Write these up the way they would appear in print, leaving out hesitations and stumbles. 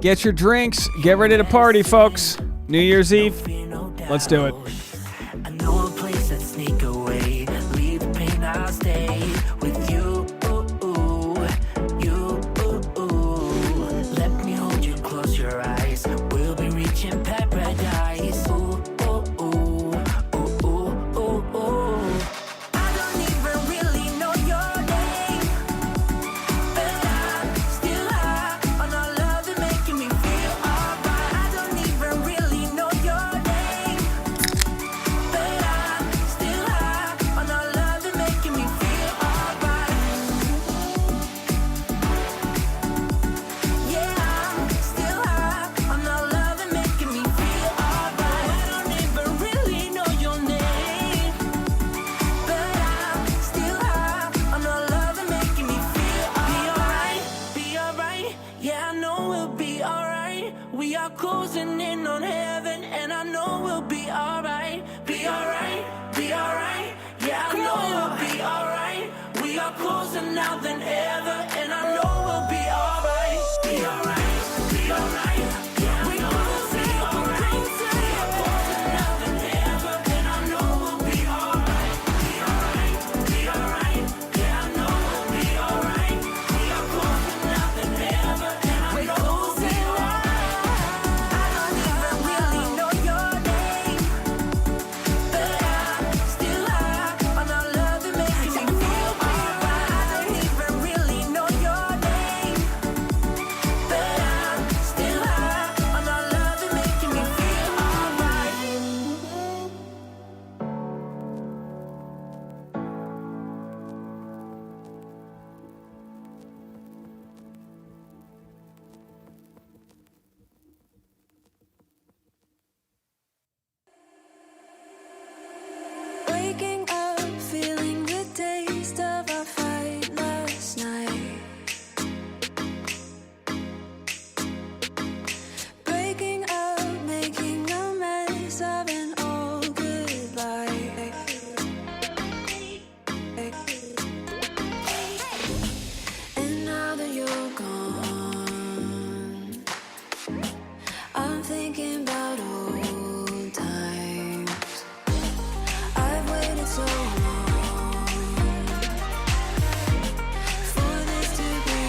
Get your drinks. Get ready to party, folks. New Year's Eve. Let's do it. I know a place that sneak away. Leave the pain, I'll stay with you. Let me hold you, close your eyes. We'll be reaching paradise. I don't even really know your name, but I'm still high on our love and making me feel alright. I don't even really know your name, but I'm still high on our love and making me feel alright. Yeah, I'm still high on our love and making me feel alright. I don't even really know your name, but I'm still high on our love and making me feel alright. Be alright, yeah, I know we'll be alright. We are closing in on heaven, and I know we'll be alright. Be alright, yeah, I know we'll be alright. We are closer now than ever, and I know we'll be alright. Be alright, yeah, I know we'll be alright. We are closer now than ever, and I know we'll be alright. Be alright, yeah, I know we'll be alright. We are closer now than ever, and I know we'll be alright. I don't even really know your name, but I'm still high on our love and making me feel alright. I don't even really know your name, but I'm still high on our love and making me feel alright. Waking up, feeling the taste of our fight last night. Breaking up, making a mess of an old good life. And now that you're gone, I'm thinking about old times. I've waited so long for this to be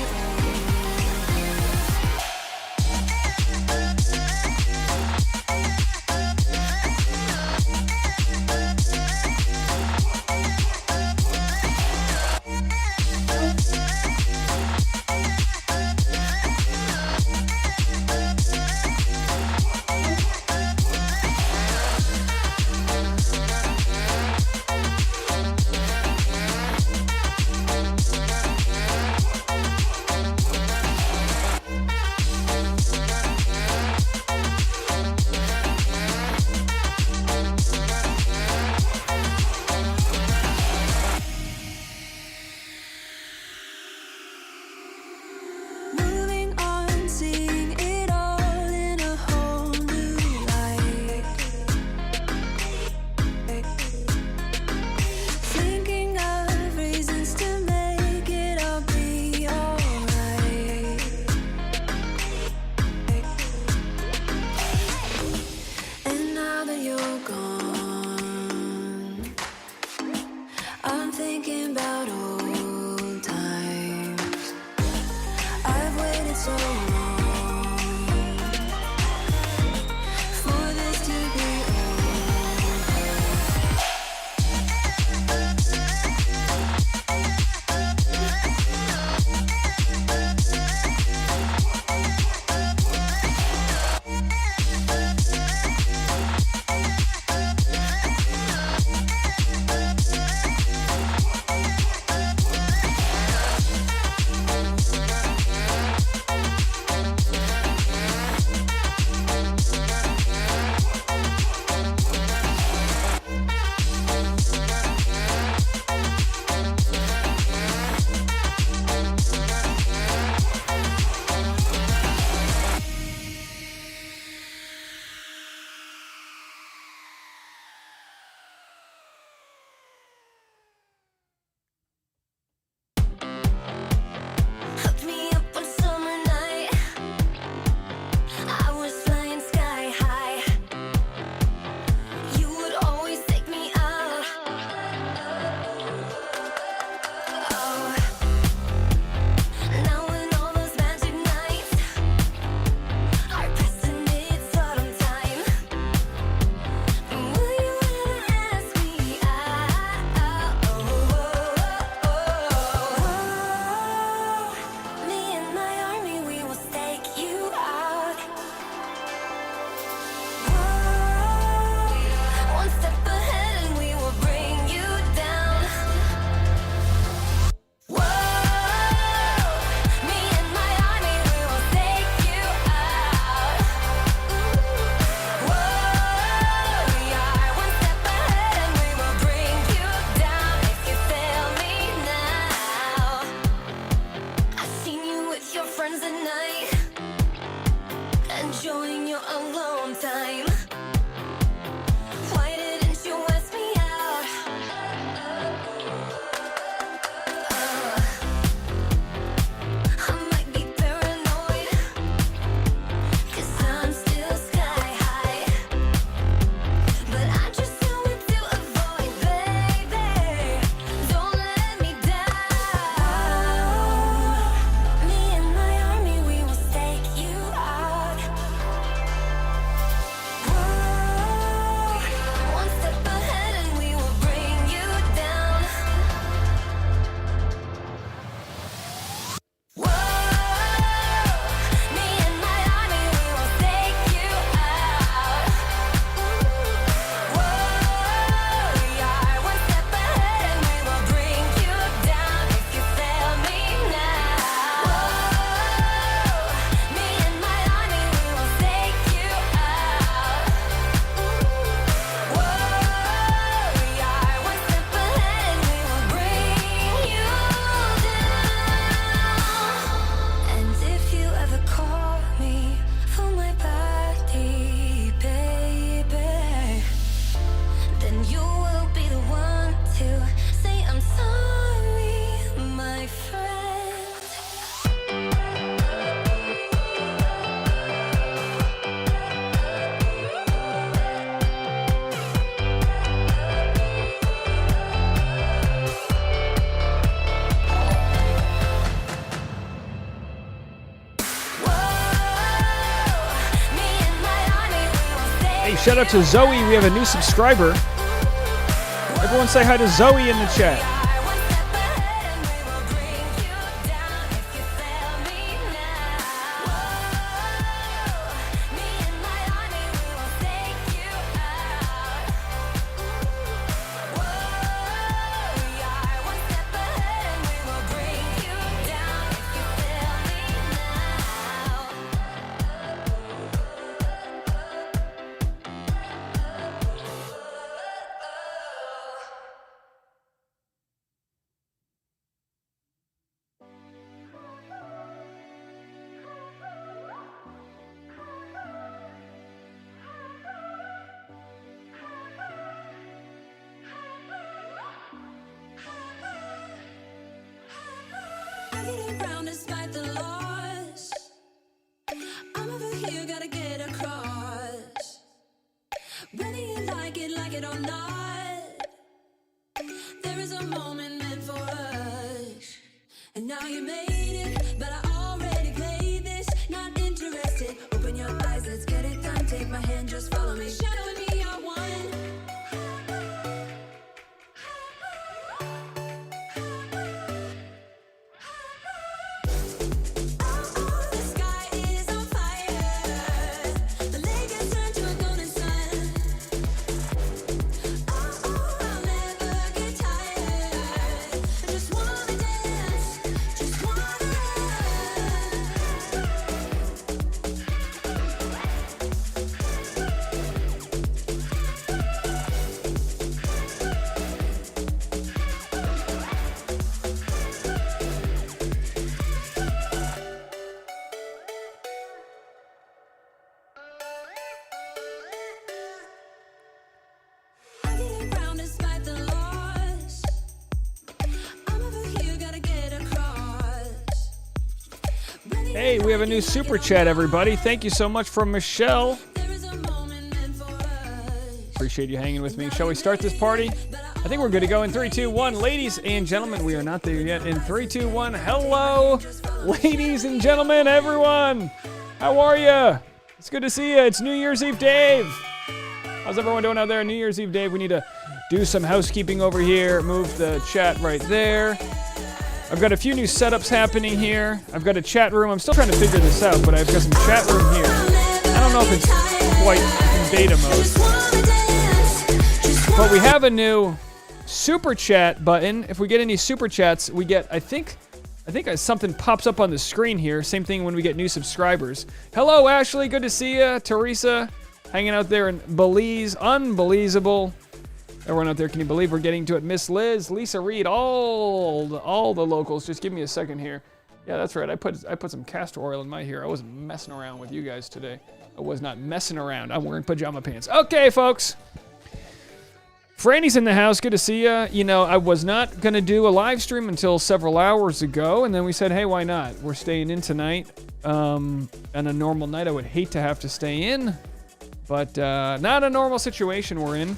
moving on, seeing it all in a whole new light. Thinking of reasons to make it all be alright. And now that you're gone, I'm thinking about old times. I've waited so long for this to be over. Shout out to Zoe. We have a new subscriber. Everyone say hi to Zoe in the chat. I get around despite the loss. I'm over here, gotta get across. Whether you like it or not, there is a moment meant for us. And now you made it, but I already played this. Not interested, open your eyes, let's get it done. Take my hand, just follow me. Shadow and me are one. The sky is on fire. The lake has turned to a golden sun. I'll never get tired. I just wanna dance, just wanna. I get around despite the loss. I'm over here, gotta get across. Hey, we have a new super chat, everybody. Thank you so much from Michelle. There is a moment meant for us. Appreciate you hanging with me. Shall we start this party? I think we're good to go in 3, 2, 1. Ladies and gentlemen, we are not there yet. In 3, 2, 1. Hello, ladies and gentlemen, everyone. How are you? It's good to see you. It's New Year's Eve, Dave. How's everyone doing out there? New Year's Eve, Dave. We need to do some housekeeping over here. Move the chat right there. I've got a few new setups happening here. I've got a chat room. I'm still trying to figure this out, but I've got some chat room here. I don't know if it's quite in beta mode, but we have a new super chat button. If we get any super chats, we get, I think something pops up on the screen here. Same thing when we get new subscribers. Hello, Ashley. Good to see you. Teresa, hanging out there in Belize. Unbelievable. Everyone out there, can you believe we're getting to it? Miss Liz, Lisa Reed, all the locals. Just give me a second here. Yeah, that's right. I put some castor oil in my hair. I wasn't messing around with you guys today. I was not messing around. I'm wearing pajama pants. Okay, folks. Franny's in the house. Good to see you. You know, I was not going to do a live stream until several hours ago, and then we said, hey, why not? We're staying in tonight. On a normal night, I would hate to have to stay in, but not a normal situation we're in.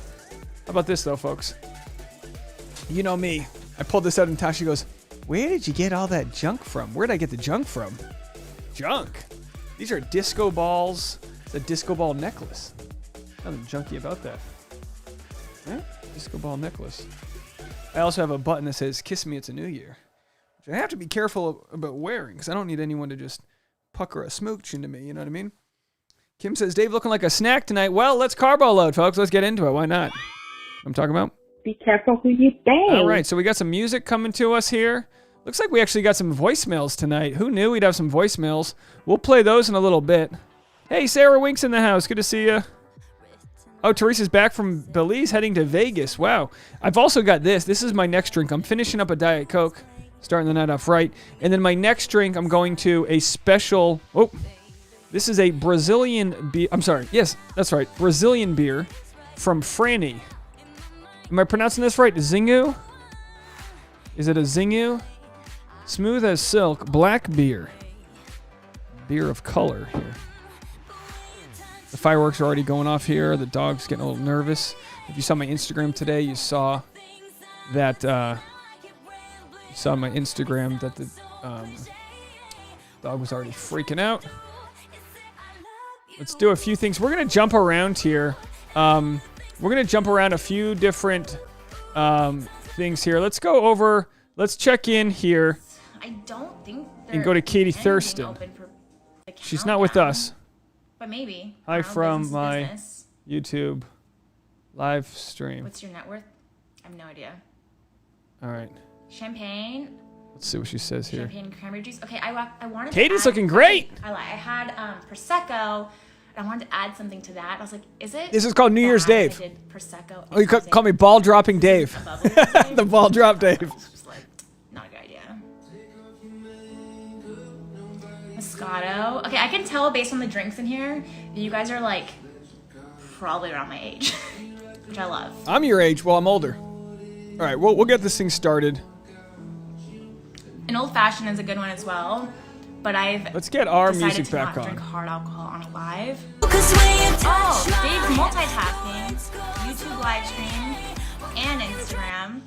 How about this, though, folks? You know me. I pulled this out, and Tasha goes, where did you get all that junk from? Where did I get the junk from? Junk? These are disco balls. It's a disco ball necklace. Nothing junky about that. Right? Disco ball necklace. I also have a button that says, kiss me, it's a new year. Which I have to be careful about wearing, because I don't need anyone to just pucker a smooch into me, you know what I mean? Kim says, Dave looking like a snack tonight. Well, let's carbo load, folks. Let's get into it. Why not? I'm talking about? Be careful who you bang. All right, so we got some music coming to us here. Looks like we actually got some voicemails tonight. Who knew we'd have some voicemails? We'll play those in a little bit. Hey, Sarah Wink's in the house. Good to see you. Oh, Teresa's back from Belize heading to Vegas. Wow. I've also got this. This is my next drink. I'm finishing up a Diet Coke, starting the night off right. And then my next drink, I'm going to a special... Oh, this is a Brazilian beer. I'm sorry. Yes, that's right. Brazilian beer from Franny. Am I pronouncing this right? Zingu? Is it a Zingu? Smooth as silk, black beer. Beer of color here. The fireworks are already going off here. The dog's getting a little nervous. If you saw my Instagram today, you saw that the dog was already freaking out. Let's do a few things. We're going to jump around here. We're gonna jump around a few different things here. Let's go over. Let's check in here. I don't think And go to Katie anything Thurston. open for the She's not with countdown, us. But maybe. Hi I don't know, from business is my business. YouTube live stream. What's your net worth? I have no idea. All right. Champagne. Let's see what she says here. Champagne cranberry juice. Okay, I wanted. Katie's to add, looking great. I lied. I had prosecco. And I wanted to add something to that. I was like, is it? This is called New Year's bad if Dave. I did prosecco. Oh, you call me ball dropping Dave. The ball drop Dave. It's just like not a good idea. Moscato. Okay, I can tell based on the drinks in here that you guys are like probably around my age, which I love. I'm your age. Well, I'm older. All right, we'll get this thing started. An old fashioned is a good one as well, but I've Let's get our decided music to back not drink on. hard alcohol on a live. 'Cause when you Oh, touch Dave's multitasking. YouTube live stream and Instagram.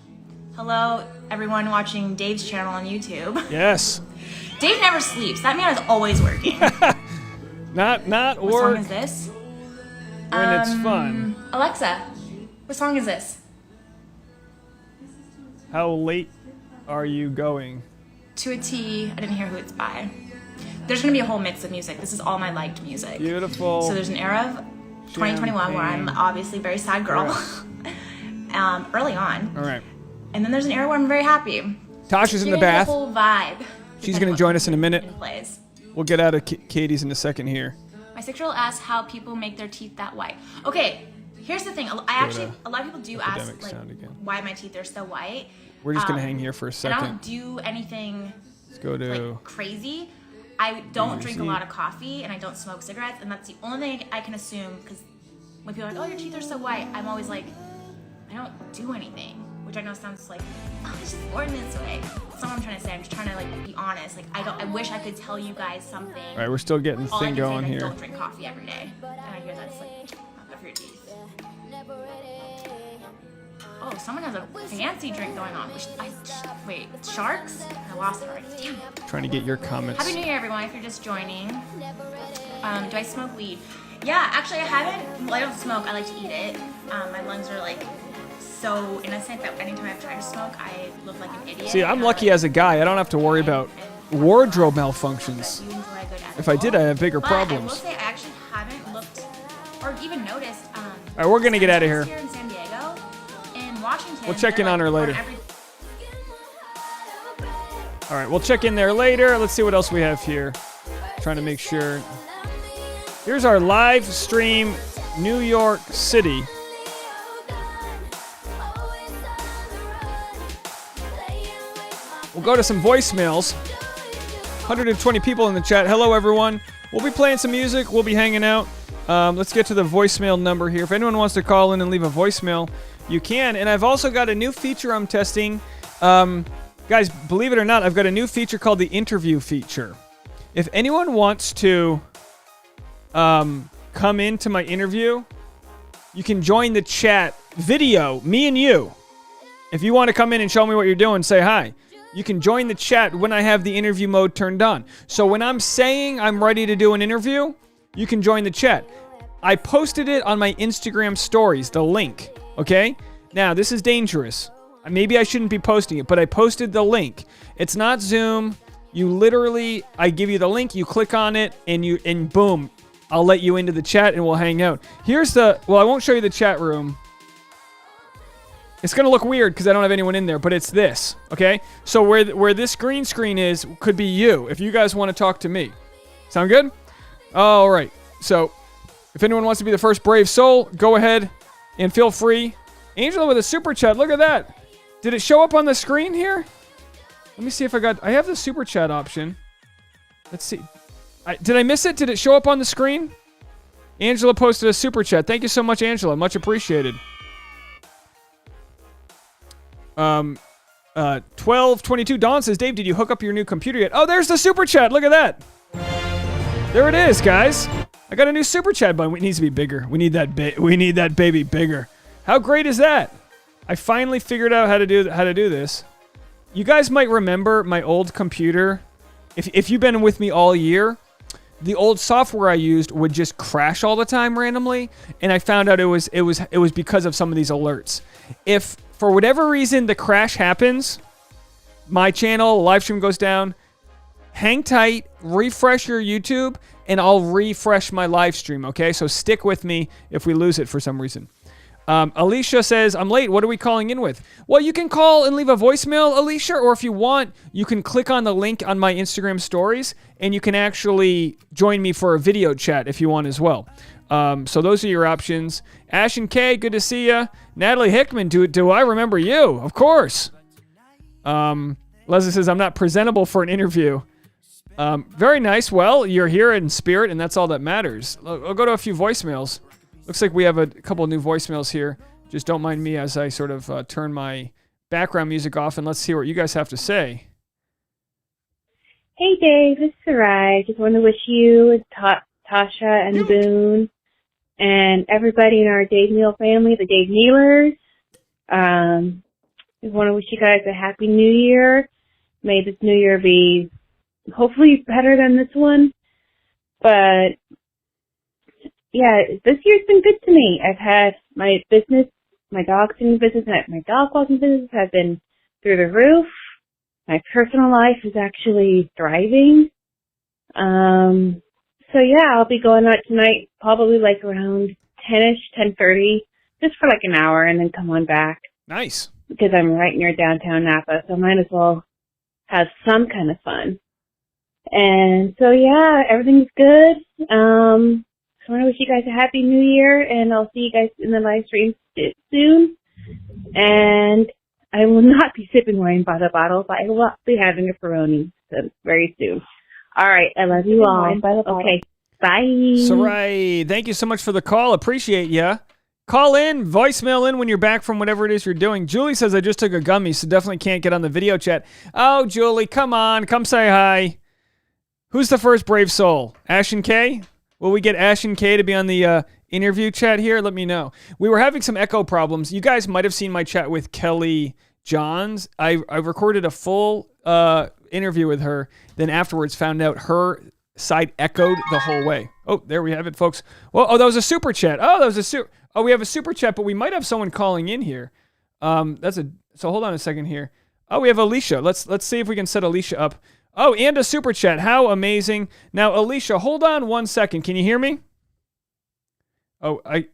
Hello, everyone watching Dave's channel on YouTube. Yes. Dave never sleeps. That man is always working. Not What or song is this? when it's fun. Alexa, what song is this? How late are you going? To a T. I didn't hear who it's by. There's gonna be a whole mix of music. This is all my liked music. Beautiful. So there's an era of 2021 where I'm obviously a very sad girl. Early on. All right. And then there's an era where I'm very happy. Tasha's in the Hearing bath. The whole vibe. She's going to join us in a minute. It plays. We'll get out of Katie's in a second here. My 6-year-old asked how people make their teeth that white. Okay, here's the thing. A lot of people do ask epidemic like sound again. why my teeth are so white. We're just going to hang here for a And I second. don't do anything Let's go to... like crazy. I don't drink a Easy. lot of coffee and I don't smoke cigarettes, and that's the only thing I can assume, because when people are like, oh, your teeth are so white, I'm always like, I don't do anything, which I know sounds like, oh, it's just born this way. That's not what I'm trying to say. I'm just trying to like be honest. Like I wish I could tell you guys something. All right, we're still getting the All I thing can say going is I here. don't drink coffee every day, and I hear that's like not good for your teeth. Oh, someone has a fancy drink going on. Wait, sharks? I lost it already. Damn it. Trying to get your comments. Happy New Year, everyone, if you're just joining. Do I smoke weed? Yeah, actually, I haven't. Well, I don't smoke. I like to eat it. My lungs are like so innocent that anytime I've tried to smoke, I look like an idiot. See, I'm lucky as a guy. I don't have to worry about wardrobe malfunctions. You enjoy good If I did, I have bigger But I will problems. say, I actually haven't looked or even noticed. All right, we're going to get out of here. Here in San Diego, in Washington. We'll check in they're, on her like, later. every- All right, we'll check in there later. Let's see what else we have here. Trying to make sure. Here's our live stream, New York City. We'll go to some voicemails. 120 people in the chat. Hello, everyone. We'll be playing some music. We'll be hanging out. Let's get to the voicemail number here. If anyone wants to call in and leave a voicemail, you can. And I've also got a new feature I'm testing. Guys, believe it or not, I've got a new feature called the interview feature. If anyone wants to come into my interview, you can join the chat video, me and you. If you want to come in and show me what you're doing, say hi. You can join the chat when I have the interview mode turned on. So when I'm saying I'm ready to do an interview, you can join the chat. I posted it on my Instagram stories, the link, okay? Now, this is dangerous. Maybe I shouldn't be posting it, but I posted the link. It's not Zoom. You literally, I give you the link, you click on it, and boom, I'll let you into the chat and we'll hang out. Here's the, well, I won't show you the chat room. It's going to look weird because I don't have anyone in there, but it's this, okay? So where this green screen is could be you if you guys want to talk to me. Sound good? All right. So if anyone wants to be the first brave soul, go ahead and feel free. Angela with a super chat. Look at that. Did it show up on the screen here? Let me see if I have the super chat option. Let's see. Did I miss it? Did it show up on the screen? Angela posted a super chat. Thank you so much, Angela. Much appreciated. 1222 Dawn says, Dave, did you hook up your new computer yet? Oh, there's the super chat. Look at that. There it is, guys. I got a new super chat button. It needs to be bigger. We need that baby bigger. How great is that? I finally figured out how to do this. You guys might remember my old computer. If you've been with me all year, the old software I used would just crash all the time randomly, and I found out it was because of some of these alerts. If for whatever reason the crash happens, my channel live stream goes down, hang tight, refresh your YouTube, and I'll refresh my live stream, okay? So stick with me if we lose it for some reason. Alicia says, I'm late. What are we calling in with? Well, you can call and leave a voicemail, Alicia, or if you want, you can click on the link on my Instagram stories, and you can actually join me for a video chat if you want as well. So those are your options. Ash and Kay, good to see ya. Natalie Hickman, do I remember you? Of course. Leslie says, I'm not presentable for an interview. Very nice. Well, you're here in spirit, and that's all that matters. I'll go to a few voicemails. Looks like we have a couple of new voicemails here. Just don't mind me as I sort of turn my background music off, and let's hear what you guys have to say. Hey, Dave. This is Sarai. Just want to wish you, Tasha, and Boone, and everybody in our Dave Neal family, the Dave Nealers. Just want to wish you guys a happy new year. May this new year be hopefully better than this one. But yeah, this year's been good to me. I've had my business, my dog sitting business, my dog walking business have been through the roof. My personal life is actually thriving. So yeah, I'll be going out tonight, probably like around 10ish, 10:30, just for like an hour, and then come on back. Nice. Because I'm right near downtown Napa, so might as well have some kind of fun. And so yeah, everything's good. So I want to wish you guys a happy new year, and I'll see you guys in the live stream soon. And I will not be sipping wine by the bottle, but I will be having a Peroni very soon. All right, I love you all. Okay, bye. Sarai, thank you so much for the call. Appreciate ya. Call in, voicemail in when you're back from whatever it is you're doing. Julie says, I just took a gummy, so definitely can't get on the video chat. Oh, Julie, come on. Come say hi. Who's the first brave soul? Ash and Kay? Will we get Ash and Kay to be on the interview chat here? Let me know. We were having some echo problems. You guys might have seen my chat with Kelly Johns. I recorded a full interview with her, then afterwards found out her side echoed the whole way. Oh, there we have it, folks. Well, that was a super chat. Oh, we have a super chat, but we might have someone calling in here. So hold on a second here. Oh, we have Alicia. Let's see if we can set Alicia up. Oh, and a super chat. How amazing. Now, Alicia, hold on 1 second. Can you hear me? Oh, I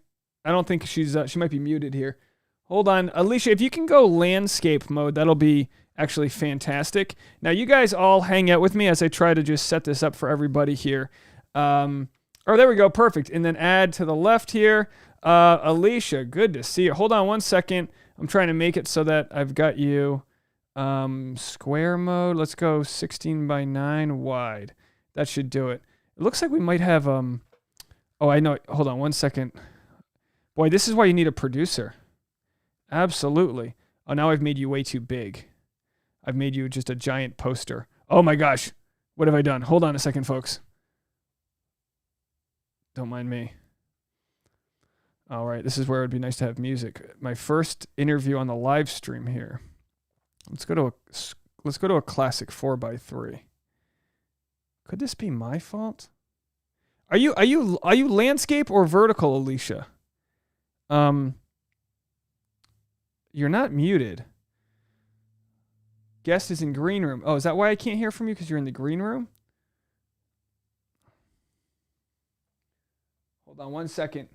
don't think she might be muted here. Hold on. Alicia, if you can go landscape mode, that'll be actually fantastic. Now, you guys all hang out with me as I try to just set this up for everybody here. There we go. Perfect. And then add to the left here. Alicia, good to see you. Hold on 1 second. I'm trying to make it so that I've got you square mode. Let's go 16:9 wide. That should do it. It looks like we might have oh, I know. Hold on 1 second. Boy, this is why you need a producer. Absolutely. Oh, now I've made you way too big. I've made you just a giant poster. Oh my gosh. What have I done? Hold on a second, folks. Don't mind me. All right, this is where it would be nice to have music. My first interview on the live stream here. Let's go to a classic 4x3. Could this be my fault? Are you landscape or vertical, Alicia? You're not muted. Guest is in green room. Oh, is that why I can't hear from you? Because you're in the green room? Hold on 1 second.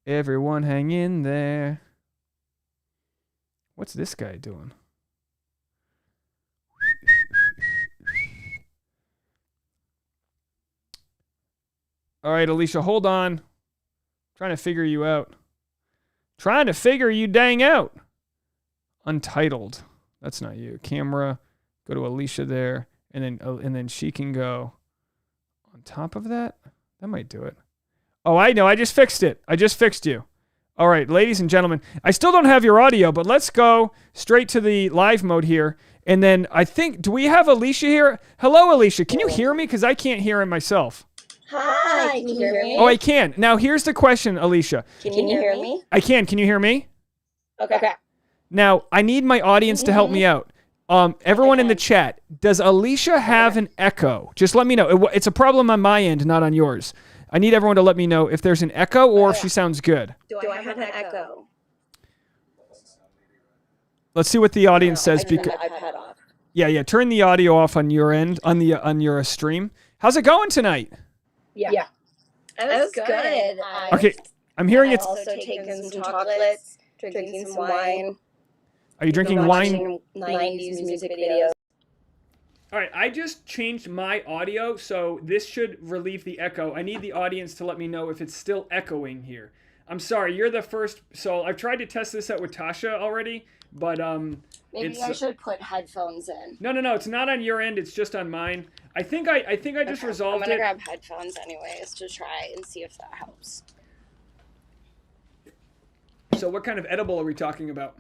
Everyone hang in there. What's this guy doing? All right, Alicia, hold on. Trying to figure you out. Trying to figure you dang out. Untitled. That's not you. Camera. Go to Alicia there, and then she can go on top of that. That might do it. Oh, I know. I just fixed it. I just fixed you. All right, ladies and gentlemen. I still don't have your audio, but let's go straight to the live mode here. And then I think, do we have Alicia here? Hello, Alicia. Can you hear me? Because I can't hear it myself. Hi, can you hear me? Oh, I can. Now, here's the question, Alicia. Can you hear me? I can. Can you hear me? Okay. Now, I need my audience to help me out. Everyone in the chat, does Alicia have an echo? Just let me know. It's a problem on my end, not on yours. I need everyone to let me know if there's an echo or if she sounds good. Do I have an echo? Let's see what the audience says. Turn the iPad off. Yeah. Turn the audio off on your end, on your stream. How's it going tonight? Yeah. It was good. Okay, I'm hearing I've it's. also taken some chocolates, drinking some wine. Are you drinking wine? Watching 90s music videos. All right, I just changed my audio, so this should relieve the echo. I need the audience to let me know if it's still echoing here. I'm sorry, you're the first. So I've tried to test this out with Tasha already, but Maybe I should put headphones in. No, it's not on your end. It's just on mine. I think I just resolved I'm gonna it. grab headphones anyways to try and see if that helps. So what kind of edible are we talking about?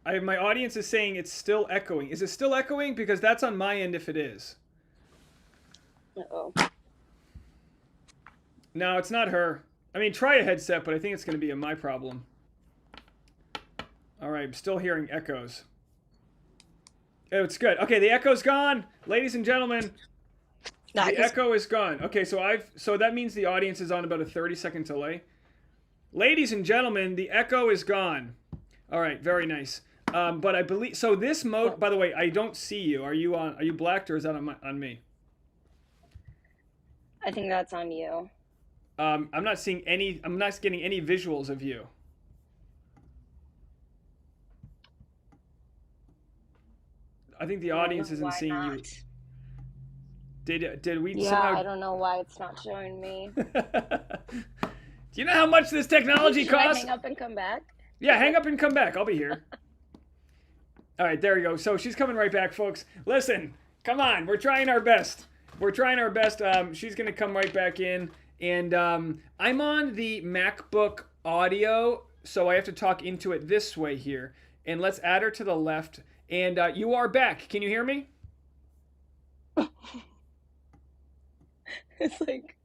My audience is saying it's still echoing. Is it still echoing? Because that's on my end if it is. Uh-oh. No, it's not her. I mean, try a headset, but I think it's going to be my problem. All right, I'm still hearing echoes. Oh, it's good. Okay, the echo's gone. Ladies and gentlemen, the echo is gone. Okay, so that means the audience is on about a 30-second delay. Ladies and gentlemen, the echo is gone. All right, very nice. But I believe so. This mode, by the way, I don't see you. Are you blacked or is that on me? I think that's on you. I'm not seeing any. I'm not getting any visuals of you. I think the audience isn't seeing you. Did we somehow? I don't know why it's not showing me. Do you know how much this technology costs? Should I hang up and come back? Yeah, hang up and come back. I'll be here. All right, there you go. So she's coming right back, folks. Listen, come on. We're trying our best. She's going to come right back in. And I'm on the MacBook audio, so I have to talk into it this way here. And let's add her to the left. And you are back. Can you hear me? It's like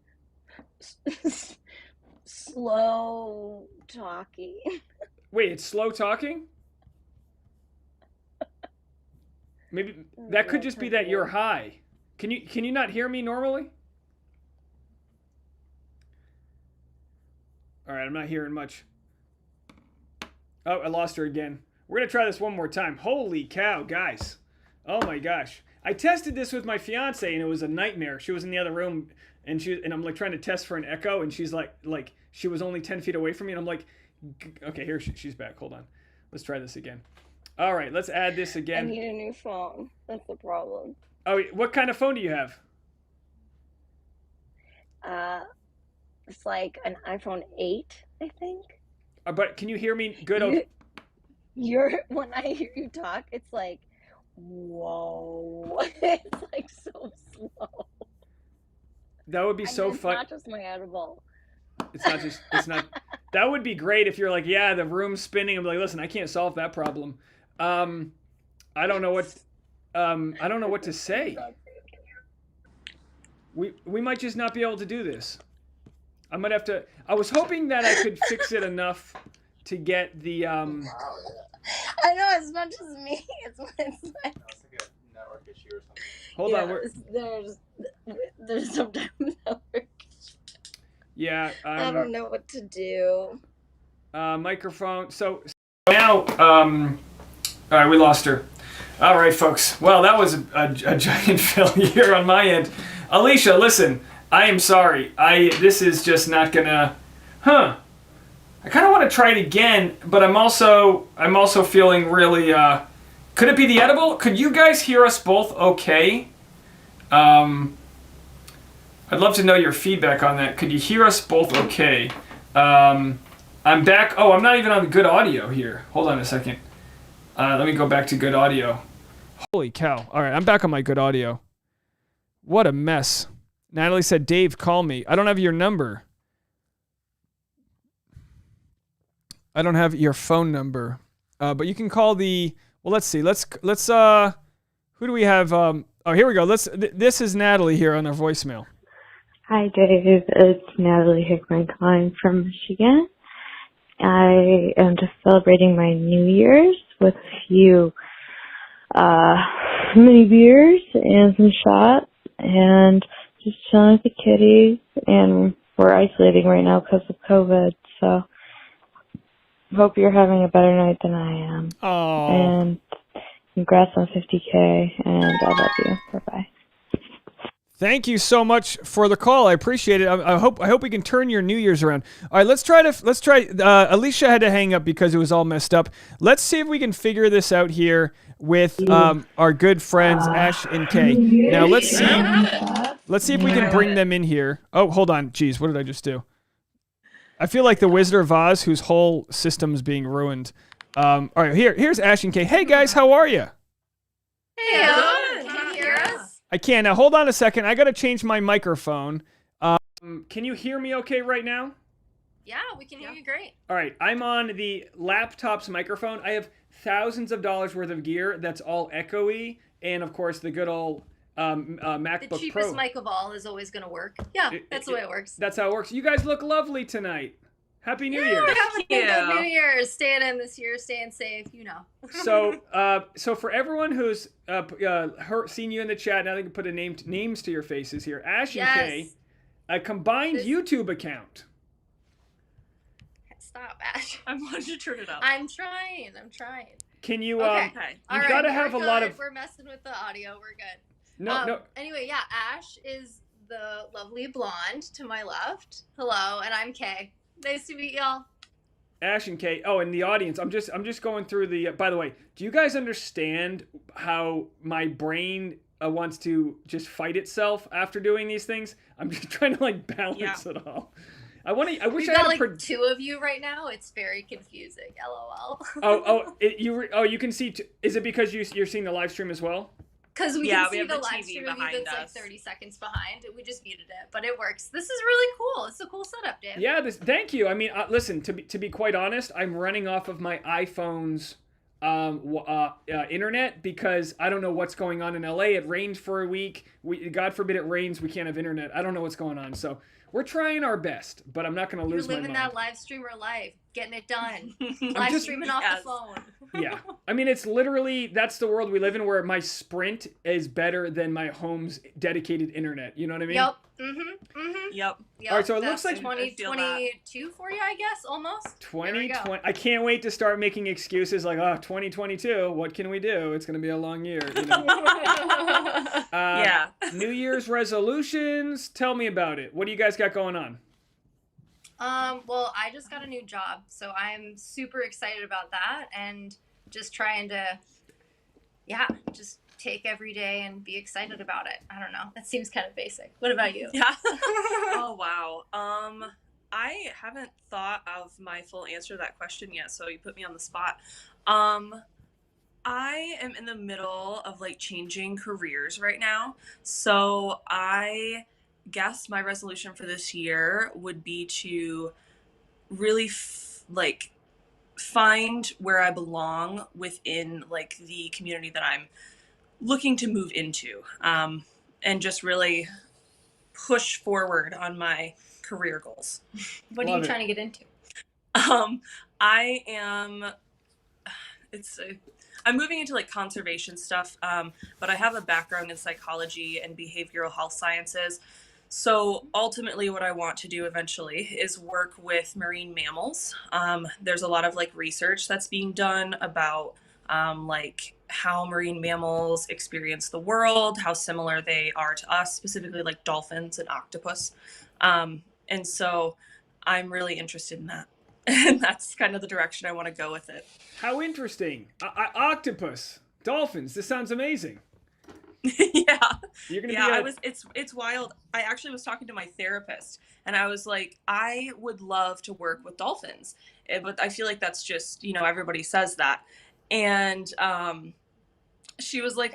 slow talking. Wait, it's slow talking? Maybe that could just be that you're high. Can you not hear me normally? All right, I'm not hearing much. Oh, I lost her again. We're going to try this one more time. Holy cow, guys. Oh my gosh. I tested this with my fiance and it was a nightmare. She was in the other room and I'm like trying to test for an echo and she's like she was only 10 feet away from me and I'm like, okay, here she's back. Hold on. Let's try this again. All right, let's add this again. I need a new phone. That's the problem. Oh, what kind of phone do you have? It's like an iPhone 8, I think. But can you hear me good? When I hear you talk, it's like, whoa. It's like so slow. That would be so fun. It's not just my edible. It's not. That would be great if you're like, yeah, the room's spinning. I'm like, listen, I can't solve that problem. I don't know what to say. We might just not be able to do this. I might have to. I was hoping that I could fix it enough to get the. I know it's not just me. It's like a network issue or something. Hold on. There's sometimes network issue. Yeah. I don't know what to do. Microphone. So now, all right, we lost her. All right, folks. Well, that was a giant failure on my end. Alicia, listen. I am sorry. This is just not gonna. I kind of want to try it again, but I'm also feeling really. Could it be the edible? Could you guys hear us both okay? I'd love to know your feedback on that. Could you hear us both okay? I'm back. Oh, I'm not even on good audio here. Hold on a second. Let me go back to good audio. Holy cow. All right, I'm back on my good audio. What a mess. Natalie said, Dave, call me. I don't have your number. I don't have your phone number. But you can call the, well, let's see. Let's who do we have? Oh, here we go. This is Natalie here on our voicemail. Hi, Dave. It's Natalie Hickman calling from Michigan. I am just celebrating my New Year's with a few mini beers and some shots, and just chilling with the kitties. And we're isolating right now because of COVID, so hope you're having a better night than I am. Oh, And congrats on 50K, and I love you. Bye-bye. thank you so much for the call. I appreciate it. I hope we can turn your New Year's around. All right, let's try. Alicia had to hang up because it was all messed up. Let's see if we can figure this out here with our good friends Ash and Kay. Now let's see if we can bring them in here. Oh, hold on. Jeez, what did I just do? I feel like the Wizard of Oz, whose whole system's being ruined. All right, here's Ash and Kay. Hey guys, how are you? Hey, can you hear us? I can. Now hold on a second. I gotta change my microphone. Can you hear me okay right now? Yeah, we can hear you great. All right, I'm on the laptop's microphone. I have thousands of dollars worth of gear that's all echoey, and of course the good old MacBook Pro. The cheapest mic of all is always going to work. Yeah, that's the way it works. That's how it works. You guys look lovely tonight. Happy New Year. Have a good New Year's. Staying in this year, staying safe, you know. So for everyone who's seen you in the chat, now they can put names to your faces here. Ash and Kay, a combined YouTube account. Stop, Ash. I wanted to turn it up. I'm trying. Can you? Okay. You've got to have a lot of. We're messing with the audio. We're good. No. Anyway, yeah, Ash is the lovely blonde to my left. Hello, and I'm Kay. Nice to meet y'all. Ash and Kay. Oh, and the audience. I'm just going through the. By the way, do you guys understand how my brain wants to just fight itself after doing these things? I'm just trying to like balance it all. I wish We've I got had like two of you right now. It's very confusing. LOL. You can see. Is it because you're seeing the live stream as well? Because we can see the live stream of you that's like 30 seconds behind. We just muted it, but it works. This is really cool. It's a cool setup, Dave. Yeah, thank you. I mean, listen, to be quite honest, I'm running off of my iPhone's internet because I don't know what's going on in LA. It rained for a week. God forbid it rains. We can't have internet. I don't know what's going on. So we're trying our best, but I'm not going to lose my mind. You're living that live streamer life, getting it done. Live streaming off the phone. Yeah. I mean, it's literally, that's the world we live in where my Sprint is better than my home's dedicated internet. You know what I mean? Yep. Yep. All right, so it looks like 2022 for you, I guess, almost. 2020. I can't wait to start making excuses like, 2022, what can we do? It's going to be a long year. You know? Yeah. New Year's resolutions. Tell me about it. What do you guys got going on? Well, I just got a new job, so I'm super excited about that and just trying to, just take every day and be excited about it. I don't know. That seems kind of basic. What about you? Yeah. Oh, wow. I haven't thought of my full answer to that question yet, so you put me on the spot. I am in the middle of like changing careers right now, so I guess my resolution for this year would be to really find where I belong within like the community that I'm looking to move into, and just really push forward on my career goals. What are you trying to get into? I'm moving into like conservation stuff, but I have a background in psychology and behavioral health sciences. So ultimately what I want to do eventually is work with marine mammals. There's a lot of like research that's being done about like how marine mammals experience the world, how similar they are to us, specifically like dolphins and octopus. And so I'm really interested in that. And that's kind of the direction I want to go with it. How interesting. Octopus, dolphins, this sounds amazing. Yeah. You're gonna be it's wild. I actually was talking to my therapist and I was like, I would love to work with dolphins, but I feel like that's just, everybody says that. And she was like,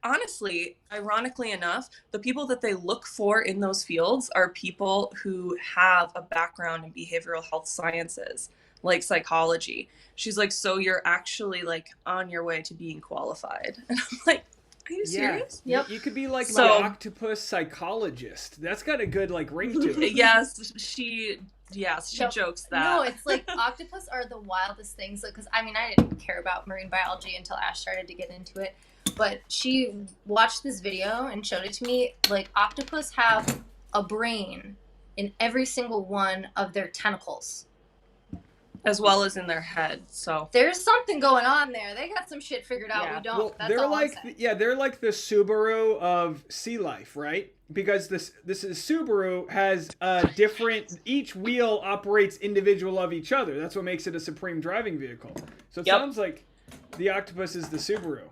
honestly, ironically enough, the people that they look for in those fields are people who have a background in behavioral health sciences, like psychology. She's like, so you're actually like on your way to being qualified. And I'm like, are you serious? Yep. You could be like my octopus psychologist. That's got a good like ring to it. Yes, she Yeah, she No, jokes that. No, it's like octopus are the wildest things. Because I mean, I didn't care about marine biology until Ash started to get into it. But she watched this video and showed it to me. Like, octopus have a brain in every single one of their tentacles. As well as in their head, so. There's something going on there. They got some shit figured out. We don't. Well, That's they're all like I'm saying. they're like the Subaru of sea life, right? Because this is Subaru has different. Each wheel operates individual of each other. That's what makes it a supreme driving vehicle. So it sounds like the octopus is the Subaru.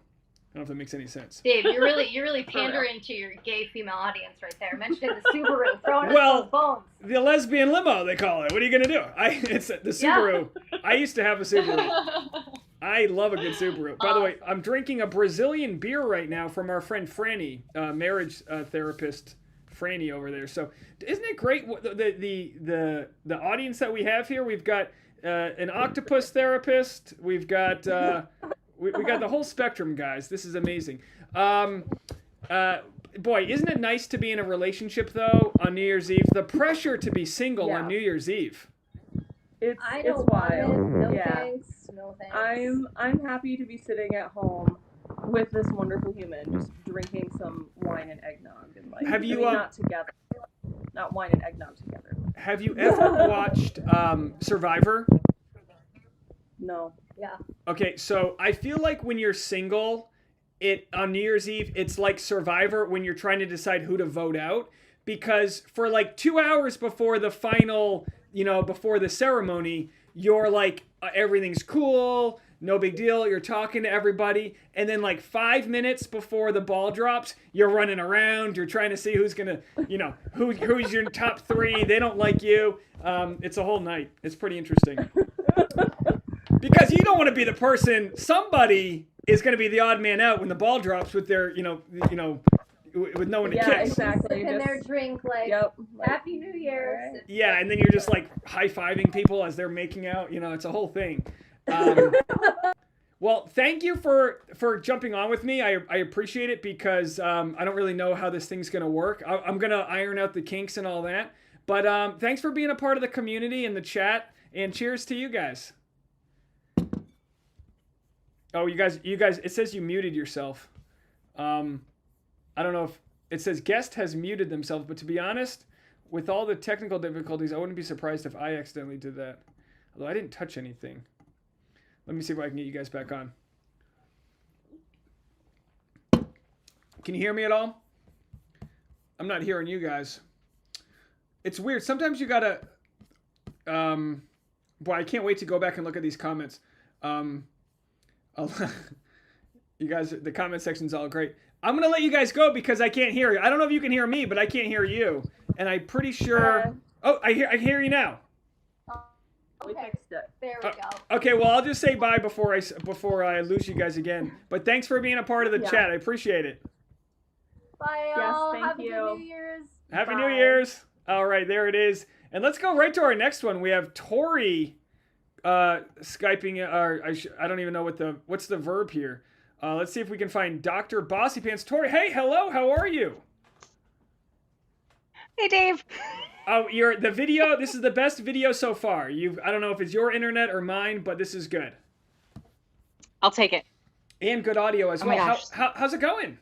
I don't know if that makes any sense. Dave, you're really pandering to your gay female audience right there. Mentioning the Subaru, throwing us those bones. The lesbian limo, they call it. What are you gonna do? It's the Subaru. Yeah. I used to have a Subaru. I love a good Subaru. By the way, I'm drinking a Brazilian beer right now from our friend Franny, marriage therapist Franny over there. So isn't it great the audience that we have here? We've got an octopus therapist. We've got we got the whole spectrum, guys. This is amazing. Boy, isn't it nice to be in a relationship though on New Year's Eve? The pressure to be single on New Year's Eve. It's wild. No thanks. No thanks. I'm happy to be sitting at home with this wonderful human, just drinking some wine and eggnog, and like not together, not wine and eggnog together. Have you ever watched Survivor? No. Yeah. Okay, so I feel like when you're single, on New Year's Eve, it's like Survivor when you're trying to decide who to vote out, because for like 2 hours before the final, before the ceremony, you're like, everything's cool, no big deal, you're talking to everybody, and then like 5 minutes before the ball drops, you're running around, you're trying to see who's gonna, who's your top three, they don't like you. It's a whole night. It's pretty interesting. Because you don't want to be the person, somebody is going to be the odd man out when the ball drops with their, with no one to kiss. Yeah, exactly. And their drink, like, Happy New Year. Right. Yeah, and then you're just like high-fiving people as they're making out. It's a whole thing. Well, thank you for jumping on with me. I appreciate it because I don't really know how this thing's going to work. I'm going to iron out the kinks and all that. But thanks for being a part of the community and the chat, and cheers to you guys. Oh, you guys, it says you muted yourself. I don't know if it says guest has muted themselves, but to be honest, with all the technical difficulties, I wouldn't be surprised if I accidentally did that. Although I didn't touch anything. Let me see if I can get you guys back on. Can you hear me at all? I'm not hearing you guys. It's weird. Sometimes you gotta, boy, I can't wait to go back and look at these comments. You guys, the comment section's all great. I'm gonna let you guys go because I can't hear you. I don't know if you can hear me, but I can't hear you. And I'm pretty sure. Oh, I hear you now. We fixed it. There we go. Okay, well, I'll just say bye before I lose you guys again. But thanks for being a part of the chat. I appreciate it. Bye, y'all. Yes, Have thank a you. good New Year's. Happy New Year's. All right, there it is. And let's go right to our next one. We have Tori Skyping, I don't even know what's the verb here. Let's see if we can find Dr. Bossy Pants. Tori, hey, hello, how are you? Hey, Dave. Oh, the video, this is the best video so far. I don't know if it's your internet or mine, but this is good. I'll take it. And good audio as well. My gosh. How's it going?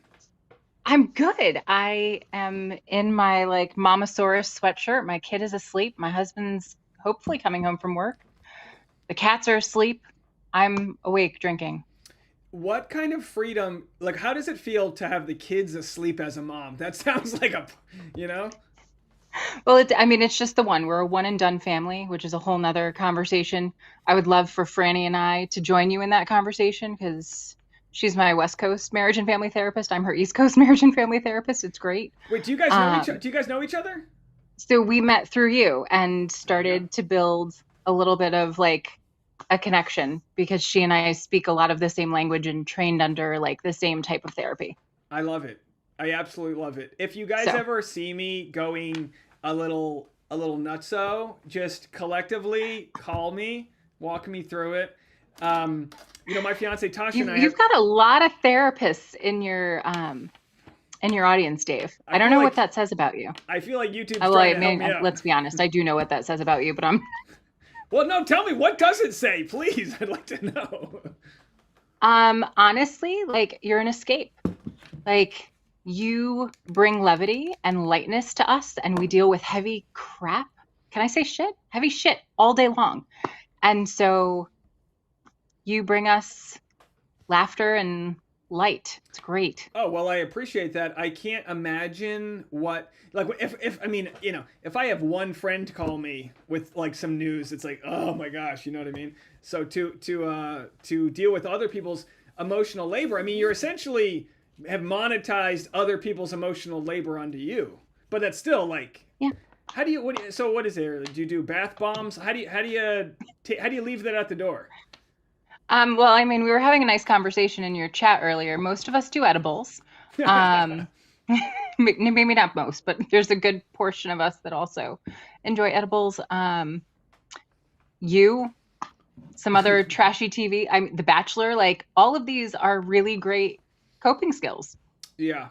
I'm good. I am in my Mamasaurus sweatshirt. My kid is asleep. My husband's hopefully coming home from work. The cats are asleep. I'm awake drinking. What kind of freedom, how does it feel to have the kids asleep as a mom? That sounds like Well, it's just the one. We're a one and done family, which is a whole nother conversation. I would love for Franny and I to join you in that conversation because she's my West Coast marriage and family therapist. I'm her East Coast marriage and family therapist. It's great. Wait, do you guys know each other? So we met through you and started to build a little bit of a connection because she and I speak a lot of the same language and trained under the same type of therapy. I love it. I absolutely love it. If you guys ever see me going a little nutso, just collectively call me, walk me through it. My fiance Tasha and I you've got a lot of therapists in in your audience, Dave. I don't feel know like- what that says about you. I feel like YouTube's Well, trying to help me out. let's be honest. I do know what that says about you, but I'm. Well, no, tell me, what does it say, please? I'd like to know. Honestly, like, you're an escape. Like, you bring levity and lightness to us, and we deal with heavy crap. Can I say shit? Heavy shit all day long. And so you bring us laughter and light. It's great. Oh, well, I appreciate that. I can't imagine what, like, if I mean, you know, if I have one friend call me with like some news, it's like, oh my gosh, you know what I mean? So to deal with other people's emotional labor, I mean, you're essentially have monetized other people's emotional labor onto you, but that's still like, yeah. How do you, so what is there? Do you do bath bombs? How do you leave that at the door? Well, I mean, we were having a nice conversation in your chat earlier. Most of us do edibles. Maybe not most, but there's a good portion of us that also enjoy edibles. Some other trashy TV, The Bachelor, like, all of these are really great coping skills. Yeah.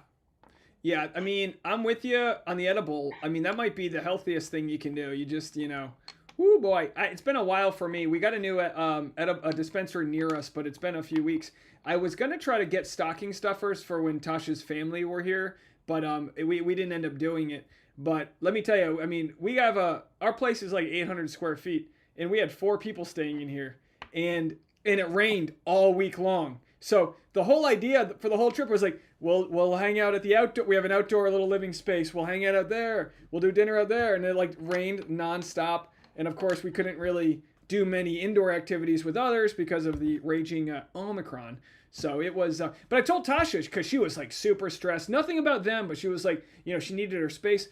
Yeah, I mean, I'm with you on the edible. I mean, that might be the healthiest thing you can do. You just, you know, whoo boy, it's been a while for me. We got a new a dispensary near us, but it's been a few weeks. I was gonna try to get stocking stuffers for when Tasha's family were here, but we didn't end up doing it. But let me tell you, I mean, we have our place is like 800 square feet, and we had 4 people staying in here, and it rained all week long. So the whole idea for the whole trip was like, we'll hang out at the outdoor. We have an outdoor little living space. We'll hang out there. We'll do dinner out there, and it like rained nonstop. And of course, we couldn't really do many indoor activities with others because of the raging Omicron. So it was, but I told Tasha, because she was like super stressed, nothing about them, but she was like, you know, she needed her space.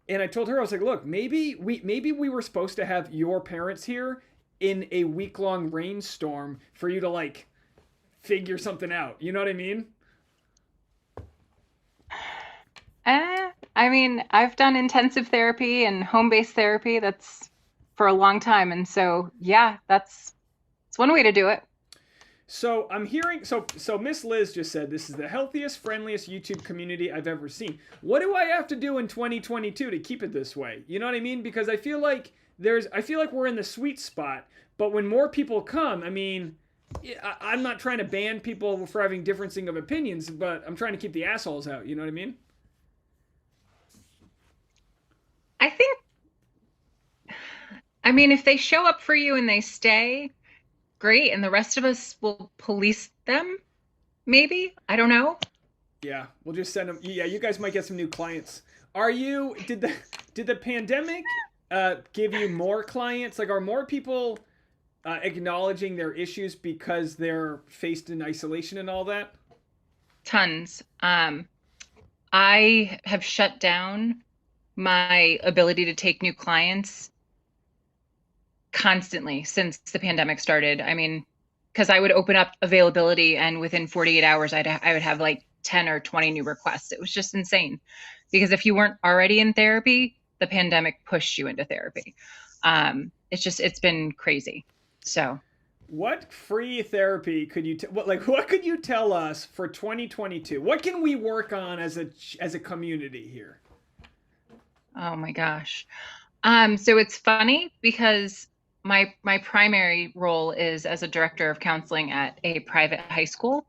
And I told her, I was like, look, maybe we were supposed to have your parents here in a week-long rainstorm for you to like figure something out. You know what I mean? I mean, I've done intensive therapy and home-based therapy. That's for a long time. And so, yeah, it's one way to do it. So I'm hearing, so Miss Liz just said, this is the healthiest, friendliest YouTube community I've ever seen. What do I have to do in 2022 to keep it this way? You know what I mean? Because I feel like we're in the sweet spot, but when more people come, I mean, I'm not trying to ban people for having differencing of opinions, but I'm trying to keep the assholes out. You know what I mean? I mean, if they show up for you and they stay, great, and the rest of us will police them, maybe? I don't know. Yeah, we'll just send them. Yeah, you guys might get some new clients. Did the pandemic give you more clients? Like, are more people acknowledging their issues because they're faced in isolation and all that? Tons. I have shut down my ability to take new clients constantly since the pandemic started. I mean, because I would open up availability and within 48 hours, I would have like 10 or 20 new requests. It was just insane. Because if you weren't already in therapy, the pandemic pushed you into therapy. It's been crazy. So what free therapy could you, what could you tell us for 2022? What can we work on as a community here? Oh my gosh. So it's funny because my primary role is as a director of counseling at a private high school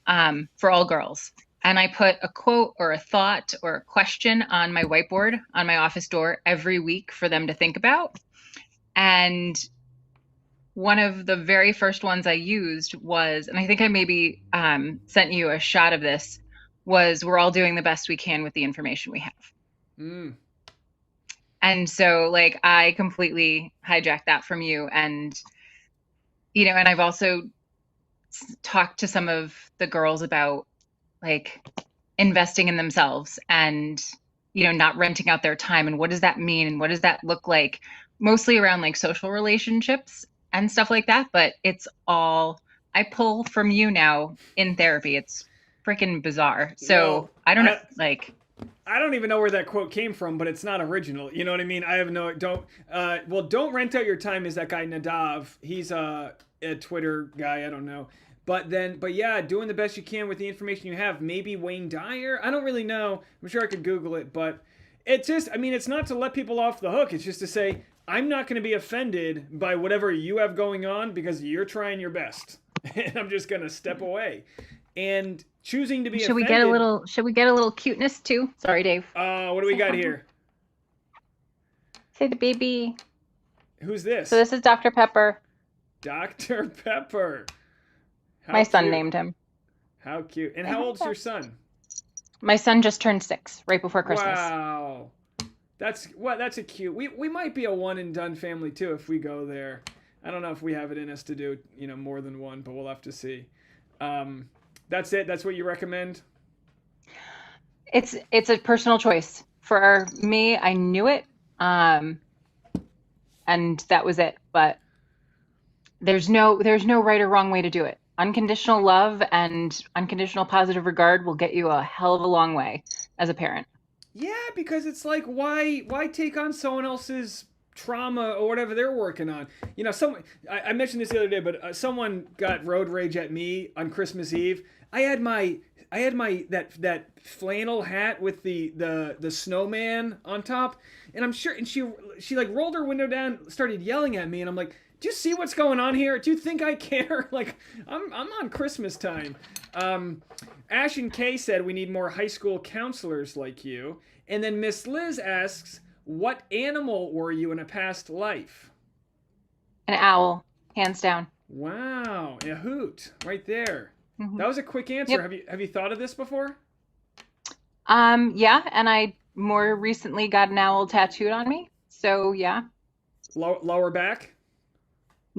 for all girls. And I put a quote or a thought or a question on my whiteboard on my office door every week for them to think about. And one of the very first ones I used was, and I think I maybe sent you a shot of this, was we're all doing the best we can with the information we have. Mm. And so, like, I completely hijacked that from you. And, you know, and I've also talked to some of the girls about, like, investing in themselves and, you know, not renting out their time. And what does that mean? And what does that look like? Mostly around, like, social relationships and stuff like that. But it's all, I pull from you now in therapy. It's freaking bizarre. So Well, I don't know, like... I don't even know where that quote came from, but it's not original. You know what I mean? I have no, don't rent out your time is that guy Nadav. He's a Twitter guy. I don't know. But yeah, doing the best you can with the information you have. Maybe Wayne Dyer. I don't really know. I'm sure I could Google it, but it's just, I mean, it's not to let people off the hook. It's just to say, I'm not going to be offended by whatever you have going on because you're trying your best. And I'm just going to step away. And choosing to be Should offended. Should we get a little cuteness too? Sorry, Dave. What do we got here? Say the baby. Who's this? So this is Dr. Pepper. Dr. Pepper. My son named him. How cute. And how old's your son? My son just turned 6 right before Christmas. Wow. That's a cute. We might be a one and done family too if we go there. I don't know if we have it in us to do, more than one, but we'll have to see. That's it. That's what you recommend? It's a personal choice. For me, I knew it. And that was it. But there's no right or wrong way to do it. Unconditional love and unconditional positive regard will get you a hell of a long way as a parent. Yeah, because it's like, why take on someone else's trauma or whatever they're working on? I mentioned this the other day, but someone got road rage at me on Christmas Eve. I had my that flannel hat with the snowman on top, and I'm sure, and she like rolled her window down, started yelling at me, and I'm like, do you see what's going on here? Do you think I care? Like, I'm on Christmas time. Ash and Kay said we need more high school counselors like you. And then Miss Liz asks, what animal were you in a past life? An owl, hands down. Wow, a hoot, right there. Mm-hmm. That was a quick answer. Yep. Have you thought of this before? Yeah, and I more recently got an owl tattooed on me. So yeah. Lower back?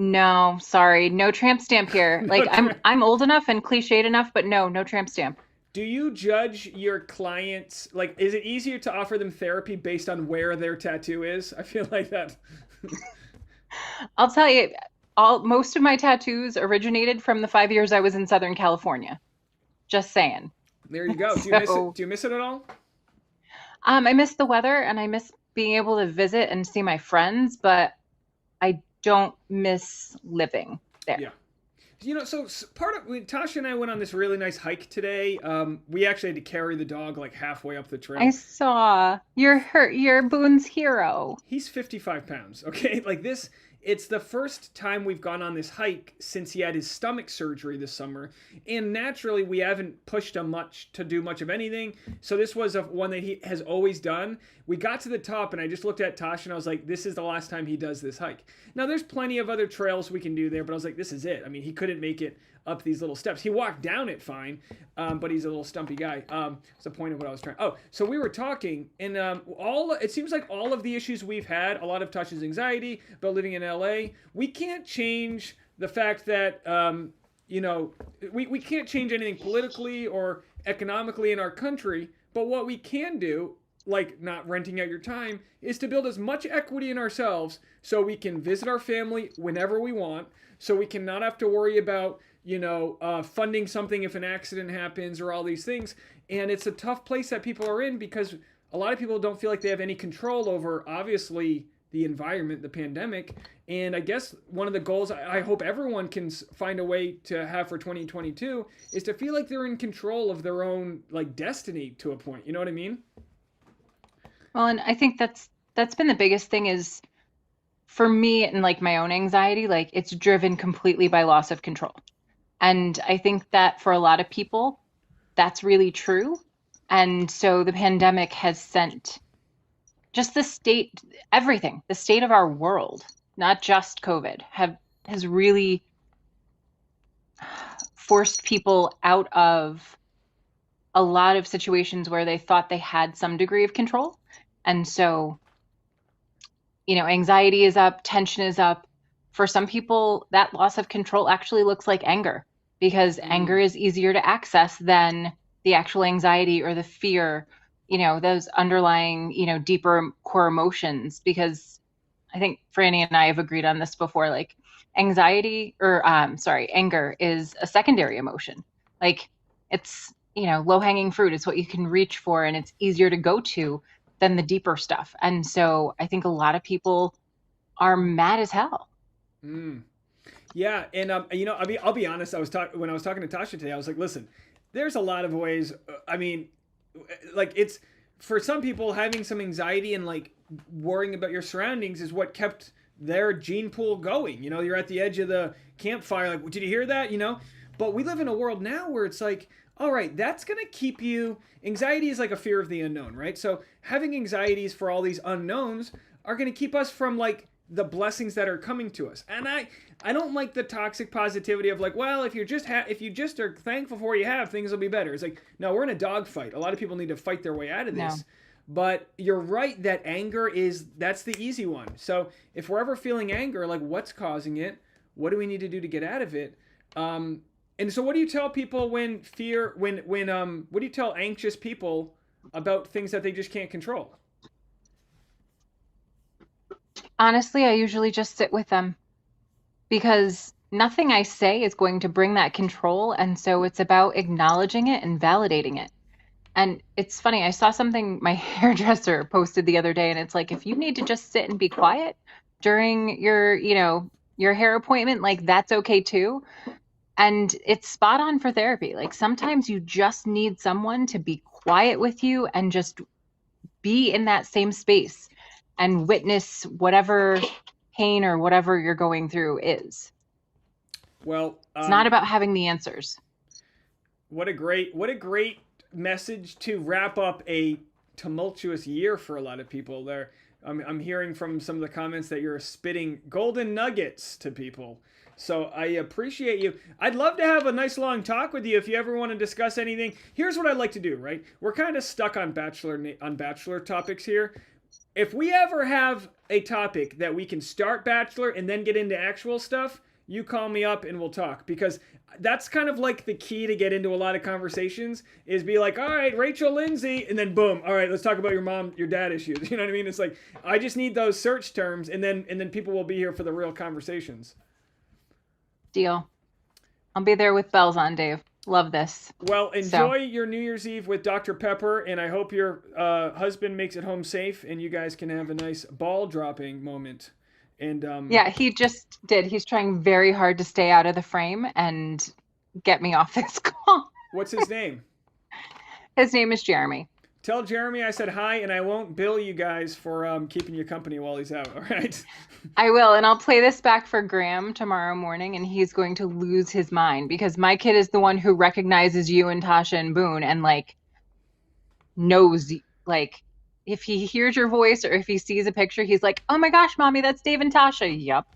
No, sorry, no tramp stamp here. Like I'm old enough and cliched enough, but no tramp stamp. Do you judge your clients? Like, is it easier to offer them therapy based on where their tattoo is? I feel like that. I'll tell you, most of my tattoos originated from the 5 years I was in Southern California. Just saying. There you go. Do you miss it at all? I miss the weather and I miss being able to visit and see my friends, but I don't miss living there. Yeah. So Tasha and I went on this really nice hike today. We actually had to carry the dog like halfway up the trail. I saw. You're Boone's hero. He's 55 pounds. Okay. Like this, it's the first time we've gone on this hike since he had his stomach surgery this summer. And naturally, we haven't pushed him much to do much of anything. So this was one that he has always done. We got to the top and I just looked at Tasha and I was like, this is the last time he does this hike. Now, there's plenty of other trails we can do there, but I was like, this is it. I mean, he couldn't make it up these little steps. He walked down it fine, but he's a little stumpy guy. That's the point of what I was trying. Oh, so we were talking, and it seems like all of the issues we've had, a lot of Tasha's anxiety about living in LA, we can't change the fact that, we can't change anything politically or economically in our country, but what we can do, like not renting out your time, is to build as much equity in ourselves so we can visit our family whenever we want, so we can not have to worry about, funding something if an accident happens or all these things. And it's a tough place that people are in because a lot of people don't feel like they have any control over, obviously, the environment, the pandemic. And I guess one of the goals I hope everyone can find a way to have for 2022 is to feel like they're in control of their own destiny to a point. You know what I mean? Well, and I think that's been the biggest thing is for me and my own anxiety, it's driven completely by loss of control. And I think that for a lot of people, that's really true. And so the pandemic has sent just the state of our world, not just COVID, has really forced people out of a lot of situations where they thought they had some degree of control. And so, anxiety is up, tension is up. For some people, that loss of control actually looks like anger because anger is easier to access than the actual anxiety or the fear, those underlying, deeper core emotions. Because I think Franny and I have agreed on this before, anger is a secondary emotion. It's, low-hanging fruit. It's what you can reach for and it's easier to go to than the deeper stuff. And so I think a lot of people are mad as hell. Yeah, and I'll be honest. When I was talking to Tasha today, I was like, listen, there's a lot of ways. I mean, like it's for some people having some anxiety and like worrying about your surroundings is what kept their gene pool going. You know, you're at the edge of the campfire, like, did you hear that? You know, but we live in a world now where it's like, all right, that's gonna keep you. Anxiety is like a fear of the unknown, right? So having anxieties for all these unknowns are gonna keep us from like the blessings that are coming to us. And I don't like the toxic positivity of like, well, if you just are thankful for what you have, things will be better. It's like, no, we're in a dogfight. A lot of people need to fight their way out of this. No. But you're right that anger that's the easy one. So if we're ever feeling anger, like what's causing it? What do we need to do to get out of it? And so what do you tell people what do you tell anxious people about things that they just can't control? Honestly, I usually just sit with them because nothing I say is going to bring that control. And so it's about acknowledging it and validating it. And it's funny, I saw something my hairdresser posted the other day, and it's like, if you need to just sit and be quiet during your hair appointment, like that's okay too. And it's spot on for therapy. Like sometimes you just need someone to be quiet with you and just be in that same space and witness whatever pain or whatever you're going through is. Well, it's not about having the answers. What a great message to wrap up a tumultuous year for a lot of people there. I'm hearing from some of the comments that you're spitting golden nuggets to people. So I appreciate you. I'd love to have a nice long talk with you if you ever want to discuss anything. Here's what I'd like to do, right? We're kind of stuck on Bachelor topics here. If we ever have a topic that we can start Bachelor and then get into actual stuff, you call me up and we'll talk, because that's kind of like the key to get into a lot of conversations is be like, all right, Rachel Lindsay, and then boom, all right, let's talk about your dad issues. You know what I mean? It's like, I just need those search terms, and then people will be here for the real conversations. Deal. I'll be there with bells on, Dave. Love this. Well, enjoy your New Year's Eve with Dr. Pepper, and I hope your husband makes it home safe and you guys can have a nice ball dropping moment. And yeah, he just did. He's trying very hard to stay out of the frame and get me off this call. What's his name? His name is Jeremy. Tell Jeremy I said hi, and I won't bill you guys for keeping you company while he's out, all right? I will, and I'll play this back for Graham tomorrow morning, and he's going to lose his mind because my kid is the one who recognizes you and Tasha and Boone and, like, knows, like, if he hears your voice or if he sees a picture, he's like, oh my gosh, Mommy, that's Dave and Tasha. Yep.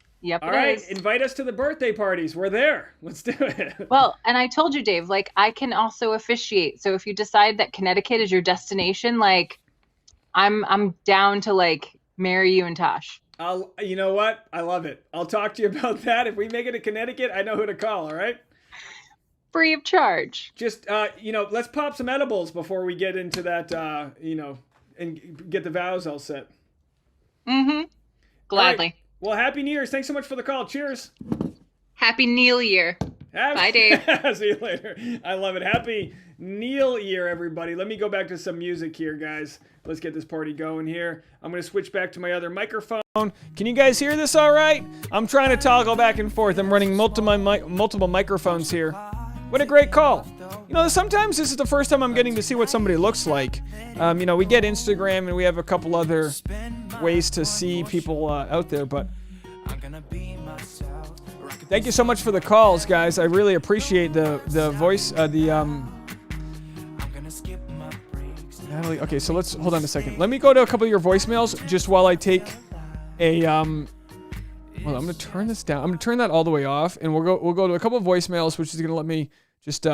All right, invite us to the birthday parties. We're there. Let's do it. Well, and I told you, Dave, like, I can also officiate. So if you decide that Connecticut is your destination, like, I'm down to, like, marry you and Tosh. You know what? I love it. I'll talk to you about that. If we make it to Connecticut, I know who to call, all right? Free of charge. Just, let's pop some edibles before we get into that, and get the vows all set. Mm-hmm. Gladly. Right. Well, Happy New Year's. Thanks so much for the call. Cheers. Happy Neil Year. Bye, Dave. See you later. I love it. Happy Neil Year, everybody. Let me go back to some music here, guys. Let's get this party going here. I'm going to switch back to my other microphone. Can you guys hear this all right? I'm trying to toggle back and forth. I'm running multiple microphones here. What a great call. Sometimes this is the first time I'm getting to see what somebody looks like. We get Instagram and we have a couple other ways to see people out there, but thank you so much for the calls, guys. I really appreciate the voice, Natalie. Okay, so let's hold on a second. Let me go to a couple of your voicemails just while I take a well, I'm gonna turn this down. I'm gonna turn that all the way off, and we'll go to a couple of voicemails, which is gonna let me just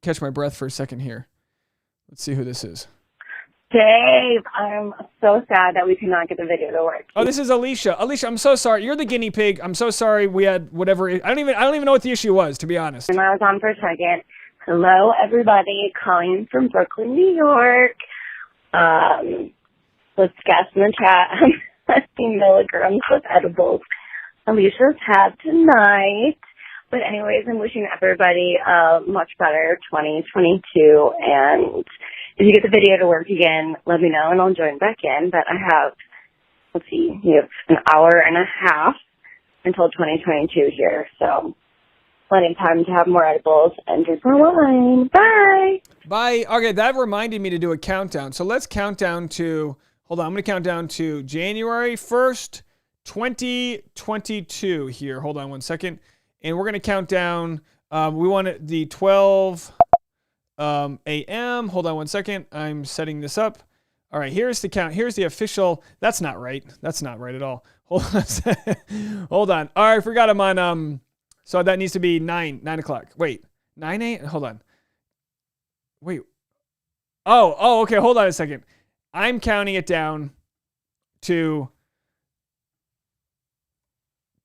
catch my breath for a second here. Let's see who this is. Dave, I'm so sad that we could not get the video to work. Oh, this is Alicia. Alicia, I'm so sorry. You're the guinea pig. I'm so sorry. We had whatever. I don't even know what the issue was, to be honest. And I was on for a second. Hello, everybody. Calling from Brooklyn, New York. Let's guess in the chat. 15 milligrams of edibles Alicia's had tonight. But anyways, I'm wishing everybody a much better 2022. And if you get the video to work again, let me know and I'll join back in. But I have, you have an hour and a half until 2022 here. So plenty of time to have more edibles and drink more wine. Bye. Bye. Okay, that reminded me to do a countdown. So let's count down to, hold on, I'm going to count down to January 1st, 2022 here. Hold on one second. And we're going to count down, we want it the 12 a.m. Hold on one second. I'm setting this up. All right, here's the count. Here's the official. That's not right. That's not right at all. Hold on. Hold on. All right, I forgot I'm on, so that needs to be 9 o'clock. Wait, 9 8? Hold on. Wait. Oh, okay. Hold on a second. I'm counting it down to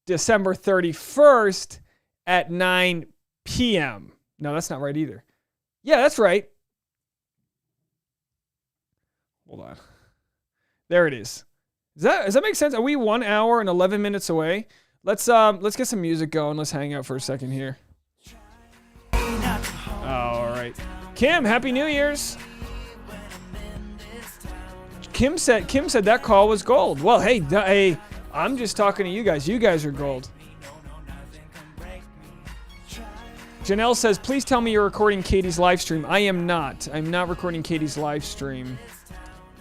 December 31st at 9 p.m. No, that's not right either. Yeah, that's right. Hold on. There it is. Does that make sense? Are we 1 hour and 11 minutes away? Let's get some music going. Let's hang out for a second here. All right. Kim, Happy New Year's. Kim said that call was gold. Well, hey, I'm just talking to you guys. You guys are gold. Janelle says, please tell me you're recording Katie's live stream. I am not. I'm not recording Katie's live stream.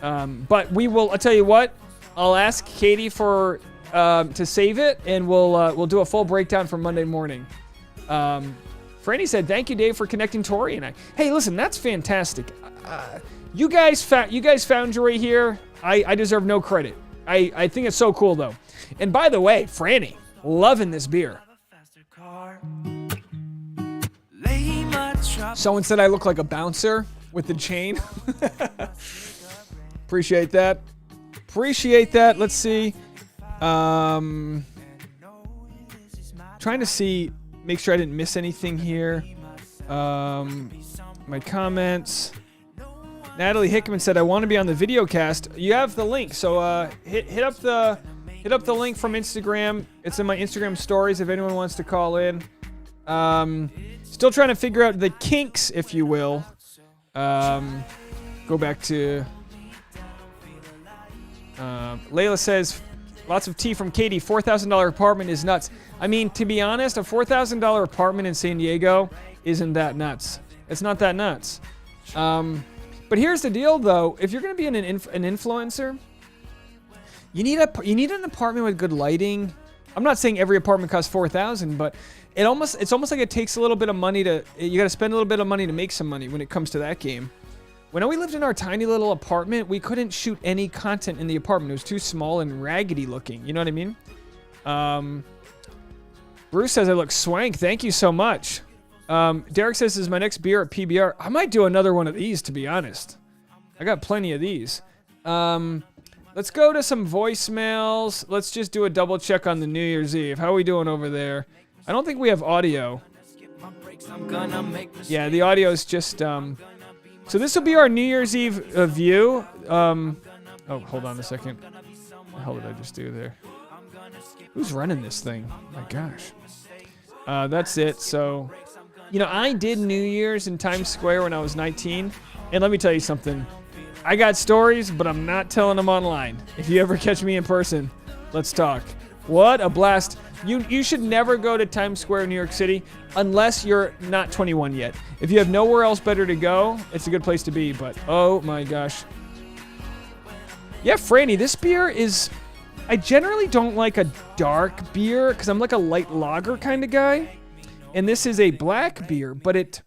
But we will, I'll tell you what, I'll ask Katie for to save it, and we'll do a full breakdown for Monday morning. Franny said, thank you, Dave, for connecting Tori and I. Hey, listen, that's fantastic. You guys found your way here. I deserve no credit. I think it's so cool, though. And by the way, Franny, loving this beer. Someone said I look like a bouncer with the chain. Appreciate that. Let's see. Trying to see, make sure I didn't miss anything here. My comments. Natalie Hickman said, I want to be on the video cast. You have the link, so hit up the link from Instagram. It's in my Instagram stories if anyone wants to call in. Still trying to figure out the kinks, if you will. Go back to Layla says, lots of tea from Katie. $4,000 apartment is nuts. I mean, to be honest, a $4,000 apartment in San Diego isn't that nuts. It's not that nuts. But here's the deal, though. If you're going to be an influencer, you need an apartment with good lighting. I'm not saying every apartment costs $4,000, but it's almost like it takes a little bit of money you got to spend a little bit of money to make some money when it comes to that game. When we lived in our tiny little apartment, we couldn't shoot any content in the apartment. It was too small and raggedy looking. You know what I mean? Bruce says I look swank. Thank you so much. Derek says, this is my next beer at PBR. I might do another one of these, to be honest. I got plenty of these. Let's go to some voicemails. Let's just do a double check on the New Year's Eve. How are we doing over there? I don't think we have audio. Yeah, the audio is just... So this will be our New Year's Eve view. Oh, hold on a second. What the hell did I just do there? Who's running this thing? My gosh. That's it. So, I did New Year's in Times Square when I was 19. And let me tell you something. I got stories, but I'm not telling them online. If you ever catch me in person, let's talk. What a blast. You should never go to Times Square, New York City, unless you're not 21 yet. If you have nowhere else better to go, it's a good place to be, but oh my gosh. Yeah, Franny, this beer is... I generally don't like a dark beer, because I'm like a light lager kind of guy. And this is a black beer, but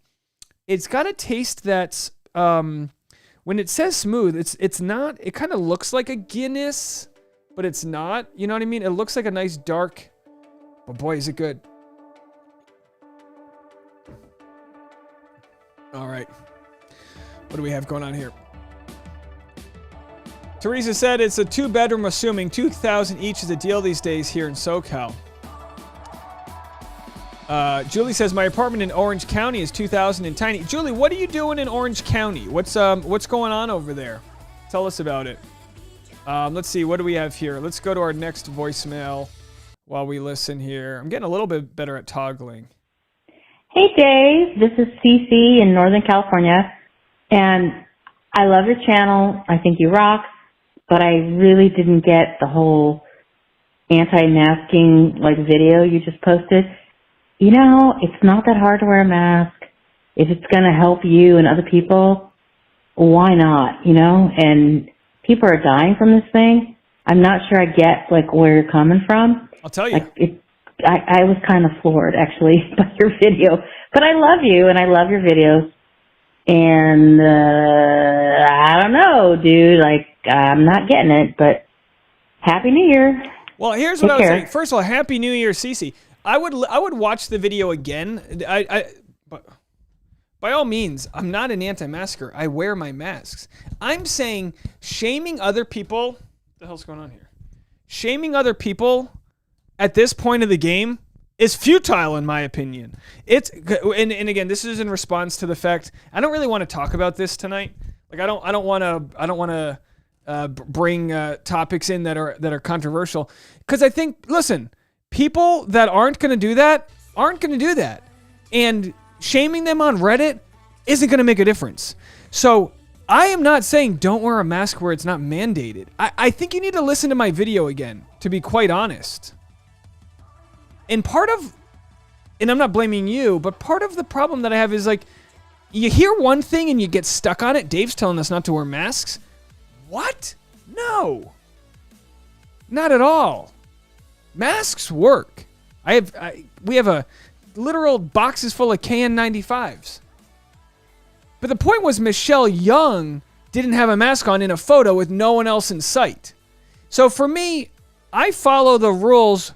it's got a taste that's... when it says smooth, it's not... It kind of looks like a Guinness, but it's not. You know what I mean? It looks like a nice dark... But boy, is it good. All right. What do we have going on here? Teresa said it's a 2-bedroom, assuming $2,000 each is a deal these days here in SoCal. Julie says my apartment in Orange County is $2,000 and tiny. Julie, what are you doing in Orange County? What's going on over there? Tell us about it. Let's see. What do we have here? Let's go to our next voicemail. While we listen here. I'm getting a little bit better at toggling. Hey Dave, this is Cece in Northern California, and I love your channel. I think you rock, but I really didn't get the whole anti-masking like video you just posted. You know, it's not that hard to wear a mask. If it's going to help you and other people, why not, you know? And people are dying from this thing. I'm not sure I get, like, where you're coming from. I'll tell you. Like, I was kind of floored, actually, by your video. But I love you, and I love your videos. And I don't know, dude. Like, I'm not getting it, but Happy New Year. Well, here's what I would say. First of all, Happy New Year, Cece. I would watch the video again. But by all means, I'm not an anti-masker. I wear my masks. I'm saying shaming other people. What the hell's going on here? Shaming other people at this point of the game is futile, in my opinion. And again, this is in response to the fact I don't really want to talk about this tonight. Like I don't want to bring topics in that are controversial, because I think, listen, people that aren't going to do that aren't going to do that, and shaming them on Reddit isn't going to make a difference. So I am not saying don't wear a mask where it's not mandated. I think you need to listen to my video again, to be quite honest. And I'm not blaming you, but part of the problem that I have is, like, you hear one thing and you get stuck on it. Dave's telling us not to wear masks. What? No. Not at all. Masks work. We have a literal boxes full of KN95s. But the point was Michelle Young didn't have a mask on in a photo with no one else in sight. So for me, I follow the rules.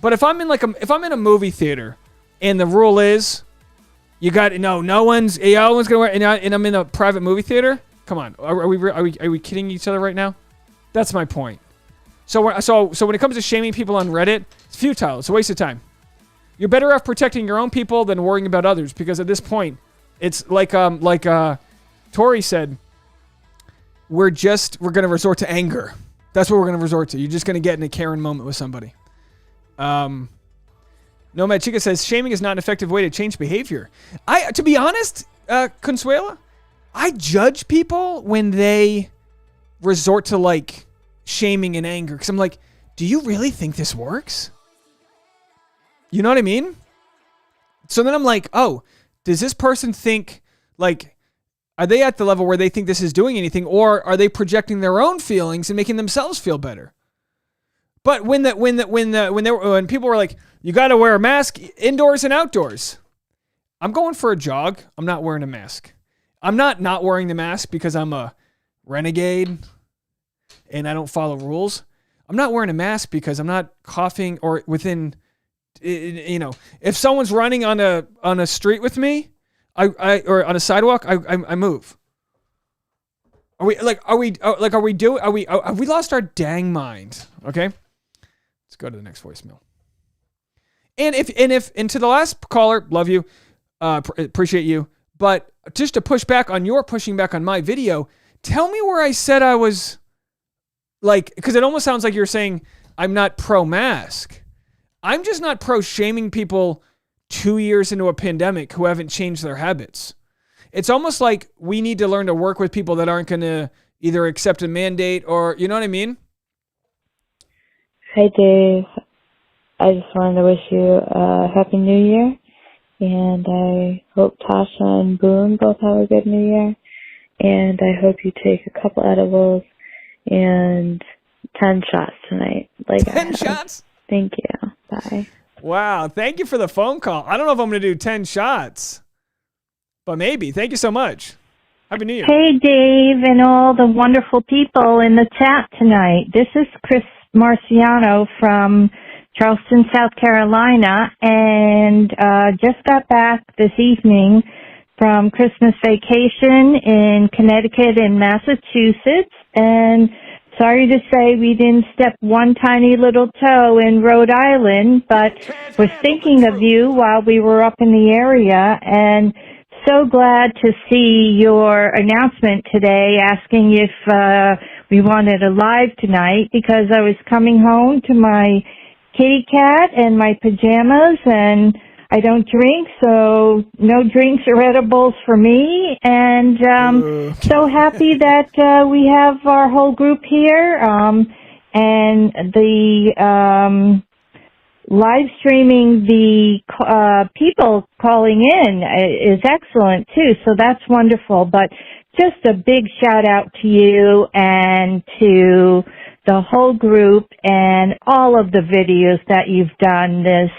But if I'm in a movie theater and the rule is you got no one's gonna wear, and I'm in a private movie theater. Come on, are we kidding each other right now? That's my point. So when it comes to shaming people on Reddit, it's futile. It's a waste of time. You're better off protecting your own people than worrying about others, because at this point, it's like Tori said, we're gonna resort to anger. That's what we're gonna resort to. You're just gonna get in a Karen moment with somebody. Nomad Chica says shaming is not an effective way to change behavior. To be honest, Consuela, I judge people when they resort to like shaming and anger, because I'm like, do you really think this works? You know what I mean? So then I'm like, oh, does this person think, like, are they at the level where they think this is doing anything, or are they projecting their own feelings and making themselves feel better? But when people were like, you got to wear a mask indoors and outdoors, I'm going for a jog. I'm not wearing a mask. I'm not wearing the mask because I'm a renegade and I don't follow rules. I'm not wearing a mask because I'm not coughing or within, if someone's running on a street with me, or on a sidewalk, I move. Have we lost our dang mind? Okay. Let's go to the next voicemail. And to the last caller, love you, appreciate you, but just to push back on your pushing back on my video, tell me where I said I was, like, because it almost sounds like you're saying I'm not pro-mask. I'm just not pro-shaming people 2 years into a pandemic who haven't changed their habits. It's almost like we need to learn to work with people that aren't going to either accept a mandate or, you know what I mean? Hi, Dave. I just wanted to wish you a Happy New Year, and I hope Tasha and Boone both have a good New Year, and I hope you take a couple edibles and 10 shots tonight. 10 shots? Thank you. Bye. Wow, thank you for the phone call. I don't know if I'm going to do 10 shots, but maybe. Thank you so much. Happy New Year. Hey, Dave, and all the wonderful people in the chat tonight. This is Chris Marciano from Charleston, South Carolina, and just got back this evening from Christmas vacation in Connecticut and Massachusetts, and sorry to say we didn't step one tiny little toe in Rhode Island, but was thinking of you while we were up in the area, and so glad to see your announcement today asking if we wanted a live tonight, because I was coming home to my kitty cat and my pajamas, and I don't drink, so no drinks or edibles for me, and so happy that we have our whole group here. and the live streaming the people calling in is excellent too, so that's wonderful. But just a big shout out to you and to the whole group, and all of the videos that you've done this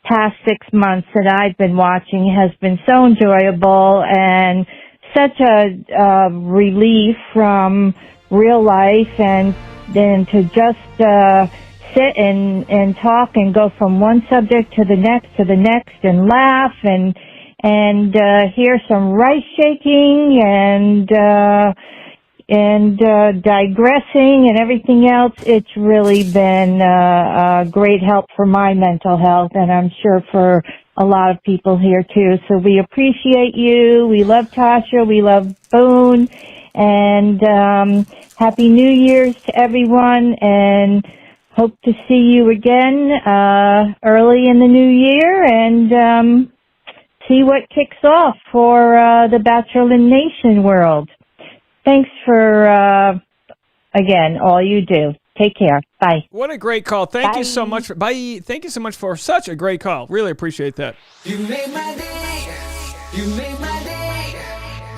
past 6 months that I've been watching has been so enjoyable and such a relief from real life, and then to just sit and talk and go from one subject to the next and laugh and hear some rice shaking and digressing and everything else. It's really been a great help for my mental health, and I'm sure for a lot of people here too. So we appreciate you. We love Tasha. We love Boone. And Happy New Year's to everyone, and hope to see you again early in the new year, and see what kicks off for the Bachelor Nation world. Thanks for, again, all you do. Take care. Bye. What a great call. Thank Bye. you so much. Bye. Thank you so much for such a great call. Really appreciate that. You made my day. You made my day.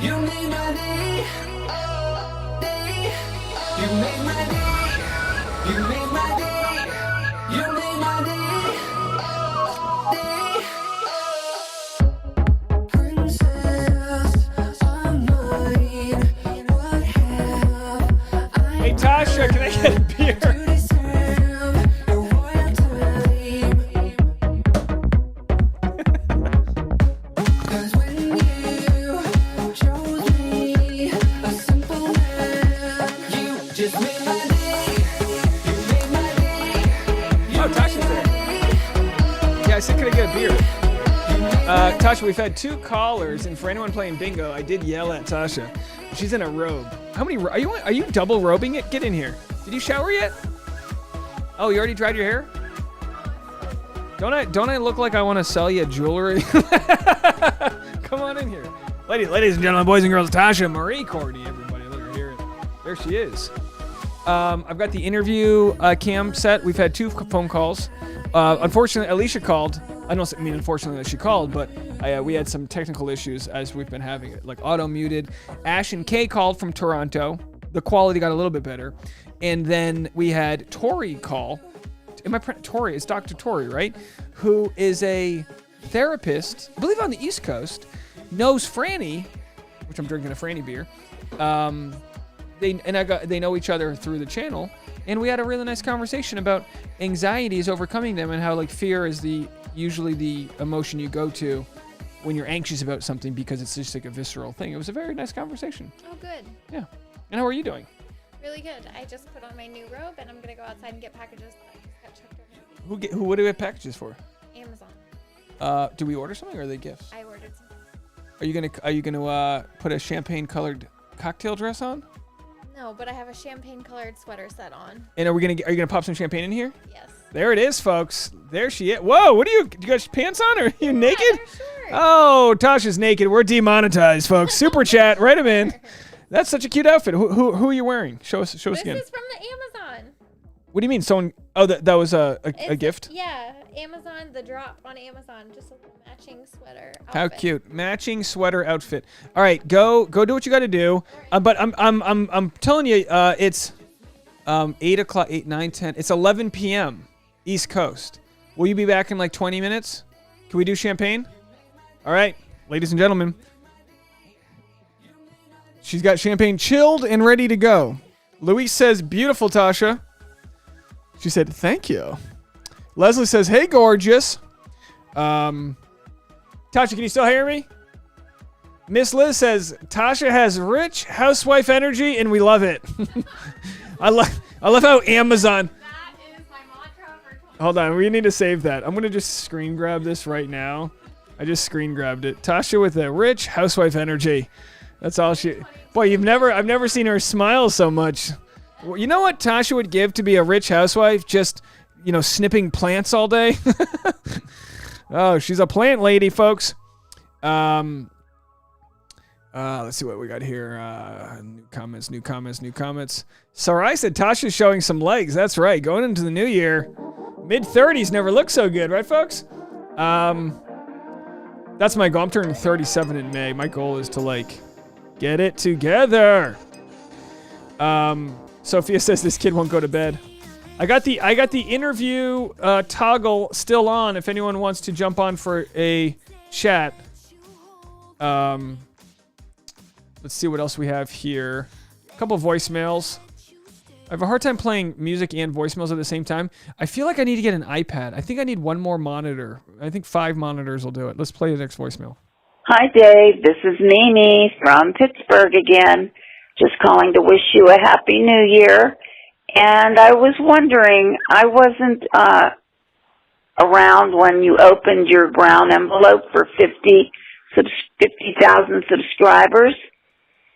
You made my day. Oh, day. You made my day. You made my day. You made my day. Oh, day. Princess of mine. What have Hey, Tasha, can I get a beer? I said, could I get a beer? Tasha, we've had 2 callers, and for anyone playing bingo, I did yell at Tasha. She's in a robe. How many? Are you double robing it? Get in here. Did you shower yet? Oh, you already dried your hair? Don't I look like I want to sell you jewelry? Come on in here, ladies and gentlemen, boys and girls. Tasha Marie Cordy, everybody, look at here. There she is. I've got the interview cam set. We've had 2 phone calls. Unfortunately, Alicia called. I don't mean unfortunately that she called, but we had some technical issues as we've been having it, like auto muted. Ash and Kay called from Toronto. The quality got a little bit better. And then we had Tori call. Tori, it's Dr. Tori, right? Who is a therapist, I believe on the East Coast, knows Franny, which I'm drinking a Franny beer. They know each other through the channel, and we had a really nice conversation about anxieties, overcoming them, and how like fear is usually the emotion you go to when you're anxious about something, because it's just like a visceral thing. It was a very nice conversation. Oh, good. Yeah. And how are you doing? Really good. I just put on my new robe, and I'm gonna go outside and get packages that I just got checked over. What do we have packages for? Amazon. Do we order something, or are they gifts? I ordered some. Are you gonna put a champagne colored cocktail dress on? No, but I have a champagne colored sweater set on. And are you gonna pop some champagne in here? Yes. There it is, folks. There she is. Whoa, what are you got pants on, or are you naked? Sure. Oh, Tasha's naked. We're demonetized, folks. Super chat, write him in. That's such a cute outfit. Who are you wearing? Show us again. This is from the Amazon. What do you mean? Someone? Oh, that was a gift. Yeah, Amazon. The drop on Amazon. Just a little matching sweater. Outfit. How cute! Matching sweater outfit. All right, go do what you got to do. But I'm telling you, it's 8 o'clock, 8, 9, 10. It's 11 p.m. East Coast. Will you be back in like 20 minutes? Can we do champagne? All right, ladies and gentlemen. She's got champagne chilled and ready to go. Louise says, beautiful, Tasha. She said, thank you. Leslie says, hey, gorgeous. Tasha, can you still hear me? Miss Liz says, Tasha has rich housewife energy, and we love it. I love how Amazon. That is my mantra for 20. Hold on, we need to save that. I'm gonna just screen grab this right now. I just screen grabbed it. Tasha with a rich housewife energy. That's all she. Boy, I've never seen her smile so much. You know what Tasha would give to be a rich housewife? Just, snipping plants all day. Oh, she's a plant lady, folks. Let's see what we got here. New comments. Sarai said Tasha's showing some legs. That's right. Going into the new year, mid-30s never look so good, right, folks? That's my goal. I'm turning 37 in May. My goal is to get it together. Sophia says this kid won't go to bed. I got the interview toggle still on. If anyone wants to jump on for a chat. Let's see what else we have here. A couple voicemails. I have a hard time playing music and voicemails at the same time. I feel like I need to get an iPad. I think I need one more monitor. I think 5 monitors will do it. Let's play the next voicemail. Hi, Dave. This is Mimi from Pittsburgh again. Just calling to wish you a happy new year. And I was wondering, I wasn't around when you opened your brown envelope for 50,000 subscribers.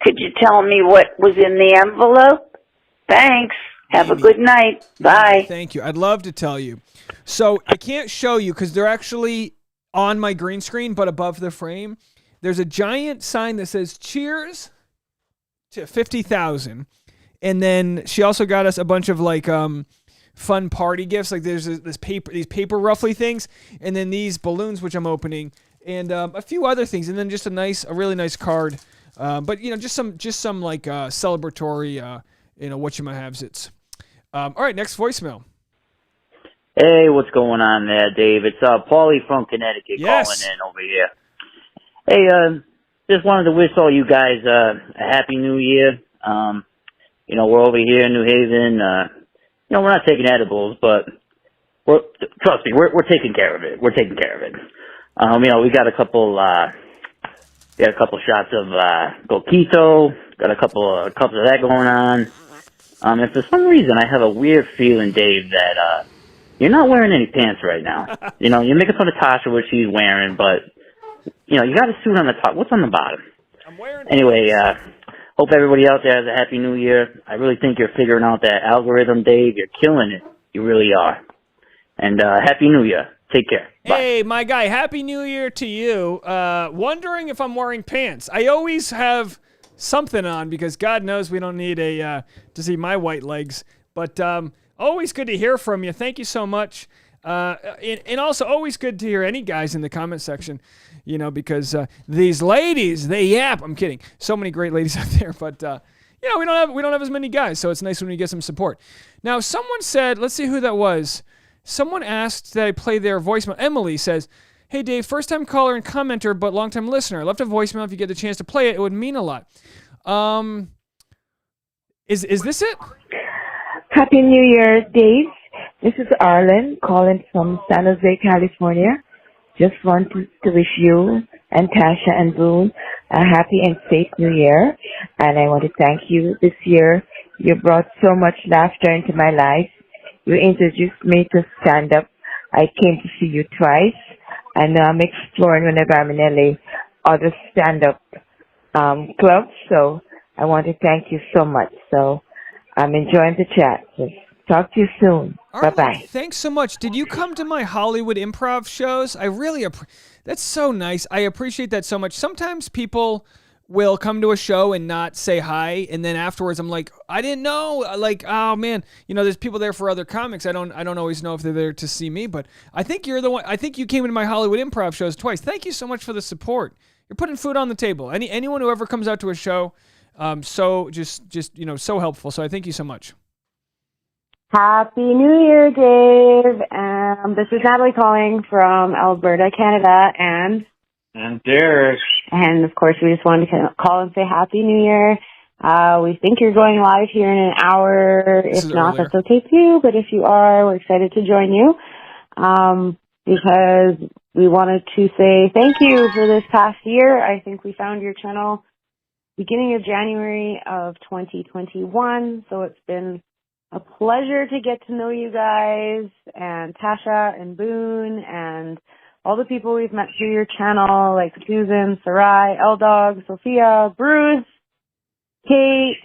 Could you tell me what was in the envelope? Thanks. Have a good night. Bye. Thank you. I'd love to tell you. So I can't show you because they're actually on my green screen, but above the frame, there's a giant sign that says cheers to 50,000. And then she also got us a bunch of fun party gifts. Like there's these paper ruffly things, and then these balloons, which I'm opening, and a few other things. And then just a really nice card. But just some celebratory, whatchamahaves it's. All right, next voicemail. Hey, what's going on there, Dave? It's Paulie from Connecticut calling in over here. Hey, just wanted to wish all you guys a happy new year. We're over here in New Haven. We're not taking edibles, but trust me, we're taking care of it. We're taking care of it. We got a couple shots of Coquito, got a couple of cups of that going on. And for some reason, I have a weird feeling, Dave, that you're not wearing any pants right now. You're making fun of Tasha what she's wearing, but you got a suit on the top. What's on the bottom? I'm wearing. Anyway, hope everybody out there has a happy new year. I really think you're figuring out that algorithm, Dave. You're killing it. You really are. And happy new year. Take care. Bye. Hey, my guy, happy new year to you. Wondering if I'm wearing pants. I always have something on because God knows we don't need to see my white legs. But always good to hear from you. Thank you so much. And also always good to hear any guys in the comment section, because these ladies, they yap. I'm kidding. So many great ladies out there, but we don't have as many guys, so it's nice when we get some support. Now, someone said, let's see who that was. Someone asked that I play their voicemail. Emily says, "Hey Dave, first time caller and commenter, but long time listener. I left a voicemail. If you get the chance to play it, it would mean a lot." Is this it? Happy New Year, Dave. This is Arlen calling from San Jose, California. Just wanted to wish you and Tasha and Boone a happy and safe New Year. And I want to thank you this year. You brought so much laughter into my life. You introduced me to stand-up. I came to see you twice. And now I'm exploring whenever I'm in LA other stand-up clubs. So I want to thank you so much. So I'm enjoying the chat. So talk to you soon. Bye-bye. Thanks so much. Did you come to my Hollywood improv shows? I really that's so nice. I appreciate that so much. Sometimes people will come to a show and not say hi, and then afterwards I'm like, I didn't know. Like, oh man, there's people there for other comics. I don't always know if they're there to see me, but I think you're the one. I think you came into my Hollywood improv shows twice. Thank you so much for the support. You're putting food on the table. Anyone who ever comes out to a show, so so helpful. So I thank you so much. Happy New Year, Dave. This is Natalie calling from Alberta, Canada, and Derek. And of course, we just wanted to call and say Happy New Year. We think you're going live here in an hour. If not, that's okay too. But if you are, we're excited to join you because we wanted to say thank you for this past year. I think we found your channel beginning of January of 2021. So it's been a pleasure to get to know you guys and Tasha and Boone and all the people we've met through your channel, like Susan, Sarai, L-Dog, Sophia, Bruce, Kate,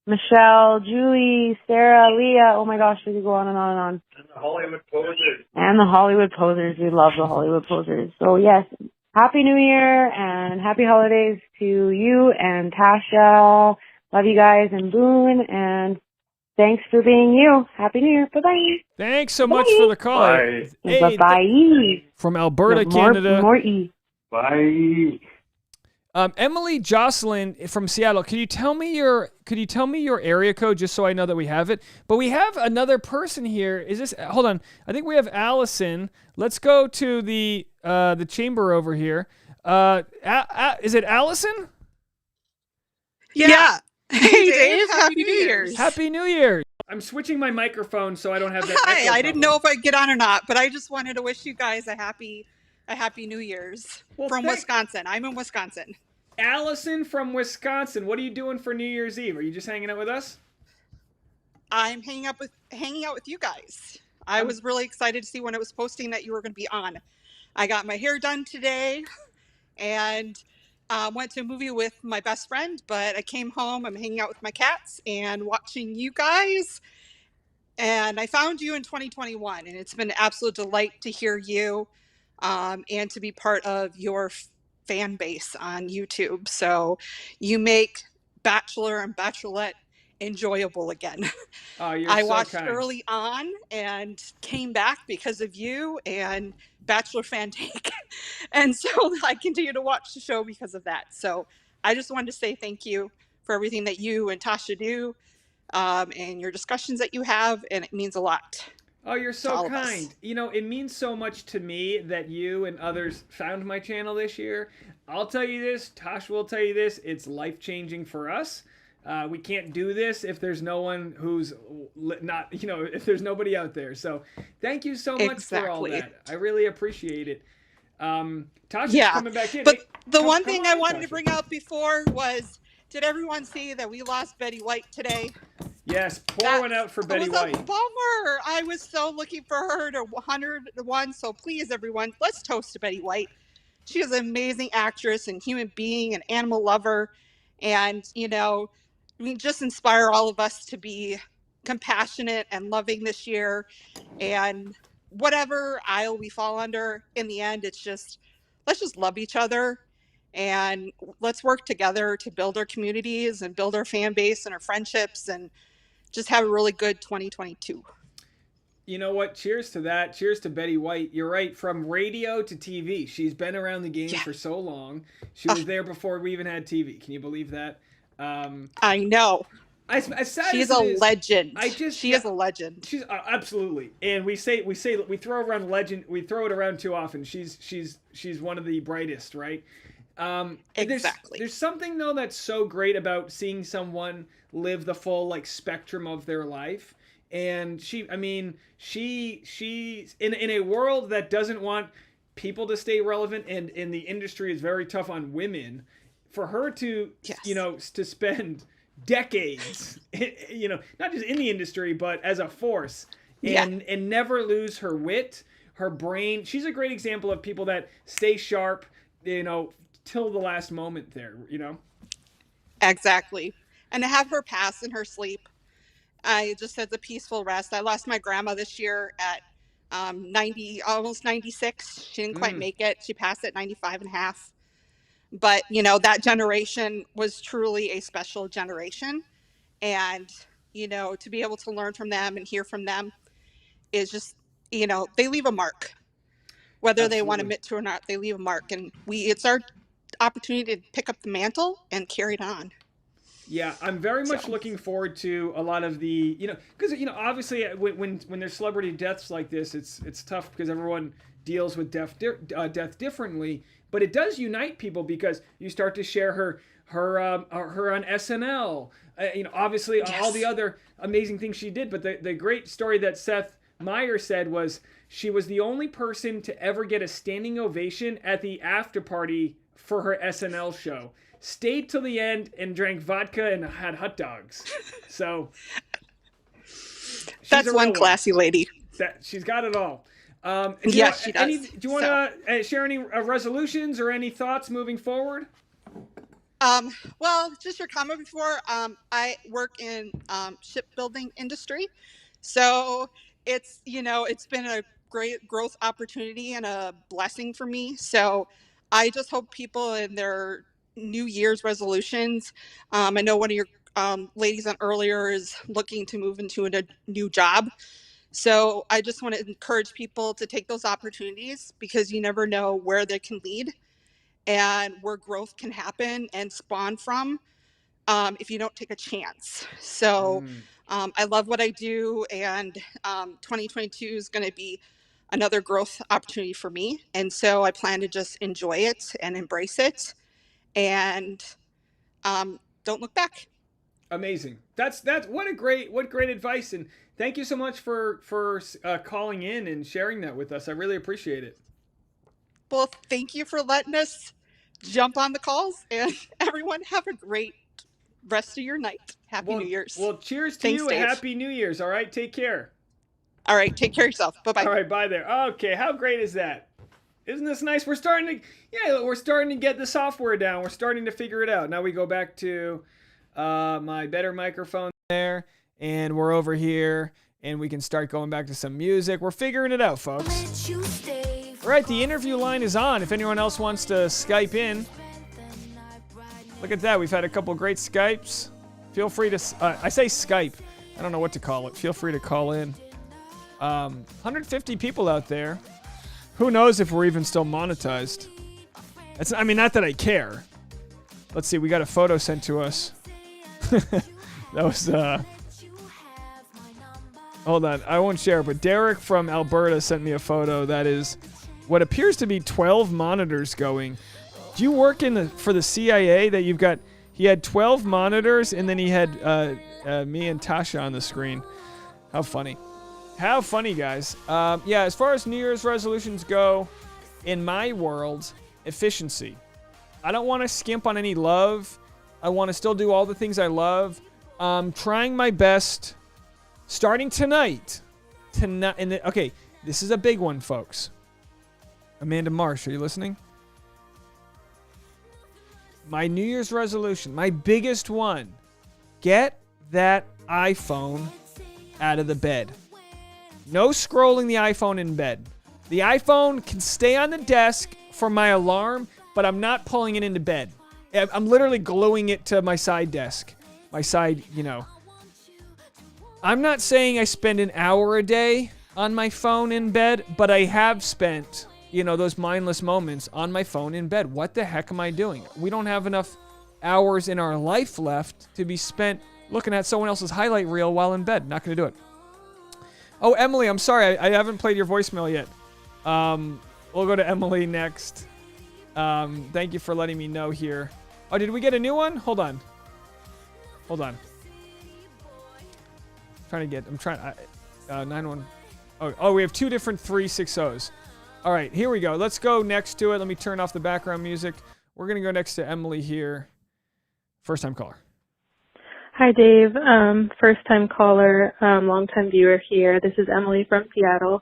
Michelle, Julie, Sarah, Leah. Oh my gosh, we could go on and on and on. And the Hollywood Posers. And the Hollywood Posers. We love the Hollywood Posers. So yes, Happy New Year and happy holidays to you and Tasha. Love you guys and Boone, and thanks for being you. Happy New Year. Bye-bye. Thanks so much for the call. Bye. Hey, Bye-bye. from Alberta, More Canada. More E. Bye. Emily Jocelyn from Seattle. Could you tell me your area code just so I know that we have it? But we have another person here. Is this? Hold on. I think we have Allison. Let's go to the chamber over here. Is it Allison? Yeah. Hey, Dave. Happy New Year's. Happy New Year. I'm switching my microphone so I don't have that. Hi. echo I didn't problem. know if I'd get on or not, but I just wanted to wish you guys a happy New Year's from Wisconsin. I'm in Wisconsin. Allison from Wisconsin. What are you doing for New Year's Eve? Are you just hanging out with us? I'm hanging out with you guys. I was really excited to see when it was posting that you were going to be on. I got my hair done today and went to a movie with my best friend, but I came home. I'm hanging out with my cats and watching you guys. And I found you in 2021, and it's been an absolute delight to hear you and to be part of your fan base on YouTube. So you make Bachelor and Bachelorette enjoyable again. Oh, you're I so watched kind. early on and came back because of you and Bachelor Fan Take. And so I continue to watch the show because of that. So I just wanted to say thank you for everything that you and Tasha do and your discussions that you have. And it means a lot. Oh, you're so kind. You know, it means so much to me that you and others found my channel this year. I'll tell you this, Tosh will tell you this, it's life-changing for us. We can't do this if there's no one who's not, if there's nobody out there. So thank you so much for all that. I really appreciate it. Tasha's coming back in. But Hey, the one thing I wanted to bring up before was, did everyone see that we lost Betty White today? Yes, pour one out for Betty White. It was a bummer. I was so looking for her to 101. So please, everyone, let's toast to Betty White. She is an amazing actress and human being, an animal lover, and just inspire all of us to be compassionate and loving this year. And whatever aisle we fall under, in the end, it's just let's just love each other and let's work together to build our communities and build our fan base and our friendships and just have a really good 2022. You know what? Cheers to that. Cheers to Betty White. You're right. From radio to TV, she's been around the game for so long. She was there before we even had TV. Can you believe that? I know. She's a legend. She is a legend. She's absolutely. And we throw around legend. We throw it around too often. She's one of the brightest, right? Exactly. There's something though that's so great about seeing someone live the full spectrum of their life. And she's in a world that doesn't want people to stay relevant, and the industry is very tough on women. For her to to spend decades, not just in the industry but as a force, and never lose her wit, her brain. She's a great example of people that stay sharp, till the last moment there. Exactly. And to have her pass in her sleep, I just had the peaceful rest. I lost my grandma this year at 90, almost 96. She didn't quite make it. She passed at 95 and a half. But, that generation was truly a special generation. And, to be able to learn from them and hear from them is just, they leave a mark. Whether they want to admit to or not, they leave a mark. And it's our opportunity to pick up the mantle and carry it on. Yeah, I'm very much looking forward to a lot of the, because obviously when there's celebrity deaths like this, it's tough because everyone deals with death differently. But it does unite people because you start to share her on SNL, obviously all the other amazing things she did. But the great story that Seth Meyer said was she was the only person to ever get a standing ovation at the after party for her SNL show. Stayed till the end and drank vodka and had hot dogs. So that's one classy lady. She's got it all. Yes, she does. Do you want to share any resolutions or any thoughts moving forward? Well, just your comment before. I work in shipbuilding industry, so it's been a great growth opportunity and a blessing for me. So I just hope people in their New Year's resolutions. I know one of your ladies on earlier is looking to move into a new job. So I just want to encourage people to take those opportunities because you never know where they can lead and where growth can happen and spawn from if you don't take a chance. So I love what I do, and 2022 is going to be another growth opportunity for me. And so I plan to just enjoy it and embrace it and don't look back. Amazing. That's what great advice, and thank you so much for calling in and sharing that with us. I really appreciate it. Well, thank you for letting us jump on the calls, and everyone have a great rest of your night. Happy New Year's. Well, cheers to Thanks, you. Dave. Happy New Year's. All right, take care. All right, take care of yourself. Bye-bye. All right, bye there. Okay, how great is that? Isn't this nice? We're starting to get the software down. We're starting to figure it out. Now we go back to my better microphone there, and we're over here, and we can start going back to some music. We're figuring it out, folks. All right, the interview line is on. If anyone else wants to Skype in, look at that. We've had a couple great Skypes. Feel free to, I say Skype. I don't know what to call it. Feel free to call in. 150 people out there. Who knows if we're even still monetized? Not that I care. Let's see, we got a photo sent to us. That was, hold on, I won't share, but Derek from Alberta sent me a photo that is what appears to be 12 monitors going. Do you work for the CIA that you've got? He had 12 monitors, and then he had me and Tasha on the screen. How funny. How funny, guys. Yeah, as far as New Year's resolutions go, in my world, efficiency. I don't want to skimp on any love. I want to still do all the things I love. Trying my best, starting tonight. Okay, this is a big one, folks. Amanda Marsh, are you listening? My New Year's resolution, my biggest one, get that iPhone out of the bed. No scrolling the iPhone in bed. The iPhone can stay on the desk for my alarm, but I'm not pulling it into bed. I'm literally gluing it to my side desk. My side, I'm not saying I spend an hour a day on my phone in bed, but I have spent, those mindless moments on my phone in bed. What the heck am I doing? We don't have enough hours in our life left to be spent looking at someone else's highlight reel while in bed. Not going to do it. Oh, Emily, I'm sorry. I haven't played your voicemail yet. We'll go to Emily next. Thank you for letting me know here. Oh, did we get a new one? Hold on. 91. Oh, we have two different 360s. All right, here we go. Let's go next to it. Let me turn off the background music. We're going to go next to Emily here. First time caller. Hi, Dave. First time caller, long time viewer here. This is Emily from Seattle.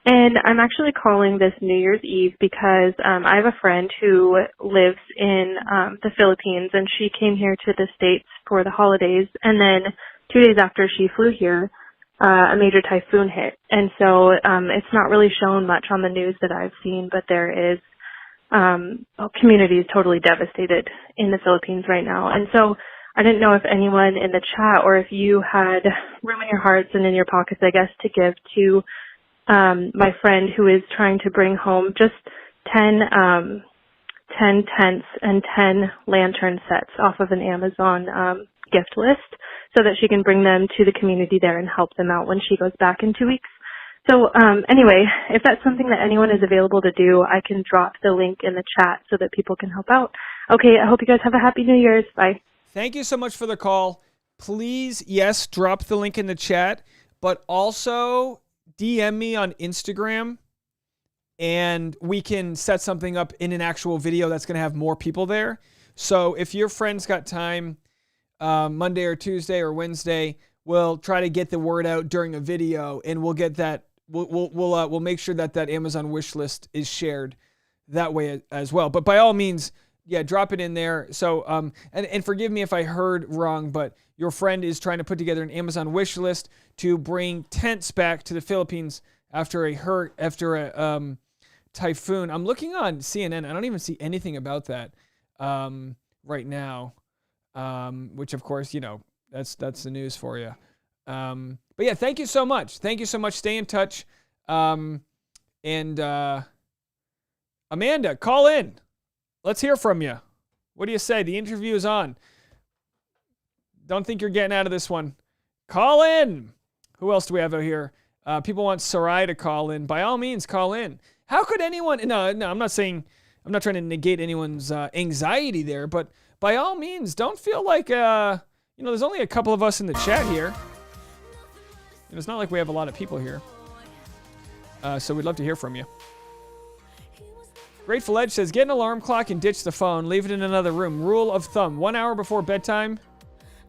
And I'm actually calling this New Year's Eve because I have a friend who lives in the Philippines, and she came here to the States for the holidays. And then 2 days after she flew here, a major typhoon hit. And so it's not really shown much on the news that I've seen, but there is communities totally devastated in the Philippines right now. And so I didn't know if anyone in the chat or if you had room in your hearts and in your pockets, I guess, to give to my friend who is trying to bring home just 10 tents and 10 lantern sets off of an Amazon gift list so that she can bring them to the community there and help them out when she goes back in 2 weeks. So anyway, if that's something that anyone is available to do, I can drop the link in the chat so that people can help out. Okay, I hope you guys have a happy New Year's. Bye. Thank you so much for the call. Please, yes, drop the link in the chat, but also DM me on Instagram, and we can set something up in an actual video that's going to have more people there. So if your friend's got time Monday or Tuesday or Wednesday, we'll try to get the word out during a video, and we'll get that. We'll make sure that Amazon wish list is shared that way as well. But by all means, yeah, drop it in there. So and forgive me if I heard wrong, but your friend is trying to put together an Amazon wish list to bring tents back to the Philippines after a typhoon. I'm looking on CNN. I don't even see anything about that right now, which of course, that's the news for you. But yeah, thank you so much. Thank you so much. Stay in touch. And Amanda, call in. Let's hear from you. What do you say? The interview is on. Don't think you're getting out of this one. Call in. Who else do we have out here? People want Sarai to call in. By all means, call in. How could anyone... No, I'm not trying to negate anyone's anxiety there, but by all means, don't feel like... there's only a couple of us in the chat here. And it's not like we have a lot of people here. So we'd love to hear from you. Grateful Edge says, get an alarm clock and ditch the phone. Leave it in another room. Rule of thumb, 1 hour before bedtime.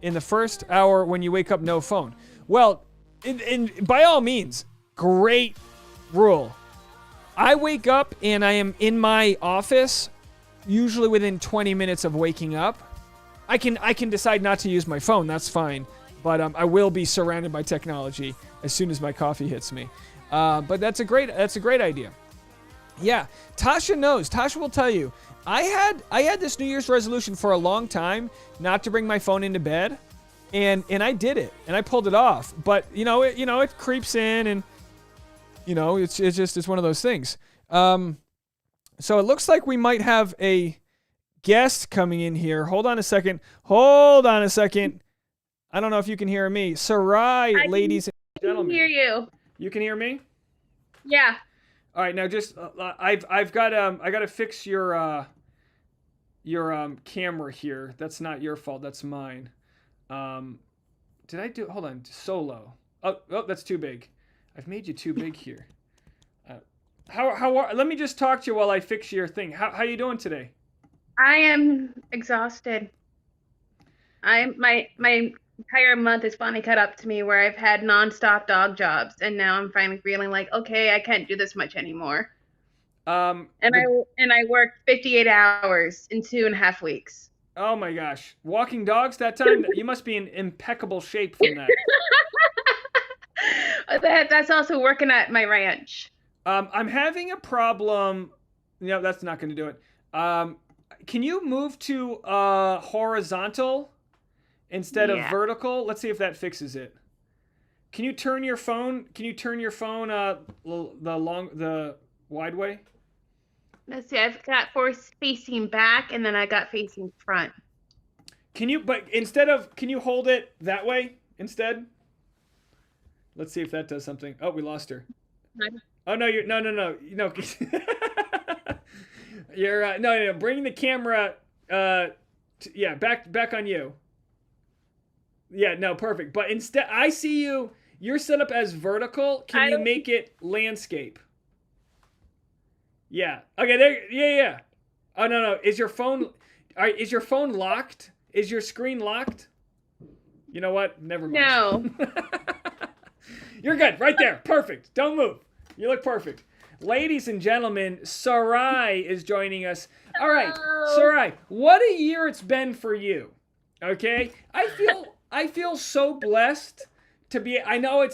In the first hour when you wake up, no phone. Well, by all means, great rule. I wake up and I am in my office, usually within 20 minutes of waking up. I can decide not to use my phone. That's fine. But I will be surrounded by technology as soon as my coffee hits me. But that's a great idea. Yeah, Tasha knows. Tasha will tell you. I had this New Year's resolution for a long time not to bring my phone into bed, and I did it and I pulled it off. But it creeps in, and it's one of those things. So it looks like we might have a guest coming in here. Hold on a second. I don't know if you can hear me. Sarai, ladies and gentlemen. I can hear you. You can hear me? Yeah. All right, now just I've got I got to fix your camera here. That's not your fault. That's mine. Did I do? Hold on. Solo. Oh, that's too big. I've made you too big here. How? Let me just talk to you while I fix your thing. How you doing today? I am exhausted. My entire month is finally caught up to me, where I've had nonstop dog jobs, and now I'm finally feeling like, okay, I can't do this much anymore. I worked 58 hours in 2.5 weeks. Oh my gosh, walking dogs that time? You must be in impeccable shape from that. That's also working at my ranch. I'm having a problem. No, that's not going to do it. Can you move to horizontal instead of vertical? Let's see if that fixes it. Can you turn your phone? The wide way? Let's see. I've got facing back, and then I got facing front. Can you hold it that way instead? Let's see if that does something. Oh, we lost her. Oh no, no. You're no. Bring the camera. Back on you. Yeah, no, perfect. But instead, I see you. You're set up as vertical. Can you make it landscape? Yeah. Okay. There. Yeah. Oh no. Is your phone? All right. Is your phone locked? Is your screen locked? You know what? Never mind. No. You're good. Right there. Perfect. Don't move. You look perfect. Ladies and gentlemen, Sarai is joining us. All right, Sarai, what a year it's been for you. Okay? I feel so blessed to be I know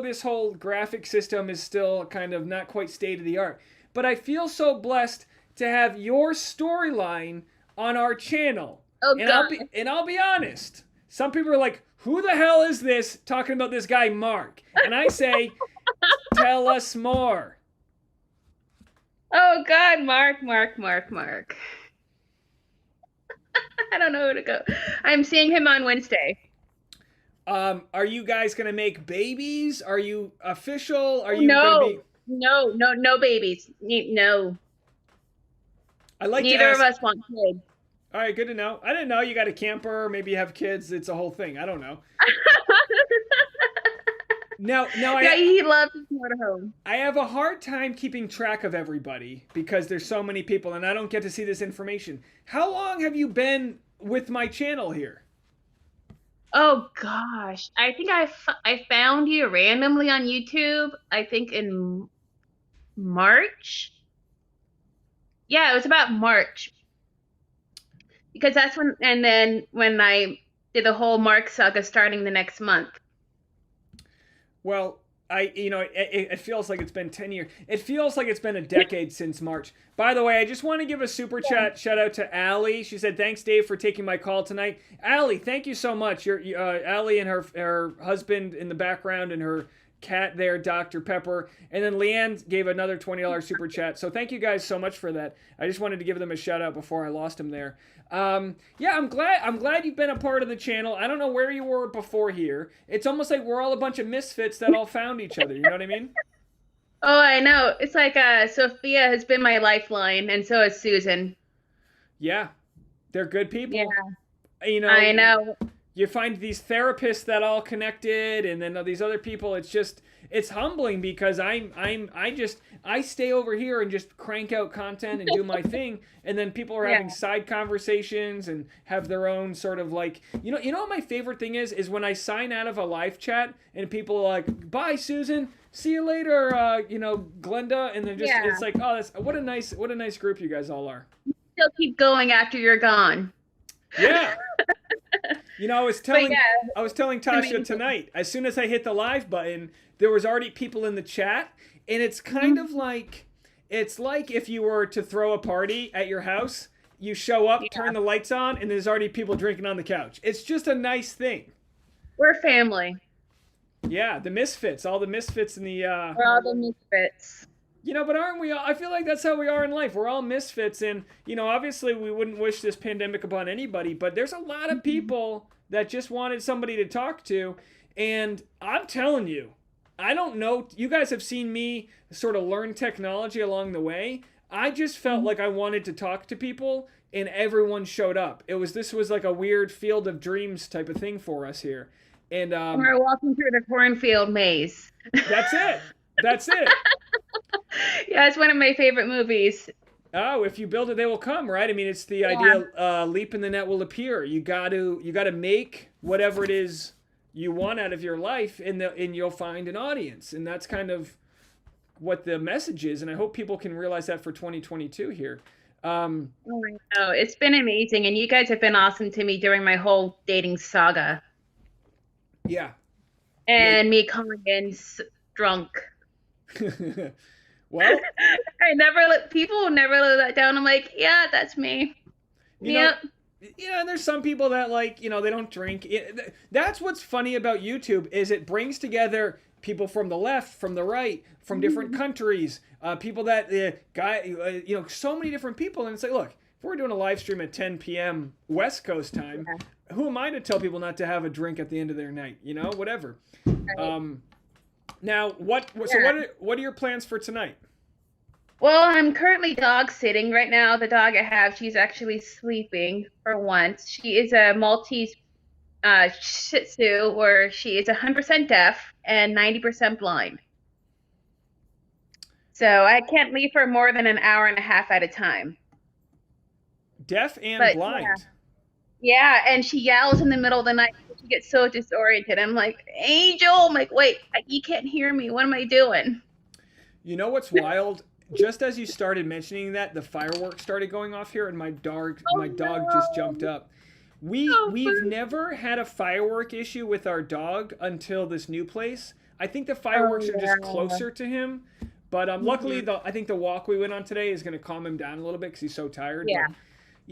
this whole graphic system is still kind of not quite state of the art, but I feel so blessed to have your storyline on our channel. Oh, God. I'll be honest. Some people are like, who the hell is this talking about this guy Mark? And I say, tell us more. Oh God, Mark. I don't know where to go. I'm seeing him on Wednesday. Are you guys gonna make babies? Are you official? Are you No babies. No. I like Neither of us want kids. All right, good to know. I didn't know you got a camper, maybe you have kids. It's a whole thing. I don't know. Now, he loves his motorhome. I have a hard time keeping track of everybody because there's so many people, and I don't get to see this information. How long have you been with my channel here? Oh gosh, I think I found you randomly on YouTube. I think in March. Yeah, it was about March. Because that's when I did the whole Mark saga starting the next month. Well, it feels like it's been 10 years. It feels like it's been a decade since March. By the way, I just want to give a super chat shout out to Allie. She said, "Thanks, Dave, for taking my call tonight." Allie, thank you so much. Allie and her husband in the background and her cat there, Dr. Pepper. And then Leanne gave another $20 super chat. So thank you guys so much for that. I just wanted to give them a shout out before I lost them there. Yeah, I'm glad you've been a part of the channel. I don't know where you were before here. It's almost like we're all a bunch of misfits that all found each other. You know what I mean? Oh, I know. It's like Sophia has been my lifeline, and so has Susan. Yeah, they're good people. Yeah. You know, I know. You find these therapists that all connected, and then these other people. It's humbling because I stay over here and just crank out content and do my thing, and then people are having side conversations and have their own sort of like, you know what my favorite thing is when I sign out of a live chat and people are like, "Bye, Susan, see you later," Glenda, and then it's like, oh, what a nice group you guys all are. Still keep going after you're gone. Yeah. I was telling Tasha tonight, as soon as I hit the live button, there was already people in the chat, and it's kind of like, it's like if you were to throw a party at your house, you show up, turn the lights on, and there's already people drinking on the couch. It's just a nice thing. We're family. Yeah, the misfits, all the misfits in the... We're all the misfits. But aren't we all? I feel like that's how we are in life. We're all misfits, and, obviously we wouldn't wish this pandemic upon anybody, but there's a lot of people that just wanted somebody to talk to, and I'm telling you, I don't know, you guys have seen me sort of learn technology along the way. I just felt like I wanted to talk to people, and everyone showed up. This was like a weird field of dreams type of thing for us here. And we're walking through the cornfield maze. That's it. That's it. Yeah, it's one of my favorite movies. Oh, if you build it, they will come, right? I mean, it's the idea, leap in the net will appear. You got to make whatever it is you want out of your life, and you'll find an audience. And that's kind of what the message is. And I hope people can realize that for 2022 here. Oh, I know. It's been amazing. And you guys have been awesome to me during my whole dating saga. Yeah. And me calling in drunk. Well, people never let that down. I'm like, yeah, that's me. Yep. There's some people that they don't drink. That's what's funny about YouTube is it brings together people from the left, from the right, from different countries, people that so many different people. And it's like, look, if we're doing a live stream at 10 p.m. West Coast time, who am I to tell people not to have a drink at the end of their night? Whatever. Right. Now, what are your plans for tonight? Well, I'm currently dog sitting right now. The dog I have, she's actually sleeping for once. She is a Maltese Shih Tzu, where she is 100% deaf and 90% blind. So I can't leave her more than an hour and a half at a time. Deaf and blind. Yeah, and she yells in the middle of the night. She gets so disoriented. I'm like, Angel, I'm like, wait, you can't hear me. What am I doing? You know what's wild? Just as you started mentioning that, the fireworks started going off here, and my dog just jumped up. We've never had a firework issue with our dog until this new place. I think the fireworks are just closer to him, but luckily I think the walk we went on today is going to calm him down a little bit because he's so tired. Yeah.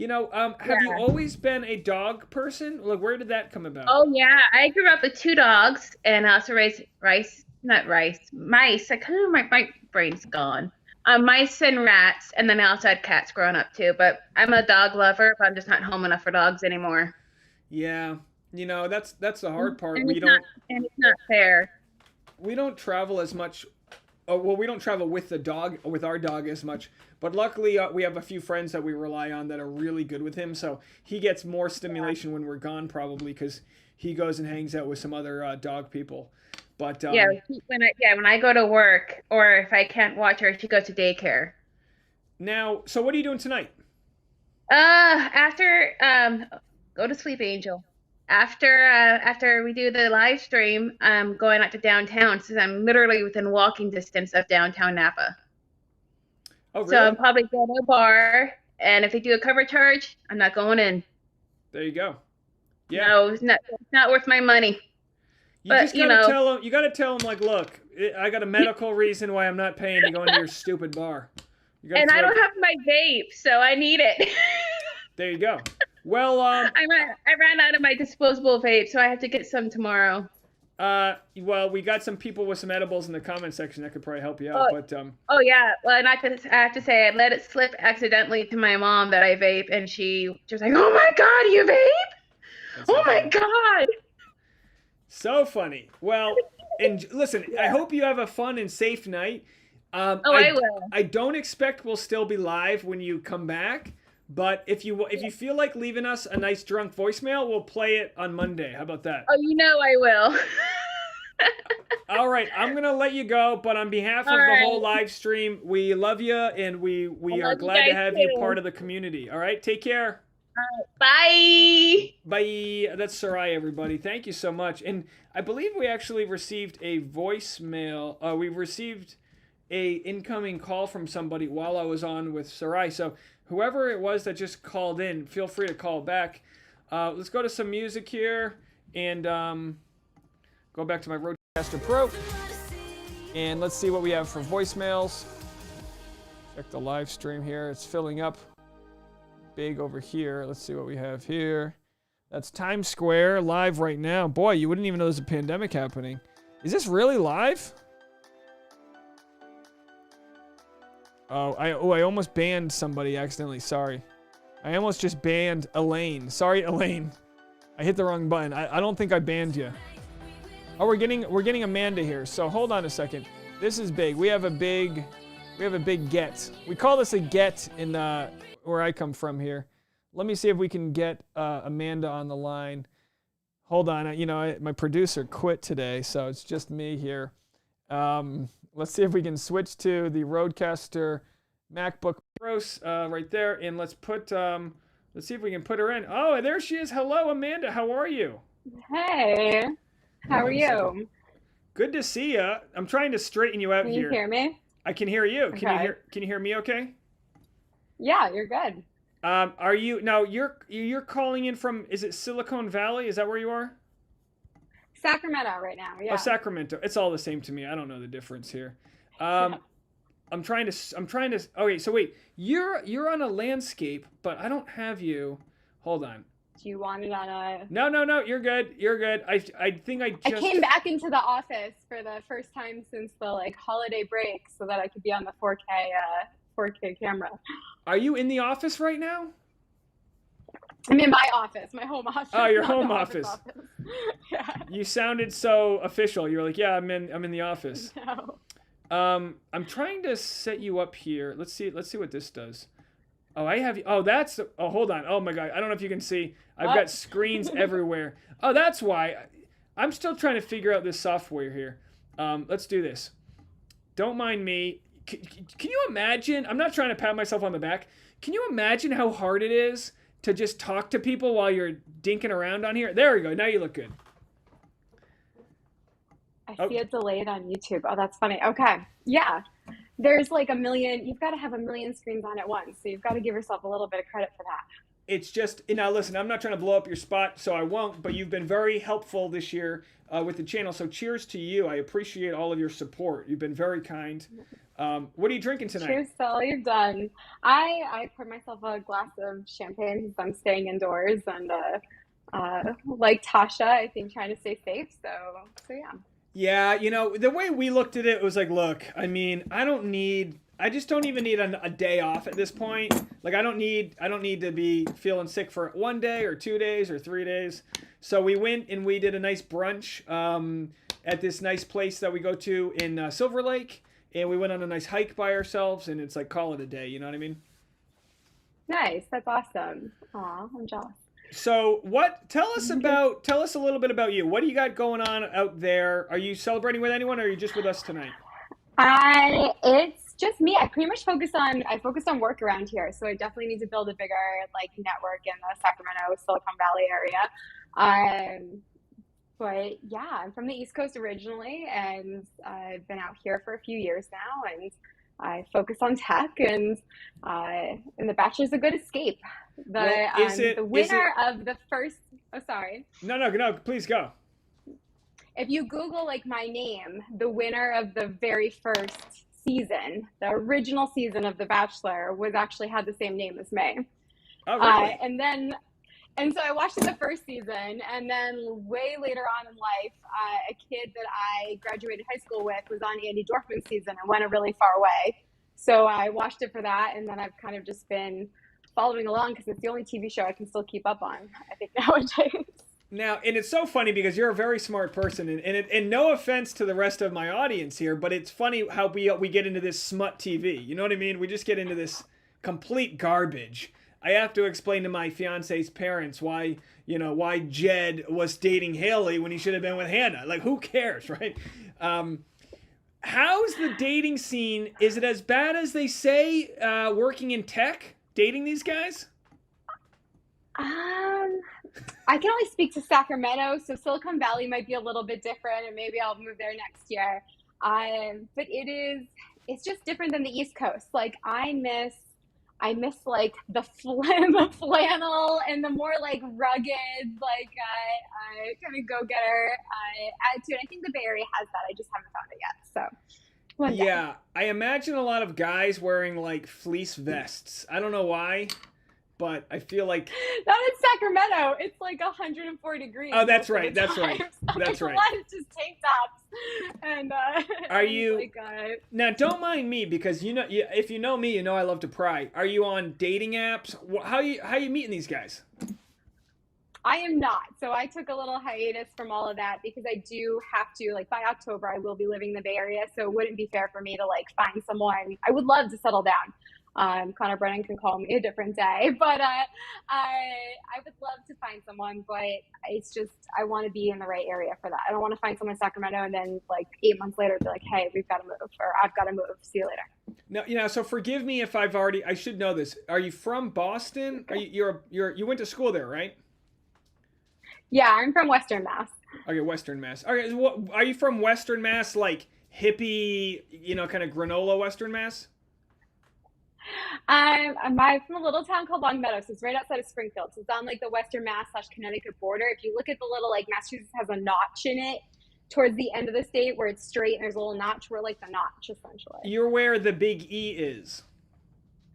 But, have you always been a dog person? Like, where did that come about? Oh yeah, I grew up with 2 dogs and also raised mice. I kind of my brain's gone. Mice and rats, and then I also had cats growing up too. But I'm a dog lover, but I'm just not home enough for dogs anymore. Yeah, that's the hard part. And it's not fair. We don't travel as much. Well, we don't travel with our dog as much. But luckily, we have a few friends that we rely on that are really good with him. So he gets more stimulation when we're gone, probably because he goes and hangs out with some other dog people. But when I go to work, or if I can't watch her, she goes to daycare. Now, so what are you doing tonight? After go to sleep, Angel. After we do the live stream, I'm going out to downtown, since I'm literally within walking distance of downtown Napa. Oh, really? So I'm probably going to a bar, and if they do a cover charge, I'm not going in. There you go. Yeah. No, it's not worth my money. You gotta tell them, like, look, I got a medical reason why I'm not paying to go into your stupid bar. And I don't have my vape, so I need it. There you go. Well, I ran out of my disposable vape, so I have to get some tomorrow. Well, we got some people with some edibles in the comment section that could probably help you out. Oh yeah. Well, and I have to say, I let it slip accidentally to my mom that I vape, and she was like, "Oh my God, you vape! Oh my God!" So funny. Well, and listen, I hope you have a fun and safe night. I will. I don't expect we'll still be live when you come back, but if you feel like leaving us a nice drunk voicemail, we'll play it on Monday. How about that? Oh, you know I will. All right, I'm gonna let you go, but on behalf of the whole live stream, we love you and we are glad to have you part of the community. All right, take care. Bye. Bye. That's Sarai, everybody. Thank you so much. And I believe we actually received a voicemail. We received a incoming call from somebody while I was on with Sarai. So whoever it was that just called in, feel free to call back. Let's go to some music here and go back to my Rodecaster Pro. And let's see what we have for voicemails. Check the live stream here. It's filling up big over here. Let's see what we have here. That's Times Square live right now. Boy, you wouldn't even know there's a pandemic happening. Is this really live? Oh, I almost banned somebody accidentally. Sorry. I almost just banned Elaine. Sorry, Elaine. I hit the wrong button. I don't think I banned you. Oh, we're getting Amanda here. So hold on a second. This is big. We have a big get. We call this a get in where I come from here. Let me see if we can get Amanda on the line. Hold on. My producer quit today, so it's just me here. Let's see if we can switch to the Rodecaster MacBook Pros right there, and let's see if we can put her in. Oh, there she is. Hello, Amanda. How are you? Hey, how are you? Good to see you. I'm trying to straighten you out here. Can you hear me? I can hear you. Okay. Can you hear me okay? Yeah, you're good. Are you now? You're calling in from? Is it Silicon Valley? Is that where you are? Sacramento right now. Yeah. Oh, Sacramento. It's all the same to me. I don't know the difference here. I'm trying to. Okay, so wait. You're on a landscape, but I don't have you. Hold on. Do you want it on a? No. You're good. You're good. I think I just. I came back into the office for the first time since the holiday break, so that I could be on the 4K camera. Are you in the office right now? I'm in my office, my home office. Oh, your home office. Yeah. You sounded so official. You were like, "Yeah, I'm in the office." No. I'm trying to set you up here. Let's see what this does. Oh, I have you. Oh, that's. Oh, hold on. Oh my God. I don't know if you can see. I've got screens everywhere. Oh, that's why. I'm still trying to figure out this software here. Let's do this. Don't mind me. Can you imagine? I'm not trying to pat myself on the back. Can you imagine how hard it is to just talk to people while you're dinking around on here? There we go. Now you look good. I see it delayed on YouTube. Oh, that's funny. Okay. Yeah. There's a million. You've got to have a million screens on at once. So you've got to give yourself a little bit of credit for that. It's just, now listen, I'm not trying to blow up your spot, so I won't, but you've been very helpful this year with the channel. So cheers to you. I appreciate all of your support. You've been very kind. What are you drinking tonight? Cheers to all you've done. I poured myself a glass of champagne because I'm staying indoors and like Tasha, I think trying to stay safe. So yeah. Yeah, the way we looked at it was like, look, I mean, I just don't even need a day off at this point. Like, I don't need to be feeling sick for 1 day or 2 days or 3 days. So we went and we did a nice brunch at this nice place that we go to in Silver Lake. And we went on a nice hike by ourselves, and it's like, call it a day. You know what I mean? Nice. That's awesome. Aw, I'm jealous. So tell us a little bit about you. What do you got going on out there? Are you celebrating with anyone, or are you just with us tonight? It's just me. I pretty much focus on work around here. So I definitely need to build a bigger network in the Sacramento, Silicon Valley area. But yeah, I'm from the East Coast originally, and I've been out here for a few years now, and I focus on tech, and the Bachelor's a good escape. The winner of the first. Oh, sorry. No, please go. if you Google like my name, the winner of the very first season, the original season of The Bachelor, was actually had the same name as me. Oh, really? And so I watched the first season, and then way later on in life, a kid that I graduated high school with was on Andy Dorfman's season and went a really far way. So I watched it for that, and then I've kind of just been following along because it's the only TV show I can still keep up on, I think, nowadays. Now, and it's so funny because you're a very smart person, and no offense to the rest of my audience here, but it's funny how we get into this smut TV. You know what I mean? We just get into this complete garbage. I have to explain to my fiance's parents why Jed was dating Haley when he should have been with Hannah. Like, who cares, right? How's the dating scene? Is it as bad as they say, working in tech, dating these guys? I can only speak to Sacramento, so Silicon Valley might be a little bit different, and maybe I'll move there next year. But it's just different than the East Coast. Like, I miss like the flannel and the more like rugged, like kind of go-getter attitude. I think the Bay Area has that. I just haven't found it yet. So one day. Yeah, I imagine a lot of guys wearing like fleece vests. I don't know why, but I feel like not in Sacramento. It's like 104 degrees. Oh, that's right. That's right. That's right. A lot is just tank tops. And are you like, now? Don't mind me because if you know me, you know I love to pry. Are you on dating apps? How you meeting these guys? I am not. So I took a little hiatus from all of that because I do have to, like, by October I will be living in the Bay Area, so it wouldn't be fair for me to like find someone. I would love to settle down. Connor Brennan can call me a different day, but I would love to find someone, but it's just I want to be in the right area for that. I don't want to find someone in Sacramento and then like 8 months later be like, hey, we've got to move, or I've got to move. See you later. No, so forgive me if I should know this. Are you from Boston? Are you went to school there, right? Yeah, I'm from Western Mass. Okay, Western Mass. Okay, are you from Western Mass, like hippie, kind of granola Western Mass? I'm from a little town called Longmeadow, so it's right outside of Springfield. So it's on like the Western Mass / Connecticut border. If you look at the little, like, Massachusetts has a notch in it towards the end of the state where it's straight and there's a little notch. We're like the notch, essentially. You're where the Big E is.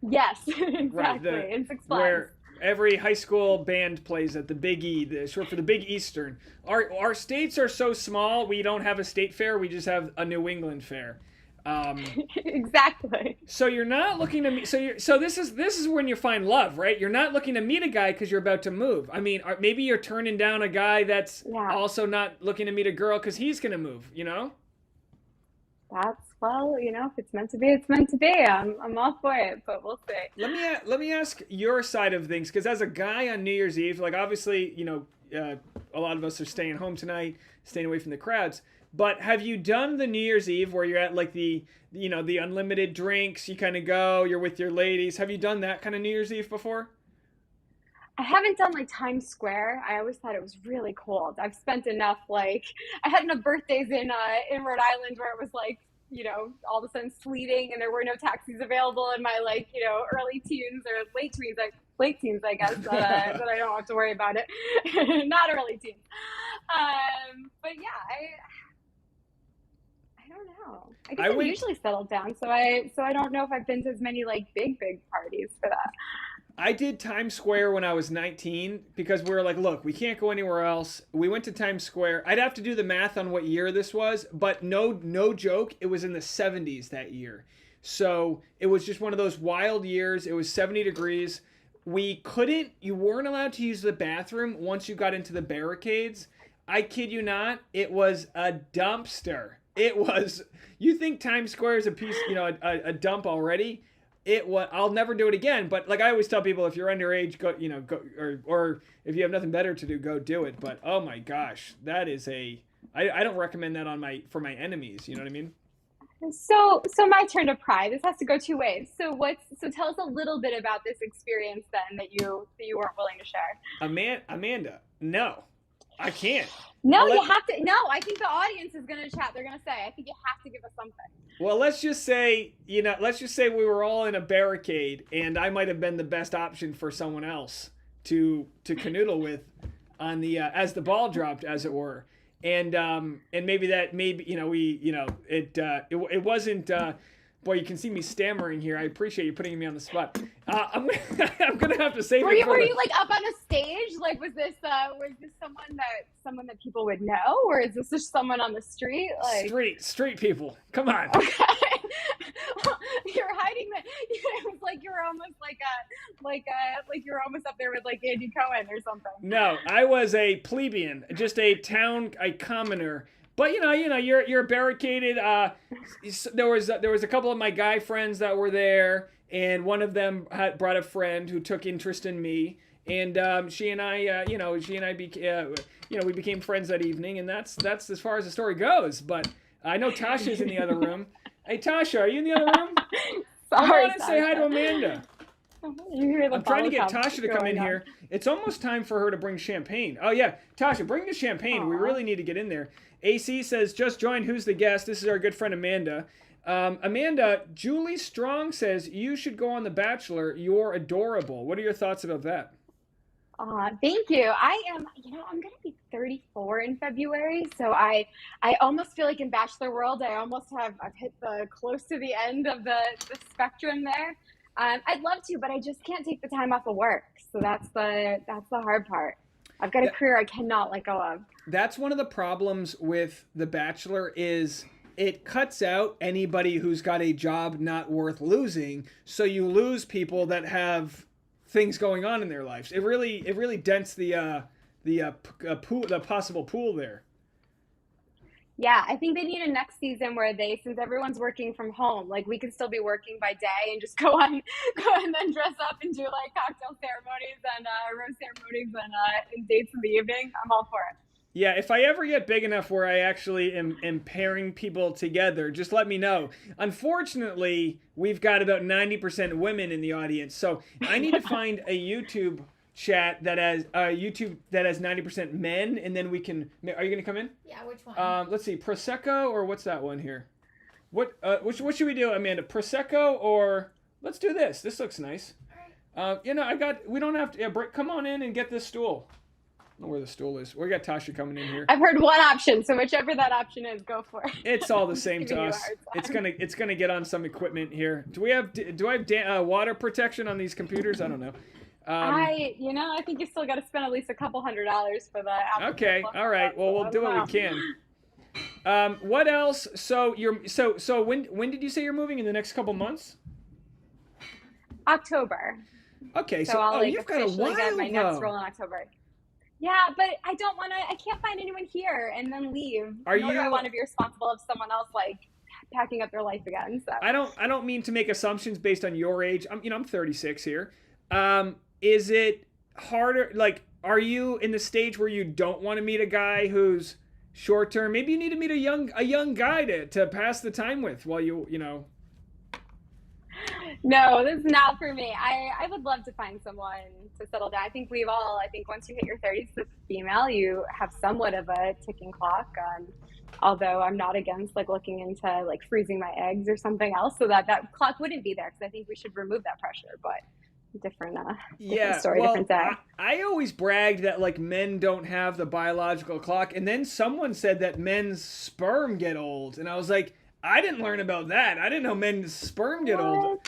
Yes, exactly. Right, in Six Flags. Where every high school band plays at the Big E, short for the Big Eastern. Our states are so small, we don't have a state fair. We just have a New England fair. Exactly. So you're not looking to meet. So this is when you find love, right? You're not looking to meet a guy because you're about to move. I mean, maybe you're turning down a guy that's also not looking to meet a girl because he's gonna move. Well, if it's meant to be, it's meant to be. I'm all for it, but we'll see. Let me ask your side of things, because as a guy on New Year's Eve, like, obviously, a lot of us are staying home tonight, staying away from the crowds. But have you done the New Year's Eve where you're at like the unlimited drinks? You kind of go, you're with your ladies. Have you done that kind of New Year's Eve before? I haven't done like Times Square. I always thought it was really cold. I've spent enough, like, I had enough birthdays in Rhode Island where it was like, all of a sudden sleeting and there were no taxis available in my, like, early teens or late teens, I guess, that I don't have to worry about it. Not early teens. But yeah, I don't know. I guess I'm usually settled down, so I don't know if I've been to as many like big parties for that. I did Times Square when I was 19 because we were like, look, we can't go anywhere else. We went to Times Square. I'd have to do the math on what year this was, but no joke, it was in the 70s that year. So it was just one of those wild years. It was 70 degrees. You weren't allowed to use the bathroom once you got into the barricades. I kid you not, it was a dumpster. It was, you think Times Square is a piece, a dump already? I'll never do it again. But like I always tell people, if you're underage, go, or if you have nothing better to do, go do it. But oh my gosh, that is I don't recommend that for my enemies. You know what I mean? So my turn to pry. This has to go two ways. So tell us a little bit about this experience then that you weren't willing to share. Amanda, no, I can't. No, you have to. No, I think the audience is going to chat. They're going to say, I think you have to give us something. Well, let's just say we were all in a barricade and I might have been the best option for someone else to canoodle with on the as the ball dropped, as it were. and maybe it wasn't. Boy, you can see me stammering here. I appreciate you putting me on the spot. I'm gonna have to save Were it you for were the- you like up on a stage? Like was this someone that people would know, or is this just someone on the street? Like street people. Come on. You're hiding that. It was like you're almost like you're almost up there with like Andy Cohen or something. No, I was a plebeian, just a commoner. But you're barricaded. There was a couple of my guy friends that were there, and one of them had brought a friend who took interest in me, and she and I we became friends that evening, and that's as far as the story goes. But I know Tasha's in the other room. Hey Tasha, are you in the other room? Come on and say hi to Amanda. I'm trying to get Tasha to come in here. It's almost time for her to bring champagne. Oh yeah, Tasha, bring the champagne. Aww. We really need to get in there. AC says, just join. Who's the guest? This is our good friend Amanda. Amanda, Julie Strong says, you should go on The Bachelor. You're adorable. What are your thoughts about that? Thank you. I'm going to be 34 in February, so I almost feel like in Bachelor world, I've hit close to the end of the spectrum there. I'd love to, but I just can't take the time off of work. So that's the hard part. I've got a career I cannot let go of. That's one of the problems with The Bachelor is it cuts out anybody who's got a job not worth losing. So you lose people that have things going on in their lives. It really dents the possible pool there. Yeah, I think they need a next season where since everyone's working from home, like we can still be working by day and just go and then dress up and do like cocktail ceremonies and rose ceremonies and dates in the evening. I'm all for it. Yeah, if I ever get big enough where I actually am pairing people together, just let me know. Unfortunately, we've got about 90% women in the audience, so I need to find a YouTube chat that has 90% men, and then we can. Are you gonna come in? Yeah, which one? Let's see, Prosecco or what's that one here? What should we do, Amanda? Prosecco or let's do this. This looks nice. We don't have to. Come on in and get this stool. I don't know where the stool is. We got Tasha coming in here. I've heard one option, so whichever that option is, go for it. It's all the same to us. It's gonna get on some equipment here. Do I have water protection on these computers? I don't know. I think you still got to spend at least a couple $100s for that. Okay, all right. Well, we'll do what we can. What else? So when did you say you're moving? In the next couple months? October. Okay, so I'll you've got a while get my next though. role in October. Yeah, but I don't want to. I can't find anyone here and then leave. Nor do I want to be responsible of someone else like packing up their life again? So I don't mean to make assumptions based on your age. I'm 36 here. Is it harder? Like, are you in the stage where you don't want to meet a guy who's short term? Maybe you need to meet a young guy to pass the time with while you. No, this is not for me. I would love to find someone to settle down. I think once you hit your 30s as a female, you have somewhat of a ticking clock. Although I'm not against like looking into like freezing my eggs or something else so that clock wouldn't be there, because I think we should remove that pressure. But different story, different day. I always bragged that like men don't have the biological clock, and then someone said that men's sperm get old, and I was like, I didn't learn about that. I didn't know men's sperm get old.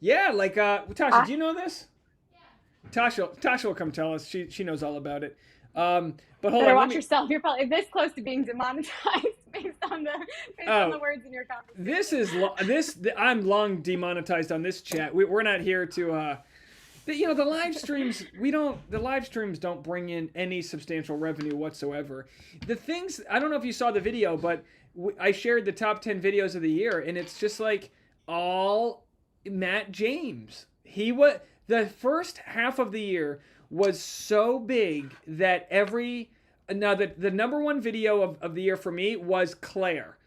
Yeah, like Tasha, do you know this? Yeah. Tasha will come tell us. She knows all about it. But hold on. Watch yourself. You're probably this close to being demonetized based on the words in your conversation. I'm long demonetized on this chat. We're not here to. The live streams the live streams don't bring in any substantial revenue whatsoever. The things, I don't know if you saw the video, but I shared the top 10 videos of the year, and it's just like all Matt James. The first half of the year was so big that the number one video of the year for me was Claire.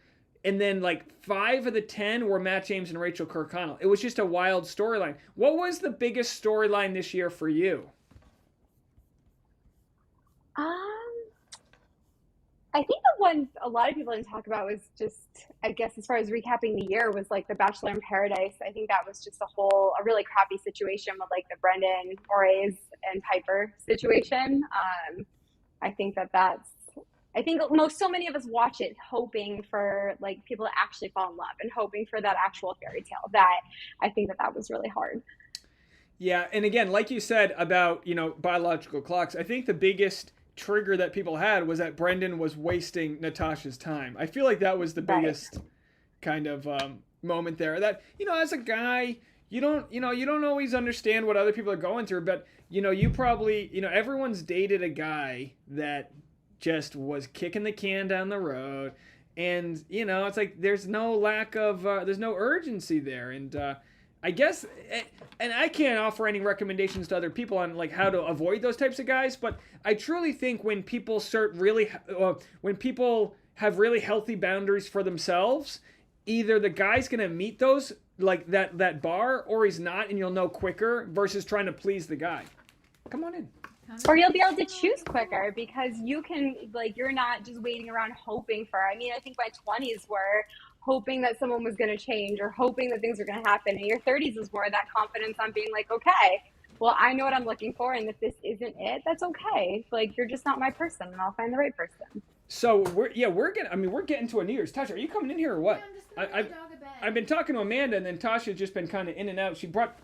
And then like 5 of the 10 were Matt James and Rachel Kirkconnell. It was just a wild storyline. What was the biggest storyline this year for you? I think the one a lot of people didn't talk about was just, I guess, as far as recapping the year, was like the Bachelor in Paradise. I think that was just a really crappy situation with like the Brendan, Orays, and Piper situation. I think that's I think so many of us watch it hoping for like people to actually fall in love and hoping for that actual fairy tale. That I think that was really hard. Yeah, and again, like you said about, biological clocks, I think the biggest trigger that people had was that Brendan was wasting Natasha's time. I feel like that was the biggest kind of moment there. That, as a guy, you don't always understand what other people are going through, but you probably, everyone's dated a guy that just was kicking the can down the road, and it's like there's no lack of there's no urgency there, and I guess, and I can't offer any recommendations to other people on like how to avoid those types of guys, but I truly think when people when people have really healthy boundaries for themselves, either the guy's gonna meet those like that bar, or he's not, and you'll know quicker versus trying to please the guy. Come on in. Or you'll be able to choose quicker because you can, like, you're not just waiting around hoping for, I mean, I think my 20s were hoping that someone was going to change or hoping that things were going to happen. And your 30s is more that confidence on being like, okay, well, I know what I'm looking for. And if this isn't it, that's okay. Like, you're just not my person and I'll find the right person. So we're getting to a New Year's. Tasha, are you coming in here or what? I've been talking to Amanda, and then Tasha's just been kind of in and out. She brought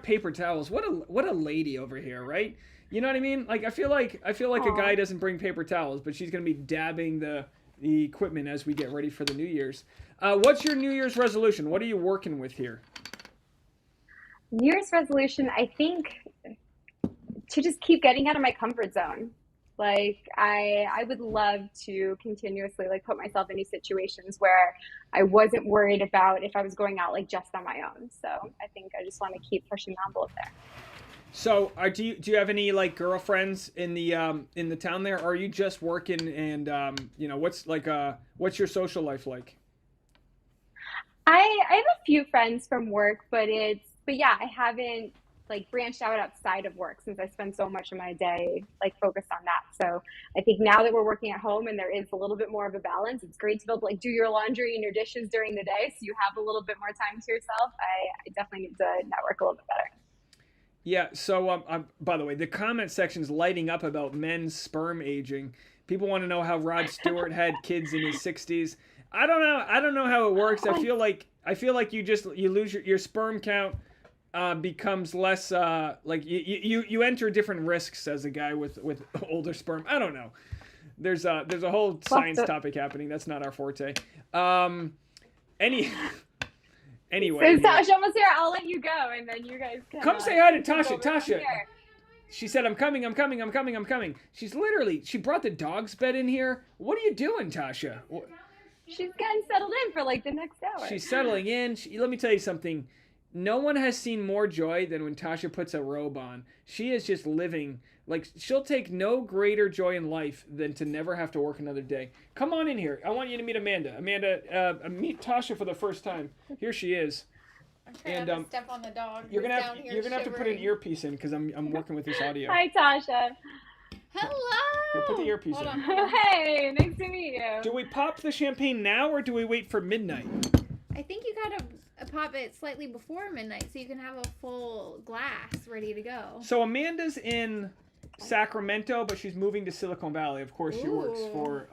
paper towels. What a lady over here, right? You know what I mean? Like I feel like a guy doesn't bring paper towels, but she's gonna be dabbing the equipment as we get ready for the New Year's. What's your New Year's resolution? What are you working with here? New Year's resolution, I think, to just keep getting out of my comfort zone. Like I would love to continuously like put myself in these situations where I wasn't worried about if I was going out like just on my own. So I think I just want to keep pushing the envelope there. So do you have any like girlfriends in the town there? Or are you just working and what's your social life like? I have a few friends from work, but yeah, I haven't like branched out outside of work since I spend so much of my day like focused on that. So I think now that we're working at home and there is a little bit more of a balance, it's great to be able to like do your laundry and your dishes during the day so you have a little bit more time to yourself. I definitely need to network a little bit better. Yeah, so by the way, the comment section's lighting up about men's sperm aging. People want to know how Rod Stewart had kids in his 60s. I don't know how it works. I feel like you lose your sperm count becomes less like you enter different risks as a guy with older sperm. I don't know. There's a whole science topic happening. That's not our forte. Anyway, so Tasha almost here. I'll let you go, and then you guys can come say hi to Tasha. Tasha, she said, "I'm coming. She brought the dog's bed in here. What are you doing, Tasha? She's getting settled in for like the next hour. She's settling in. Let me tell you something. No one has seen more joy than when Tasha puts a robe on. She is just living. Like, she'll take no greater joy in life than to never have to work another day. Come on in here. I want you to meet Amanda. Amanda, meet Tasha for the first time. Here she is. I'm trying not to step on the dog. You're gonna have to put an earpiece in because I'm working with this audio. Hi, Tasha. Hello. Here, put the earpiece in. Hey, nice to meet you. Do we pop the champagne now or do we wait for midnight? I think you gotta pop it slightly before midnight so you can have a full glass ready to go. So Amanda's in Sacramento, but she's moving to Silicon Valley. Of course, she works for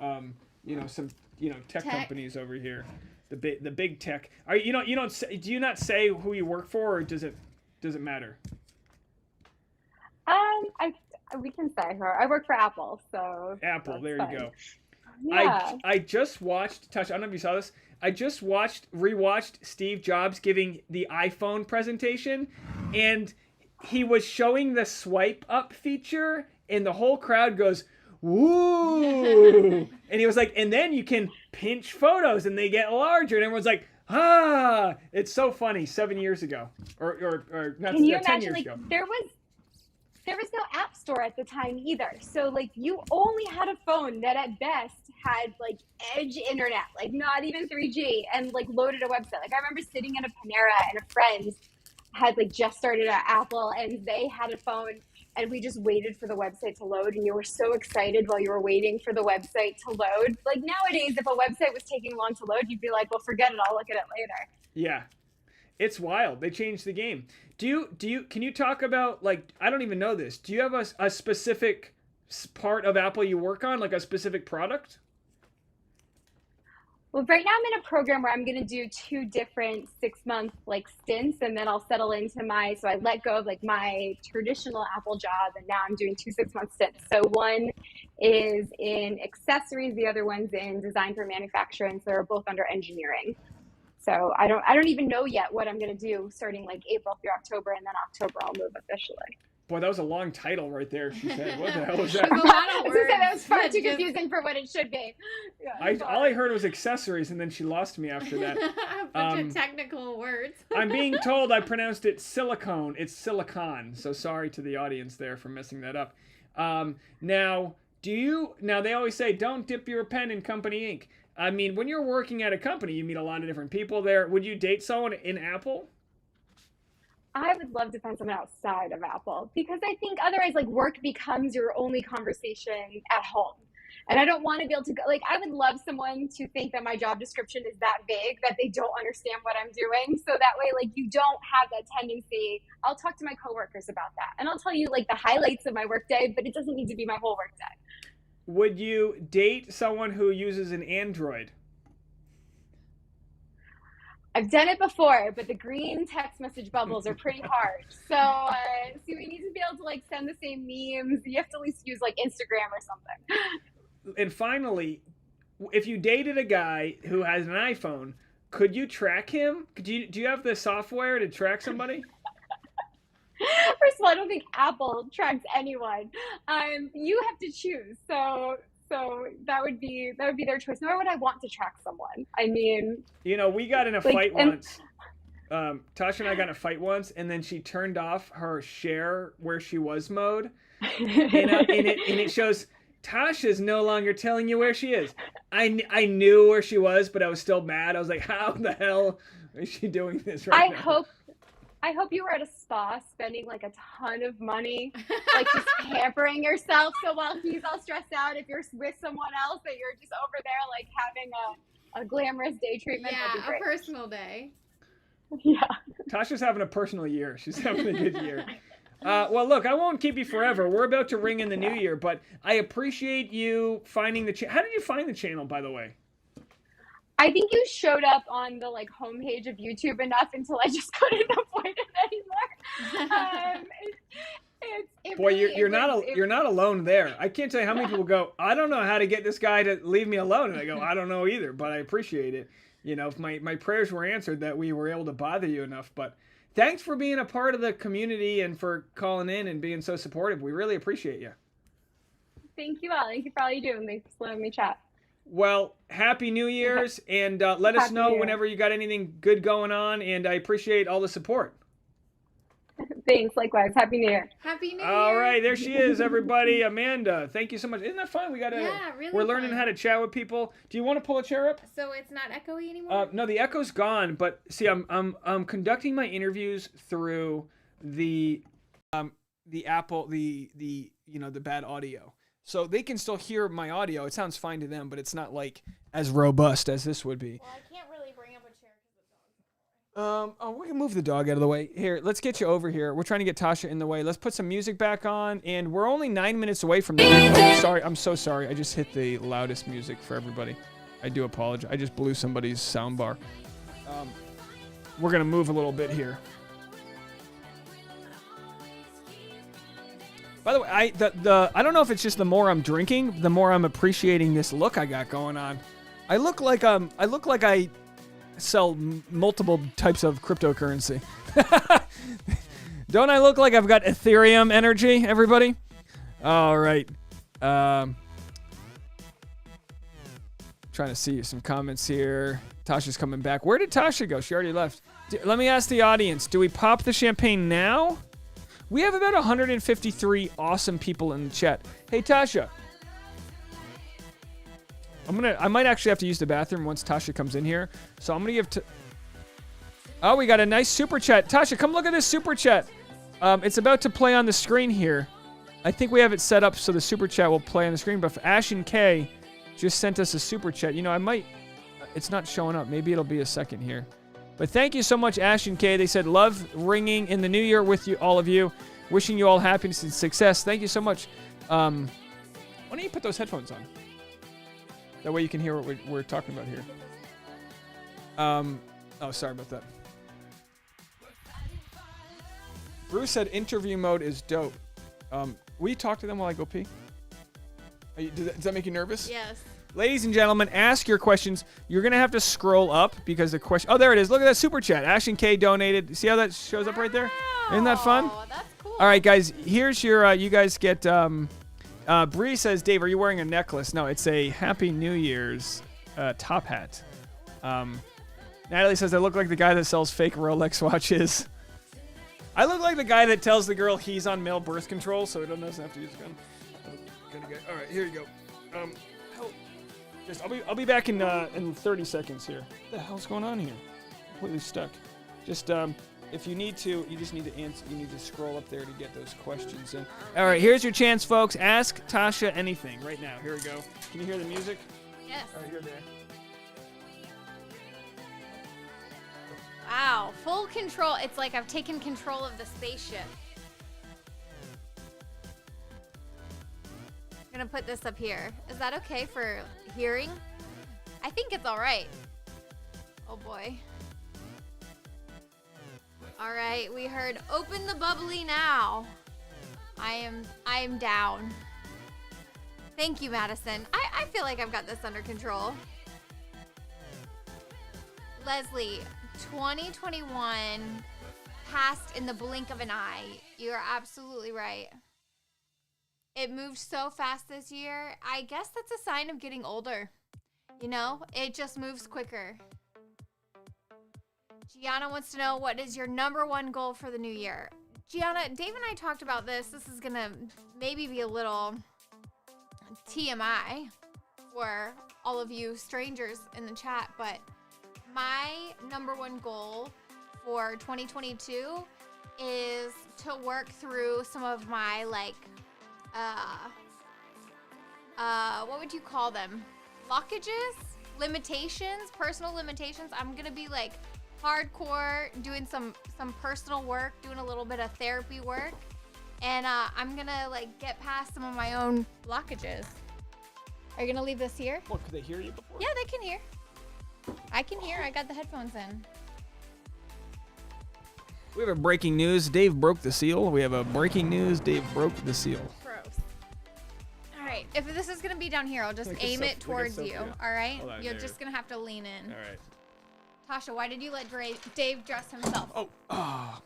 some tech companies over here, the big tech. Do you not say who you work for, or does it matter? We can say her. I work for Apple, so Apple. There fine. You go. Yeah. I just watched, Tasha, I don't know if you saw this. I just rewatched Steve Jobs giving the iPhone presentation, and he was showing the swipe up feature, and the whole crowd goes, "Woo!" And he was like, and then you can pinch photos, and they get larger, and everyone's like, "Ah!" It's so funny. 7 years ago, or not? Can you 10 imagine? years Like ago. there was no app store at the time either. So like you only had a phone that at best had like edge internet, like not even 3G, and like loaded a website. Like I remember sitting at a Panera and a friend had like just started at Apple and they had a phone and we just waited for the website to load, and you were so excited while you were waiting for the website to load. Like nowadays, if a website was taking long to load, you'd be like, well, forget it, I'll look at it later. Yeah. It's wild. They changed the game. Can you talk about, like, I don't even know this. Do you have a specific part of Apple you work on, like a specific product? Well, right now I'm in a program where I'm going to do 2 different 6-month like stints, and then I'll settle into so I let go of like my traditional Apple job, and now I'm doing 2 6-month stints. So one is in accessories, the other one's in design for manufacturing. So they're both under engineering. So I don't even know yet what I'm going to do starting like April through October, and then October I'll move officially. Boy, that was a long title right there. She said, "What the hell was that?" That was far too confusing for what it should be. Yeah, All I heard was accessories, and then she lost me after that. A bunch of technical words. I'm being told I pronounced it silicone. It's silicon. So sorry to the audience there for messing that up. Now they always say don't dip your pen in company ink. I mean, when you're working at a company, you meet a lot of different people there. Would you date someone in Apple? I would love to find someone outside of Apple, because I think otherwise like work becomes your only conversation at home. And I don't want to be able to go, like, I would love someone to think that my job description is that vague, that they don't understand what I'm doing. So that way, like, you don't have that tendency. I'll talk to my coworkers about that, and I'll tell you like the highlights of my workday, but it doesn't need to be my whole workday. Would you date someone who uses an Android? I've done it before, but the green text message bubbles are pretty hard. So we need to be able to like send the same memes. You have to at least use like Instagram or something. And finally, if you dated a guy who has an iPhone, could you track him? Do you have the software to track somebody? First of all, I don't think Apple tracks anyone. You have to choose. So that would be their choice. Nor would I want to track someone. I mean, we got in a fight once. Tasha and I got in a fight once, and then she turned off her share where she was mode, and it shows Tasha's no longer telling you where she is. I knew where she was, but I was still mad. I was like, how the hell is she doing this right now? I hope you were at a spa spending like a ton of money, like just pampering yourself. So while he's all stressed out, if you're with someone else, that you're just over there like having a glamorous day treatment. Yeah, a personal day. Yeah. Tasha's having a personal year. She's having a good year. Well, look, I won't keep you forever. We're about to ring in the new year, but I appreciate you finding the channel. How did you find the channel, by the way? I think you showed up on the like homepage of YouTube enough until I just couldn't avoid it anymore. Boy, you're not alone there. I can't tell you how many people go, I don't know how to get this guy to leave me alone, and I go, I don't know either, but I appreciate it. If my prayers were answered that we were able to bother you enough. But thanks for being a part of the community and for calling in and being so supportive. We really appreciate you. Thank you all. Thank you for all you do, and thanks for letting me chat. Well, Happy New Year's, and let us know whenever you got anything good going on, and I appreciate all the support. Thanks, likewise. Happy New Year. Happy New Year. All right, there she is, everybody. Amanda, thank you so much. Isn't that fun? We're learning how to chat with people. Do you want to pull a chair up? So it's not echoey anymore? No, the echo's gone, but see, I'm conducting my interviews through the Apple, the bad audio. So they can still hear my audio. It sounds fine to them, but it's not like as robust as this would be. Well, I can't really bring up a chair because the dog's we can move the dog out of the way. Here, let's get you over here. We're trying to get Tasha in the way. Let's put some music back on, and we're only 9 minutes away from the Sorry, I'm so sorry. I just hit the loudest music for everybody. I do apologize. I just blew somebody's sound bar. We're gonna move a little bit here. By the way, I don't know if it's just the more I'm drinking, the more I'm appreciating this look I got going on. I look like I sell multiple types of cryptocurrency. Don't I look like I've got Ethereum energy, everybody? All right. Trying to see some comments here. Tasha's coming back. Where did Tasha go? She already left. Let me ask the audience. Do we pop the champagne now? We have about 153 awesome people in the chat. Hey, Tasha. I might actually have to use the bathroom once Tasha comes in here. So I'm going to give Oh, we got a nice super chat. Tasha, come look at this super chat. It's about to play on the screen here. I think we have it set up so the super chat will play on the screen. But Ashen K just sent us a super chat. It's not showing up. Maybe it'll be a second here. But thank you so much, Ashton K. They said, love ringing in the new year with you, all of you. Wishing you all happiness and success. Thank you so much. Why don't you put those headphones on? That way you can hear what we're talking about here. Oh, sorry about that. Bruce said interview mode is dope. Will you talk to them while I go pee? Does that make you nervous? Yes. Ladies and gentlemen, ask your questions. You're going to have to scroll up because the question... Oh, there it is. Look at that super chat. Ashton K donated. See how that shows up right there? Isn't that fun? That's cool. All right, guys. Here's your... you guys get... Bree says, Dave, are you wearing a necklace? No, it's a Happy New Year's top hat. Natalie says, I look like the guy that sells fake Rolex watches. I look like the guy that tells the girl he's on male birth control, so he doesn't have to use a gun. All right, here you go. I'll be back in 30 seconds here. What the hell's going on here? Completely stuck. Just if you need to, you just need to answer. You need to scroll up there to get those questions in. All right, here's your chance, folks. Ask Tasha anything right now. Here we go. Can you hear the music? Yes. All right, you're there. Wow, full control. It's like I've taken control of the spaceship. I'm gonna put this up here. Is that okay for hearing? I think it's all right. Oh boy. All right, we heard open the bubbly now. I am down. Thank you, Madison. I feel like I've got this under control. Leslie, 2021 passed in the blink of an eye. You're absolutely right. It moved so fast this year. I guess that's a sign of getting older. You know, it just moves quicker. Gianna wants to know, what is your #1 goal for the new year? Gianna, Dave and I talked about this. This is gonna maybe be a little TMI for all of you strangers in the chat, but my #1 goal for 2022 is to work through some of my what would you call them? Blockages? Limitations? Personal limitations? I'm gonna be like hardcore doing some personal work, doing a little bit of therapy work, and I'm gonna like get past some of my own blockages. Are you gonna leave this here? What, could they hear you before? Yeah, they can hear. I can hear. I got the headphones in. We have a breaking news. Dave broke the seal. We have a breaking news. Dave broke the seal. Gross. All right. If this is gonna be down here, I'll just aim it towards you. All right. Hold on, You're there. just gonna have to lean in. All right. Tasha, why did you let Dave dress himself? Oh.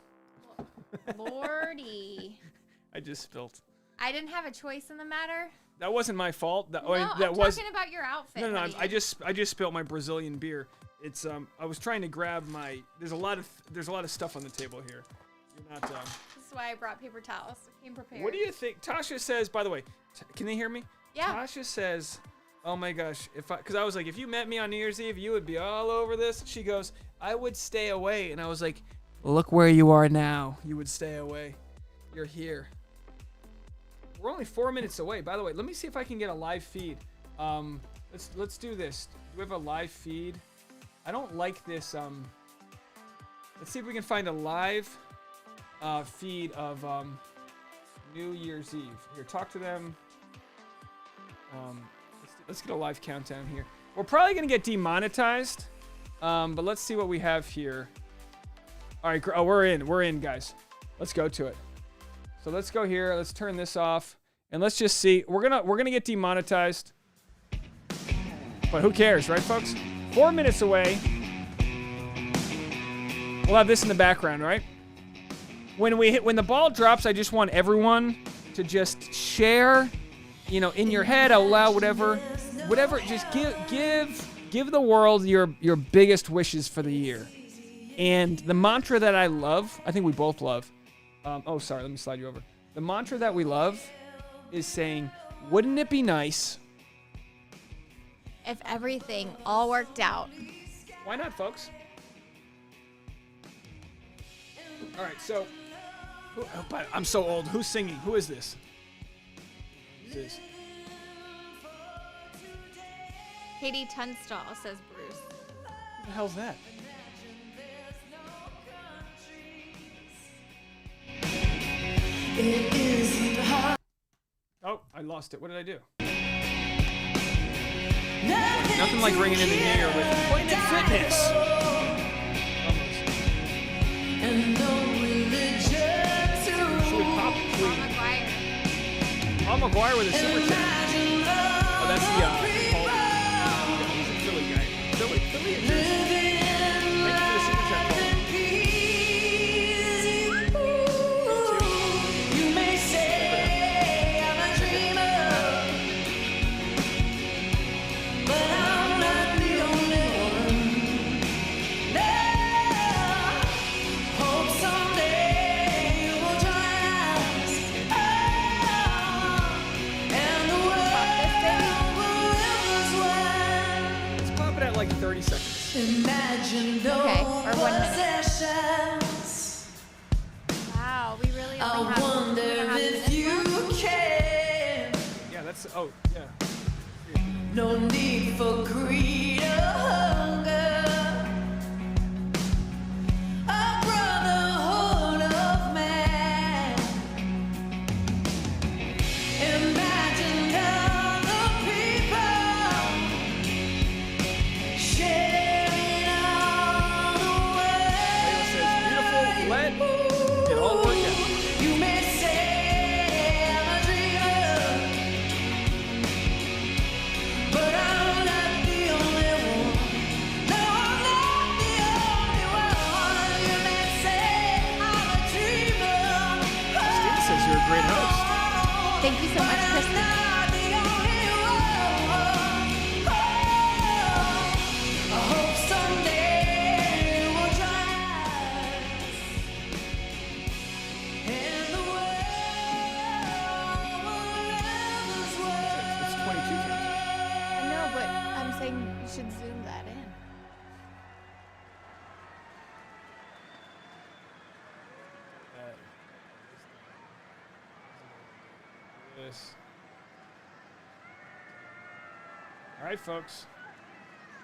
Lordy. I just spilt. I didn't have a choice in the matter. That wasn't my fault. No, I'm talking about your outfit. No, honey. I just spilled my Brazilian beer. It's I was trying to grab my. There's a lot of stuff on the table here. You're not. This is why I brought paper towels. I came prepared. What do you think? Tasha says. By the way, can they hear me? Yeah. Tasha says, "Oh my gosh, because I was like, if you met me on New Year's Eve, you would be all over this." She goes, "I would stay away," and I was like, "Look where you are now. You would stay away. You're here." We're only 4 minutes away. By the way, let me see if I can get a live feed. Let's do this. Do we have a live feed? I don't like this. Let's see if we can find a live feed of New Year's Eve. Here, talk to them. Let's get a live countdown here. We're probably gonna get demonetized, but let's see what we have here. All right, we're in, guys. Let's go to it. So let's go here. Let's turn this off, and let's just see. We're gonna get demonetized, but who cares, right, folks? 4 minutes away. We'll have this in the background, right? When the ball drops, I just want everyone to just share. You know, in your head, out loud, whatever. Just give the world your biggest wishes for the year. And the mantra that I love, I think we both love. Oh, sorry, let me slide you over. The mantra that we love is saying, wouldn't it be nice if everything all worked out? Why not, folks? All right, so I'm so old. Who's singing? Who is this? Who's this? Katie Tunstall, says Bruce. Who the hell's that? Oh, I lost it. What did I do? Nothing like ringing in the new year with Planet Fitness. Should we pop? Paul McGuire with a super chat. Oh, that's the Paul. He's a Philly guy. Philly and Jersey. Thank you for the super chat, Paul. You may say I'm a dreamer, but I'm not the only one. No, hope someday you will join us. Oh, and the world will live as one. Let's pop it at like 30 seconds. Imagine no Okay, or 1 minute. possessions. Wow, we really I only have wonder 2.5 if minutes you left. Yeah, that's. Oh, yeah. No need for greed or hunger. A brotherhood of man. Imagine other people sharing all the Layla says, beautiful, let it all work out. You may say I'm a dreamer, but I'm not the only one. No, I'm not the only one. You may say I'm a dreamer. Steve says you're a great host. Thank you so much, Kristen. I hope someday you will join us, and the world will live as one. It's 22 times. I know, but I'm saying you should zoom that in. This. All right, folks.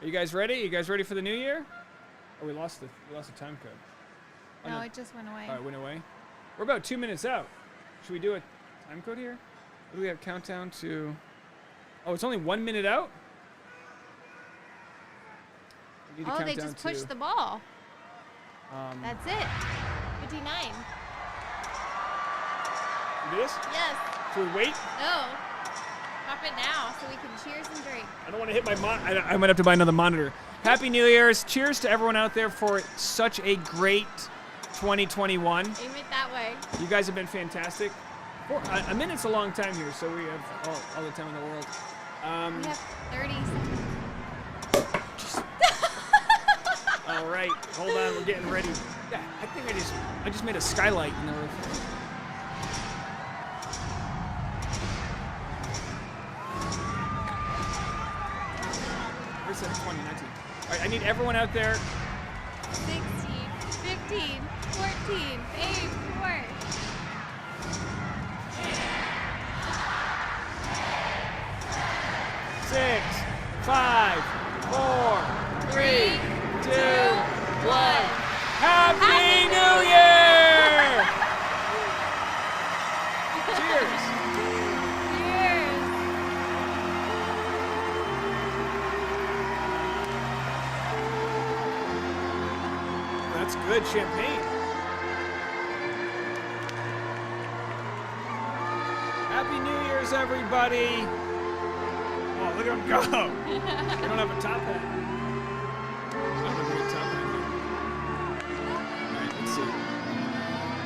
Are you guys ready? You guys ready for the new year? Oh, we lost the time code. Oh, No, it just went away. All right, went away. We're about 2 minutes out. Should we do a time code here? What do we have? Countdown to. Oh, it's only 1 minute out. We need to Oh, count they down just pushed to, the ball. That's it. 59. You do this? Yes. Should we wait? No. Pop it now so we can cheers and drink. I don't want to hit my I might have to buy another monitor. Happy New Year's. Cheers to everyone out there for such a great 2021. Aim it that way. You guys have been fantastic. A minute's a long time here, so we have all the time in the world. We have 30 seconds. All right, hold on, we're getting ready. Yeah, I think I just made a skylight in the roof. Where's that 20, 19? All right, I need everyone out there. 16, 15, 14, 8, 4. 6, 5, 4, 3, 2, 1. Happy New Year! Cheers! That's good champagne. Happy New Year's, everybody! Oh, look at him go! We don't have a top hat. I don't have a great top hat here. All right, let's see.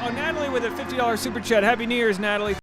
Oh, Natalie with a $50 super chat. Happy New Year's, Natalie.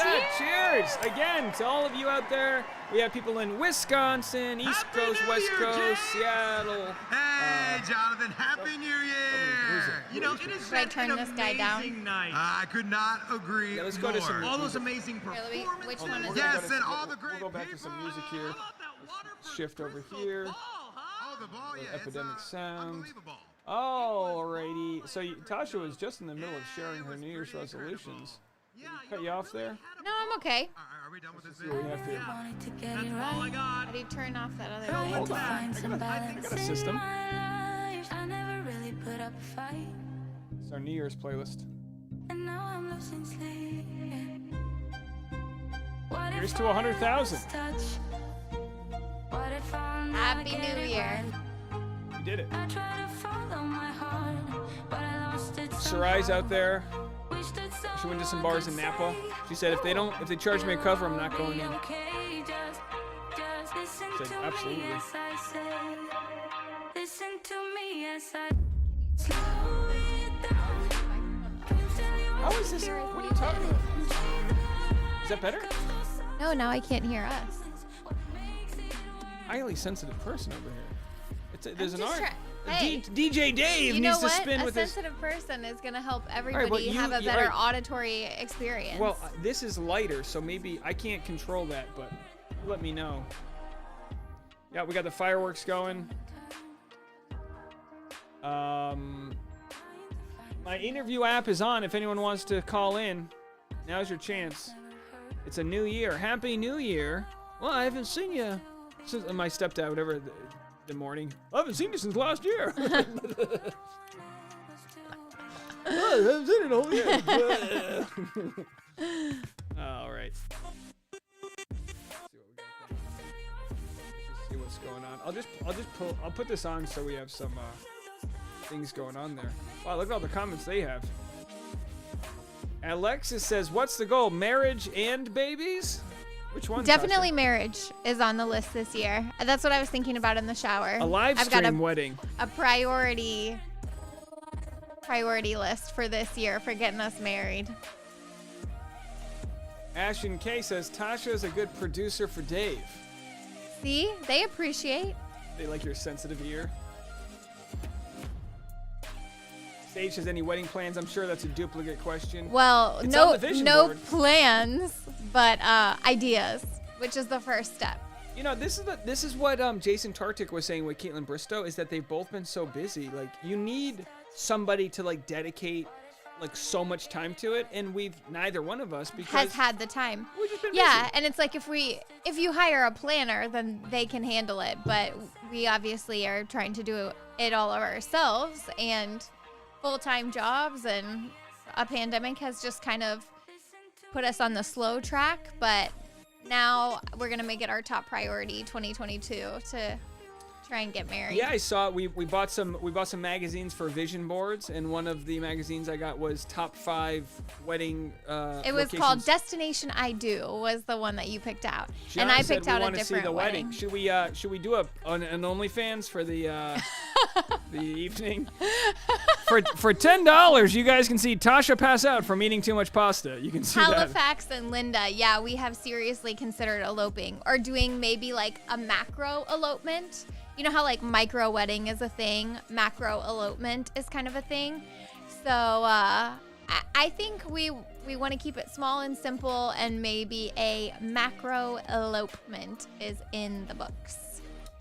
that? Cheers again to all of you out there. We have people in Wisconsin, East Coast, West Coast, Seattle. Hey, Jonathan, Happy New Year! You know, it is Should I turn this guy down? night. I could not agree Yeah, let's more. go to some All those amazing Here, let me, performances. which one is Yes, it? and all the great We'll go back to some music here. Let's shift over here. Oh, the ball, yeah, Epidemic sound. Alrighty. So Tasha was just in the middle of sharing her New Year's resolutions. Did we cut you off there? No, I'm okay. Are we done with this See what we have here. That's all I got. How do you turn off that other Hold on. I got a system. I never really put up a fight, It's our New Year's playlist. and now I'm losing sleep. What Here's if to 100,000. touch? What if I'll Happy never get New it Year. right? We did it. I try to follow my heart, but I lost it Sarai's out there. Wished that She went to some bars in Napa. She said if they charge me a cover, I'm not going in. okay, just listen Said, to absolutely. me as I say. Listen to me as I slow it down. How is this? What are you talking about? Is that better? No, now I can't hear us. Highly sensitive person over here. There's an just art. Hey, DJ Dave you know needs to what? spin A with his. sensitive person is going to help but everybody you- have a you- better right. auditory experience. Well, this is lighter, so maybe I can't control that, but you let me know. Yeah, we got the fireworks going. My interview app is on if anyone wants to call in. Now's your chance. It's a new year. Happy New Year. Well, I haven't seen you since my stepdad, whatever, the morning. I haven't seen you since last year. I haven't seen it all year. All right. See what's going on. I'll put this on so we have some things going on there. Wow, look at all the comments they have. Alexis says, "What's the goal? Marriage and babies?" Which one? Definitely Tasha? marriage is on the list this year. That's what I was thinking about in the shower. A live I've got stream wedding. a priority list for this year for getting us married. Ashton K says, "Tasha is a good producer for Dave." See, they appreciate. They like your sensitive ear. Sage has any wedding plans? I'm sure that's a duplicate question. Well, It's on no the vision no board. plans, but ideas, which is the first step. You know, this is what Jason Tartik was saying with Caitlin Bristow, is that they've both been so busy. Like, you need somebody to like dedicate like so much time to it, and neither one of us because Has had the time. We've just been Yeah, busy. and it's like if you hire a planner, then they can handle it, but we obviously are trying to do it all ourselves, and full-time jobs and a pandemic has just kind of put us on the slow track, but now we're going to make it our top priority 2022 to try and get married. Yeah, I saw it. We bought some magazines for vision boards, and one of the magazines I got was top 5 wedding It was locations. called Destination I Do was the one that you picked out. John and I said picked we out a wanna see different the wedding. Should we do an OnlyFans for the the evening? For $10, you guys can see Tasha pass out from eating too much pasta. You can see that. Halifax and Linda, yeah, we have seriously considered eloping or doing maybe like a macro elopement. You know how like micro wedding is a thing, macro elopement is kind of a thing. So I think we want to keep it small and simple, and maybe a macro elopement is in the books.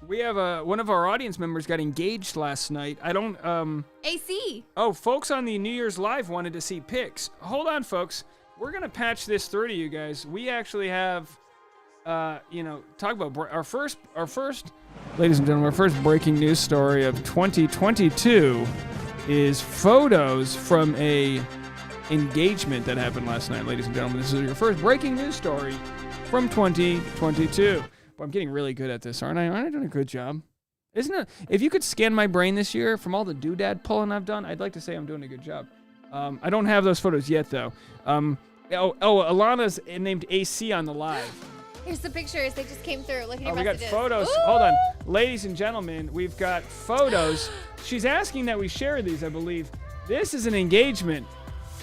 We have one of our audience members got engaged last night. I don't AC. Oh, folks on the New Year's Live wanted to see pics. Hold on, folks. We're gonna patch this through to you guys. We actually have, talk about our first, ladies and gentlemen, our first breaking news story of 2022 is photos from a engagement that happened last night, ladies and gentlemen. This is your first breaking news story from 2022. Well, I'm getting really good at this, aren't I? Aren't I doing a good job? Isn't it? If you could scan my brain this year from all the doodad pulling I've done, I'd like to say I'm doing a good job. I don't have those photos yet, though. Alana's named AC on the live. Here's the pictures. They just came through. Look at your We got messages. photos. Ooh! Hold on. Ladies and gentlemen, we've got photos. She's asking that we share these, I believe. This is an engagement.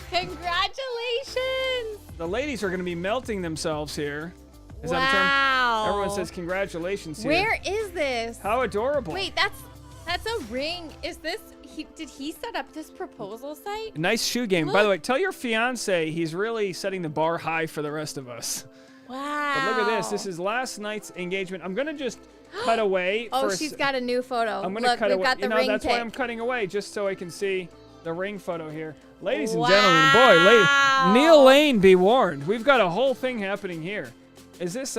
Congratulations. The ladies are going to be melting themselves here. Is that a Wow. term? Everyone says congratulations here. Where is this? How adorable. Wait, that's a ring. Is this, did he set up this proposal site? Nice shoe game. By the way, tell your fiance he's really setting the bar high for the rest of us. Wow. But look at this. This is last night's engagement. I'm going to just cut away. Oh, she's got a new photo. I'm going to Look, cut we've away. got the You know, ring that's pic. why I'm cutting away, just so I can see the ring photo here. Ladies and gentlemen, boy, Neil Lane, be warned. We've got a whole thing happening here. Is this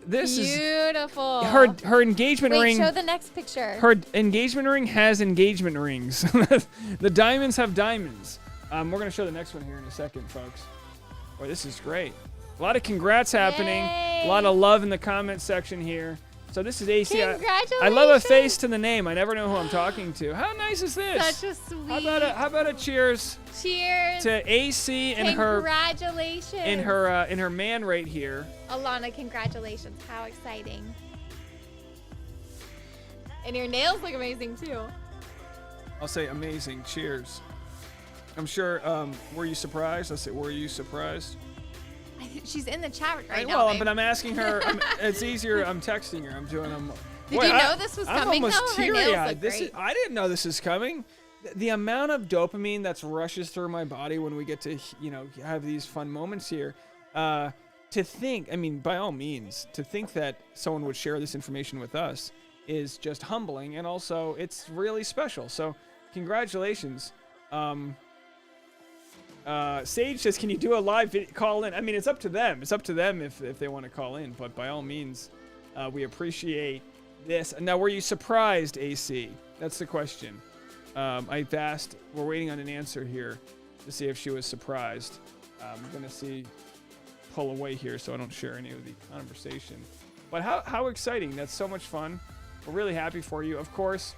this Beautiful. is her engagement Wait, ring? show the next picture. Her engagement ring has engagement rings. The diamonds have diamonds. We're gonna show the next one here in a second, folks. Boy, this is great. A lot of congrats happening. A lot of love in the comment section here. So this is AC. Congratulations. I love a face to the name. I never know who I'm talking to. How nice is this? Such a sweet. How about a cheers? Cheers. To AC and her Congratulations. in her man right here. Alana, congratulations. How exciting. And your nails look amazing too. I'll say amazing. Cheers. I'm sure. Were you surprised? I'll say, were you surprised? She's in the chat right now. Well, babe. but I'm asking her. It's easier. I'm texting her. I'm doing them. Did you know this was coming? I'm almost though? Her nails teary-eyed. look great. I didn't know this is coming. The amount of dopamine that's rushes through my body when we get to, have these fun moments here. To think, I mean, by all means, to think that someone would share this information with us is just humbling, and also it's really special. So, congratulations. Sage says, can you do a live call in? I mean, it's up to them. It's up to them if they want to call in, but by all means, we appreciate this. Now, were you surprised, AC? That's the question. I've asked, we're waiting on an answer here to see if she was surprised. I'm going to pull away here so I don't share any of the conversation. But how exciting. That's so much fun. We're really happy for you. Of course,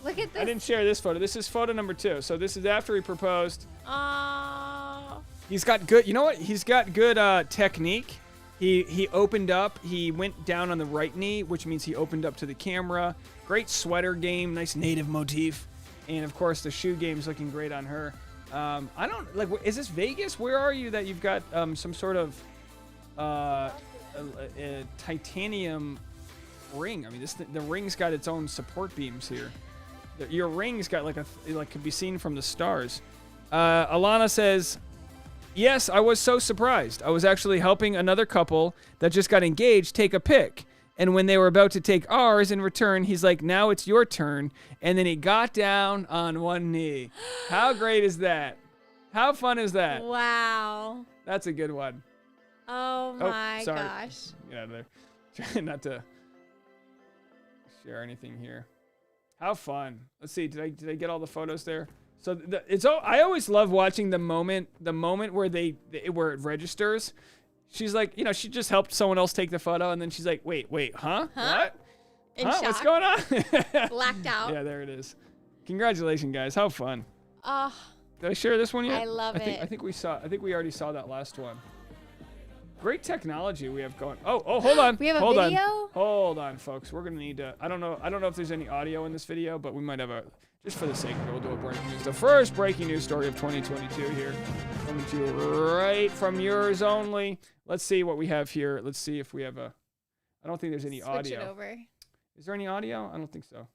Look at this. I didn't share this photo. This is photo number 2. So this is after he proposed. Aww. He's got good, you know what? He's got good technique. He opened up. He went down on the right knee, which means he opened up to the camera. Great sweater game, nice native motif. And of course, the shoe game's looking great on her. I don't, is this Vegas? Where are you that you've got some sort of a titanium ring? I mean, the ring's got its own support beams here. Your ring's got could be seen from the stars. Alana says, yes, I was so surprised. I was actually helping another couple that just got engaged take a pic. And when they were about to take ours in return, he's like, now it's your turn. And then he got down on one knee. How great is that? How fun is that? Wow. That's a good one. Oh my sorry. gosh. Get out of there. Trying not to share anything here. How fun. Let's see. Did I get all the photos there? So I always love watching the moment where where it registers. She's like, she just helped someone else take the photo, and then she's like, wait, huh? What? In Huh? What's shock. going on? Blacked out. Yeah, there it is. Congratulations, guys. How fun. Oh, Did I share this one yet? I love it. I think we already saw that last one. Great technology we have going. Oh, hold on. We have a hold video? On. Hold on, folks. We're gonna need to. I don't know if there's any audio in this video, but we might have just for the sake of it, we'll do a breaking news. The first breaking news story of 2022 here, coming to you right from yours only. Let's see what we have here. Let's see if we have I don't think there's any switch audio. it over. Is there any audio? I don't think so.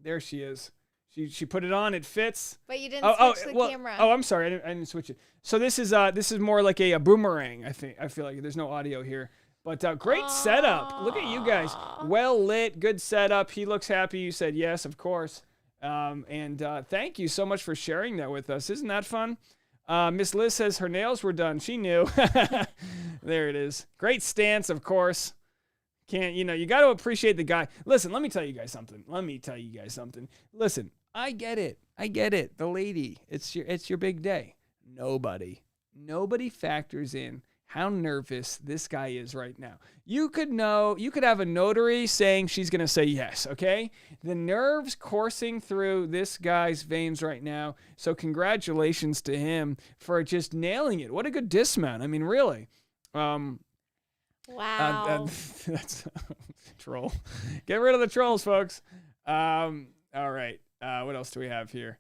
There she is. She put it on. It fits. But you didn't switch the camera. Oh, I'm sorry. I didn't switch it. So this is more like a boomerang. I feel like there's no audio here. But great setup. Look at you guys. Well lit. Good setup. He looks happy. You said yes, of course. And thank you so much for sharing that with us. Isn't that fun? Miss Liz says her nails were done. She knew. There it is. Great stance, of course. You got to appreciate the guy. Listen, let me tell you guys something. Listen, I get it. The lady, it's your big day. Nobody factors in how nervous this guy is right now. You could have a notary saying she's going to say yes, okay? The nerves coursing through this guy's veins right now. So congratulations to him for just nailing it. What a good dismount. I mean, really. Wow. That's troll. Get rid of the trolls, folks. All right. What else do we have here?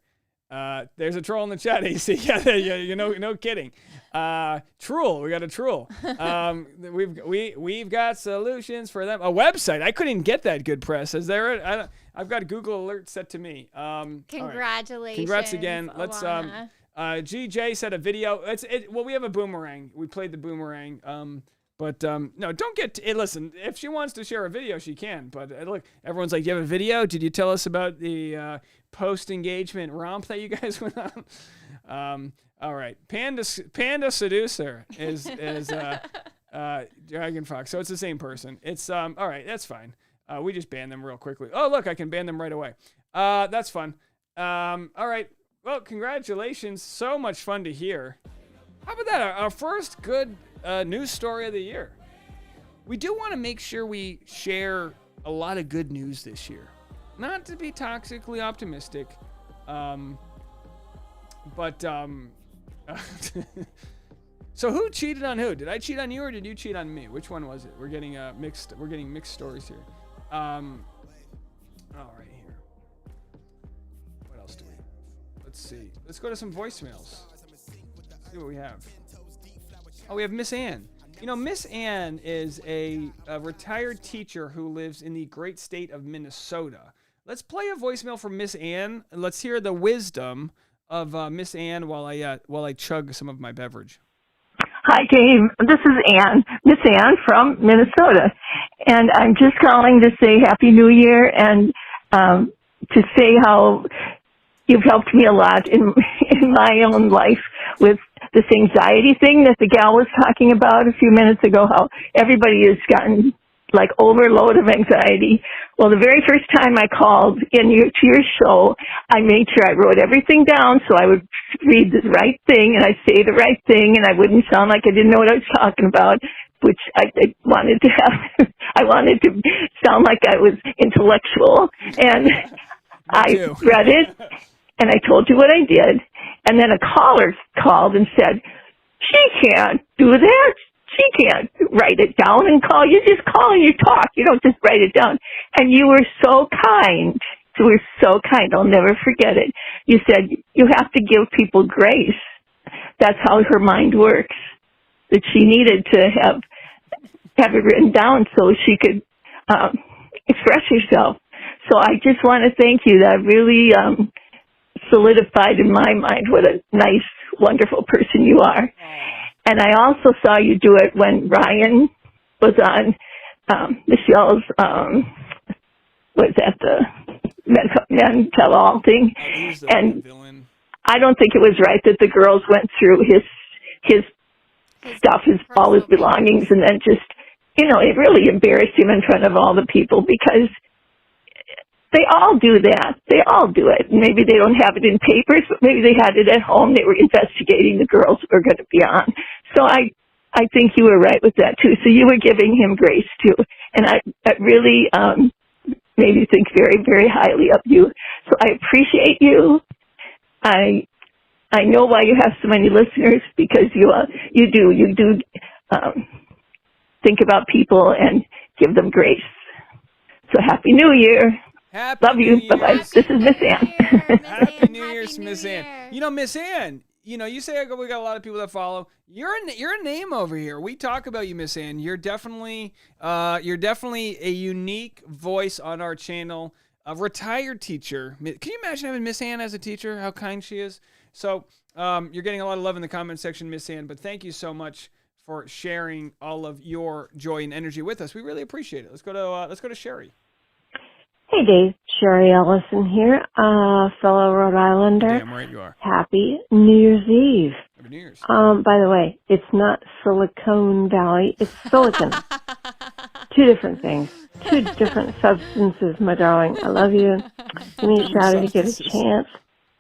There's a troll in the chat, AC. Yeah, no kidding. Troll, we got a troll. We've got solutions for them. A website. I couldn't get that good press. Is there? I've got Google Alert set to me. Congratulations. Right. Congrats again. Let's. Alana. GJ said a video. Well, we have a boomerang. We played the boomerang. But no, don't get. Listen, if she wants to share a video, she can. But look, everyone's like, "You have a video? Did you tell us about the post-engagement romp that you guys went on?" All right, Panda Seducer is Dragon Fox, so it's the same person. It's all right. That's fine. We just banned them real quickly. Oh, look, I can ban them right away. That's fun. All right. Well, congratulations. So much fun to hear. How about that? Our first good news story of the year. We do want to make sure we share a lot of good news this year. Not to be toxically optimistic, but so who cheated on who? Did I cheat on you or did you cheat on me? Which one was it? We're getting mixed stories here. All right, here. What else do we have? Let's see. Let's go to some voicemails. See what we have. Oh, we have Miss Ann. You know, Miss Ann is a retired teacher who lives in the great state of Minnesota. Let's play a voicemail from Miss Ann. And let's hear the wisdom of Miss Ann while I chug some of my beverage. Hi, Dave. This is Ann, Miss Ann from Minnesota. And I'm just calling to say Happy New Year and to say how you've helped me a lot in my own life with this anxiety thing that the gal was talking about a few minutes ago, how everybody has gotten like overload of anxiety. Well, the very first time I called to your show, I made sure I wrote everything down so I would read the right thing and I'd say the right thing and I wouldn't sound like I didn't know what I was talking about, which I wanted to have. I wanted to sound like I was intellectual. And I read it and I told you what I did. And then a caller called and said, she can't do that. She can't write it down and call. You just call and you talk. You don't just write it down. And you were so kind. You were so kind. I'll never forget it. You said you have to give people grace. That's how her mind works. That she needed to have it written down so she could express herself. So I just want to thank you. That really solidified in my mind what a nice, wonderful person you are. And I also saw you do it when Ryan was on Michelle's, was that the Men Tell All thing? And I don't think it was right that the girls went through his stuff, all his belongings, and then just, it really embarrassed him in front of all the people because they all do that. They all do it. Maybe they don't have it in papers, but maybe they had it at home. They were investigating the girls who were going to be on. So I think you were right with that, too. So you were giving him grace, too. And that really made me think very, very highly of you. So I appreciate you. I know why you have so many listeners, because you do think about people and give them grace. So Happy New Year. Love you. Bye-bye. This is Miss Ann. Happy New Year's, Miss Ann. Miss Ann, you say we got a lot of people that follow. You're a name over here. We talk about you, Miss Ann. You're definitely a unique voice on our channel. A retired teacher. Can you imagine having Miss Ann as a teacher? How kind she is. So you're getting a lot of love in the comment section, Miss Ann. But thank you so much for sharing all of your joy and energy with us. We really appreciate it. Let's go to Sherry. Hey Dave, Sherry Ellison here, fellow Rhode Islander. Damn right you are. Happy New Year's Eve. Happy New Year's. By the way, it's not Silicon Valley, it's silicon. Two different things. Two different substances, my darling. I love you. Give me a shout if you get a chance.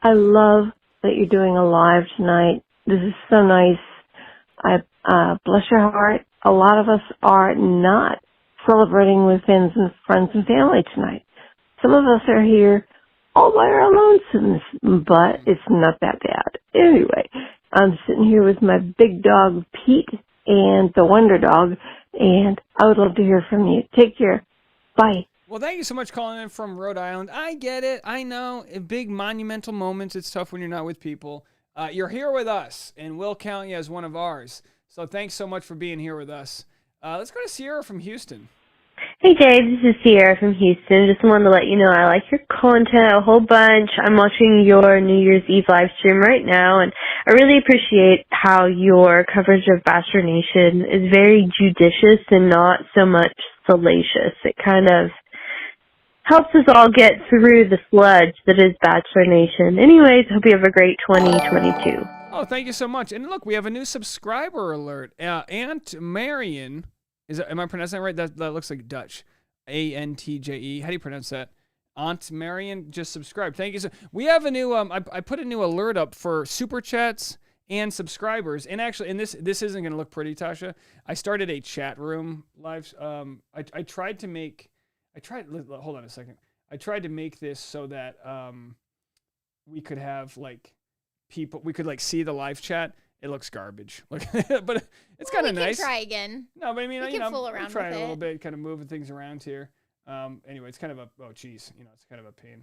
I love that you're doing a live tonight. This is so nice. Bless your heart. A lot of us are not celebrating with friends and family tonight. Some of us are here all by our lonesomes, but it's not that bad. Anyway, I'm sitting here with my big dog, Pete, and the Wonder Dog, and I would love to hear from you. Take care. Bye. Well, thank you so much calling in from Rhode Island. I get it. I know. In big monumental moments, it's tough when you're not with people. You're here with us, and we'll count you as one of ours. So thanks so much for being here with us. Let's go to Sierra from Houston. Hey Dave, this is Sierra from Houston. Just wanted to let you know I like your content a whole bunch. I'm watching your New Year's Eve live stream right now, and I really appreciate how your coverage of Bachelor Nation is very judicious and not so much salacious. It kind of helps us all get through the sludge that is Bachelor Nation. Anyways, hope you have a great 2022. Oh, thank you so much. And look, we have a new subscriber alert. Aunt Marion. Am I pronouncing that right? That looks like Dutch. Antje. How do you pronounce that? Aunt Marion just subscribed. Thank you. So we have a new. I put a new alert up for super chats and subscribers. And actually, and this isn't going to look pretty, Tasha. I started a chat room live. I tried to make. Hold on a second. I tried to make this so that we could have like people. We could like see the live chat. It looks garbage, but it's kind of nice. We can try again. No, but I mean, we can fool around trying with a little it. bit, kind of moving things around here. Anyway, it's kind of it's kind of a pain.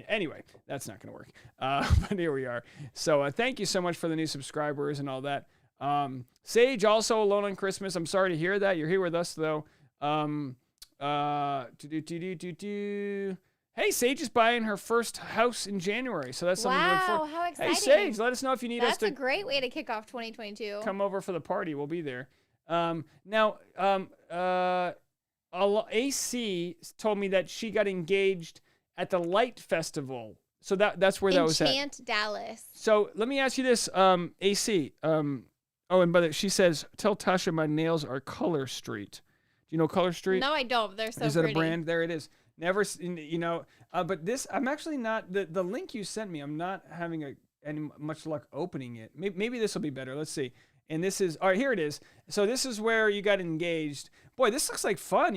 Anyway, that's not going to work. But here we are. So thank you so much for the new subscribers and all that. Sage also alone on Christmas. I'm sorry to hear that. You're here with us though. Hey, Sage is buying her first house in January, so that's something to look forward. Wow, how exciting. Hey, Sage, let us know if you need us to That's a great way to kick off 2022. come over for the party. We'll be there. AC told me that she got engaged at the Light Festival. So that's where that was at. Enchant Dallas. So let me ask you this, AC. And by the way, she says, tell Tasha my nails are Color Street. Do you know Color Street? No, I don't. They're so Is that pretty. a brand? There it is. Never, but this, I'm actually not, the link you sent me, I'm not having any much luck opening it. Maybe this will be better. Let's see. And this is, all right, here it is. So this is where you got engaged. Boy, this looks like fun.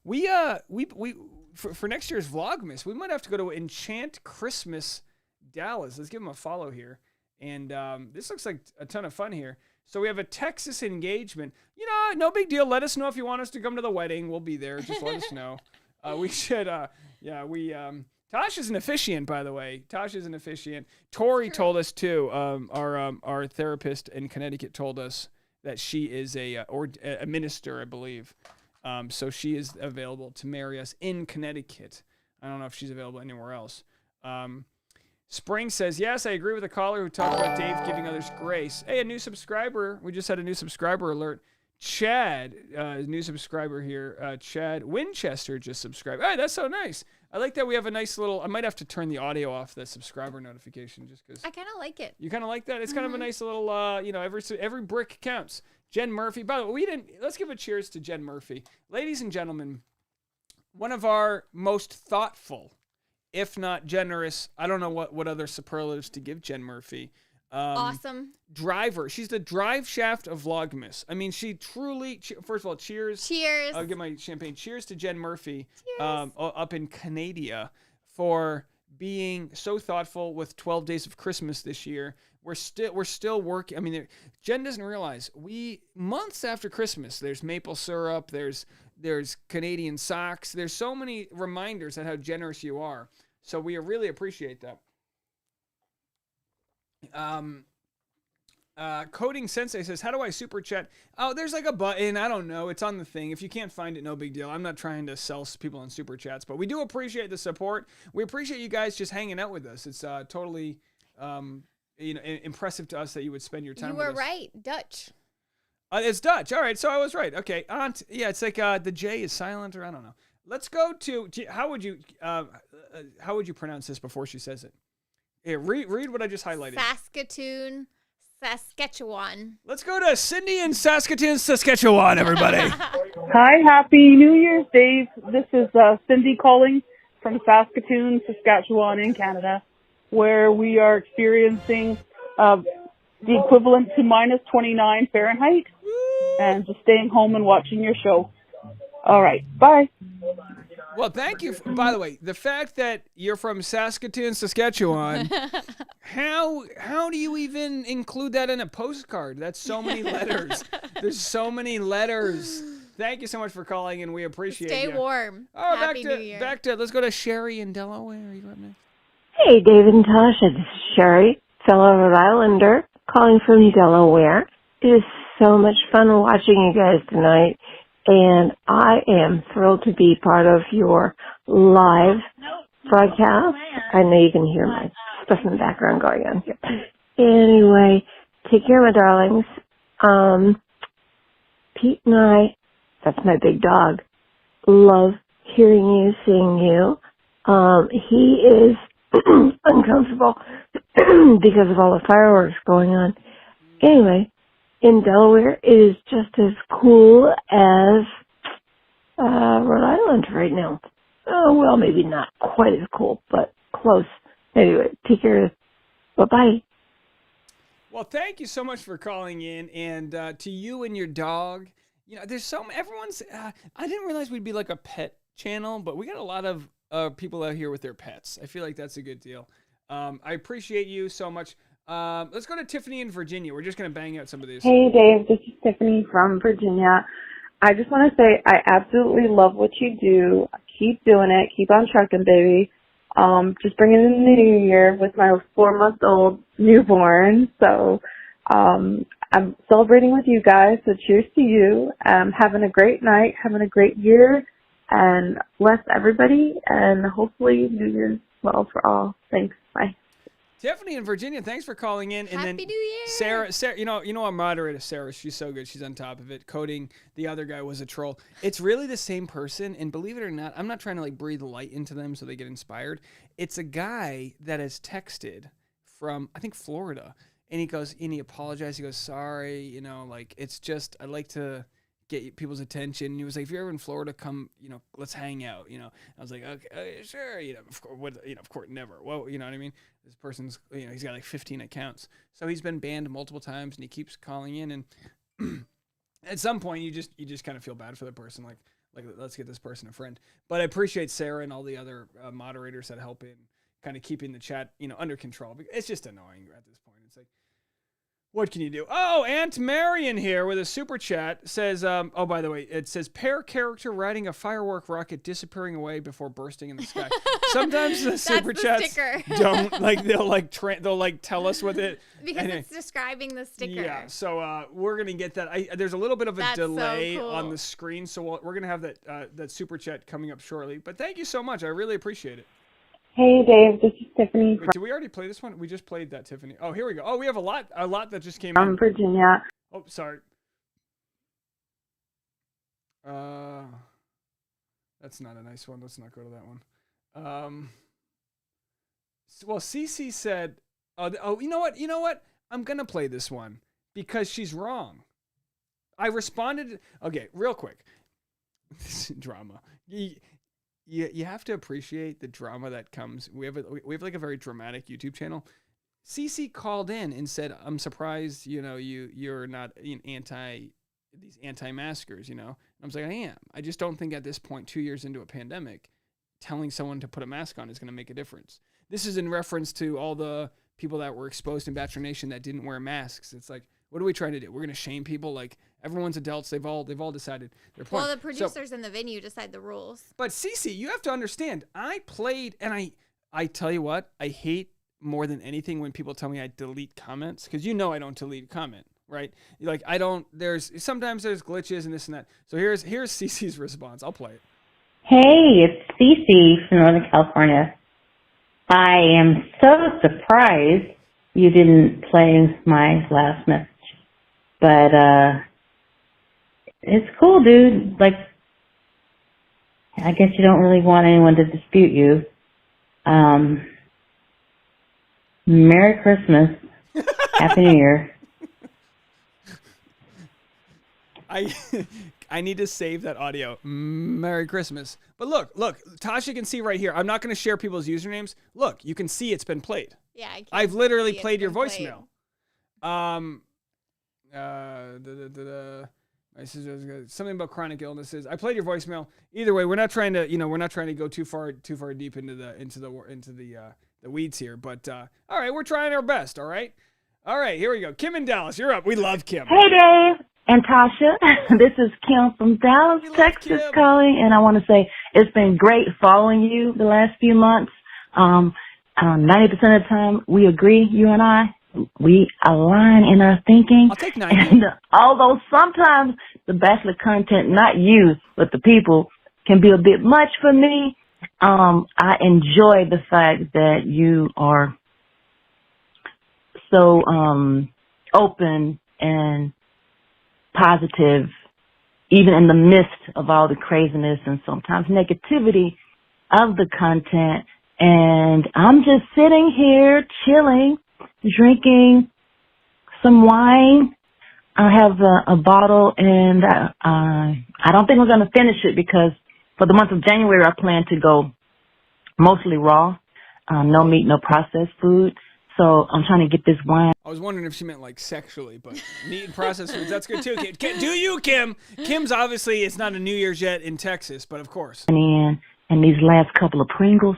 We for next year's Vlogmas, we might have to go to Enchant Christmas Dallas. Let's give them a follow here. And this looks like a ton of fun here. So we have a Texas engagement. No big deal. Let us know if you want us to come to the wedding. We'll be there. Just let us know. We should, Tasha's an officiant, by the way. Tasha's an officiant. Tori told us too. Our therapist in Connecticut told us that she is a minister, I believe. So she is available to marry us in Connecticut. I don't know if she's available anywhere else. Spring says, yes, I agree with the caller who talked about Dave giving others grace. Hey, a new subscriber. We just had a new subscriber alert. Chad, new subscriber here. Chad Winchester just subscribed. Hey, that's so nice. I like that we have a nice little, I might have to turn the audio off, the subscriber notification, just because. I kind of like it. You kind of like that? It's kind of a nice little, every brick counts. Jen Murphy. By the way, let's give a cheers to Jen Murphy. Ladies and gentlemen, one of our most thoughtful, if not generous, I don't know what other superlatives to give Jen Murphy. Awesome. Driver. She's the drive shaft of Vlogmas. I mean, she truly, first of all, cheers. Cheers. I'll get my champagne. Cheers to Jen Murphy up in Canada for being so thoughtful with 12 Days of Christmas this year. We're still working. I mean, Jen doesn't realize months after Christmas, there's maple syrup, there's Canadian socks. There's so many reminders on how generous you are. So we really appreciate that. Coding Sensei says, how do I super chat? Oh, there's like a button. I don't know. It's on the thing. If you can't find it, no big deal. I'm not trying to sell people on super chats, but we do appreciate the support. We appreciate you guys just hanging out with us. It's totally, impressive to us that you would spend your time with us. You were right. Dutch. It's Dutch. All right. So I was right. Okay. Aunt. Yeah. It's like, the J is silent, or I don't know. Let's go to, how would you pronounce this before she says it? Here, read what I just highlighted. Saskatchewan. Let's go to Cindy in Saskatchewan, everybody. Hi, Happy New Year's, Dave. This is Cindy calling from Saskatoon, Saskatchewan in Canada, where we are experiencing the equivalent to minus 29 Fahrenheit and just staying home and watching your show. All right, bye. Well, thank you. By the way, the fact that you're from Saskatoon, Saskatchewan, how do you even include that in a postcard? That's so many letters. There's so many letters. Thank you so much for calling, and we appreciate Stay you. warm. Oh, Happy New Year. back to. Let's go to Sherry in Delaware. Are you up next? Hey, David and Tasha. This is Sherry, fellow Rhode Islander, calling from Delaware. It is so much fun watching you guys tonight, and I am thrilled to be part of your live broadcast. I know you can hear my stuff in the background going on here. Anyway, take care, my darlings. Pete and I, that's my big dog, love hearing you, seeing you. He is uncomfortable because of all the fireworks going on. Anyway, in Delaware, it is just as cool as Rhode Island right now. Oh, well, maybe not quite as cool, but close. Anyway, take care. Bye-bye. Well, thank you so much for calling in, and to you and your dog. You know, there's everyone's. I didn't realize we'd be like a pet channel, but we got a lot of people out here with their pets. I feel like that's a good deal. I appreciate you so much. Let's go to Tiffany in Virginia. We're just gonna bang out some of these. Hey, Dave. This is Tiffany from Virginia. I just want to say I absolutely love what you do. Keep doing it. Keep on trucking, baby. Just bringing in the new year with my 4-month-old newborn. So, I'm celebrating with you guys. So cheers to you. Having a great night, having a great year, and bless everybody. And hopefully New Year's well for all. Thanks. Bye. Tiffany in Virginia, thanks for calling in. And Happy then New Year. Sarah, you know our moderator, Sarah, she's so good. She's on top of it. Coding the other guy was a troll. It's really the same person, and believe it or not, I'm not trying to like breathe light into them so they get inspired. It's a guy that has texted from, I think, Florida, and he apologized. He goes, sorry, you know, like, it's just, I'd like to get people's attention. And he was like, if you're ever in Florida, come, you know, let's hang out, you know. I was like, okay, sure, you know, of course, never. Well, you know what I mean? This person's, you know, he's got like 15 accounts. So he's been banned multiple times, and he keeps calling in, and at some point you just kind of feel bad for the person, like let's get this person a friend. But I appreciate Sarah and all the other moderators that help in kind of keeping the chat, you know, under control. It's just annoying at this point. It's like, what can you do? Oh, Aunt Marion here with a super chat says, oh, by the way, it says pair character riding a firework rocket disappearing away before bursting in the sky. Sometimes the super chats don't, like, they'll tell us with it. Because it's describing the sticker. Yeah, so we're going to get that. There's a little bit of a delay so cool. on the screen, so we're going to have that super chat coming up shortly. But thank you so much. I really appreciate it. Hey, Dave. This is Tiffany Wait, did we already play this one? We just played that, Tiffany. Oh, here we go. Oh, we have a lot that just came from in. Virginia. Oh, sorry. That's not a nice one. Let's not go to that one. Well, Cece said, you know what? I'm going to play this one because she's wrong. I responded. Okay, real quick. Drama. You have to appreciate the drama that comes. We have like a very dramatic YouTube channel. Cece called in and said, "I'm surprised, you know, you're not these anti-maskers, you know." And I was like, I am. I just don't think at this point, 2 years into a pandemic, telling someone to put a mask on is going to make a difference. This is in reference to all the people that were exposed in Bachelor Nation that didn't wear masks. It's like, what are we trying to do? We're going to shame people? Like, everyone's adults. They've all decided their point. Well, the producers in the venue decide the rules. But Cece, you have to understand, I played, and I tell you what, I hate more than anything when people tell me I delete comments, because you know I don't delete comment, right? Like, I don't, sometimes there's glitches and this and that. So here's Cece's response. I'll play it. Hey, it's Cece from Northern California. I am so surprised you didn't play my last message. But it's cool, dude. Like, I guess you don't really want anyone to dispute you. Merry Christmas. Happy New Year. I need to save that audio. Merry Christmas. But look, Tasha can see right here. I'm not going to share people's usernames. Look, you can see it's been played. Yeah, I can. I've literally played your voicemail. Something about chronic illnesses. I played your voicemail. Either way, we're not trying to go too far deep into the weeds here. But all right, we're trying our best. All right, here we go. Kim in Dallas, you're up. We love Kim. Hey, Dave. And Tasha, this is Kim from Dallas, Texas calling, and I want to say it's been great following you the last few months. 90% of the time we agree, you and I. We align in our thinking. I'll take 90. And although sometimes the Bachelor content, not you, but the people, can be a bit much for me, I enjoy the fact that you are so open and positive, even in the midst of all the craziness and sometimes negativity of the content. And I'm just sitting here chilling, drinking some wine. I have a bottle, and I don't think I'm going to finish it because for the month of January I plan to go mostly raw, no meat, no processed food. So I'm trying to get this wine. I was wondering if she meant like sexually, but meat and processed foods, that's good too. Do you, Kim? Kim's obviously, it's not a New Year's yet in Texas, but of course. And these last couple of Pringles.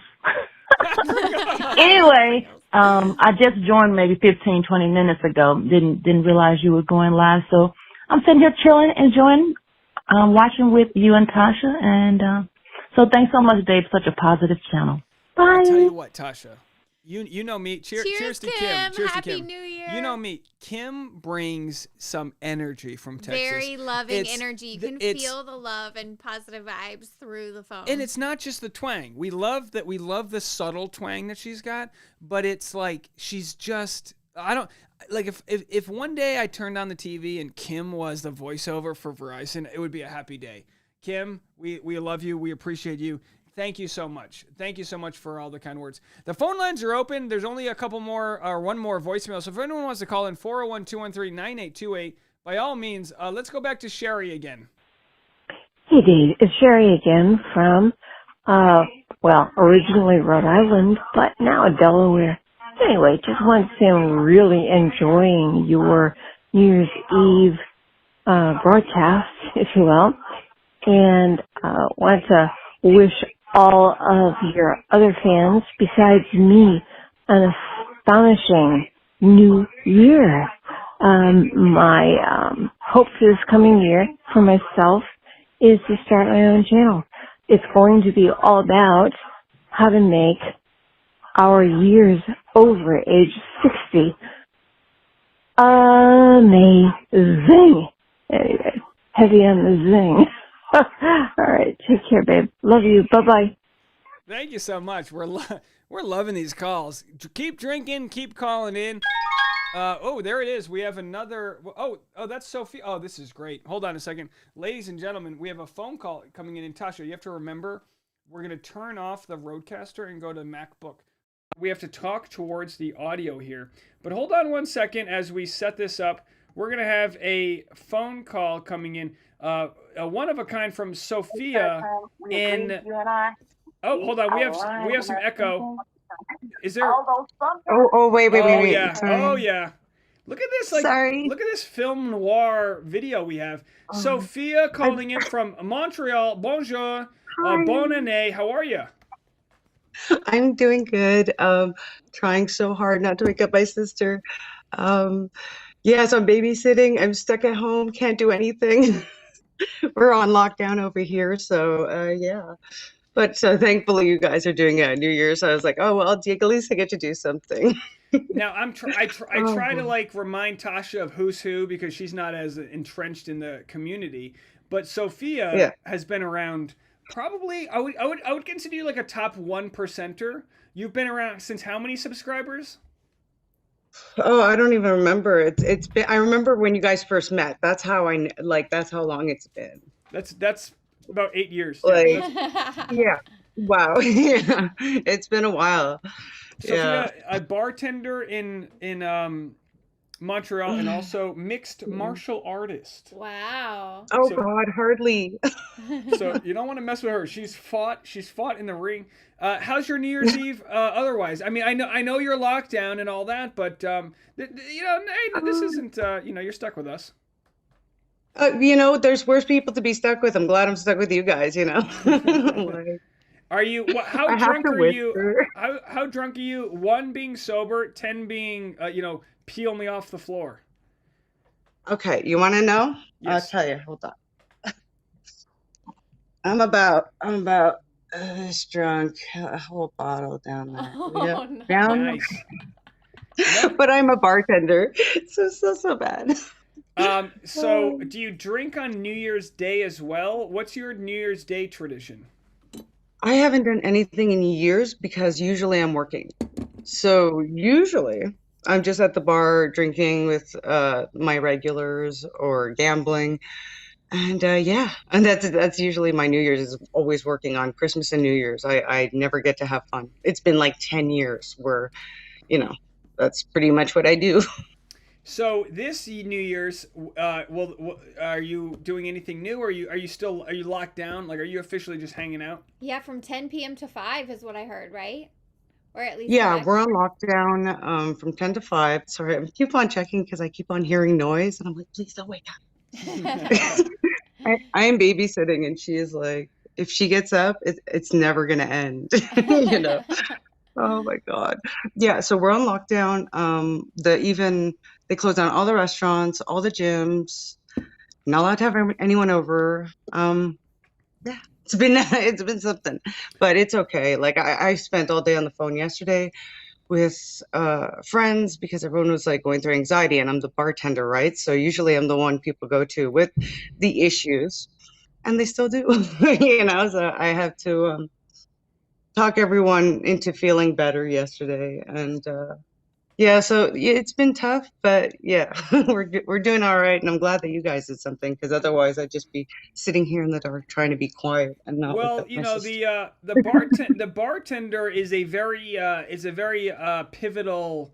Anyway, I just joined maybe 15, 20 minutes ago. Didn't realize you were going live. So I'm sitting here chilling, enjoying, watching with you and Tasha. And so thanks so much, Dave. Such a positive channel. Bye. I'll tell you what, Tasha. You know me. Cheers to Kim. Cheers Happy to Kim. New Year. You know me. Kim brings some energy from Texas. Very loving energy. You can feel the love and positive vibes through the phone. And it's not just the twang. We love the subtle twang that she's got, but it's like she's just, I don't, like if one day I turned on the TV and Kim was the voiceover for Verizon, it would be a happy day. Kim, we love you. We appreciate you. Thank you so much. Thank you so much for all the kind words. The phone lines are open. There's only a couple more, or one more voicemail. So if anyone wants to call in, 401-213-9828, by all means, let's go back to Sherry again. Hey, Dave. It's Sherry again from, originally Rhode Island, but now Delaware. Anyway, just want to say I'm really enjoying your New Year's Eve broadcast, if you will, and want to wish all of your other fans, besides me, an astonishing new year. My hope for this coming year for myself is to start my own channel. It's going to be all about how to make our years over age 60 amazing. Anyway, heavy on the zing. All right, take care, babe. Love you. Bye-bye. Thank you so much. We're loving these calls. Keep drinking. Keep calling in. There it is. We have another. Oh, that's Sophie. Oh, this is great. Hold on a second. Ladies and gentlemen, we have a phone call coming in. Tasha, you have to remember, we're going to turn off the Roadcaster and go to MacBook. We have to talk towards the audio here. But hold on one second as we set this up. We're going to have a phone call coming in. A one of a kind from Sophia in. Oh, hold on. We have some echo. Is there? Wait. Yeah. Sorry. Oh yeah. Look at this. Look at this film noir video we have. Sophia calling in from Montreal. Bonjour. Bonne année. How are you? I'm doing good. Trying so hard not to wake up my sister. So I'm babysitting. I'm stuck at home. Can't do anything. We're on lockdown over here, so yeah. But thankfully, you guys are doing it at New Year's. So I was like, oh well, at least I get to do something. Now I try to remind Tasha of who's who because she's not as entrenched in the community. But Sophia has been around. Probably, I would consider you like a top 1%er. You've been around since how many subscribers? Oh, I don't even remember. It's been. I remember when you guys first met. That's how that's how long it's been. That's about 8 years. Yeah. Wow. Yeah. It's been a while. Sophia, a bartender in Montreal and also mixed martial artist. Wow. Oh God, hardly. So you don't want to mess with her. She's fought in the ring. How's your New Year's Eve otherwise? I mean, I know you're locked down and all that, but this isn't you're stuck with us. There's worse people to be stuck with. I'm glad I'm stuck with you guys, Are you? How drunk are you? How drunk are you? 1 being sober, 10 being peel me off the floor. Okay, you want to know? I'll Yes. tell you. Hold on. I'm about this drunk. A whole bottle down there. Yep, Oh no. down. Nice. You know, But I'm a bartender, so bad. so do you drink on New Year's Day as well? What's your New Year's Day tradition? I haven't done anything in years because usually I'm working. So usually I'm just at the bar drinking with my regulars or gambling. And yeah, and that's usually my New Year's is always working on Christmas and New Year's. I never get to have fun. It's been like 10 years where, you know, that's pretty much what I do. So this New Year's, are you doing anything new? Or are you locked down? Like, are you officially just hanging out? Yeah, from 10 p.m. to 5 is what I heard, right? Or at least Yeah, 5. we're on lockdown from 10 to 5. Sorry, I keep on checking because I keep on hearing noise and I'm like, please don't wake up. I am babysitting and she is like, if she gets up, it's never gonna end. You know. Oh my God. Yeah, so we're on lockdown. They closed down all the restaurants, all the gyms, not allowed to have anyone over. Yeah, it's been something, but it's okay. Like I spent all day on the phone yesterday with friends because everyone was like going through anxiety, and I'm the bartender, right? So usually I'm the one people go to with the issues, and they still do, you know. So I have to talk everyone into feeling better yesterday, and yeah, so yeah, it's been tough, but yeah, we're doing all right, and I'm glad that you guys did something because otherwise I'd just be sitting here in the dark trying to be quiet and not wake Well, up you my know sister. the bartender is a very pivotal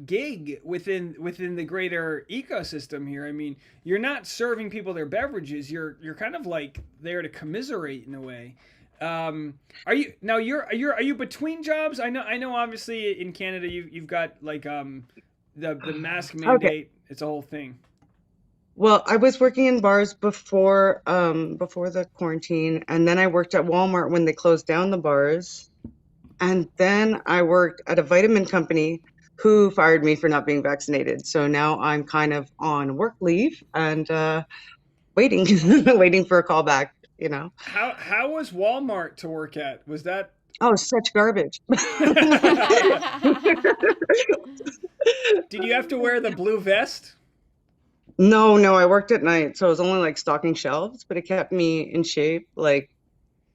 gig within the greater ecosystem here. I mean, you're not serving people their beverages. You're kind of like there to commiserate in a way. Are you now? Are you between jobs? I know. Obviously, in Canada, you've got like the mask Okay. mandate. It's a whole thing. Well, I was working in bars before the quarantine, and then I worked at Walmart when they closed down the bars, and then I worked at a vitamin company who fired me for not being vaccinated. So now I'm kind of on work leave and waiting waiting for a call back, you know. How was Walmart to work at? Was that Oh, such garbage. Did you have to wear the blue vest? No, I worked at night, so I was only like stocking shelves, but it kept me in shape, like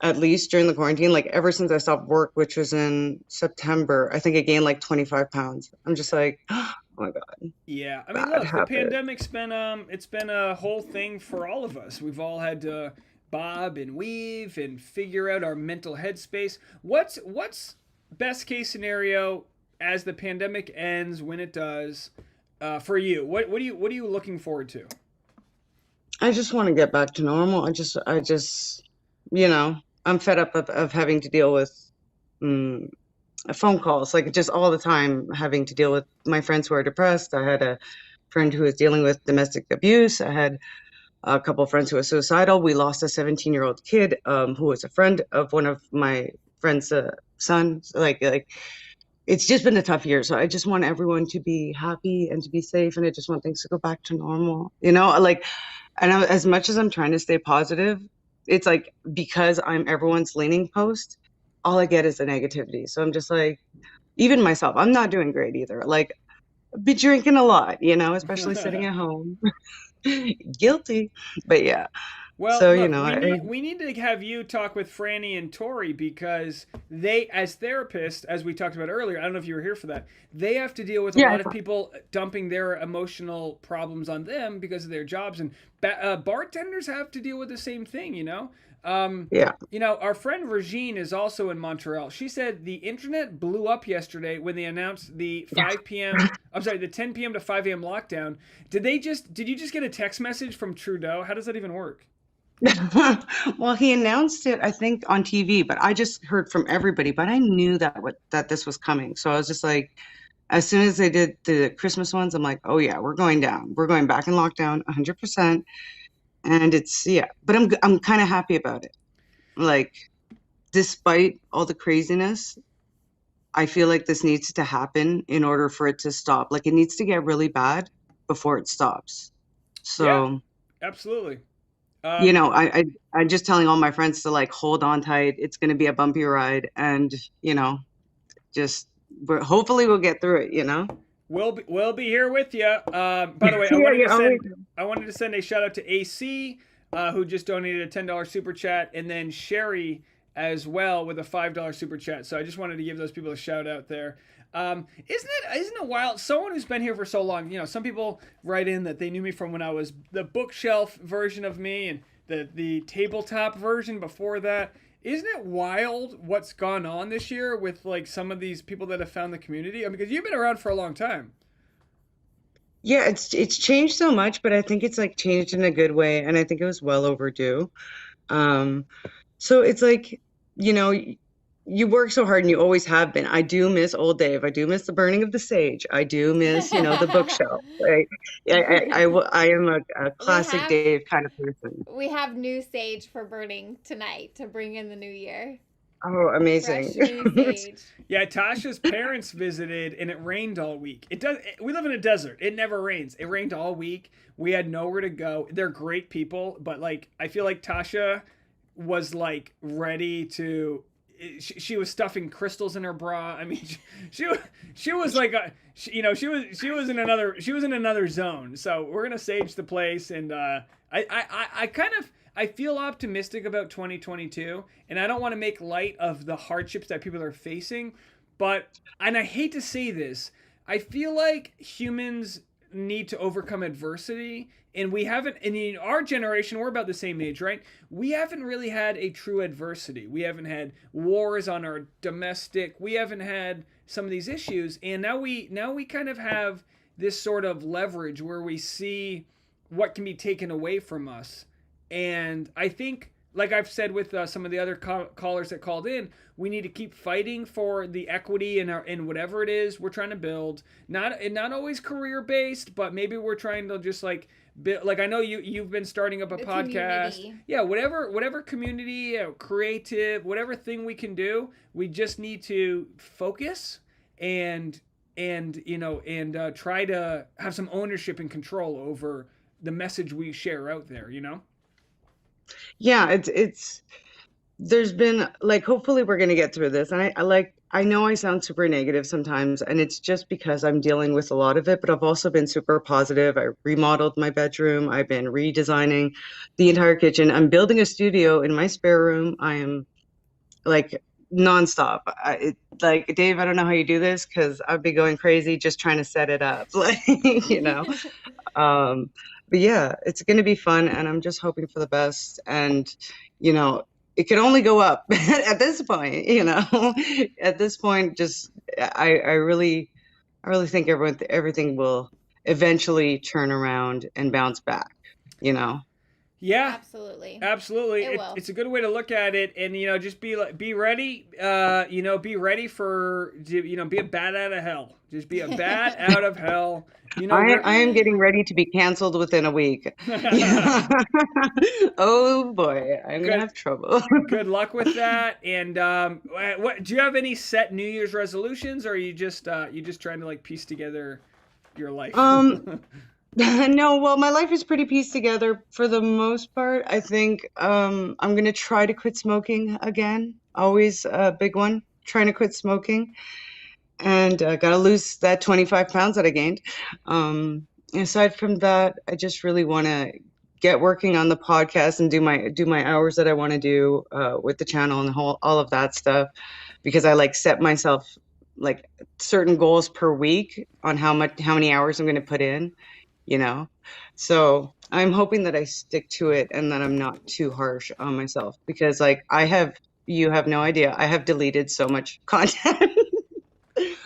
at least during the quarantine. Like ever since I stopped work, which was in September, I think I gained like 25 pounds. I'm just like, oh my God, Yeah, I mean, bad look, the habit. pandemic's been it's been a whole thing for all of us. We've all had to bob and weave and figure out our mental headspace. What's best case scenario as the pandemic ends when it does for you? What are you looking forward to? I just want to get back to normal. I just, you know, I'm fed up of having to deal with mm, phone calls, like just all the time having to deal with my friends who are depressed. I had a friend who was dealing with domestic abuse. I had a couple of friends who were suicidal. We lost a 17-year-old kid who was a friend of one of my friend's sons. Like it's just been a tough year. So I just want everyone to be happy and to be safe, and I just want things to go back to normal. You know, like, as much as I'm trying to stay positive, it's like because I'm everyone's leaning post, all I get is the negativity. So I'm just like, even myself, I'm not doing great either. Like, be drinking a lot, you know, especially sitting at home. Guilty, but yeah. Well, So, you look, know, we need to have you talk with Franny and Tori because they, as therapists, as we talked about earlier, I don't know if you were here for that. They have to deal with a yeah, lot of people dumping their emotional problems on them because of their jobs, and bartenders have to deal with the same thing. yeah. Our friend Regine is also in Montreal. She said the internet blew up yesterday when they announced the 5 p.m. I'm sorry, the 10 p.m. to 5 a.m. lockdown. Did you just get a text message from Trudeau? How does that even work? Well, he announced it, I think, on TV, but I just heard from everybody. But I knew that this was coming, so I was just like, as soon as they did the Christmas ones, I'm like, oh yeah, we're going down. We're going back in lockdown, 100%. And it's yeah, but I'm kind of happy about it. Like, despite all the craziness, I feel like this needs to happen in order for it to stop. Like, it needs to get really bad before it stops. Yeah, So, absolutely. you know, I'm just telling all my friends to like hold on tight. It's going to be a bumpy ride, and you know, just hopefully we'll get through it. You know. We'll be here with you. By the way, Yeah, you're always. I wanted to send a shout out to AC, who just donated a $10 super chat, and then Sherry as well with a $5 super chat. So I just wanted to give those people a shout out there. Isn't it wild? Someone who's been here for so long, you know, some people write in that they knew me from when I was the bookshelf version of me and the tabletop version before that. Isn't it wild what's gone on this year with like some of these people that have found the community? I mean, because you've been around for a long time. Yeah, it's changed so much, but I think it's like changed in a good way, and I think it was well overdue. Um, so it's like, you know, you work so hard and you always have been. I do miss old Dave. I do miss the burning of the sage. I do miss, you know, the bookshelf. Like, I am a classic Dave kind of person. We have new sage for burning tonight to bring in the new year. Oh, amazing. Fresh new sage. Yeah, Tasha's parents visited and it rained all week. We live in a desert. It never rains. It rained all week. We had nowhere to go. They're great people, but like I feel like Tasha was like ready to she was stuffing crystals in her bra. I mean, she was like she was in another zone. So we're gonna sage the place, and I feel optimistic about 2022, and I don't want to make light of the hardships that people are facing, and I hate to say this, I feel like humans need to overcome adversity, and we haven't, in our generation, we're about the same age, right? We haven't really had a true adversity. We haven't had wars on our domestic, we haven't had some of these issues, and now we kind of have this sort of leverage where we see what can be taken away from us. And I think, like I've said with some of the other callers that called in, we need to keep fighting for the equity in whatever it is we're trying to build. Not always career based, but maybe we're trying to just like build. Like I know you've been starting up a podcast. Community. Yeah, whatever community, creative, whatever thing we can do, we just need to focus and try to have some ownership and control over the message we share out there. You know. Yeah, there's been like, hopefully we're going to get through this. And I know I sound super negative sometimes, and it's just because I'm dealing with a lot of it, but I've also been super positive. I remodeled my bedroom. I've been redesigning the entire kitchen. I'm building a studio in my spare room. I am like nonstop. Like, Dave, I don't know how you do this because I'd be going crazy just trying to set it up, like, you know. But yeah, it's going to be fun, and I'm just hoping for the best. And, you know, it can only go up at this point, you know. At this point, just I really think everything will eventually turn around and bounce back, you know. Yeah, absolutely. It's a good way to look at it, and you know, just be ready. Be ready for be a bat out of hell. Just be a bat out of hell. You know, I am getting ready to be canceled within a week. Oh boy, I'm gonna have trouble. Good luck with that. And what do you have any set New Year's resolutions, or are you just trying to like piece together your life? No, well, my life is pretty pieced together for the most part. I think I'm going to try to quit smoking again. Always a big one, trying to quit smoking. And got to lose that 25 pounds that I gained. Aside from that, I just really want to get working on the podcast and do my hours that I want to do with the channel and all of that stuff, because I like set myself like certain goals per week on how many hours I'm going to put in. You know, so I'm hoping that I stick to it and that I'm not too harsh on myself, because like you have no idea, I have deleted so much content.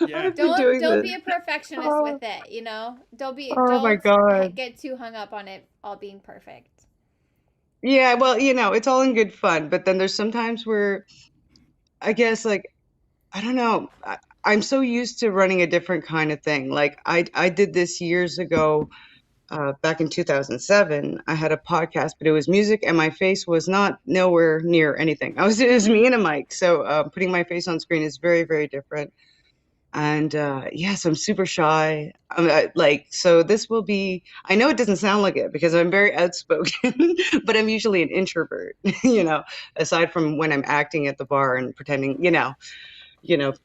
Yeah. Don't be a perfectionist with it, you know. My God. Get too hung up on it all being perfect. Yeah, well, you know, it's all in good fun, but then there's sometimes where I guess like I don't know, I'm so used to running a different kind of thing. Like I did this years ago. Back in 2007, I had a podcast, but it was music, and my face was not nowhere near anything. It was me and a mic. So putting my face on screen is very, very different. And yes, I'm super shy. So this will be, I know it doesn't sound like it because I'm very outspoken, but I'm usually an introvert, aside from when I'm acting at the bar and pretending,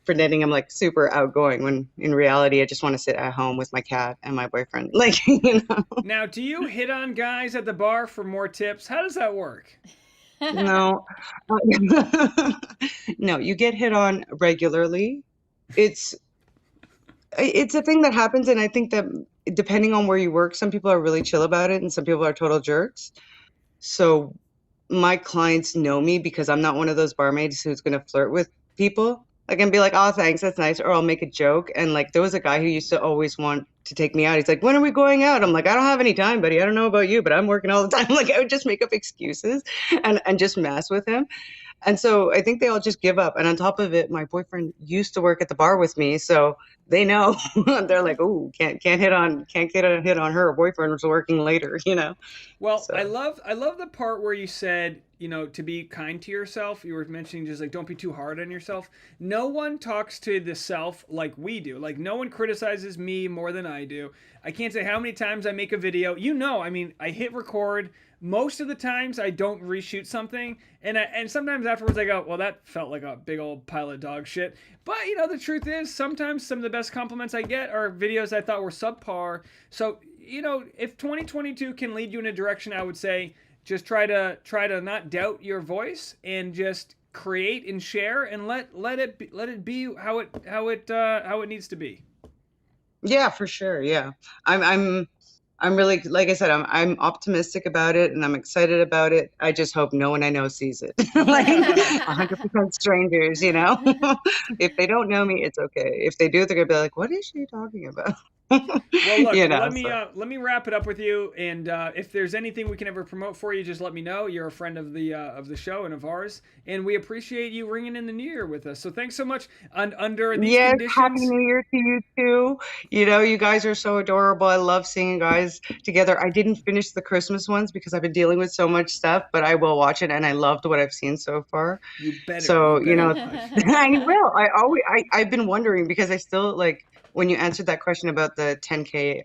pretending I'm like super outgoing when in reality I just want to sit at home with my cat and my boyfriend. Now, do you hit on guys at the bar for more tips? How does that work? No. No, you get hit on regularly. It's it's a thing that happens, and I think that depending on where you work, some people are really chill about it and some people are total jerks. So my clients know me because I'm not one of those barmaids who's going to flirt with people. I can be like, "Oh, thanks, that's nice," or I'll make a joke. And like, there was a guy who used to always want to take me out. He's like, "When are we going out?" I'm like, "I don't have any time, buddy. I don't know about you, but I'm working all the time." Like, I would just make up excuses and just mess with him. And so I think they all just give up. And on top of it, my boyfriend used to work at the bar with me, so they know. They're like, "Oh, can't get a hit on her. Her boyfriend was working later," Well, So I love the part where you said, to be kind to yourself. You were mentioning just like don't be too hard on yourself. No one talks to the self like we do. Like no one criticizes me more than I do. I can't say how many times I make a video. I mean, I hit record. Most of the times I don't reshoot something, and sometimes afterwards I go, well, that felt like a big old pile of dog shit. But the truth is, sometimes some of the best compliments I get are videos I thought were subpar. So if 2022 can lead you in a direction, I would say just try to not doubt your voice and just create and share and let it be how it needs to be. yeah, for sure. Yeah. I'm really, like I said, I'm optimistic about it and I'm excited about it. I just hope no one I know sees it. Like 100% strangers, If they don't know me, it's okay. If they do, they're gonna be like, "What is she talking about?" Well, look, So. let me wrap it up with you. And if there's anything we can ever promote for you, just let me know. You're a friend of the show and of ours, and we appreciate you ringing in the new year with us. So thanks so much. Under these Yes, conditions, Happy New Year to you too. You guys are so adorable. I love seeing you guys together. I didn't finish the Christmas ones because I've been dealing with so much stuff, but I will watch it and I loved what I've seen so far. You better. So, you better I will. I've been wondering because I still like when you answered that question about the 50K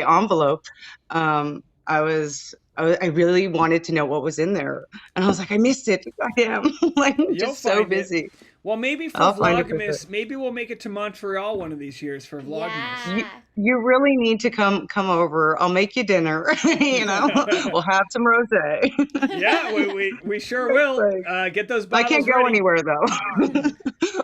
envelope, I really wanted to know what was in there. And I was like, I missed it. I am like just so busy. Well, maybe for I'll find it for Vlogmas, sure. maybe we'll make it to Montreal one of these years for Vlogmas. You really need to come over. I'll make you dinner. We'll have some rosé. Yeah, we sure will. Get those I bottles can't go ready. anywhere though.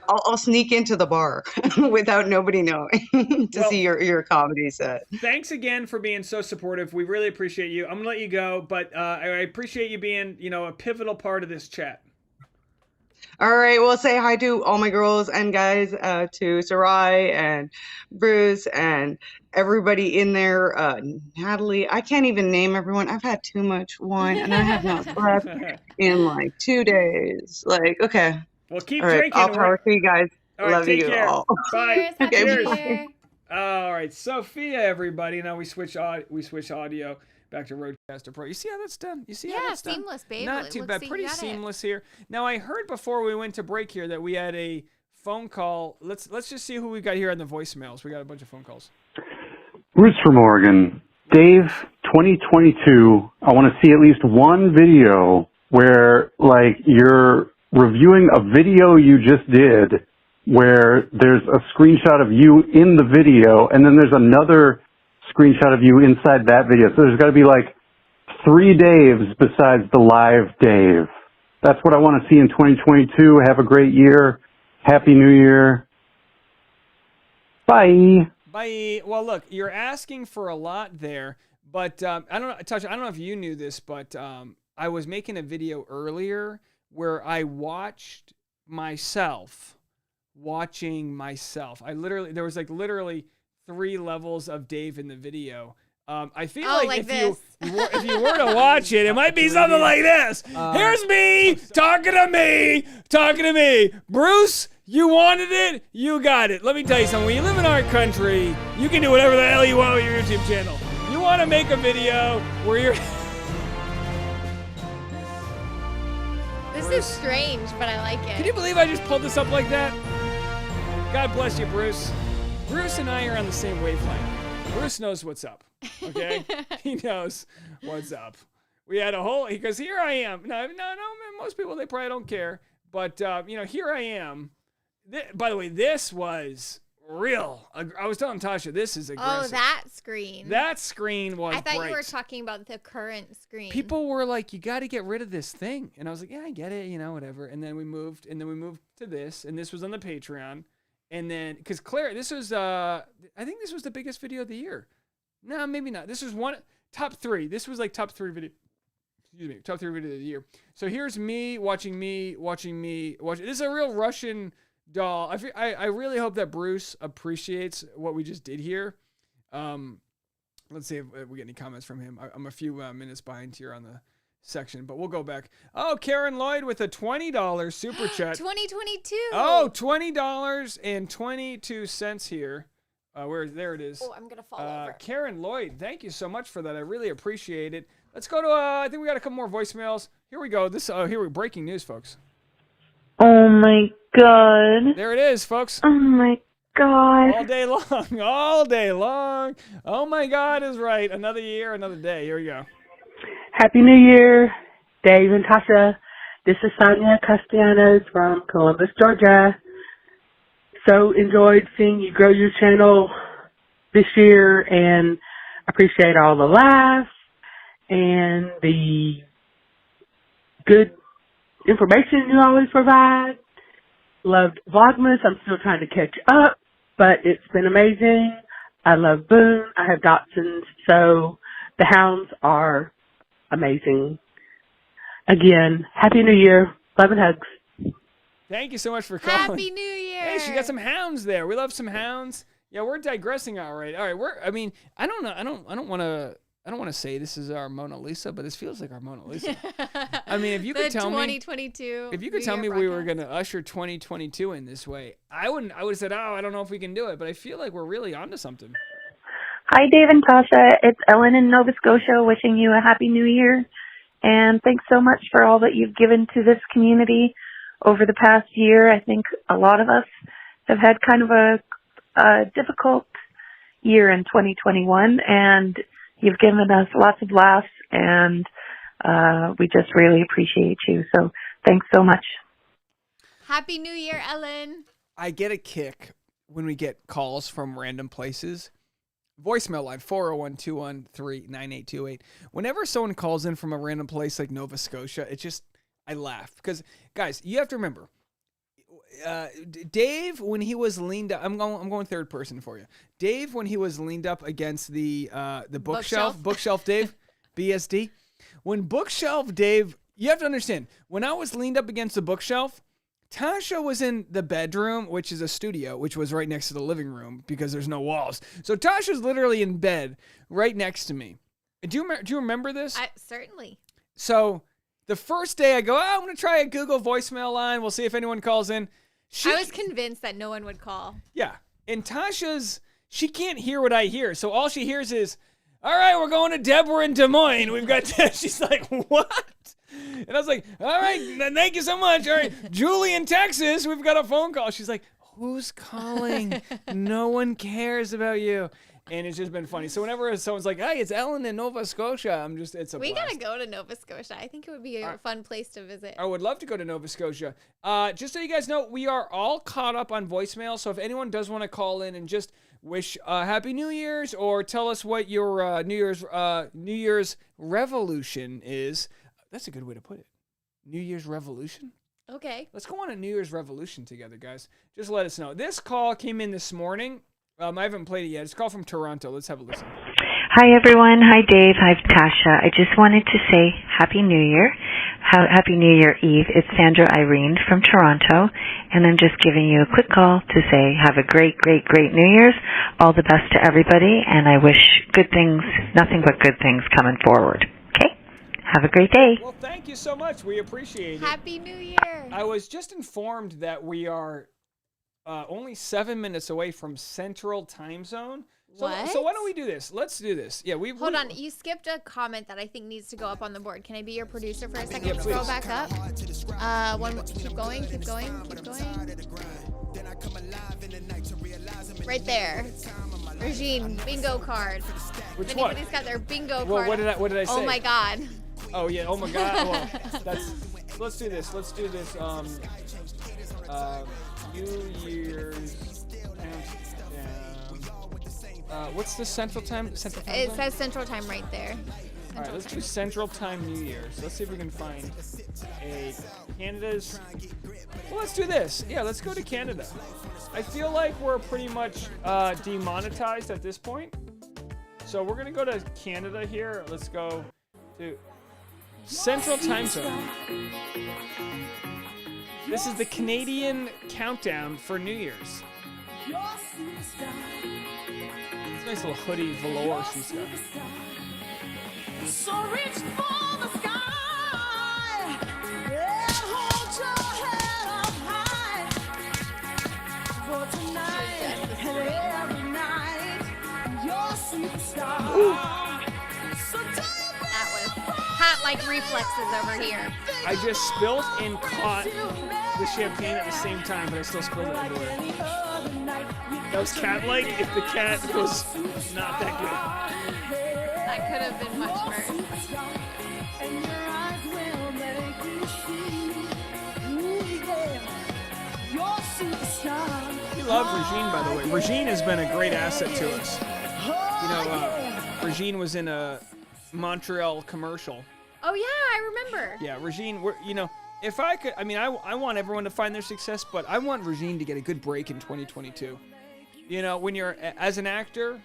I'll sneak into the bar without nobody knowing to see your comedy set. Thanks again for being so supportive. We really appreciate you. I'm gonna let you go, but I appreciate you being, a pivotal part of this chat. All right, well, say hi to all my girls and guys, to Sarai and Bruce and everybody in there. Natalie, I can't even name everyone. I've had too much wine and I have not slept in like 2 days. Like, okay. Well, keep all right, drinking. all power to you guys. All right, Love take you care. all. Bye. Okay, Cheers. bye. All right, Sophia, everybody. Now we switch audio back to Rodecaster Pro. You see how that's done? You see how that's done? Seamless, babe. Not too bad. Looks like Pretty you got it. seamless here. Now I heard before we went to break here that we had a phone call. Let's just see who we got here on the voicemails. We got a bunch of phone calls. Bruce from Oregon. Dave, 2022, I want to see at least one video where, like, you're reviewing a video you just did where there's a screenshot of you in the video and then there's another screenshot of you inside that video. So there's got to be, like, 3 Daves besides the live Dave. That's what I want to see in 2022. Have a great year. Happy New Year. Bye. Bye. Well, look, you're asking for a lot there, but I don't know, Tasha, I don't know if you knew this, but I was making a video earlier where I watched myself watching myself. There was literally 3 levels of Dave in the video. I feel like if you were to watch it, it might be something like this. Here's me talking to me. Bruce, you wanted it, you got it. Let me tell you something. When you live in our country, you can do whatever the hell you want with your YouTube channel. You want to make a video where you're... This is strange, but I like it. Can you believe I just pulled this up like that? God bless you, Bruce. Bruce and I are on the same wavelength. Bruce knows what's up, okay? He knows what's up. We had a whole, because here I am. No, most people, they probably don't care. But, here I am. By the way, this was real. I was telling Tasha, this is aggressive. Oh, that screen. That screen was I thought bright. you were talking about the current screen. People were like, you got to get rid of this thing. And I was like, yeah, I get it, whatever. And then we moved to this, and this was on the Patreon. And then, because Claire, this was, I think this was the biggest video of the year. No, maybe not. This was top 3. This was like top 3 video. Excuse me, top 3 video of the year. So here's me watching. This is a real Russian doll. I really hope that Bruce appreciates what we just did here. Let's see if we get any comments from him. I'm a few minutes behind here on the section, but we'll go back. Oh, Karen Lloyd with a $20 super chat. 2022. Oh, $20.22 here. There it is. Oh, I'm gonna fall over. Karen Lloyd, thank you so much for that. I really appreciate it. Let's go to. I think we got a couple more voicemails. Here we go. Breaking news, folks. Oh my God. There it is, folks. Oh my God. All day long. All day long. Oh my God is right. Another year, another day. Here we go. Happy New Year, Dave and Tasha. This is Sonia Castellanos from Columbus, Georgia. So enjoyed seeing you grow your channel this year and appreciate all the laughs and the good information you always provide. Loved Vlogmas. I'm still trying to catch up, but it's been amazing. I love Boone. I have Dachshunds, so the hounds are amazing. Again, Happy New Year. Love and hugs. Thank you so much for calling. Happy New Year. Hey, she got some hounds there. We love some hounds. Yeah, we're digressing all right. All right, I don't know. I don't want to say this is our Mona Lisa, but this feels like our Mona Lisa. I mean, if you could tell me 2022. If you could tell me we were going to usher 2022 in this way, I would have said, "Oh, I don't know if we can do it," but I feel like we're really onto something. Hi, Dave and Tasha. It's Ellen in Nova Scotia wishing you a Happy New Year. And thanks so much for all that you've given to this community over the past year. I think a lot of us have had kind of a difficult year in 2021, and you've given us lots of laughs, and we just really appreciate you. So thanks so much. Happy New Year, Ellen. I get a kick when we get calls from random places. Voicemail line 401-213-9828. Whenever someone calls in from a random place like Nova Scotia, I laugh because, guys, you have to remember, Dave, when he was leaned up, I'm going third person for you. Dave, when he was leaned up against the bookshelf Dave, BSD. When bookshelf Dave, you have to understand, when I was leaned up against the bookshelf, Tasha was in the bedroom, which is a studio, which was right next to the living room because there's no walls. So Tasha's literally in bed right next to me. Do you remember this? Certainly. So the first day I go, I'm going to try a Google voicemail line. We'll see if anyone calls in. I was convinced that no one would call. Yeah. And she can't hear what I hear. So all she hears is, all right, we're going to Deborah in Des Moines. We've got, she's like, what? And I was like, all right, thank you so much. All right, Julie in Texas, we've got a phone call. She's like, who's calling? No one cares about you. And it's just been funny. So whenever someone's like, hey, it's Ellen in Nova Scotia, it's a We blast. got to go to Nova Scotia. I think it would be a fun place to visit. I would love to go to Nova Scotia. Just so you guys know, we are all caught up on voicemail. So if anyone does want to call in and just wish Happy New Year's or tell us what your New Year's revolution is, that's a good way to put it. New Year's revolution? Okay. Let's go on a New Year's revolution together, guys. Just let us know. This call came in this morning. I haven't played it yet. It's a call from Toronto. Let's have a listen. Hi, everyone. Hi, Dave. Hi, Tasha. I just wanted to say Happy New Year. Happy New Year Eve. It's Sandra Irene from Toronto, and I'm just giving you a quick call to say have a great, great, great New Year's. All the best to everybody, and I wish good things, nothing but good things coming forward. Okay? Have a great day. Well, thank you so much. We appreciate it. Happy New Year. I was just informed that we are only 7 minutes away from Central Time Zone. So why don't we do this? Let's do this. Yeah, Hold on. You skipped a comment that I think needs to go up on the board. Can I be your producer for a second? Yeah, Scroll please. back up. Keep going. Right there. Regine, bingo card. Which if one? anybody's got their bingo Well, card. what did I say? Oh my god. Oh yeah. Oh my god. Well, let's do this. New Year's countdown. What's the Central Time? It Zone? says Central Time right there. All right, let's do Central Time New Year's. Let's see if we can find a Canada's. Well, let's do this. Yeah, let's go to Canada. I feel like we're pretty much demonetized at this point. So we're gonna go to Canada here. Let's go to Central Time Zone. This is the Canadian countdown for New Year's. It's a nice little hoodie velour she's got. So reach for the sky, yeah, hold your head up high. For tonight and every night, you're a superstar. So that was hot like reflexes over here. I just spilled and caught the champagne at the same time, but I still spilled it everywhere. That was cat-like if the cat was not that good. That could have been much worse. We love Regine, by the way. Regine has been a great asset to us. You know, Regine was in a Montreal commercial. Oh yeah, I remember. Yeah, Regine, if I could, I mean, I want everyone to find their success, but I want Regine to get a good break in 2022. You know, when you're, as an actor,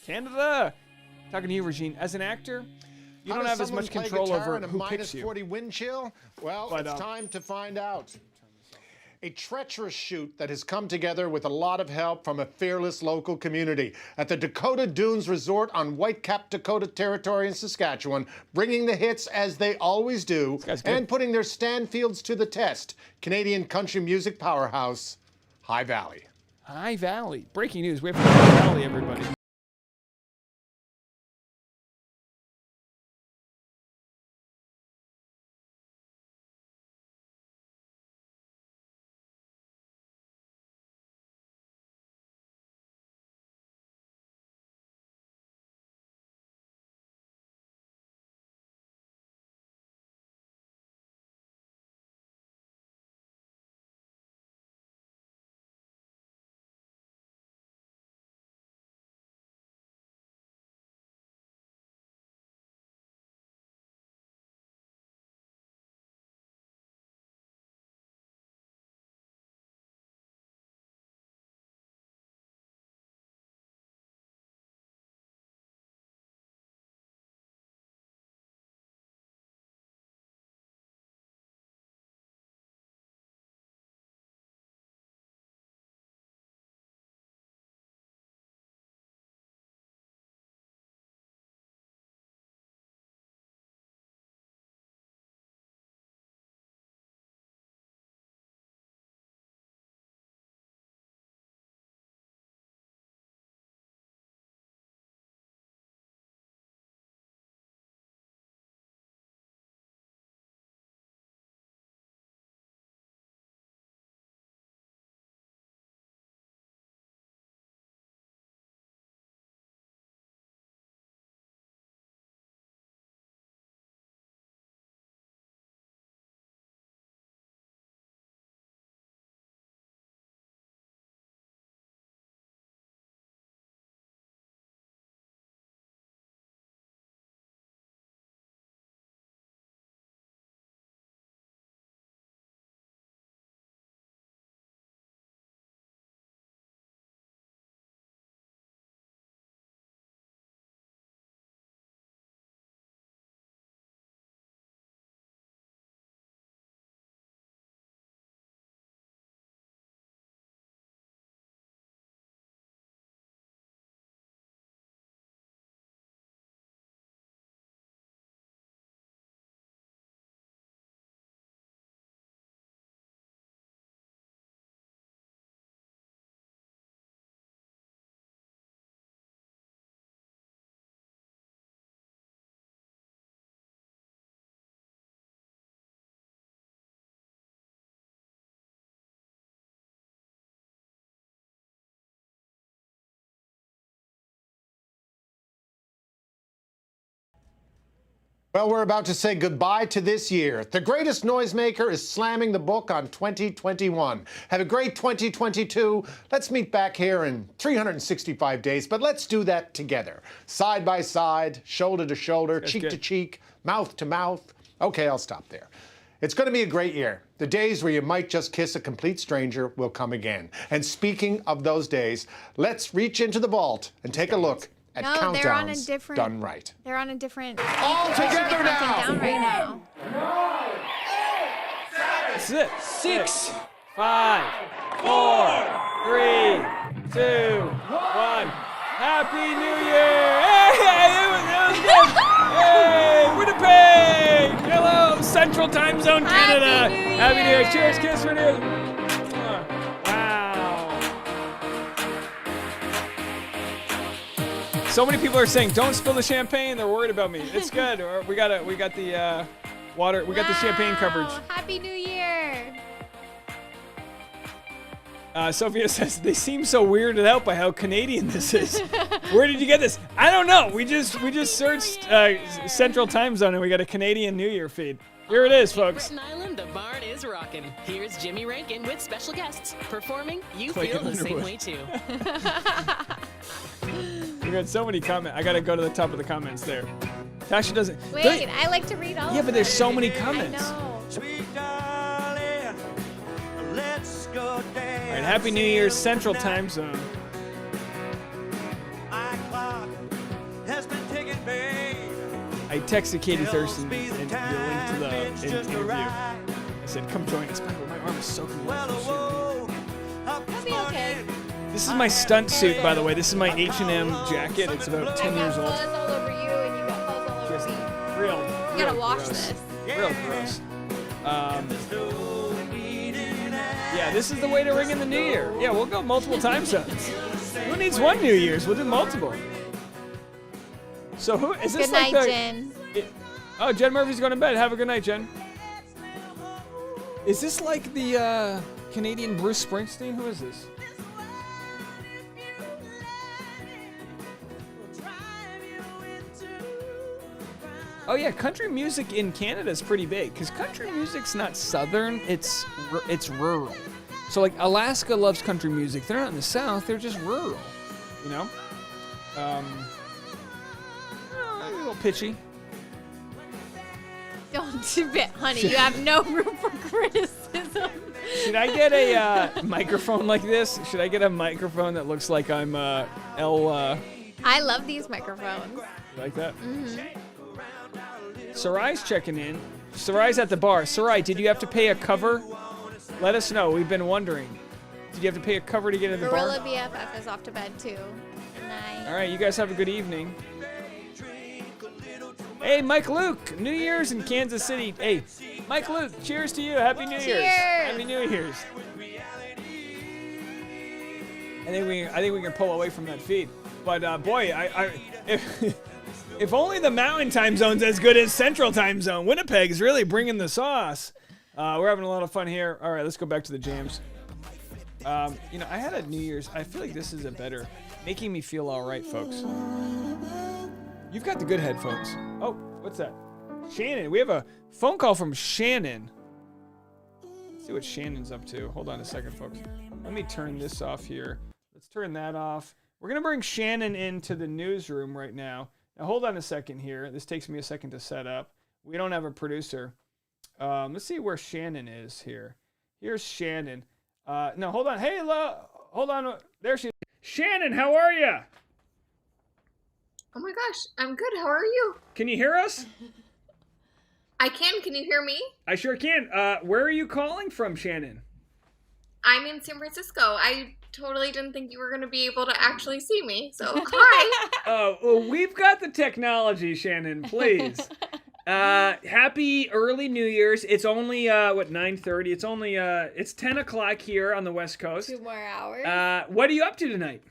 Canada, talking to you, Regine, as an actor, you How don't does have as someone much play control guitar over in a who minus picks you. 40 wind chill? Well, But, it's time to find out. A treacherous shoot that has come together with a lot of help from a fearless local community at the Dakota Dunes Resort on Whitecap, Dakota Territory in Saskatchewan, bringing the hits as they always do and putting their Stanfields to the test. Canadian country music powerhouse, High Valley. High Valley. Breaking news. We have High Valley, everybody. Well, we're about to say goodbye to this year. The greatest noisemaker is slamming the book on 2021. Have a great 2022. Let's meet back here in 365 days, but let's do that together. Side by side, shoulder to shoulder, cheek to cheek, mouth to mouth. Okay, I'll stop there. It's going to be a great year. The days where you might just kiss a complete stranger will come again. And speaking of those days, let's reach into the vault and take a look at No, they're on a countdowns different. done right. They're on a different. All together now. Down right now. This is it. 6, 5, 4, 3, 2, 1. Happy New Year! Hey, that was good. Hey, Winnipeg! Hello, Central Time Zone, Canada. Happy New Year! Cheers, kiss for New. Wow. So many people are saying, "Don't spill the champagne." They're worried about me. It's good. We got the water. We got the champagne coverage. Happy New Year! Sophia says they seem so weirded out by how Canadian this is. Where did you get this? I don't know. We just searched Central Time Zone and we got a Canadian New Year feed. Here it is, folks. Britain Island, the barn is rockin'. Here's Jimmy Rankin with special guests performing. You Clayton feel the same Underwood. way too. We got so many comments. I gotta go to the top of the comments there. Tasha doesn't. Wait, I like to read all. Yeah, of but there's them. so many comments. I know. All right, Happy New Year, Central Time Zone. I texted Katie Thurston and the link to the interview. I said, "Come join us." By the way, my arm is soaking wet. That'll be okay. This is my stunt suit, by the way. This is my H&M jacket. It's about 10 years old. Fuzz all over you, and you got fuzz all over Just me. real. You gotta real wash gross. this. Real gross. Yeah, this is the way to ring in the New Year. Yeah, we'll go multiple time zones. Who needs one New Year's? We'll do multiple. So who is this? Good Like night, the, Jen. Oh, Jen Murphy's going to bed. Have a good night, Jen. Is this like the Canadian Bruce Springsteen? Who is this? Oh yeah, country music in Canada is pretty big because country music's not southern; it's rural. So like Alaska loves country music. They're not in the South; they're just rural. You know, a little pitchy. Don't bit, honey. You have no room for criticism. Should I get a microphone like this? Should I get a microphone that looks like I'm L? I love these microphones. Like that? Mm-hmm. Sarai's checking in. Sarai's at the bar. Sarai, did you have to pay a cover? Let us know. We've been wondering. Did you have to pay a cover to get in the Gorilla bar? BFF is off to bed too. Good night. All right, you guys have a good evening. Hey, Mike Luke, New Year's in Kansas City. Hey, Mike Luke, cheers to you. Happy New Year's. Cheers. Happy New Year's. I think we can pull away from that feed. But boy, if only the Mountain Time Zone's as good as Central Time Zone. Winnipeg's really bringing the sauce. We're having a lot of fun here. All right, let's go back to the jams. I had a New Year's. I feel like this is a better, making me feel all right, folks. You've got the good headphones. Oh, what's that? Shannon. We have a phone call from Shannon. Let's see what Shannon's up to. Hold on a second, folks. Let me turn this off here. Let's turn that off. We're going to bring Shannon into the newsroom right now. Now, hold on a second here. This takes me a second to set up. We don't have a producer. Let's see where Shannon is here. Here's Shannon. No, hold on. Hey, hold on. There she is. Shannon, how are you? Oh my gosh, I'm good. How are you? Can you hear us? I can. Can you hear me? I sure can. Where are you calling from, Shannon? I'm in San Francisco. I totally didn't think you were going to be able to actually see me. So, hi. Oh, well, we've got the technology, Shannon. Please. Happy early New Year's. It's only 9:30. It's only it's 10 o'clock here on the West Coast. 2 more hours. What are you up to tonight?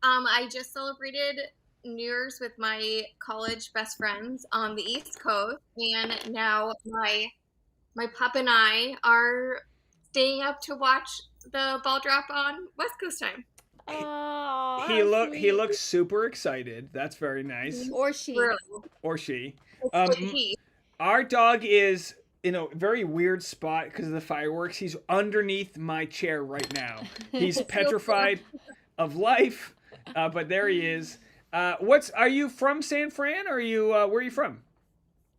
I just celebrated New Year's with my college best friends on the East Coast, and now my pup and I are staying up to watch the ball drop on West Coast time. Oh, he looks super excited. That's very nice. Or she. Or she. It's he. Our dog is in a very weird spot because of the fireworks. He's underneath my chair right now. He's petrified of life, but there he is. Are you from San Fran, or are you where are you from?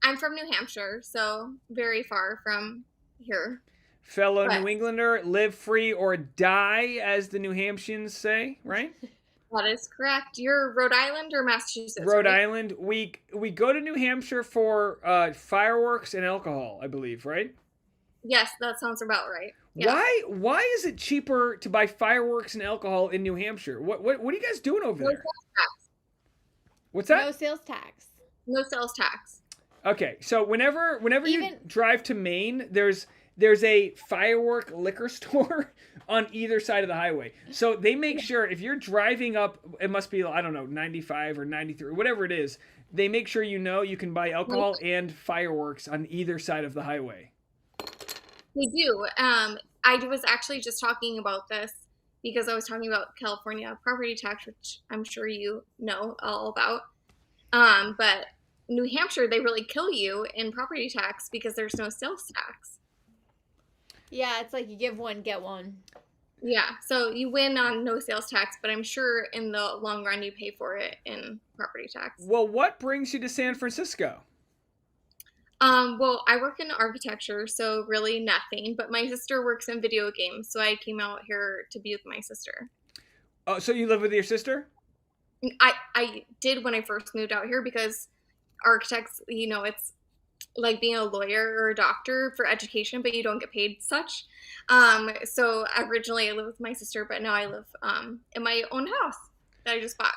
I'm from New Hampshire, so very far from here. Fellow But- New Englander, live free or die, as the New Hampshires say, right? That is correct. You're Rhode Island or Massachusetts? Rhode right? Island. We go to New Hampshire for fireworks and alcohol, I believe, right? Yes, that sounds about right. Yeah. Why is it cheaper to buy fireworks and alcohol in New Hampshire? What are you guys doing over No there? sales tax. What's that? No sales tax. No sales tax. Okay, so whenever you Even- drive to Maine, there's a firework liquor store on either side of the highway. So they make sure if you're driving up, it must be, I don't know, 95 or 93, whatever it is, they make sure you can buy alcohol and fireworks on either side of the highway. They do. I was actually just talking about this because I was talking about California property tax, which I'm sure you know all about. But New Hampshire, they really kill you in property tax because there's no sales tax. Yeah, it's like you give one, get one. Yeah, so you win on no sales tax, but I'm sure in the long run you pay for it in property tax. Well, what brings you to San Francisco? Well, I work in architecture, so really nothing. But my sister works in video games, so I came out here to be with my sister. Oh, so you live with your sister? I did when I first moved out here because architects, it's like being a lawyer or a doctor for education, but you don't get paid such. So originally I lived with my sister, but now I live in my own house that I just bought.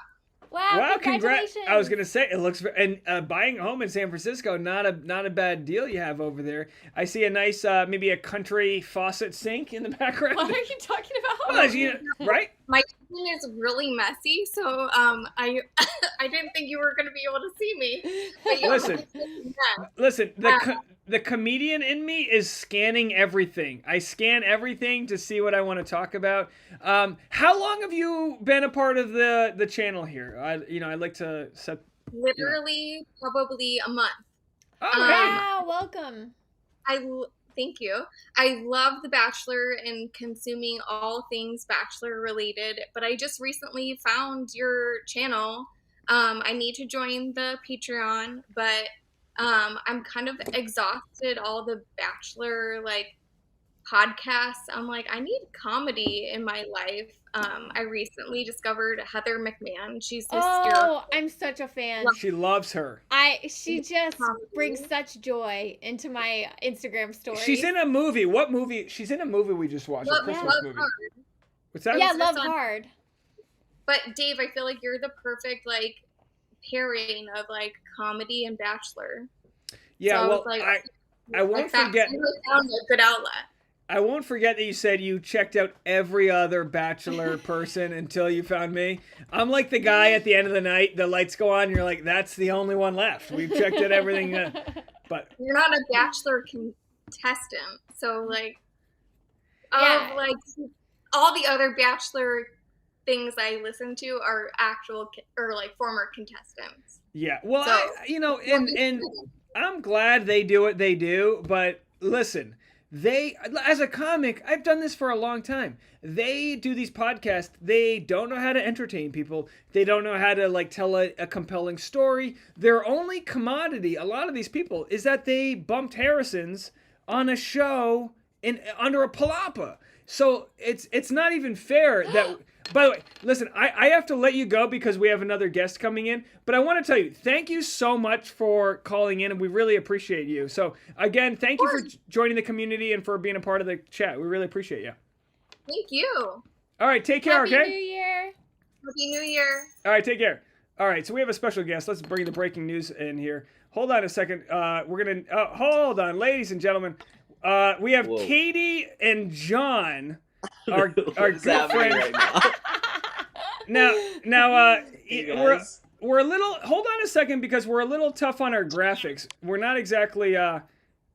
Wow, congrats! I was gonna say it looks and buying a home in San Francisco, not a bad deal you have over there. I see a nice maybe a country faucet sink in the background. What are you talking about? Well, right? My kitchen is really messy, so I I didn't think you were gonna be able to see me. But yeah. Listen. The comedian in me is scanning everything. I scan everything to see what I want to talk about. How long have you been a part of the channel here? I'd like to set. Literally, probably a month. Oh, wow, welcome. Thank you. I love The Bachelor and consuming all things Bachelor related, but I just recently found your channel. I need to join the Patreon, but I'm kind of exhausted all the Bachelor podcasts. I'm like, I need comedy in my life. I recently discovered Heather McMahon. She's hysterical. Oh, I'm such a fan. She loves her. She just brings such joy into my Instagram stories. She's in a movie. What movie? She's in a movie we just watched. A Christmas movie. Hard. What's that? Yeah, Love Hard. But Dave, I feel like you're the perfect pairing of comedy and Bachelor. Yeah, so well, I won't forget. You found a good outlet. I won't forget that you said you checked out every other Bachelor person until you found me. I'm like the guy at the end of the night, the lights go on, and you're like, that's the only one left. We've checked out everything. But you're not a Bachelor contestant, so all the other Bachelor things I listen to are actual or former contestants. Yeah, well, So- and I'm glad they do what they do, but listen. As a comic, I've done this for a long time. They do these podcasts. They don't know how to entertain people. They don't know how to tell a compelling story. Their only commodity, a lot of these people, is that they bumped Harrison's on a show under a palapa. So it's not even fair that. By the way, listen, I have to let you go because we have another guest coming in, but I want to tell you, thank you so much for calling in, and we really appreciate you. So, again, thank you for joining the community and for being a part of the chat. We really appreciate you. Thank you. All right, take care, Happy okay? New Year. Happy New Year. All right, take care. All right, so we have a special guest. Let's bring the breaking news in here. Hold on a second. We're going to... hold on, ladies and gentlemen. We have Katie and John... Our good friend. Right now we're a little. Hold on a second because we're a little tough on our graphics. We're not exactly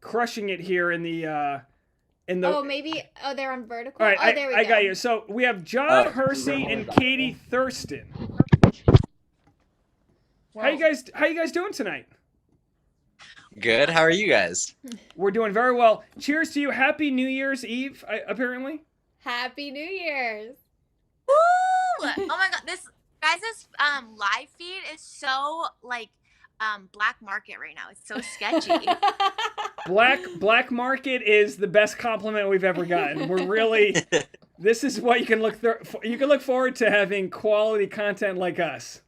crushing it here in the In the, Oh, maybe. Oh, they're on vertical. all right, Oh, there we go. I got you. So we have John Hersey and Katie Thurston. How you guys doing tonight? Good. How are you guys? We're doing very well. Cheers to you. Happy New Year's Eve, apparently. Happy New Year's. Woo! Oh my god, this guys' live feed is so like black market right now. It's so sketchy. Black market is the best compliment we've ever gotten. We're really, this is what you can look you can look forward to, having quality content like us.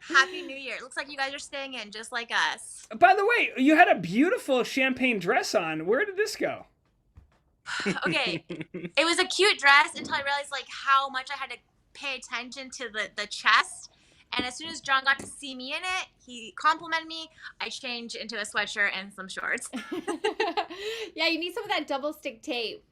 Happy New Year. It looks like you guys are staying in just like us. By the way, you had a beautiful champagne dress on. Where did this go? Okay, it was a cute dress until I realized like how much I had to pay attention to the chest. And as soon as John got to see me in it, he complimented me. I changed into a sweatshirt and some shorts. Yeah, you need some of that double stick tape.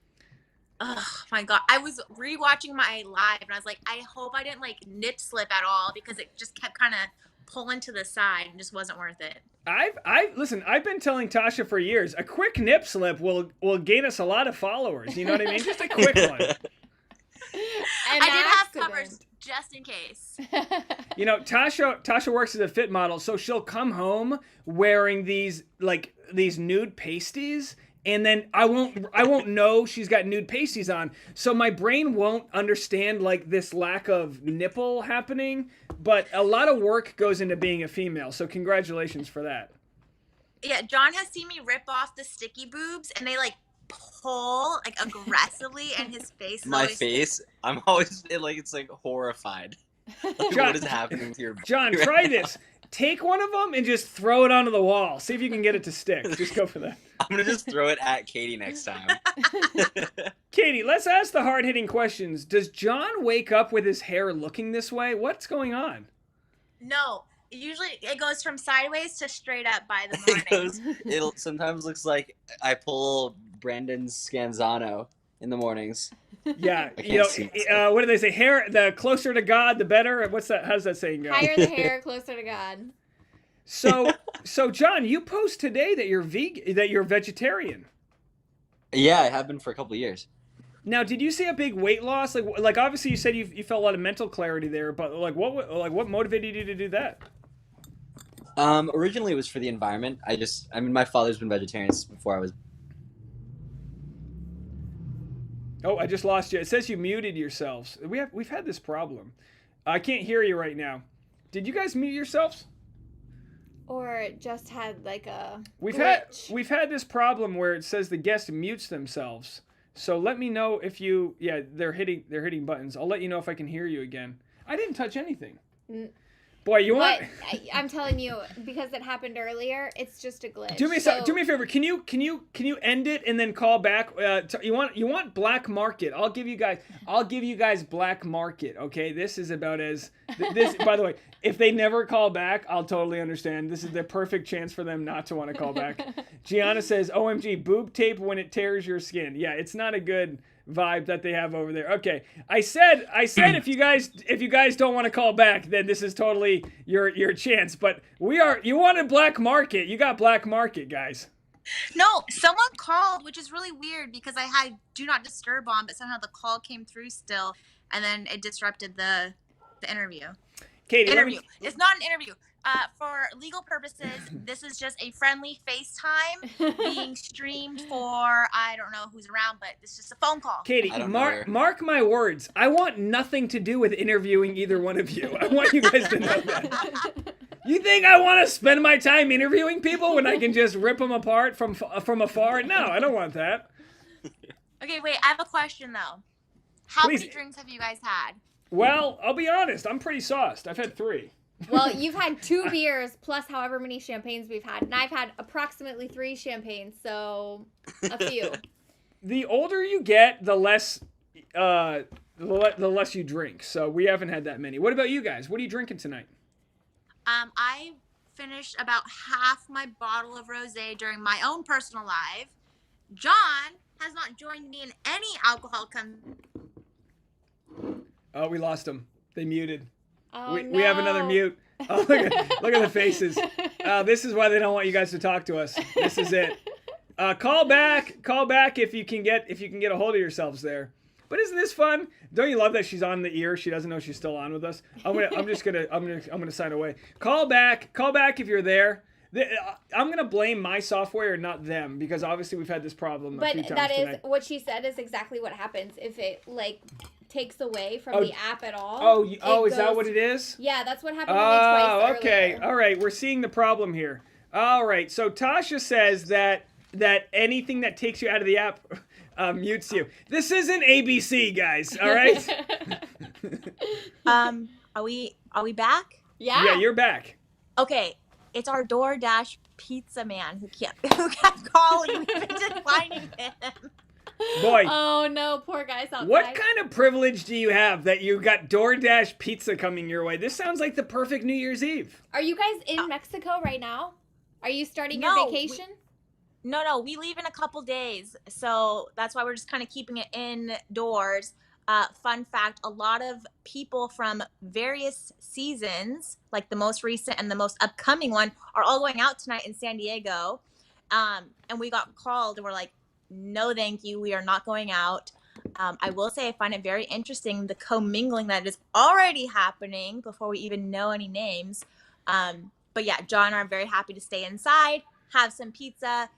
Oh my god, I was rewatching my live and I was like, I hope I didn't like nip slip at all, because it just kept kind of pulling to the side and just wasn't worth it. Listen, I've been telling Tasha for years, a quick nip slip will gain us a lot of followers. You know what I mean? Just a quick one. I did have covers just in case. You know, Tasha works as a fit model, so she'll come home wearing these nude pasties, and then I won't know she's got nude pasties on, so my brain won't understand like this lack of nipple happening. But a lot of work goes into being a female, so congratulations for that. Yeah, John has seen me rip off the sticky boobs, and they like pull like aggressively, and his face. My face, I'm always it's like horrified. What is happening to your? John, try this. Take one of them and just throw it onto the wall. See if you can get it to stick. Just go for that. I'm gonna just throw it at Katie next time. Katie, let's ask the hard-hitting questions. Does John wake up with his hair looking this way? What's going on? No, usually it goes from sideways to straight up by the morning. It sometimes looks like I pull Brandon Scanzano in the mornings. Yeah, what do they say? Hair, the closer to God, the better. What's that? How's that saying go? Higher the hair, closer to God. So John, you post today that you're vegetarian. Yeah, I have been for a couple of years. Now, did you see a big weight loss? Like obviously you said you felt a lot of mental clarity there, but what motivated you to do that? Originally it was for the environment. My father's been vegetarian since before I was. Oh, I just lost you. It says you muted yourselves. We've had this problem. I can't hear you right now. Did you guys mute yourselves? Or just had like a We've glitch. had this problem where it says the guest mutes themselves. So let me know if they're hitting buttons. I'll let you know if I can hear you again. I didn't touch anything. Boy, I'm telling you, because it happened earlier, it's just a glitch. Do me a favor. Can you end it and then call back? You want black market? I'll give you guys black market. Okay, this is about as this. By the way, if they never call back, I'll totally understand. This is the perfect chance for them not to want to call back. Gianna says, "OMG, boob tape when it tears your skin." Yeah, it's not a good vibe that they have over there. Okay, I said if you guys don't want to call back, then this is totally your chance. But you wanted black market. You got black market, guys. No, someone called, which is really weird because I had do not disturb on, but somehow the call came through still, and then it disrupted the interview. Katie, It's not an interview. For legal purposes, this is just a friendly FaceTime being streamed for, I don't know who's around, but it's just a phone call. Katie, mark my words. I want nothing to do with interviewing either one of you. I want you guys to know that. You think I want to spend my time interviewing people when I can just rip them apart from afar? No, I don't want that. Okay, wait, I have a question, though. How Please. many drinks have you guys had? Well, I'll be honest. I'm pretty sauced. I've had 3. Well, you've had 2 beers plus however many champagnes we've had, and I've had approximately 3 champagnes, so a few. The older you get, the less you drink. So we haven't had that many. What about you guys? What are you drinking tonight? I finished about half my bottle of rosé during my own personal live. John has not joined me in any alcohol. Oh, we lost them. They muted. Oh, we have another mute. Oh, look at the faces. This is why they don't want you guys to talk to us. This is it. Call back if you can get a hold of yourselves there. But isn't this fun? Don't you love that she's on the ear? She doesn't know she's still on with us. I'm gonna sign away. Call back if you're there. I'm gonna blame my software, not them, because obviously we've had this problem a few But times that is tonight. what she said is exactly what happens if it like takes away from the app at all. Is that what it is? Yeah, that's what happened to me twice okay. earlier. All right, we're seeing the problem here. All right, so Tasha says that anything that takes you out of the app mutes you. This isn't ABC, guys. All right. Are we back? Yeah, you're back. Okay, it's our DoorDash pizza man who kept calling. We've been declining him. Boy. Oh no, poor guys outside. What kind of privilege do you have that you got DoorDash pizza coming your way? This sounds like the perfect New Year's Eve. Are you guys in Mexico right now? Are you starting your vacation? No, we leave in a couple days, so that's why we're just kind of keeping it indoors. Fun fact, a lot of people from various seasons, like the most recent and the most upcoming one, are all going out tonight in San Diego. And we got called and we're like, no, thank you. We are not going out. I will say I find it very interesting, the commingling that is already happening before we even know any names. But yeah, John and I are very happy to stay inside, have some pizza,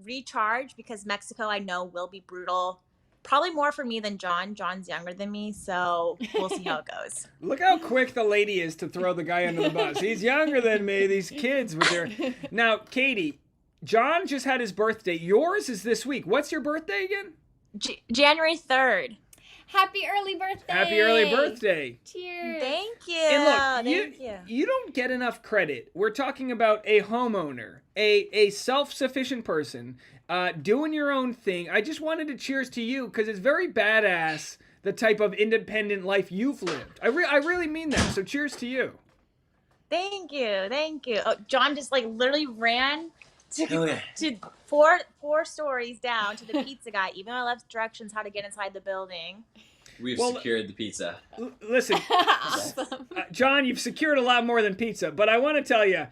recharge, because Mexico, I know, will be brutal. Probably more for me than John. John's younger than me, so we'll see how it goes. Look how quick the lady is to throw the guy under the bus. He's younger than me, these kids with their... Now, Katie, John just had his birthday. Yours is this week. What's your birthday again? January 3rd. Happy early birthday. Happy early birthday. Cheers. Thank you. And look, Thank you don't get enough credit. We're talking about a homeowner, a self-sufficient person, doing your own thing. I just wanted to cheers to you because it's very badass, the type of independent life you've lived. I really mean that. So cheers to you. Thank you. Oh, John just like literally ran to four stories down to the pizza guy, even though I left directions how to get inside the building. We've secured the pizza. Listen, John, you've secured a lot more than pizza, but I want to tell you,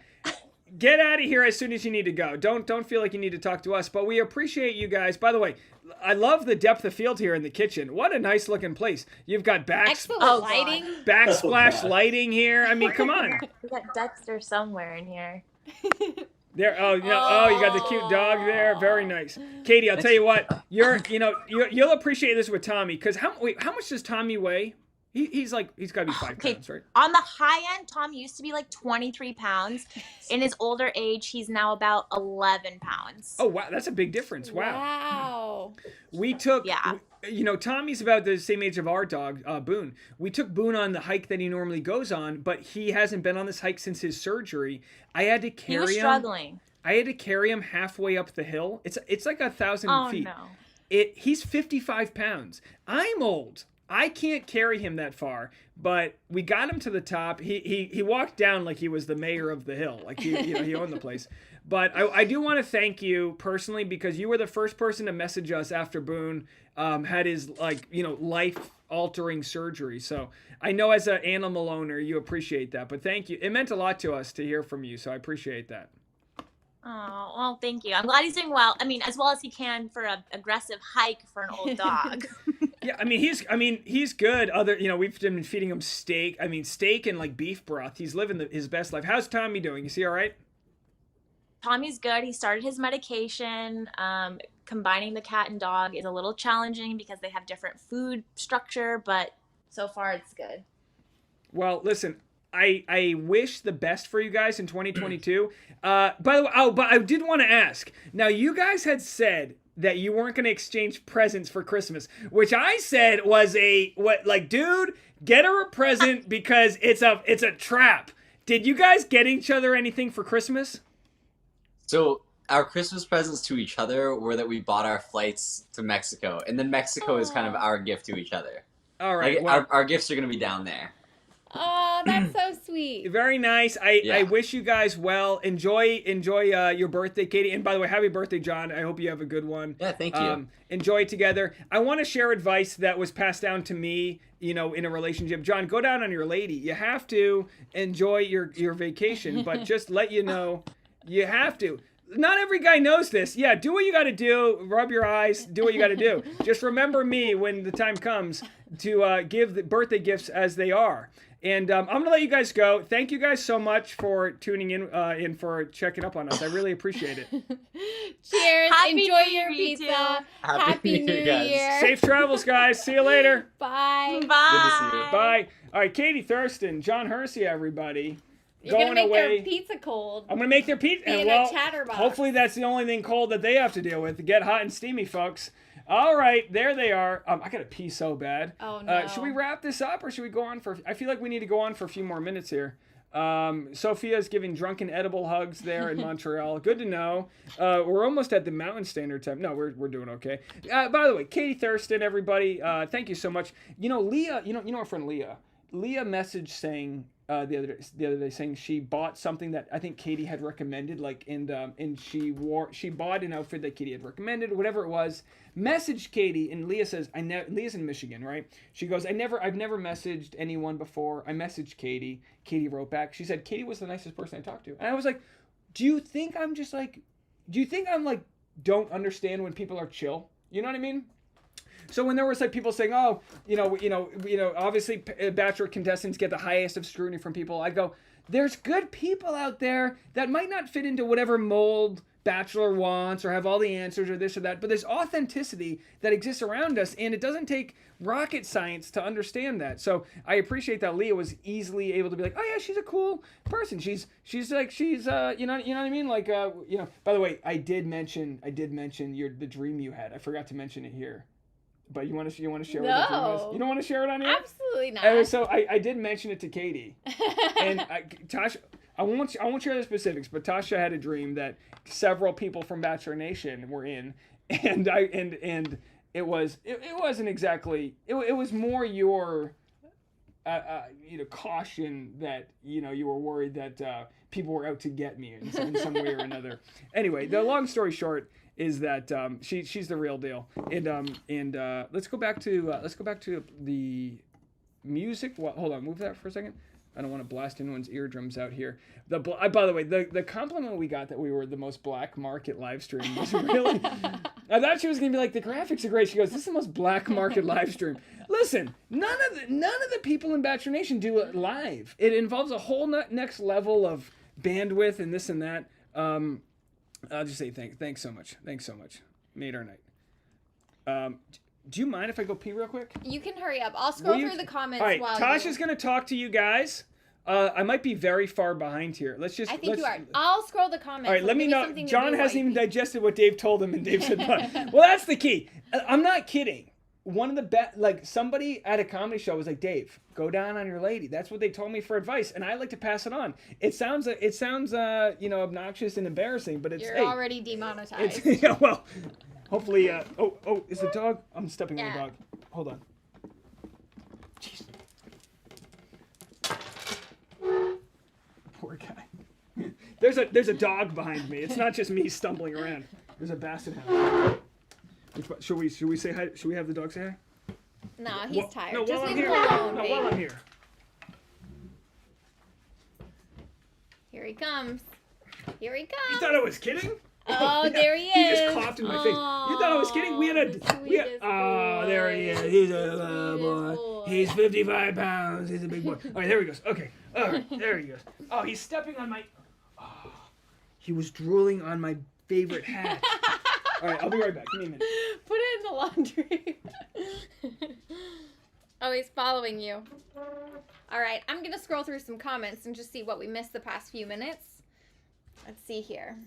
get out of here as soon as you need to go. Don't feel like you need to talk to us, but we appreciate you guys. By the way, I love the depth of field here in the kitchen. What a nice looking place. You've got lighting, backsplash lighting here. I mean, come on. We got Dexter somewhere in here. There, you got the cute dog there. Very nice, Katie. I'll tell you what. You'll appreciate this with Tommy, because how much does Tommy weigh? He's got to be 5 pounds, right? On the high end, Tom used to be like 23 pounds. In his older age, he's now about 11 pounds. Oh wow, that's a big difference. Wow. We took, Tommy's about the same age of our dog, Boone. We took Boone on the hike that he normally goes on, but he hasn't been on this hike since his surgery. I had to carry him. He was struggling. I had to carry him halfway up the hill. It's like 1,000 feet. Oh no. He's 55 pounds. I'm old. I can't carry him that far, but we got him to the top. He walked down like he was the mayor of the hill, like he owned the place. But I do want to thank you personally, because you were the first person to message us after Boone had his life-altering surgery. So I know as an animal owner you appreciate that, but thank you. It meant a lot to us to hear from you, so I appreciate that. Oh, well, thank you. I'm glad he's doing well. I mean, as well as he can for an aggressive hike for an old dog. Yeah, he's good. We've been feeding him steak. Steak and like beef broth. He's living his best life. How's Tommy doing? Is he all right? Tommy's good. He started his medication. Combining the cat and dog is a little challenging because they have different food structure, but so far it's good. Well, listen, I wish the best for you guys in 2022. By the way, but I did want to ask. Now, you guys had said that you weren't going to exchange presents for Christmas, which I said was dude, get her a present because it's a trap. Did you guys get each other anything for Christmas? So our Christmas presents to each other were that we bought our flights to Mexico, and then Mexico is kind of our gift to each other. All right, our gifts are going to be down there. Oh, that's so sweet. Very nice. I wish you guys well. Enjoy your birthday, Katie. And by the way, happy birthday, John. I hope you have a good one. Yeah, thank you. Enjoy it together. I want to share advice that was passed down to me, in a relationship. John, go down on your lady. You have to enjoy your vacation, but just let you know, you have to. not every guy knows this. Yeah, do what you got to do. Rub your eyes. Do what you got to do. Just remember me when the time comes to give the birthday gifts as they are. And I'm going to let you guys go. Thank you guys so much for tuning in for checking up on us. I really appreciate it. Cheers. Happy Enjoy New your Year, you pizza. too. Happy New Year. Safe travels, guys. See you later. Bye. Bye. All right, Katie Thurston, John Hersey, everybody. You're going to make away. their pizza cold. I'm going to make their pizza. Being Well, a chatterbox. hopefully that's the only thing cold that they have to deal with. Get hot and steamy, folks. All right, there they are. I got to pee so bad. Oh, no. Should we wrap this up or should we go on for... I feel like we need to go on for a few more minutes here. Sophia's giving drunken edible hugs there in Montreal. Good to know. We're almost at the Mountain Standard Time. No, we're doing okay. By the way, Katie Thurston, everybody, thank you so much. You know, Leah, you know our friend Leah. Leah messaged saying the other day saying she bought something that I think Katie had recommended, like and she bought an outfit that Katie had recommended, whatever it was. Messaged Katie, and Leah says, Leah's in Michigan, right? She goes, I've never messaged anyone before. I messaged Katie. Katie wrote back. She said Katie was the nicest person I talked to, and I was like, do you think I'm like don't understand when people are chill? You know what I mean? So when there was like people saying, oh, obviously Bachelor contestants get the highest of scrutiny from people, I go, there's good people out there that might not fit into whatever mold Bachelor wants or have all the answers or this or that, but there's authenticity that exists around us, and it doesn't take rocket science to understand that. So I appreciate that Leah was easily able to be like, oh yeah, she's a cool person. She's you know what I mean? Like by the way, I did mention the dream you had. I forgot to mention it here. But you want to share what the dream was? You don't want to share it on here? Absolutely not. So I did mention it to Katie, and Tasha. I won't share the specifics, but Tasha had a dream that several people from Bachelor Nation were in, and it wasn't exactly. It was more your caution that you were worried that people were out to get me in some way or another. Anyway, the long story short is that she's the real deal, and let's go back to the music. Well, hold on, move that for a second. I don't want to blast anyone's eardrums out here. By the way, the compliment we got that we were the most black market live stream was really. I thought she was gonna be like, the graphics are great. She goes, this is the most black market live stream. Listen, none of the people in Bachelor Nation do it live. It involves a whole next level of bandwidth and this and that. I'll just say thanks so much. Thanks so much. Made our night. Do you mind if I go pee real quick? You can hurry up. I'll scroll through the comments. All right, while Tasha's going to talk to you guys. I might be very far behind here. I think you are. I'll scroll the comments. All right, let me know. John hasn't even digested what Dave told him, and Dave said, well, that's the key. I'm not kidding. One of the somebody at a comedy show was like, Dave, go down on your lady. That's what they told me for advice, and I like to pass it on. It sounds obnoxious and embarrassing, but You're already demonetized. Yeah, well, hopefully. Is the dog? I'm stepping on the dog. Hold on. Jeez. Poor guy. There's a dog behind me. It's not just me stumbling around. There's a basset hound. Should we say hi? Should we have the dog say hi? No, he's tired. No, Just while I'm leave here. him alone, No, babe. while I'm here. Here he comes. Here he comes. You thought I was kidding? Oh, Yeah, there he is. He just coughed in my face. You thought I was kidding? Oh, there he is. He's a boy. He's 55 pounds. He's a big boy. All right, there he goes. Okay. All right, there he goes. Oh, he's stepping on my... Oh, he was drooling on my favorite hat. All right, I'll be right back. Give me a minute. Put it in the laundry. Oh, he's following you. All right, I'm going to scroll through some comments and just see what we missed the past few minutes. Let's see here.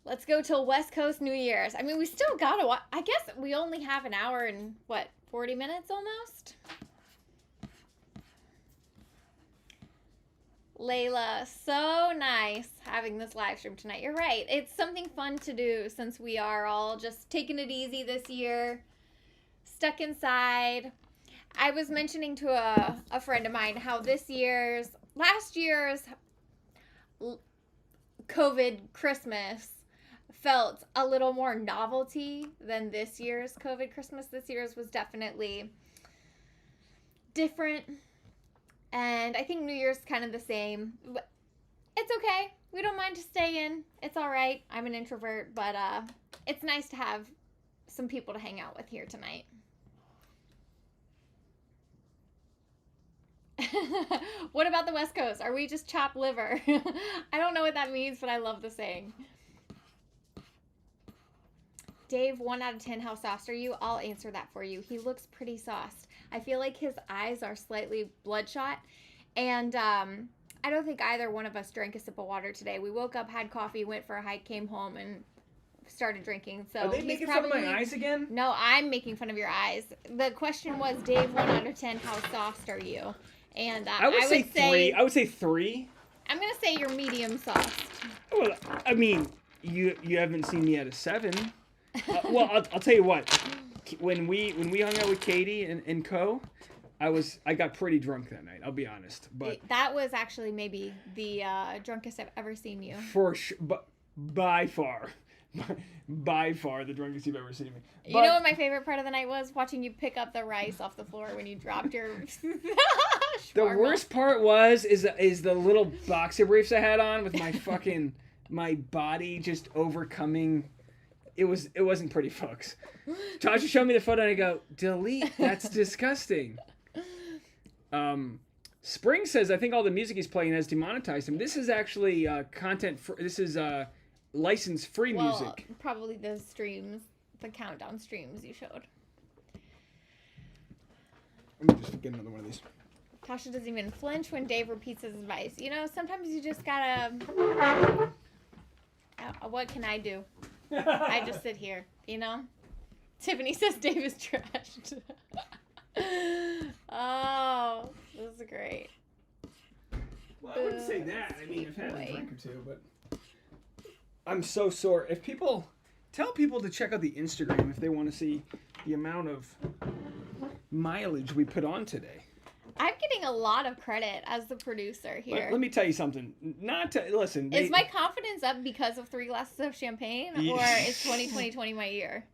Let's go till West Coast New Year's. I mean, we still got to watch. I guess we only have an hour and, 40 minutes almost? Layla, so nice having this live stream tonight. You're right. It's something fun to do since we are all just taking it easy this year, stuck inside. I was mentioning to a friend of mine how last year's COVID Christmas felt a little more novelty than this year's COVID Christmas. This year's was definitely different. And I think New Year's kind of the same. It's okay. We don't mind to stay in. It's all right. I'm an introvert, but it's nice to have some people to hang out with here tonight. What about the West Coast? Are we just chopped liver? I don't know what that means, but I love the saying. Dave, 1 out of 10, how sauced are you? I'll answer that for you. He looks pretty sauced. I feel like his eyes are slightly bloodshot, and I don't think either one of us drank a sip of water today. We woke up, had coffee, went for a hike, came home, and started drinking. So Are they he's making probably... fun of my eyes again? No, I'm making fun of your eyes. The question was, Dave, 1 out of 10, how sauced are you? And I would say 3. I would say 3. I'm gonna say you're medium sauced. Well, I mean, you haven't seen me at a 7. Well, I'll tell you what. When we hung out with Katie and Co, I got pretty drunk that night. I'll be honest, but That was actually maybe the drunkest I've ever seen you. for sure, but by far the drunkest you've ever seen me. You know what my favorite part of the night was? Watching you pick up the rice off the floor when you dropped your... The worst part is the little boxer briefs I had on with my body just overcoming. It wasn't pretty, folks. Tasha showed me the photo and I go, delete. That's disgusting. Spring says, I think all the music he's playing has demonetized him. This is actually this is license-free music. Probably the streams, the countdown streams you showed. Let me just get another one of these. Tasha doesn't even flinch when Dave repeats his advice. You know, sometimes you just gotta... what can I do? I just sit here, you know? Tiffany says Dave is trashed. Oh, this is great. Well, I wouldn't say that. I mean, I've had a drink or two, but I'm so sore. Tell people to check out the Instagram if they want to see the amount of mileage we put on today. I'm getting a lot of credit as the producer here. Let me tell you something. Is my confidence up because of 3 glasses of champagne, or is 2020 my year?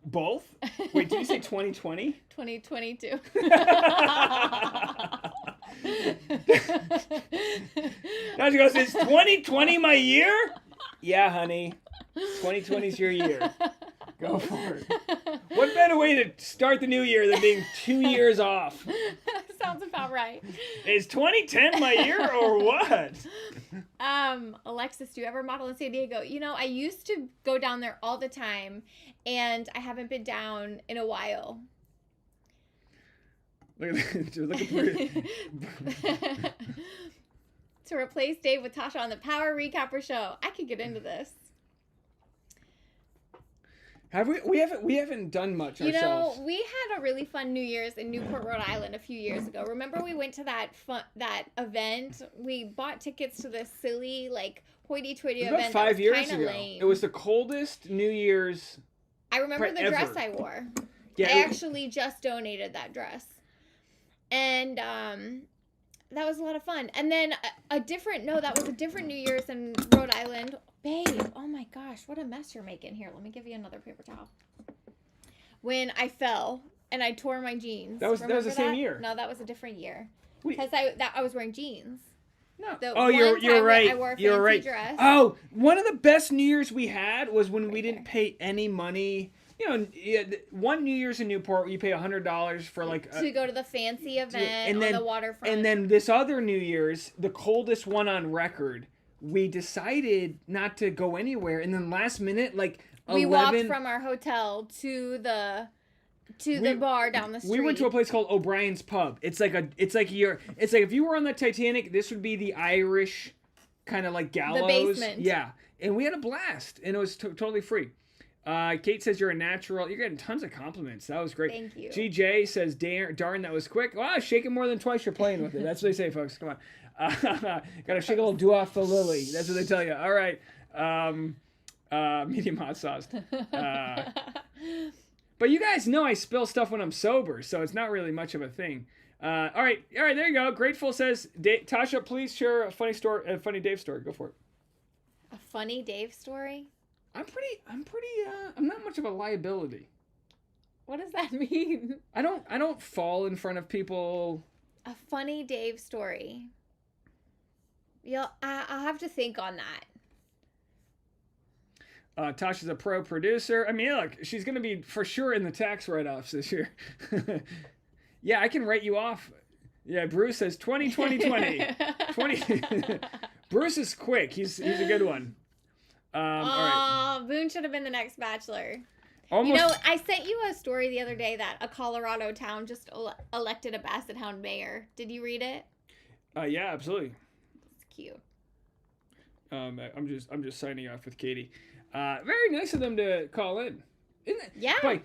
Both? Wait, did you say 2020? 2022. Now she goes, is 2020 my year? Yeah, honey. 2020's your year. Go for it. What better way to start the new year than being 2 years off? Sounds about right. Is 2010 my year or what? Alexis, do you ever model in San Diego? You know, I used to go down there all the time, and I haven't been down in a while. Look at To replace Dave with Tasha on the Power Recapper Show. I could get into this. We haven't done much ourselves. You know, we had a really fun New Year's in Newport, Rhode Island a few years ago. Remember we went to that event? We bought tickets to this silly, like, hoity-toity event. About 5 years ago. Lame. It was the coldest New Year's. I remember the ever. dress I wore. Yeah, I actually just donated that dress. And that was a lot of fun. And then that was a different New Year's in Rhode Island. Babe, oh my gosh, what a mess you're making. Here, let me give you another paper towel. When I fell and I tore my jeans. That was the same year. No, that was a different year. Because I was wearing jeans. No. You're right. I wore a you're right. dress. Oh, one of the best New Year's we had was when we didn't pay any money. You know, one New Year's in Newport, you pay $100 for to go to the fancy event on the waterfront. And then this other New Year's, the coldest one on record, we decided not to go anywhere, and then last minute, we walked from our hotel to the bar down the street. We went to a place called O'Brien's Pub. It's like if you were on the Titanic, this would be the Irish kind of like gallows. The basement. Yeah, and we had a blast, and it was totally free. Kate says you're a natural. You're getting tons of compliments. That was great. Thank you. GJ says, darn, that was quick. Wow, shake it more than twice. You're playing with it. That's what they say, folks. Come on. Gotta shake a little dew off the lily. That's what they tell you. All right. Medium hot sauce. But you guys know I spill stuff when I'm sober, so it's not really much of a thing. All right, there you go. Grateful says, Tasha, please share a funny Dave story. Go for it. A funny Dave story? I'm not much of a liability. What does that mean? I don't fall in front of people. A funny Dave story. I'll have to think on that. Tasha's a pro producer. I mean, look, she's going to be for sure in the tax write-offs this year. Yeah, I can write you off. Yeah, Bruce says 20. 20. Bruce is quick. He's a good one. All right. Boone should have been the next Bachelor. Almost. You know, I sent you a story the other day that a Colorado town just elected a Basset Hound mayor. Did you read it? Yeah, absolutely. It's cute. I'm just signing off with Katie. Very nice of them to call in. Isn't it? Yeah. Boy,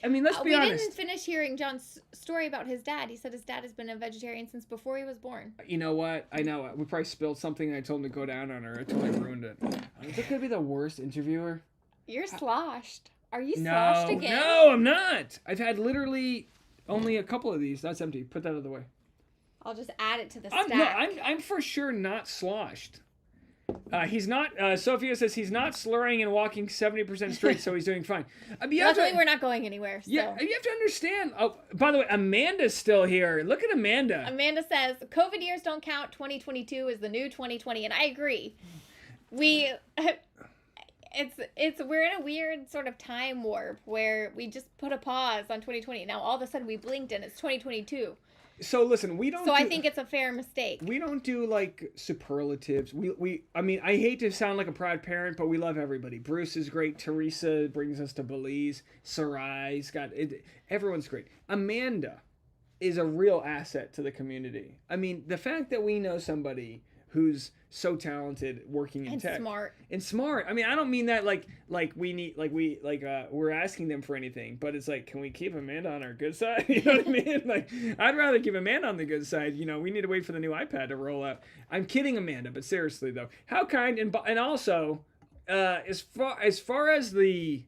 I mean, let's be honest. We didn't finish hearing John's story about his dad. He said his dad has been a vegetarian since before he was born. You know what? I know. We probably spilled something and I told him to go down on her. I totally ruined it. Is it going to be the worst interviewer? You're sloshed. Are you sloshed again? No, I'm not. I've had literally only a couple of these. That's empty. Put that out of the way. I'll just add it to the stack. I'm for sure not sloshed. He's not. Sophia says he's not slurring and walking 70% straight, so he's doing fine. Luckily, we're not going anywhere. So. Yeah, you have to understand. Oh, by the way, Amanda's still here. Look at Amanda. Amanda says COVID years don't count. 2022 is the new 2020, and I agree. We're in a weird sort of time warp where we just put a pause on 2020. Now all of a sudden we blinked and it's 2022. So listen, we don't. So I think it's a fair mistake. We don't do like superlatives. I mean, I hate to sound like a proud parent, but we love everybody. Bruce is great. Teresa brings us to Belize. Sarai's got it. Everyone's great. Amanda is a real asset to the community. I mean, the fact that we know somebody who's so talented working in tech and smart. I mean, I don't mean that we're asking them for anything, but it's like, can we keep Amanda on our good side? You know what I mean? Like, I'd rather keep Amanda on the good side. You know, we need to wait for the new iPad to roll out. I'm kidding, Amanda, but seriously though, how kind and also as far as the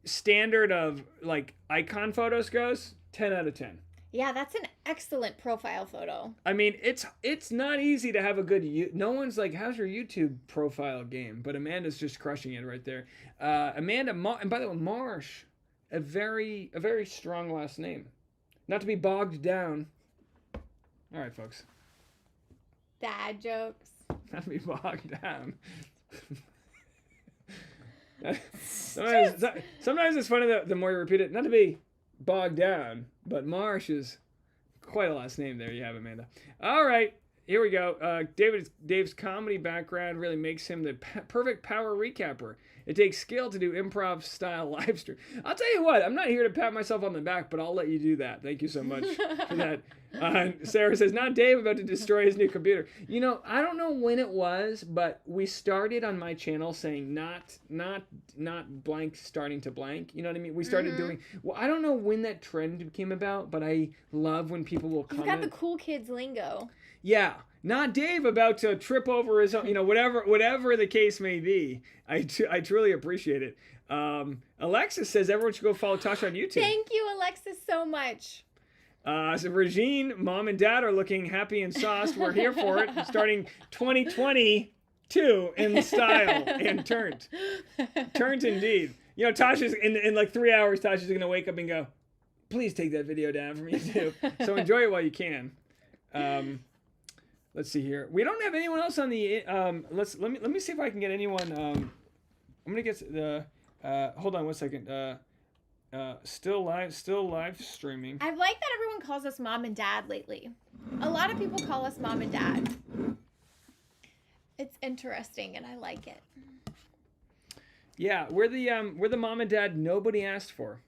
standard of like icon photos goes, 10 out of 10. Yeah, that's an excellent profile photo. I mean, it's not easy to have a good. No one's like, how's your YouTube profile game? But Amanda's just crushing it right there. Amanda, and by the way, Marsh, a very strong last name. Not to be bogged down. All right, folks. Dad jokes. Not to be bogged down. Sometimes it's funny that the more you repeat it, not to be bogged down, but Marsh is quite a last name there. You have Amanda. All right, here we go. Dave's comedy background really makes him the perfect power recapper. It takes skill to do improv style live stream. I'll tell you what, I'm not here to pat myself on the back, but I'll let you do that. Thank you so much for that. Sarah says, not Dave about to destroy his new computer. You know, I don't know when it was, but we started on my channel saying not blank starting to blank. You know what I mean? We started doing, well, I don't know when that trend came about, but I love when people will comment. He's got the cool kids lingo. Yeah, not Dave about to trip over his own, you know, whatever the case may be. I truly appreciate it. Alexis says everyone should go follow Tasha on YouTube. Thank you, Alexis, so much. So Regine, mom and dad are looking happy and sauced. We're here for it. Starting 2022 in style and turned indeed. You know, Tasha's in like 3 hours. Tasha's gonna wake up and go, please take that video down from YouTube. So enjoy it while you can. Let's see here. We don't have anyone else on the. Let me see if I can get anyone. I'm gonna get the. Hold on 1 second. Still live streaming. I like that everyone calls us mom and dad lately. A lot of people call us mom and dad. It's interesting, and I like it. Yeah, we're the mom and dad nobody asked for.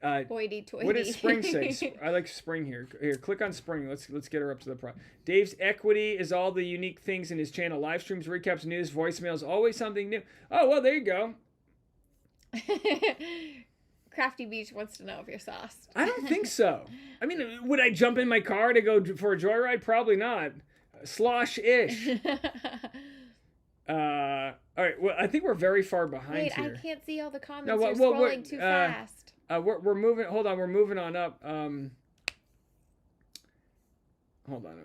Hoity-toity. What does Spring say? I like Spring here. Here, click on Spring. Let's get her up to the front. Dave's equity is all the unique things in his channel. Live streams, recaps, news, voicemails, always something new. Oh, well, there you go. Crafty Beach wants to know if you're sauced. I don't think so. I mean, would I jump in my car to go for a joyride? Probably not. Slosh-ish. All right. Well, I think we're very far behind here. Wait, I can't see all the comments. You're scrolling too fast. We're moving. Hold on. We're moving on up. Hold on.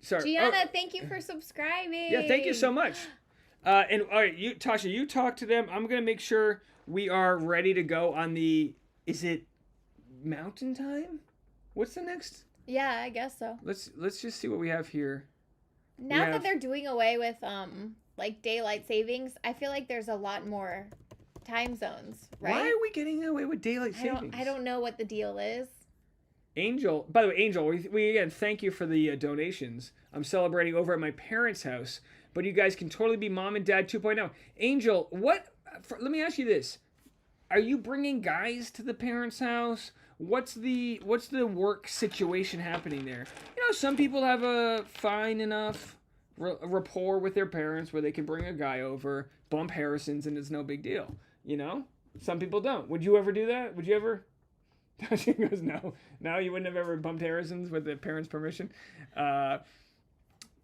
Sorry. Gianna, thank you for subscribing. Yeah, thank you so much. And all right, Tasha, you talk to them. I'm gonna make sure we are ready to go on the. Is it Mountain Time? What's the next? Yeah, I guess so. Let's just see what we have here. Now that they're doing away with like daylight savings, I feel like there's a lot more time zones, right? Why are we getting away with daylight savings? I don't know what the deal is. Angel, by the way, Angel, we again thank you for the donations. I'm celebrating over at my parents' house, but you guys can totally be mom and dad 2.0. Angel, let me ask you this. Are you bringing guys to the parents' house? What's the work situation happening there? You know, some people have a fine enough rapport with their parents where they can bring a guy over, bump Harrison's, and it's no big deal. You know, some people don't. Would you ever do that? Would you ever? She goes, no, you wouldn't have ever bumped Harrison's with the parents' permission.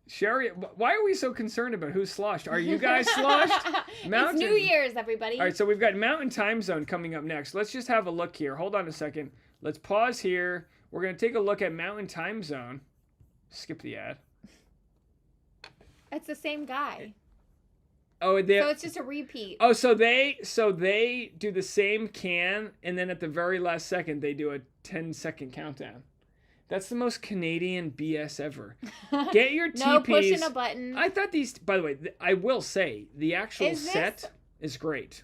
Sherry, why are we so concerned about who's sloshed? Are you guys sloshed? It's New Year's, everybody. All right, so we've got Mountain Time Zone coming up next. Let's just have a look here. Hold on a second. Let's pause here. We're going to take a look at Mountain Time Zone. Skip the ad. It's the same guy. Oh, so it's just a repeat. Oh, so they do the same can, and then at the very last second, they do a 10-second countdown. That's the most Canadian BS ever. Get your TPs. No pushing a button. I thought these, by the way, I will say, the actual set is great.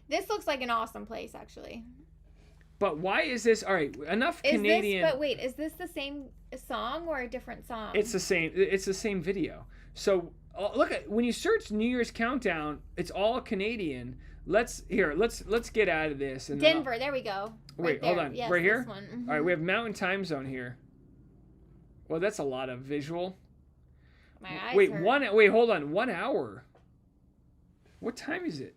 This looks like an awesome place, actually. But why is this? All right, enough Canadian. But wait, is this the same song or a different song? It's the same. It's the same video. So look at when you search New Year's countdown, it's all Canadian. Let's get out of this. And Denver. There we go. Wait, hold on. Yes, right here. This one. Mm-hmm. All right, we have Mountain Time Zone here. Well, that's a lot of visual. My eyes Wait, hurt. Wait, hold on. 1 hour. What time is it?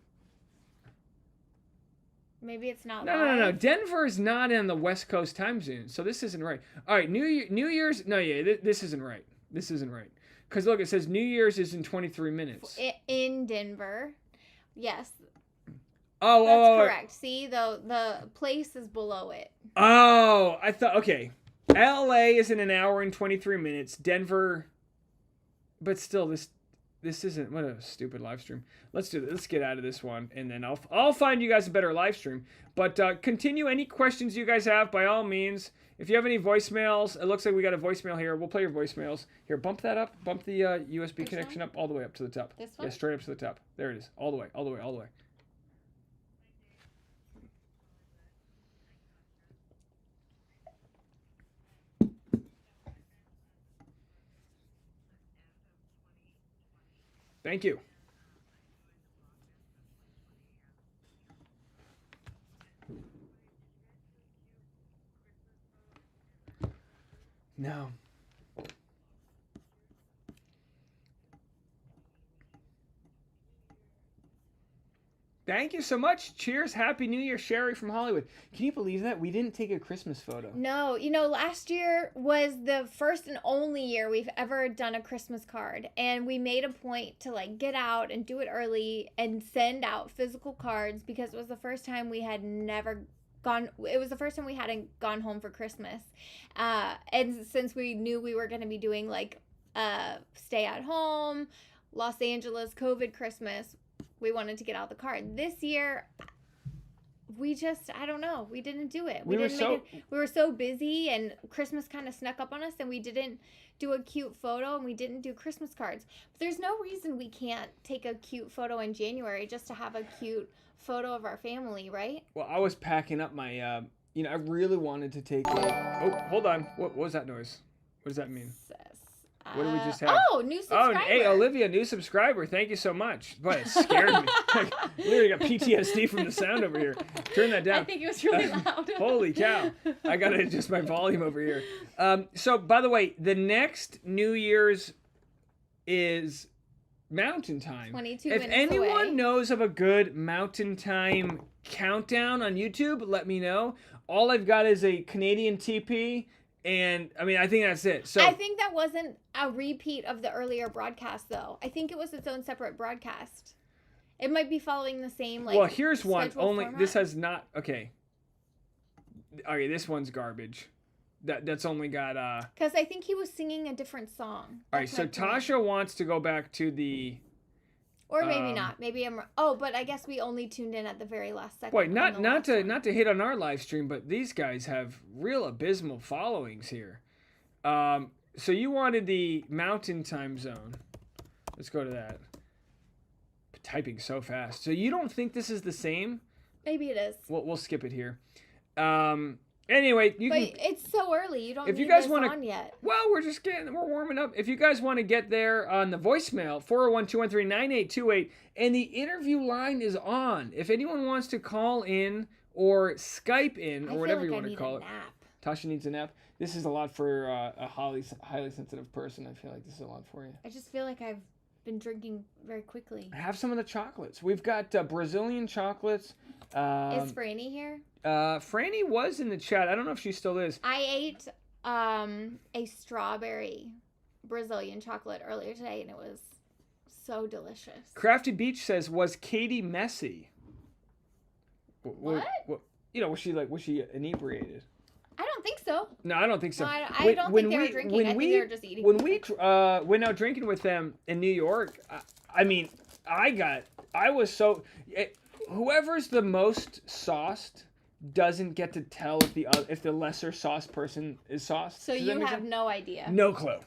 Maybe it's not. No. Denver is not in the West Coast time zone, so this isn't right. All right, New Year's. No, yeah, this isn't right. This isn't right. Because look, it says New Year's is in 23 minutes. In Denver. Yes. Oh, that's correct. See, the place is below it. Oh, I thought, okay. LA is in an hour and 23 minutes. Denver, but still, this isn't, what a stupid live stream. Let's do this. Let's get out of this one, and then I'll find you guys a better live stream. But continue any questions you guys have, by all means. If you have any voicemails, it looks like we got a voicemail here. We'll play your voicemails. Here, bump that up. Bump the USB connection up all the way up to the top. This one? Yeah, straight up to the top. There it is. All the way. Thank you. No. Thank you so much. Cheers. Happy New Year, Sherry from Hollywood. Can you believe that? We didn't take a Christmas photo. No, last year was the first and only year we've ever done a Christmas card. And we made a point to get out and do it early and send out physical cards because it was the first time we had the first time we hadn't gone home for Christmas. And since we knew we were going to be doing stay at home, Los Angeles COVID Christmas, we wanted to get out the card. This year, I don't know. We didn't do it. We were so busy, and Christmas kind of snuck up on us, and we didn't do a cute photo, and we didn't do Christmas cards. But there's no reason we can't take a cute photo in January just to have a cute photo of our family, right? Well, I was packing up my, I really wanted to take oh, hold on. What was that noise? What does that mean? What do we just have? Oh, new subscriber. Oh, hey, Olivia, new subscriber. Thank you so much. Boy, it scared me. Literally got PTSD from the sound over here. Turn that down. I think it was really loud. Holy cow. I got to adjust my volume over here. So, by the way, the next New Year's is Mountain Time. 22 if minutes anyone away. knows of a good Mountain Time countdown on YouTube, let me know. All I've got is a Canadian TP. And I think that's it. So I think that wasn't a repeat of the earlier broadcast, though. I think it was its own separate broadcast. It might be following the same well, here's one. Only format. This has not. Okay, this one's garbage. That's only got. Because I think he was singing a different song. All right, so Tasha wants to go back to the. Or maybe not. Maybe I'm. Oh, but I guess we only tuned in at the very last second. Wait, not to hit on our live stream, but these guys have real abysmal followings here. So you wanted the mountain time zone. Let's go to that. Typing so fast. So you don't think this is the same? Maybe it is. We'll skip it here. Anyway, you But can. it's so early. You don't If need you guys this want on yet. Well, we're warming up. If you guys want to get there on the voicemail, 401-213-9828, and the interview line is on. If anyone wants to call in or Skype in or whatever you want to call it. Tasha needs a nap. This is a lot for a highly sensitive person. I feel like this is a lot for you. I just feel like I've been drinking very quickly. Have some of the chocolates. We've got Brazilian chocolates. Is Franny here? Franny was in the chat. I don't know if she still is. I ate a strawberry Brazilian chocolate earlier today, and it was so delicious. Crafty Beach says, "Was Katie messy?" What? You know, was she inebriated? I don't think so. No, I don't think so. No, I don't think they were drinking. I think they were just eating. When we went out drinking with them in New York, I mean, I was so. Whoever's the most sauced doesn't get to tell if the lesser sauced person is sauced. So Does that you make have sense? no idea. No clue.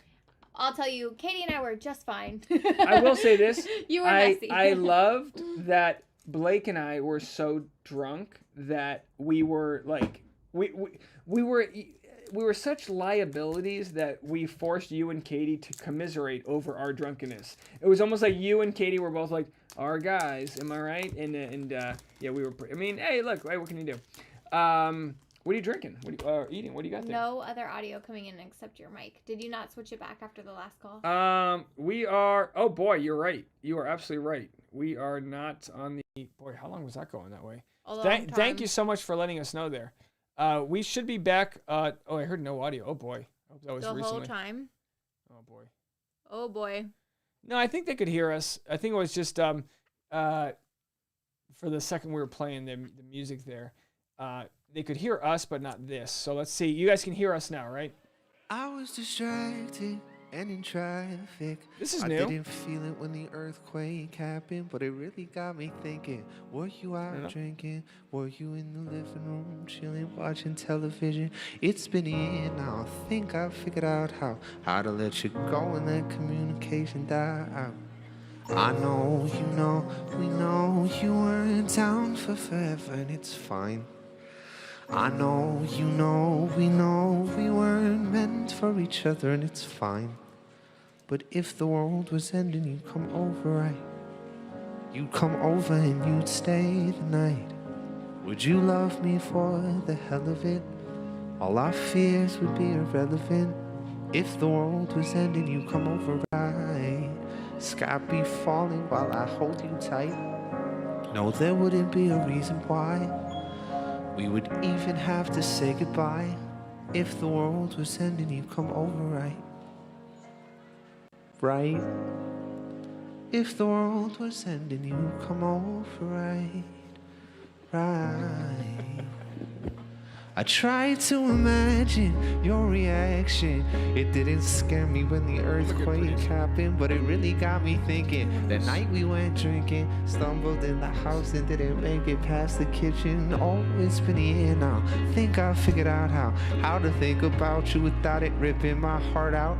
I'll tell you, Katie and I were just fine. I will say this. You were messy. I loved that Blake and I were so drunk that we were like we were such liabilities that we forced you and Katie to commiserate over our drunkenness. It was almost like you and Katie were both like, our guys, am I right? And yeah, we were. I mean, hey, look, hey, what can you do? What are you drinking? What are you eating? What do you got there? No other audio coming in except your mic. Did you not switch it back after the last call? We are. Oh boy, you're right. You are absolutely right. We are not on the. Boy, how long was that going that way? Thank you so much for letting us know there. We should be back. Oh, I heard no audio. Oh boy, I hope that was the recently. whole time. Oh boy. Oh boy. No, I think they could hear us. I think it was just for the second we were playing the music there. They could hear us, but not this. So let's see. You guys can hear us now, right? I was distracted and in traffic. This is I new. didn't feel it when the earthquake happened, but it really got me thinking. Were you out drinking? Were you in the living room chilling, watching television? It's been a year now. I think I figured out how to let you go and let communication die out. I know, you know, we know you weren't down for forever, and it's fine. I know, you know, we weren't meant for each other, and it's fine. But if the world was ending, you'd come over, right? You'd come over and you'd stay the night. Would you love me for the hell of it? All our fears would be irrelevant. If the world was ending, you'd come over, right? Sky be falling while I hold you tight. No, there wouldn't be a reason why we would even have to say goodbye. If the world was ending, you'd come over, right? Right? If the world was ending, you'd come over, right? Right? I tried to imagine your reaction. It didn't scare me when the earthquake happened, but it really got me thinking. The night we went drinking, stumbled in the house and didn't make it past the kitchen. Oh, it's been a year now. Think I figured out how to think about you without it ripping my heart out.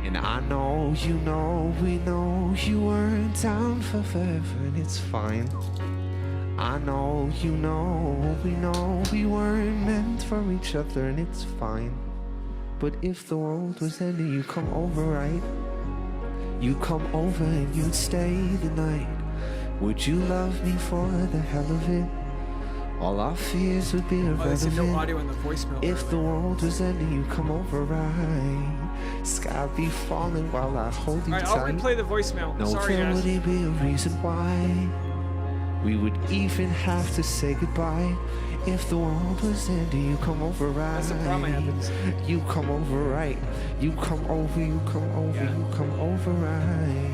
And I know, you know, we know you weren't down for forever, and it's fine. I know, you know, we weren't meant for each other, and it's fine. But if the world was ending, you come over, right? You come over and you'd stay the night. Would you love me for the hell of it? All our fears would be irrelevant. No audio in the voicemail. If the world was ending, you come over, right? Sky be falling while I hold you All right, tight. I'll replay the voicemail. No, Sorry, there guys. wouldn't be a reason why we would even have to say goodbye. If the world was ending, you come over, right? That's the problem I have. You come over, right? You come over, you come over, you come over, right?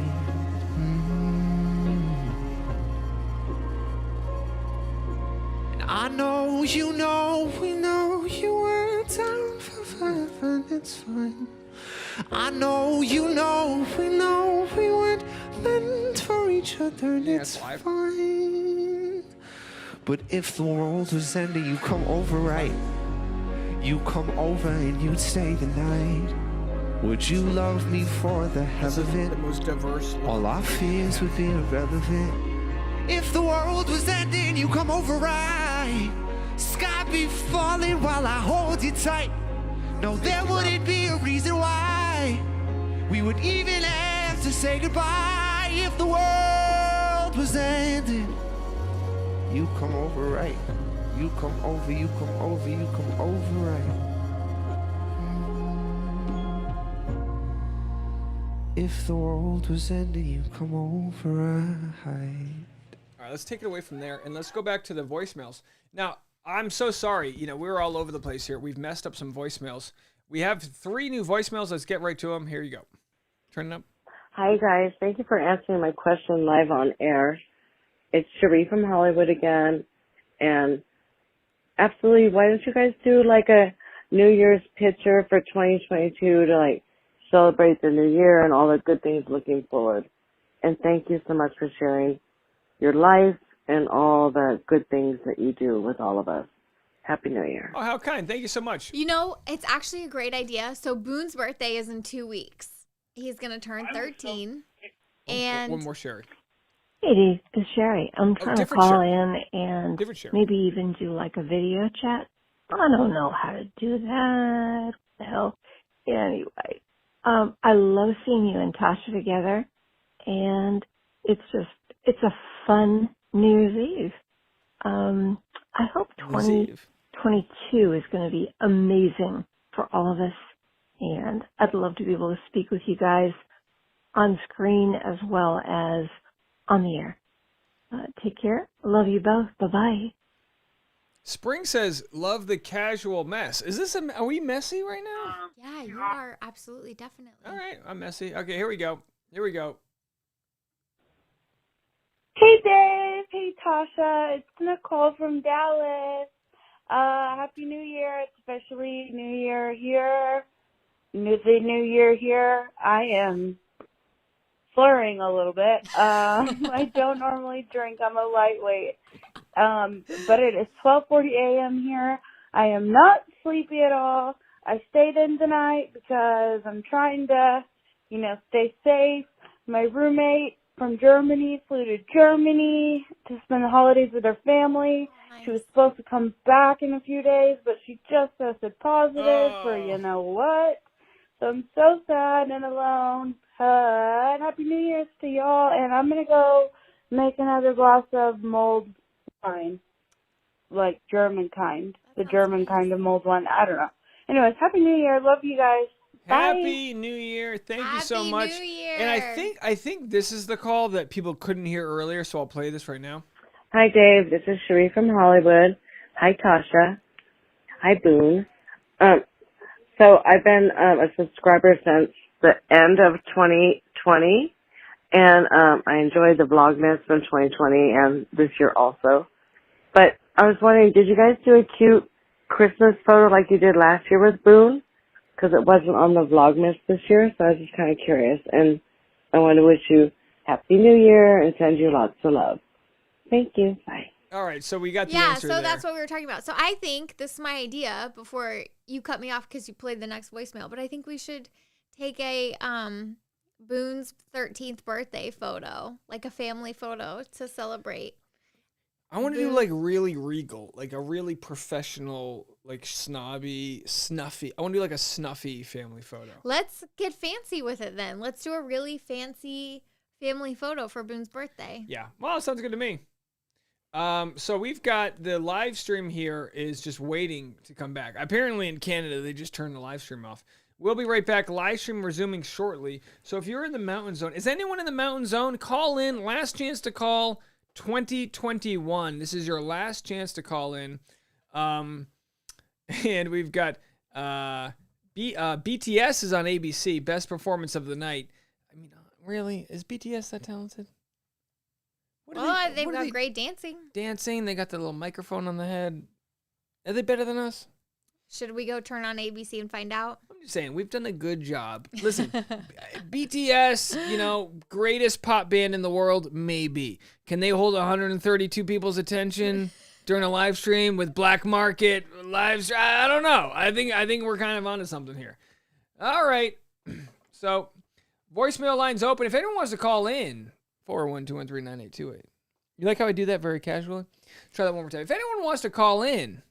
And I know, you know, we know you weren't down for forever, and it's fine. I know, you know, we weren't meant for each other, and it's fine. But if the world was ending, you come over, right? You come over and you'd stay the night. Would you love me for the hell of it? The most diverse. All our fears would be irrelevant. If the world was ending, you come over right. Sky be falling while I hold you tight. No, there wouldn't be a reason why we would even have to say goodbye. If the world was ending, you come over right. You come over, you come over, you come over right. If the world was ending, you come over right. All right, let's take it away from there, and let's go back to the voicemails. Now, I'm so sorry. You know, we're all over the place here. We've messed up some voicemails. We have 3 new voicemails. Let's get right to them. Here you go. Turn it up. Hi, guys. Thank you for answering my question live on air. It's Cherie from Hollywood again. And absolutely, why don't you guys do like a New Year's picture for 2022 to like celebrate the new year and all the good things looking forward. And thank you so much for sharing your life and all the good things that you do with all of us. Happy New Year. Oh, how kind. Thank you so much. You know, it's actually a great idea. So Boone's birthday is in 2 weeks. He's going to turn 13. And One more, Sherry. Hey, Dave, it's Sherry. I'm trying to different call Sherry. in and Different Sherry. maybe even do like a video chat. I don't know how to do that. What the hell? Anyway, I love seeing you and Tasha together, and it's a fun New Year's Eve. I hope 2022 is going to be amazing for all of us, and I'd love to be able to speak with you guys on screen as well as on the air. Take care. Love you both. Bye-bye. Spring says, love the casual mess. Is this are we messy right now? yeah, you are absolutely, definitely. All right, I'm messy. Okay, here we go. Here we go. Hey Dave, hey Tasha, it's Nicole from Dallas. Happy New Year, especially New Year here. New Year here. I am slurring a little bit. I don't normally drink. I'm a lightweight. But it is 12:40 a.m. here. I am not sleepy at all. I stayed in tonight because I'm trying to, stay safe. My roommate from Germany flew to Germany to spend the holidays with her family. Nice. She was supposed to come back in a few days, but she just tested positive for you know what. So I'm so sad and alone. And Happy New Year's to y'all. And I'm going to go make another glass of mulled wine. Like German kind. The German kind of mulled wine. I don't know. Anyways, Happy New Year. Love you guys. Bye. Happy New Year. Thank you so Happy much. New Year. And I think this is the call that people couldn't hear earlier, so I'll play this right now. Hi, Dave. This is Cherie from Hollywood. Hi, Tasha. Hi, Boone. So I've been a subscriber since the end of 2020, and I enjoyed the Vlogmas from 2020 and this year also. But I was wondering, did you guys do a cute Christmas photo like you did last year with Boone? Because it wasn't on the Vlogmas this year, so I was just kind of curious. And I want to wish you Happy New Year and send you lots of love. Thank you. Bye. All right, so we got the Yeah, answer so there. that's what we were talking about. So I think this is my idea before you cut me off because you played the next voicemail, but I think we should take a Boone's 13th birthday photo, like a family photo to celebrate. I want to do like really regal, like a really professional, like snobby, snuffy. I want to do like a snuffy family photo. Let's get fancy with it then. Let's do a really fancy family photo for Boone's birthday. Yeah, well, sounds good to me. So we've got the live stream here is just waiting to come back. Apparently in Canada, they just turned the live stream off. We'll be right back. Live stream resuming shortly. So if you're in the mountain zone, is anyone in the mountain zone? Call in. Last chance to call 2021. This is your last chance to call in. And we've got BTS is on ABC. Best performance of the night. I mean, really? Is BTS that talented? They've got great dancing. Dancing. They got the little microphone on the head. Are they better than us? Should we go turn on ABC and find out? I'm just saying, we've done a good job. Listen, BTS, greatest pop band in the world, maybe. Can they hold 132 people's attention during a live stream with Black Market live stream? I don't know. I think we're kind of onto something here. All right. So, voicemail line's open. If anyone wants to call in, 401-213-9828. You like how I do that very casually? Try that one more time. If anyone wants to call in,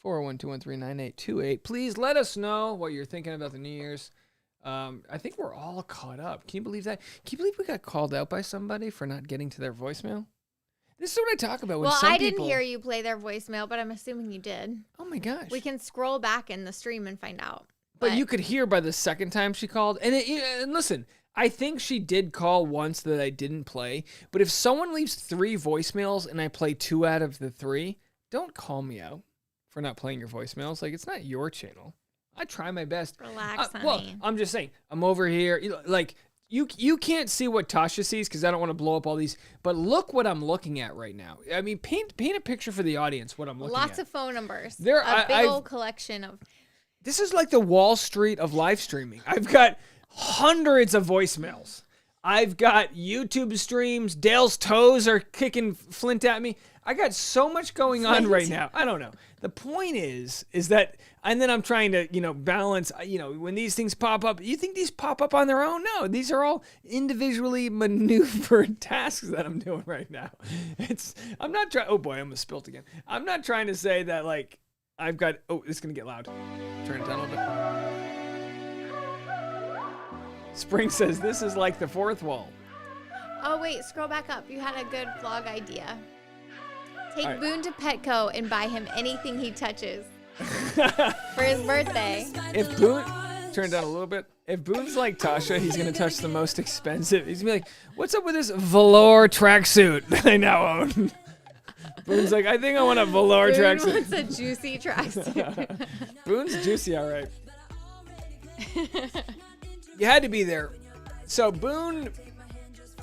401-213-9828, please let us know what you're thinking about the New Year's. I think we're all caught up. Can you believe that? Can you believe we got called out by somebody for not getting to their voicemail? This is what I talk about. When Well, some I didn't people... hear you play their voicemail, but I'm assuming you did. Oh my gosh. We can scroll back in the stream and find out. But you could hear by the second time she called. And listen, I think she did call once that I didn't play. But if someone leaves 3 voicemails and I play 2 out of the 3, don't call me out for not playing your voicemails. Like, it's not your channel. I try my best. Relax, honey. Well, I'm just saying, I'm over here. Like, you can't see what Tasha sees because I don't want to blow up all these. But look what I'm looking at right now. I mean, paint a picture for the audience what I'm looking at. Lots of phone numbers. There, a big old collection of... This is like the Wall Street of live streaming. I've got hundreds of voicemails. I've got YouTube streams. Dale's toes are kicking Flint at me. I got so much going on right now. I don't know. The point is that, and then I'm trying to, balance, when these things pop up, you think these pop up on their own? No, these are all individually maneuvered tasks that I'm doing right now. I'm not trying, oh boy, I almost spilt again. I'm not trying to say that like, I've got, oh, it's going to get loud. Turn it down a little bit. Spring says, this is like the fourth wall. Oh, wait, scroll back up. You had a good vlog idea. Take All right. Boone to Petco and buy him anything he touches for his birthday. If Boone, turn it down a little bit. If Boone's like Tasha, he's going to touch the most expensive. He's going to be like, what's up with this velour tracksuit that I now own? Boone's like, I think I want a velour Boone tracksuit. wants a juicy tracksuit. Boone's juicy, all right. You had to be there. So Boone,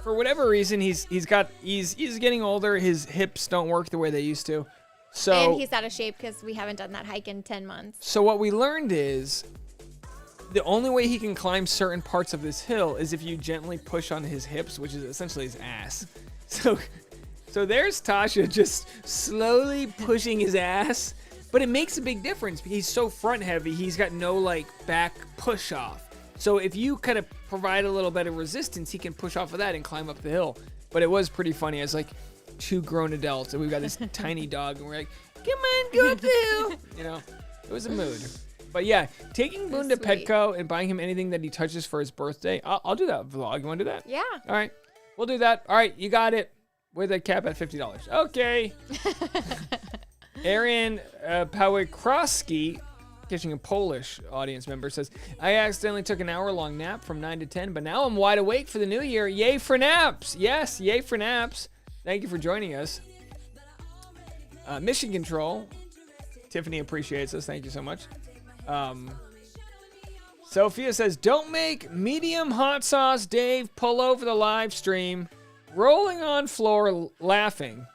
for whatever reason, he's getting older. His hips don't work the way they used to. So And he's out of shape because we haven't done that hike in 10 months. So what we learned is the only way he can climb certain parts of this hill is if you gently push on his hips, which is essentially his ass. So there's Tasha just slowly pushing his ass, but it makes a big difference because he's so front heavy. He's got no like back push off. So if you kind of provide a little bit of resistance, he can push off of that and climb up the hill. But it was pretty funny. As like 2 grown adults and we've got this tiny dog and we're like, come on, go up the hill. It was a mood. But yeah, taking Boone to Petco and buying him anything that he touches for his birthday. I'll do that vlog. You want to do that? Yeah. All right. We'll do that. All right. You got it. With a cap at $50. Okay. Aaron Pawikowski, catching a Polish audience member, says, I accidentally took an hour-long nap from 9 to 10, but now I'm wide awake for the new year. Yay for naps. Yes, yay for naps. Thank you for joining us. Mission Control. Tiffany appreciates us. Thank you so much. Sophia says, don't make medium hot sauce Dave pull over the live stream. Rolling on floor laughing.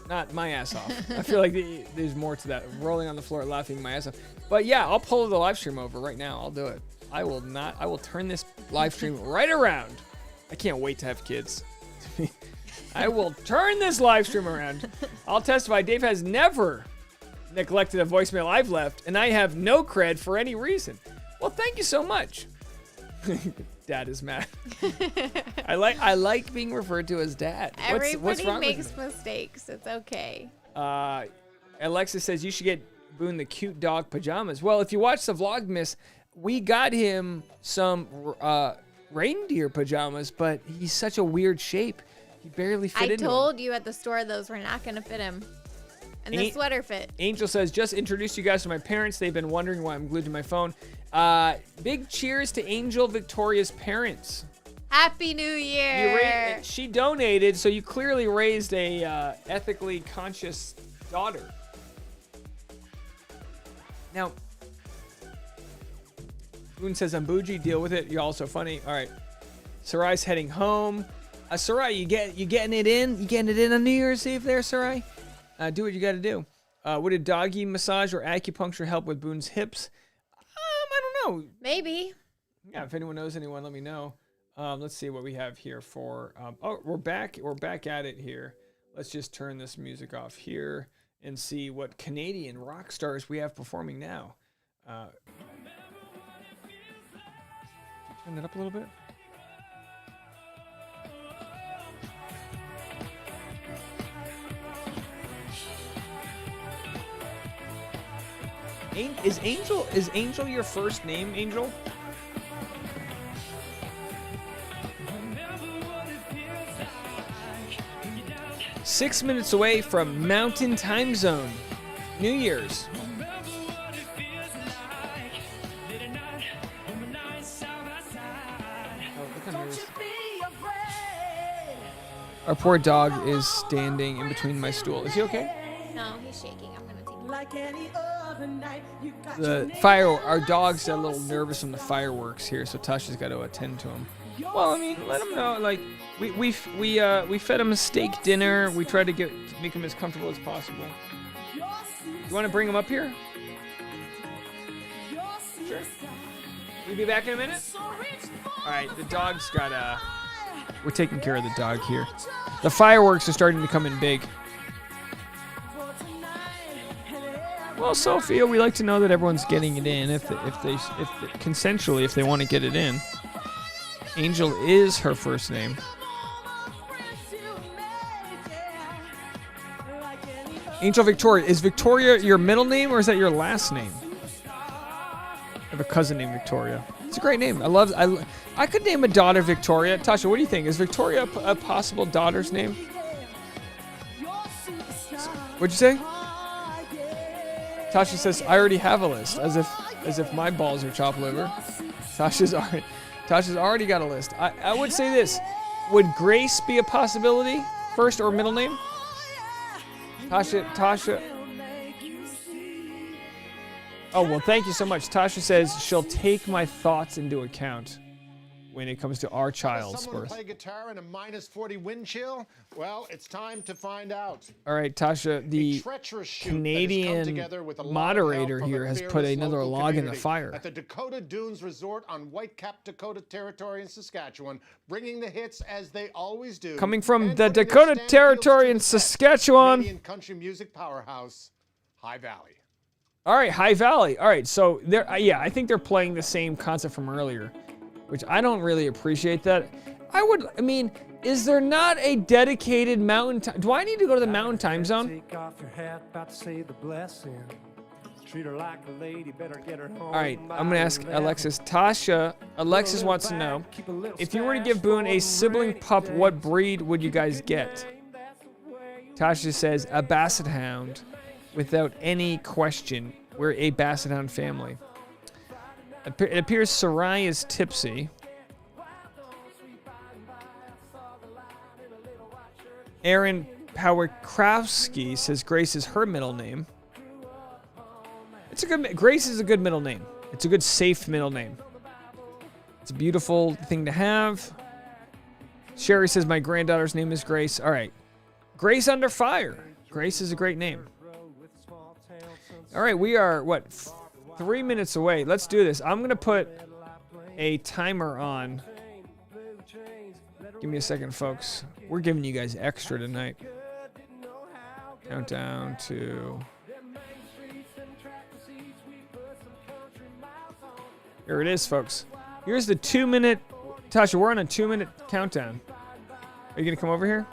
Not my ass off. I feel like there's more to that. Rolling on the floor laughing my ass off. But yeah, I'll pull the live stream over right now. I'll do it. I will turn this live stream right around. I can't wait to have kids. I will turn this live stream around. I'll testify. Dave has never neglected a voicemail I've left, and I have no cred for any reason. Well, thank you so much. Dad is mad. I like being referred to as dad. What's wrong makes with me? mistakes. It's okay. Alexa says you should get Boone the cute dog pajamas. Well, if you watch the Vlogmas, we got him some reindeer pajamas, but he's such a weird shape. He barely fit into I told you at the store those were not going to fit him. And the sweater fit. Angel says, just introduced you guys to my parents. They've been wondering why I'm glued to my phone. Big cheers to Angel Victoria's parents. Happy New Year. She donated, so you clearly raised a ethically conscious daughter. Now, Boone says, I'm bougie, deal with it. You're also funny. All right. Sarai's heading home. Sarai, you getting it in? You getting it in on New Year's Eve there, Sarai? Do what you got to do. Would a doggy massage or acupuncture help with Boone's hips? I don't know. Maybe. Yeah, if anyone knows anyone, let me know. Let's see what we have here for. We're back. We're back at it here. Let's just turn this music off here and see what Canadian rock stars we have performing now. Turn that up a little bit. Is Angel your first name, Angel? Six minutes away from Mountain Time Zone. New Year's. Our poor dog is standing in between my stool. Is he okay? No, he's shaking. I'm gonna take him. Our dog's a little nervous from the fireworks here, so Tasha's got to attend to him. Well, I mean, let him know. Like, we fed him a steak dinner. We tried to make him as comfortable as possible. You want to bring him up here? Sure. We'll be back in a minute. All right, the dog's got we're taking care of the dog here. The fireworks are starting to come in big. Well, Sophia, we like to know that everyone's getting it in if consensually, if they want to get it in. Angel is her first name. Angel Victoria. Is Victoria your middle name or is that your last name? I have a cousin named Victoria. It's a great name. I could name a daughter Victoria. Tasha, what do you think? Is Victoria a possible daughter's name? What'd you say? Tasha says, I already have a list, as if my balls are chopped liver. Tasha's already got a list. I would say this. Would Grace be a possibility? First or middle name? Tasha. Oh, well, thank you so much. Tasha says she'll take my thoughts into account when it comes to our child's Someone birth. play guitar in a -40 wind chill? Well, it's time to find out. All right, Tasha, the Canadian moderator here has put another log in the fire. At the Dakota Dunes Resort on Whitecap, Dakota Territory in Saskatchewan, bringing the hits as they always do. Coming from the Dakota Territory in Saskatchewan. Canadian country music powerhouse, High Valley. All right, High Valley. All right, so I think they're playing the same concept from earlier, which I don't really appreciate that. I mean, is there not a dedicated mountain time? Do I need to go to the mountain time zone? Take off your hat, about to say the blessing. Treat her like a lady, better get her home. All right, I'm gonna ask Alexis. Alexis wants to know, if you were to give Boone a sibling pup, what breed would you guys get? Tasha says a Basset Hound, without any question. We're a Basset Hound family. It appears Sarai is tipsy. Aaron Powerkrowski says Grace is her middle name. Grace is a good middle name. It's a good, safe middle name. It's a beautiful thing to have. Sherry says my granddaughter's name is Grace. All right. Grace Under Fire. Grace is a great name. All right, we are, 3 minutes away. Let's do this. I'm going to put a timer on. Give me a second, folks. We're giving you guys extra tonight. Countdown to... Here it is, folks. Here's the 2-minute... Tasha, we're on a 2-minute countdown. Are you going to come over here?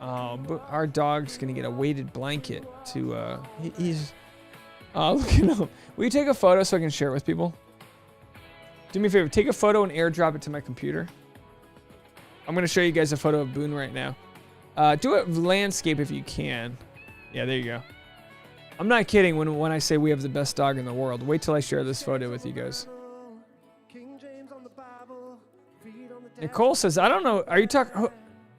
But our dog's going to get a weighted blanket to... he's... look at him. Will you take a photo so I can share it with people? Do me a favor. Take a photo and airdrop it to my computer. I'm going to show you guys a photo of Boone right now. Do it landscape if you can. Yeah, there you go. I'm not kidding when I say we have the best dog in the world. Wait till I share this photo with you guys. Nicole says, I don't know. Are you talking...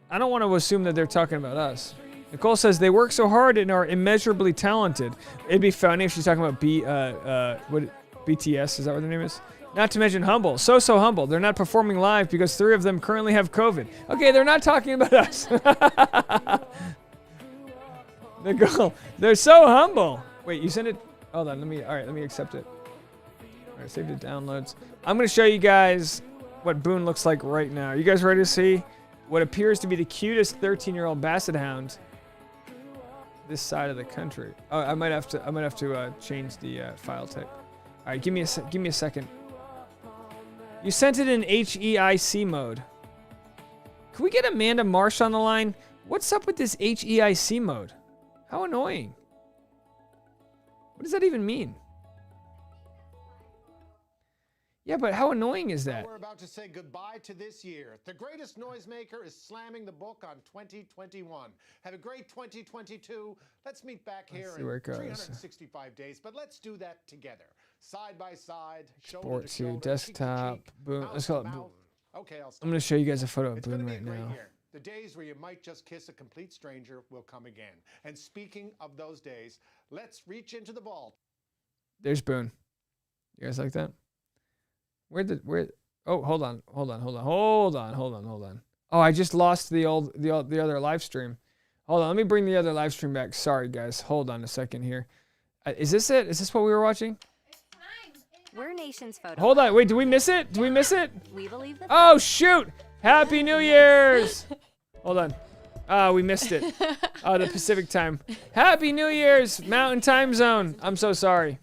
I don't want to assume that they're talking about us. Nicole says they work so hard and are immeasurably talented. It'd be funny if she's talking about BTS. Is that what their name is? Not to mention humble. So humble. They're not performing live because 3 of them currently have COVID. Okay, they're not talking about us. Nicole, they're so humble. Wait, you sent it? Hold on. Let me accept it. All right, save the downloads. I'm going to show you guys what Boone looks like right now. Are you guys ready to see what appears to be the cutest 13-year-old Basset Hound this side of the country? Oh, I might have to change the file type. All right, give me a second. You sent it in HEIC mode. Can we get Amanda Marsh on the line? What's up with this HEIC mode? How annoying. What does that even mean? Yeah, but how annoying is that? We're about to say goodbye to this year. The greatest noisemaker is slamming the book on 2021. Have a great 2022. Let's meet back here see where in it goes. 365 days, but let's do that together. Side by side, shoulder Sport to 2, shoulder, desktop, cheek to cheek, Boone. mountain Let's to call it mountain. Boone. Okay, I'll stop. I'm going to show you guys a photo of It's gonna Boone be a right great now. year. The days where you might just kiss a complete stranger will come again. And speaking of those days, let's reach into the vault. There's Boone. You guys like that? Oh, hold on. Oh, I just lost the other live stream. Hold on, let me bring the other live stream back. Sorry guys, hold on a second here. Is this it? Is this what we were watching? We're Nation's photo. Hold on, wait, did we miss it? We believe that. Oh shoot! Happy New Year's! Hold on. We missed it. The Pacific time. Happy New Year's, Mountain Time Zone. I'm so sorry.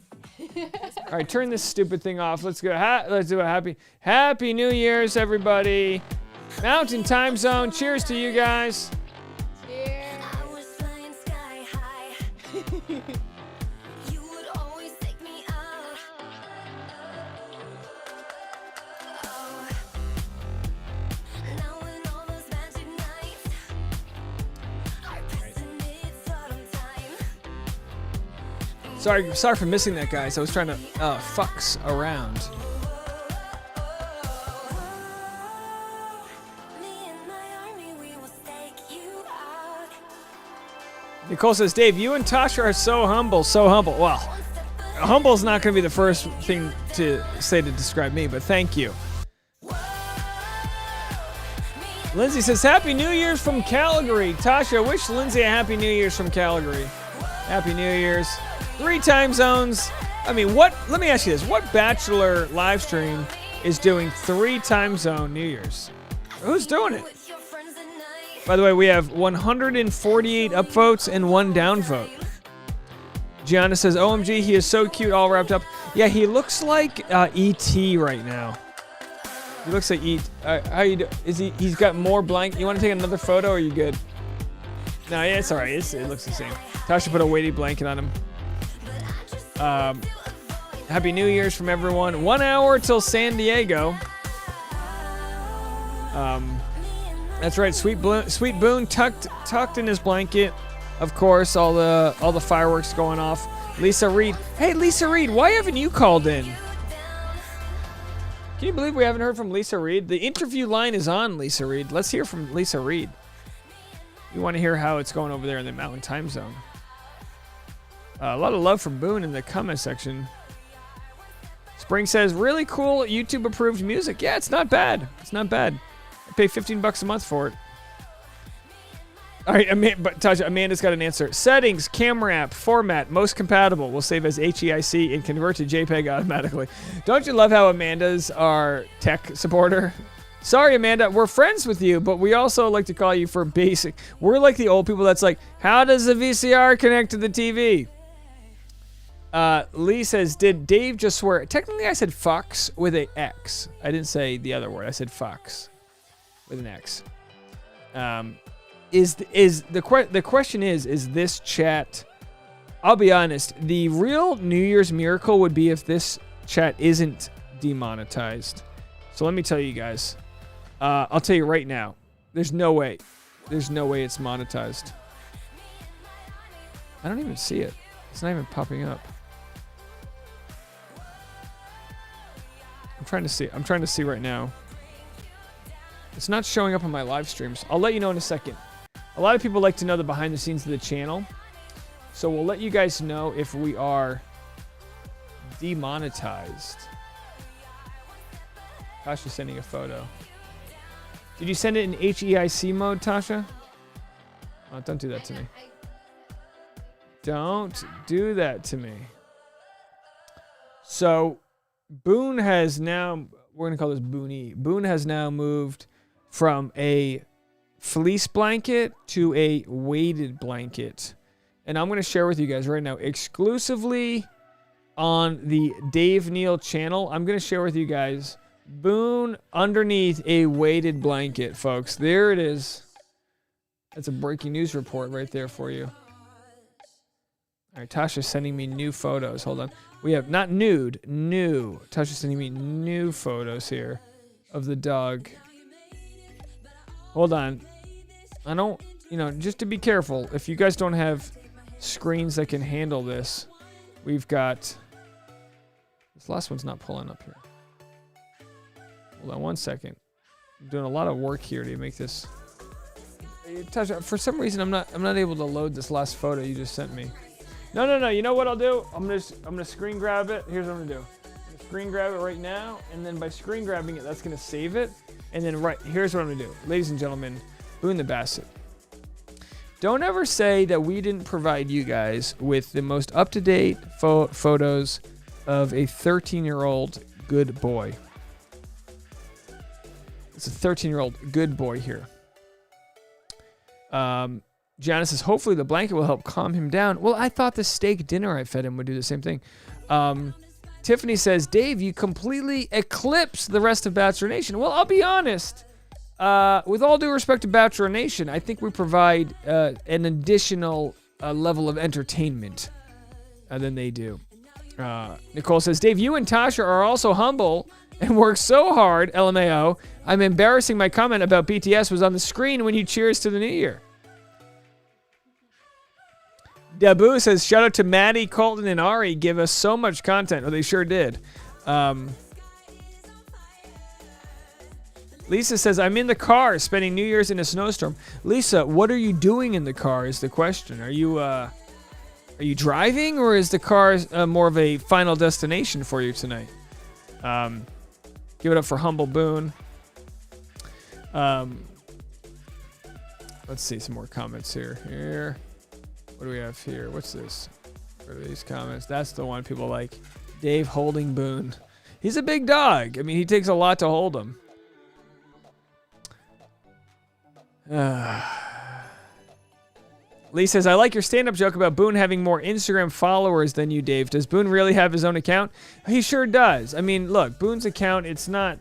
All right, turn this stupid thing off. Let's go. Let's do a Happy New Year's, everybody. Mountain Time Zone. Cheers to you guys. Sorry for missing that, guys. I was trying to fucks around. Nicole says, Dave, you and Tasha are so humble, so humble. Well, humble's not going to be the first thing to say to describe me, but thank you. Lindsay says, Happy New Year's from Calgary. Tasha, wish Lindsay a Happy New Year's from Calgary. Happy New Year's. 3 time zones. I mean, let me ask you this. What Bachelor live stream is doing 3 time zone New Year's? Who's doing it? By the way, we have 148 upvotes and 1 downvote. Gianna says, OMG, he is so cute, all wrapped up. Yeah, he looks like E.T. right now. He looks like E.T. How you do? He's got more blank. You want to take another photo or are you good? No, yeah, it's all right. It looks the same. Tasha put a weighty blanket on him. Happy New Year's from everyone. 1 hour till San Diego. That's right. Sweet Boone tucked in his blanket. Of course, all the fireworks going off. Lisa Reed. Hey, Lisa Reed, why haven't you called in? Can you believe we haven't heard from Lisa Reed? The interview line is on, Lisa Reed. Let's hear from Lisa Reed. You want to hear how it's going over there in the Mountain Time Zone. A lot of love from Boone in the comment section. Spring says, really cool YouTube approved music. Yeah, it's not bad. It's not bad. I pay $15 a month for it. All right, but Tasha, Amanda's got an answer. Settings, camera app, format, most compatible. Will save as HEIC and convert to JPEG automatically. Don't you love how Amanda's our tech supporter? Sorry, Amanda, we're friends with you, but we also like to call you for basic. We're like the old people that's like, how does the VCR connect to the TV? Lee says, did Dave just swear? Technically, I said fucks with an X. I didn't say the other word. I said fucks with an X. The question is this chat? I'll be honest. The real New Year's miracle would be if this chat isn't demonetized. So let me tell you guys. I'll tell you right now. There's no way. There's no way it's monetized. I don't even see it. It's not even popping up. I'm trying to see right now. It's not showing up on my live streams. I'll let you know in a second. A lot of people like to know the behind the scenes of the channel. So we'll let you guys know if we are demonetized. Tasha's sending a photo. Did you send it in HEIC mode, Tasha? Oh, don't do that to me. Don't do that to me. So, Boone has now, we're going to call this Booney. Boone has now moved from a fleece blanket to a weighted blanket. And I'm going to share with you guys right now, exclusively on the Dave Neal channel. I'm going to share with you guys Boone underneath a weighted blanket, folks. There it is. That's a breaking news report right there for you. All right, Tasha's sending me new photos. Hold on. We have not nude, new. Tasha's sending me new photos here of the dog. Hold on. I don't, just to be careful, if you guys don't have screens that can handle this, we've got, this last one's not pulling up here. Hold on one second. I'm doing a lot of work here to make this. Tasha, for some reason I'm not able to load this last photo you just sent me. No. You know what I'll do? I'm gonna screen grab it. Here's what I'm gonna do. I'm gonna screen grab it right now, and then by screen grabbing it, that's gonna save it. And then here's what I'm gonna do, ladies and gentlemen, Boone the Basset. Don't ever say that we didn't provide you guys with the most up-to-date photos of a 13-year-old good boy. It's a 13-year-old good boy here. Janice says, hopefully the blanket will help calm him down. Well, I thought the steak dinner I fed him would do the same thing. Tiffany says, Dave, you completely eclipsed the rest of Bachelor Nation. Well, I'll be honest. With all due respect to Bachelor Nation, I think we provide an additional level of entertainment than they do. Nicole says, Dave, you and Tasha are also humble and work so hard, LMAO. I'm embarrassing my comment about BTS was on the screen when you cheers to the new year. Dabu says, shout out to Maddie, Colton, and Ari. Give us so much content. Oh, they sure did. Lisa says, I'm in the car spending New Year's in a snowstorm. Lisa, what are you doing in the car is the question. Are you driving, or is the car more of a final destination for you tonight? Give it up for Humble Boone. Let's see some more comments here. What do we have here? What's this? What are these comments? That's the one people like. Dave holding Boone. He's a big dog. I mean, he takes a lot to hold him. Lee says, I like your stand-up joke about Boone having more Instagram followers than you, Dave. Does Boone really have his own account? He sure does. I mean, look, Boone's account, it's not...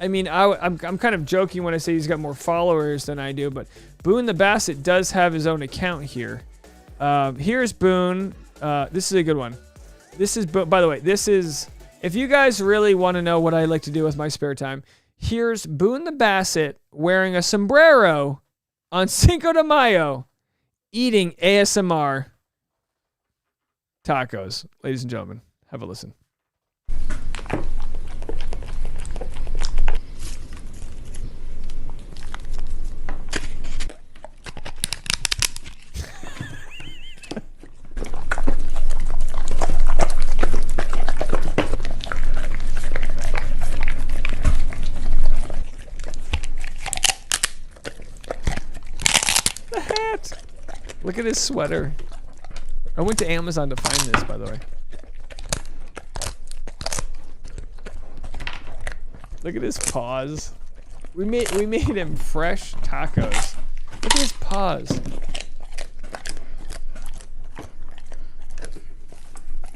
I mean, I'm kind of joking when I say he's got more followers than I do, but Boone the Basset does have his own account here. Here's Boone. This is a good one. This is, by the way, this is... If you guys really want to know what I like to do with my spare time, here's Boone the Basset wearing a sombrero on Cinco de Mayo, eating ASMR tacos. Ladies and gentlemen, have a listen. Look at his sweater. I went to Amazon to find this, by the way. Look at his paws. We made him fresh tacos. Look at his paws.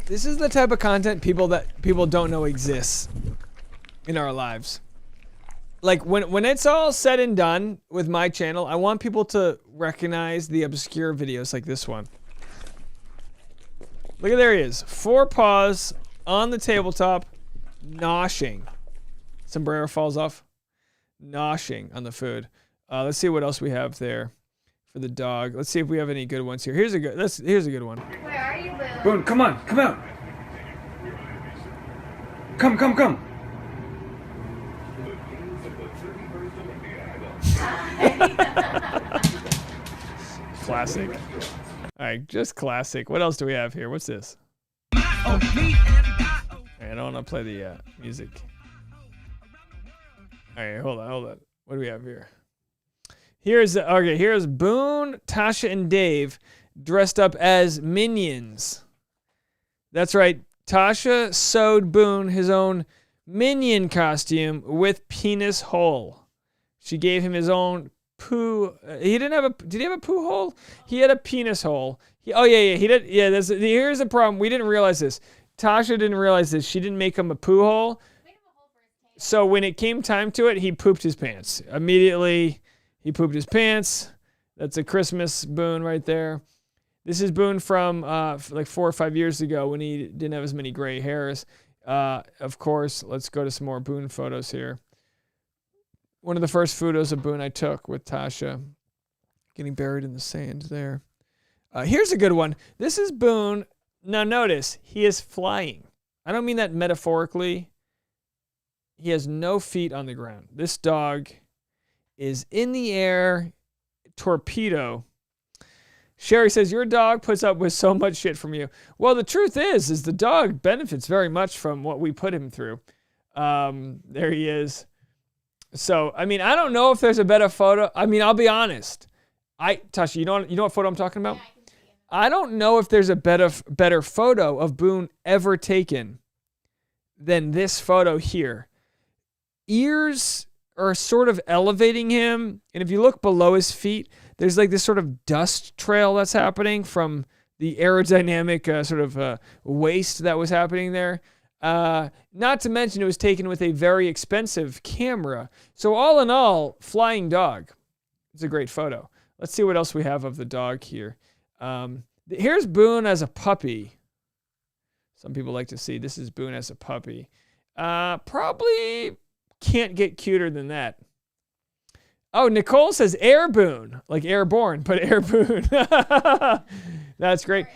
This is the type of content people don't know exists in our lives. Like, when it's all said and done with my channel, I want people to recognize the obscure videos like this one. Look at, there he is. 4 paws on the tabletop, noshing. Sombrero falls off. Noshing on the food. Let's see what else we have there for the dog. Let's see if we have any good ones here. Here's a good one. Where are you, Boone? Boone, come on, come out. Come. Classic. All right, just classic. What else do we have here? What's this? All right, I don't want to play the music. All right, hold on. What do we have here? Here's Boone, Tasha, and Dave dressed up as minions. That's right. Tasha sewed Boone his own minion costume with penis hole. She gave him his own poo. Did he have a poo hole? He had a penis hole. He did. Yeah, here's the problem. We didn't realize this. Tasha didn't realize this. She didn't make him a poo hole. So when it came time to it, he pooped his pants. Immediately, he pooped his pants. That's a Christmas Boone right there. This is Boone from like 4 or 5 years ago when he didn't have as many gray hairs. Of course, let's go to some more Boone photos here. One of the first photos of Boone I took with Tasha. Getting buried in the sand there. Here's a good one. This is Boone. Now notice, he is flying. I don't mean that metaphorically. He has no feet on the ground. This dog is in the air, torpedo. Sherry says, your dog puts up with so much shit from you. Well, the truth is the dog benefits very much from what we put him through. There he is. So, I mean, I don't know if there's a better photo. I mean, I'll be honest. Tasha, you know what photo I'm talking about? I don't know if there's a better photo of Boone ever taken than this photo here. Ears are sort of elevating him, and if you look below his feet, there's like this sort of dust trail that's happening from the aerodynamic sort of waste that was happening there. Not to mention it was taken with a very expensive camera. So all in all, flying dog. It's a great photo. Let's see what else we have of the dog here. Here's Boone as a puppy. Some people like to see. This is Boone as a puppy. Probably can't get cuter than that. Oh, Nicole says Air Boone. Like airborne, but Air Boone. That's great.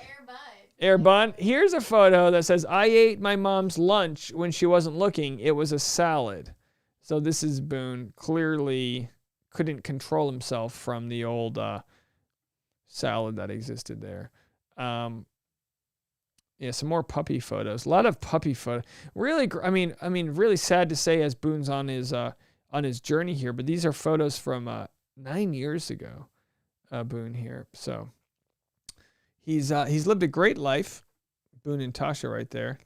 Air Bun. Here's a photo that says, I ate my mom's lunch when she wasn't looking. It was a salad. So this is Boone. Clearly couldn't control himself from the old salad that existed there. Yeah, some more puppy photos. A lot of puppy photos. Really, I mean, really sad to say as Boone's on his journey here, but these are photos from 9 years ago. Boone here. So he's lived a great life. Boone and Tasha right there.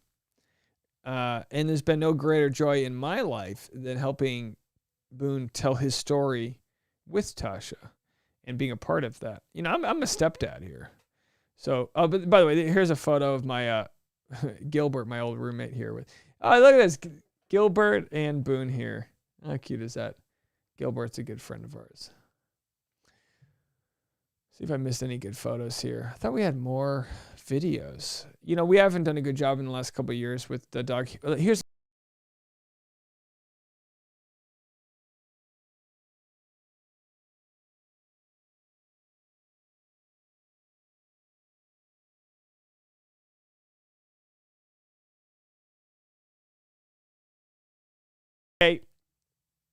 And there's been no greater joy in my life than helping Boone tell his story with Tasha and being a part of that. You know, I'm a stepdad here. So, but by the way, here's a photo of my Gilbert, my old roommate here with. Oh, look at this, Gilbert and Boone here. How cute is that? Gilbert's a good friend of ours. See if I missed any good photos here. I thought we had more videos. You know, we haven't done a good job in the last couple of years with the dog. Here's.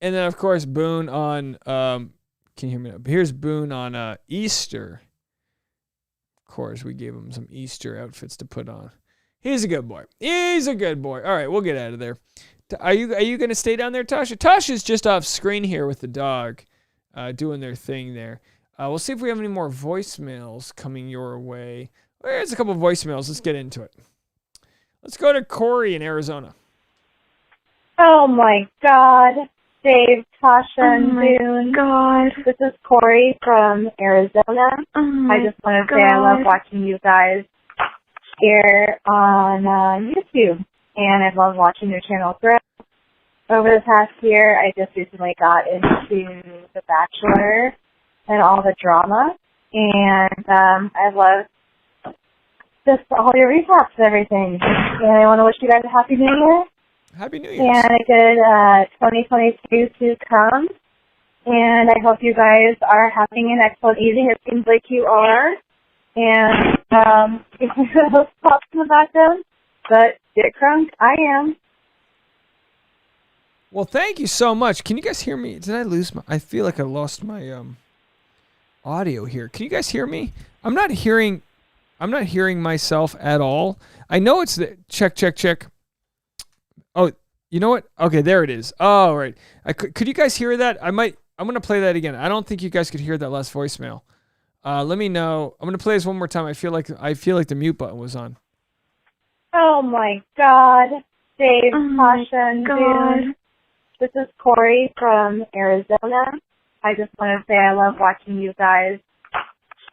And then, of course, Boone on, can you hear me now? Here's Boone on Easter. Of course, we gave him some Easter outfits to put on. He's a good boy. He's a good boy. All right, we'll get out of there. Are you going to stay down there, Tasha? Tasha's just off screen here with the dog doing their thing there. We'll see if we have any more voicemails coming your way. There's a couple of voicemails. Let's get into it. Let's go to Corey in Arizona. Oh my God, Dave, Tasha, and Boone. God. This is Corey from Arizona. I just want to say I love watching you guys here on YouTube, and I love watching your channel grow. Over the past year, I just recently got into The Bachelor and all the drama, and I love just all your recaps and everything. And I want to wish you guys a Happy New Year. Happy New Year. And a good 2022 to come. And I hope you guys are having an excellent evening. It seems like you are. And if those pops in the background, but get crunk, I am. Well, thank you so much. Can you guys hear me? Did I lose my... I feel like I lost my audio here. Can you guys hear me? I'm not hearing myself at all. I know it's the... Check. Oh, you know what? Okay, there it is. Oh, right. Could you guys hear that? I'm going to play that again. I don't think you guys could hear that last voicemail. Let me know. I'm going to play this one more time. I feel like the mute button was on. Oh my God, Dave, Tasha, and Boone. This is Corey from Arizona. I just want to say I love watching you guys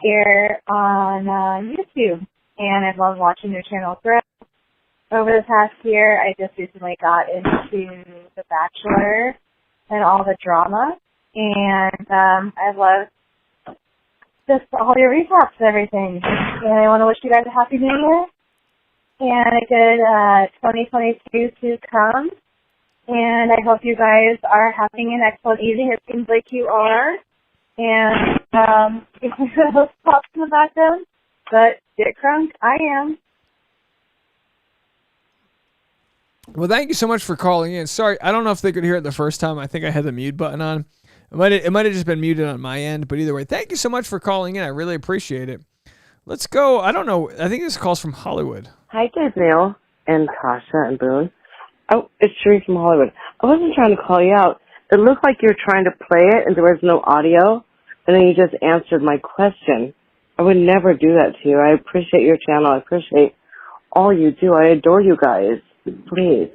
here on YouTube, and I love watching your channel grow. over the past year, I just recently got into The Bachelor and all the drama, and I love just all your recaps and everything. And I want to wish you guys a happy new year and a good 2022 to come. And I hope you guys are having an excellent evening. It seems like you are. And those pops in the background, but get crunk, I am. Well, thank you so much for calling in. Sorry, I don't know if they could hear it the first time. I think I had the mute button on. It might have just been muted on my end, but either way, thank you so much for calling in. I really appreciate it. Let's go. I don't know. I think this call's from Hollywood. Hi, Dave Neal and Tasha and Boone. Oh, it's Sheree from Hollywood. I wasn't trying to call you out. It looked like you were trying to play it and there was no audio, and then you just answered my question. I would never do that to you. I appreciate your channel. I appreciate all you do. I adore you guys. Please.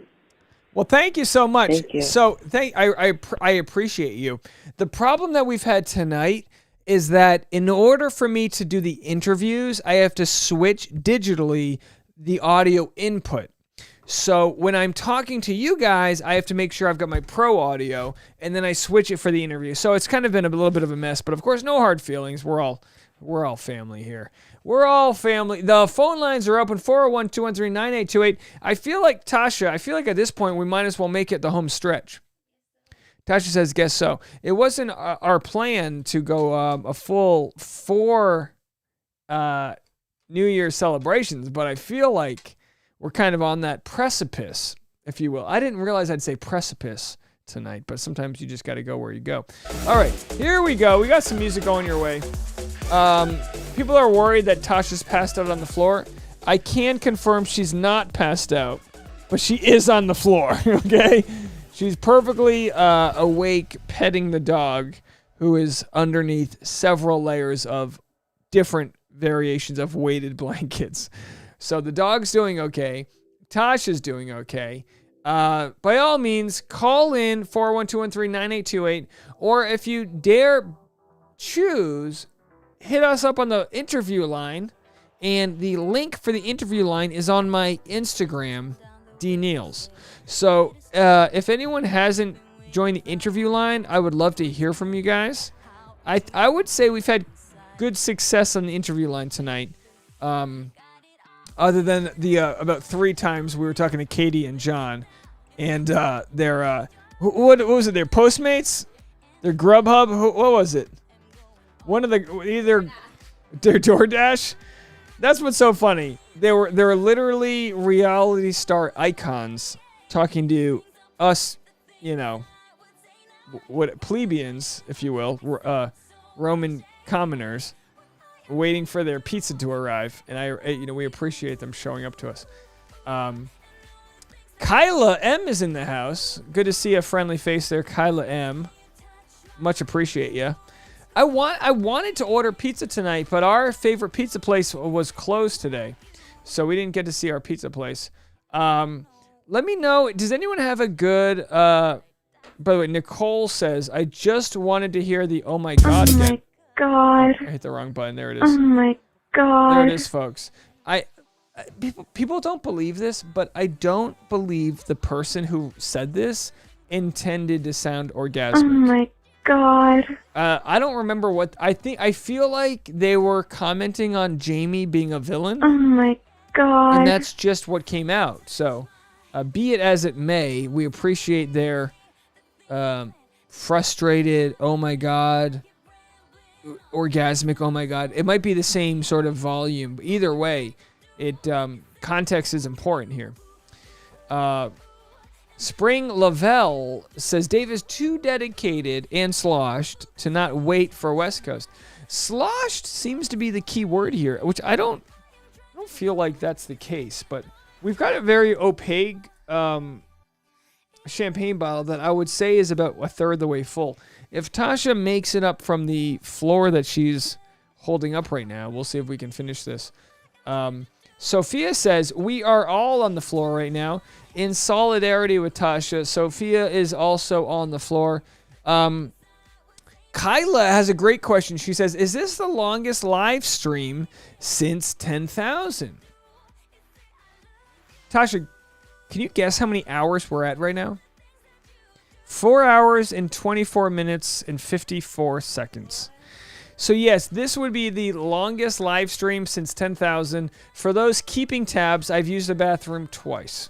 Well, thank you so much. Thank you. So I appreciate you. The problem that we've had tonight is that in order for me to do the interviews, I have to switch digitally the audio input. So when I'm talking to you guys, I have to make sure I've got my pro audio, and then I switch it for the interview. So it's kind of been a little bit of a mess, but of course, no hard feelings. We're all family here. We're all family. The phone lines are open, 401-213-9828. I feel like, Tasha, at this point, we might as well make it the home stretch. Tasha says, guess so. It wasn't our plan to go a full 4 New Year's celebrations, but I feel like we're kind of on that precipice, if you will. I didn't realize I'd say precipice tonight, but sometimes you just got to go where you go. All right, here we go. We got some music going your way. People are worried that Tasha's passed out on the floor. I can confirm she's not passed out, but she is on the floor, okay? She's perfectly awake, petting the dog, who is underneath several layers of different variations of weighted blankets. So the dog's doing okay. Tasha's doing okay. By all means, call in 412-139-9828, or if you dare choose, hit us up on the interview line, and the link for the interview line is on my Instagram, DNeils. So if anyone hasn't joined the interview line, I would love to hear from you guys. I would say we've had good success on the interview line tonight. Other than the about 3 times we were talking to Katie and John, and their what was it? Their Postmates, their Grubhub. What was it? One of either their DoorDash. That's what's so funny. They're literally reality star icons talking to us, what plebeians, if you will, Roman commoners, waiting for their pizza to arrive, and we appreciate them showing up to us. Kyla M is in the house. Good to see a friendly face there, Kyla M. Much appreciate you. I wanted to order pizza tonight, but our favorite pizza place was closed today, so we didn't get to see our pizza place. Let me know. Does anyone have a good? By the way, Nicole says, I just wanted to hear the "Oh my God" again. God. I hit the wrong button. There it is. Oh my God. There it is, folks. People don't believe this, but I don't believe the person who said this intended to sound orgasmic. Oh my God. I don't remember what I feel like they were commenting on Jamie being a villain. Oh my God. And that's just what came out. So, be it as it may, we appreciate their frustrated, oh my God, orgasmic, oh my God. It might be the same sort of volume, but either way, context is important here. Spring Lavelle says Dave is too dedicated and sloshed to not wait for West Coast. Sloshed seems to be the key word here, which I don't feel like that's the case, but we've got a very opaque champagne bottle that I would say is about a third the way full. If Tasha makes it up from the floor that she's holding up right now, we'll see if we can finish this. Sophia says, we are all on the floor right now. In solidarity with Tasha, Sophia is also on the floor. Kyla has a great question. She says, is this the longest live stream since 10,000? Tasha, can you guess how many hours we're at right now? 4 hours and 24 minutes and 54 seconds. So yes, this would be the longest live stream since 10,000. For those keeping tabs, I've used the bathroom twice.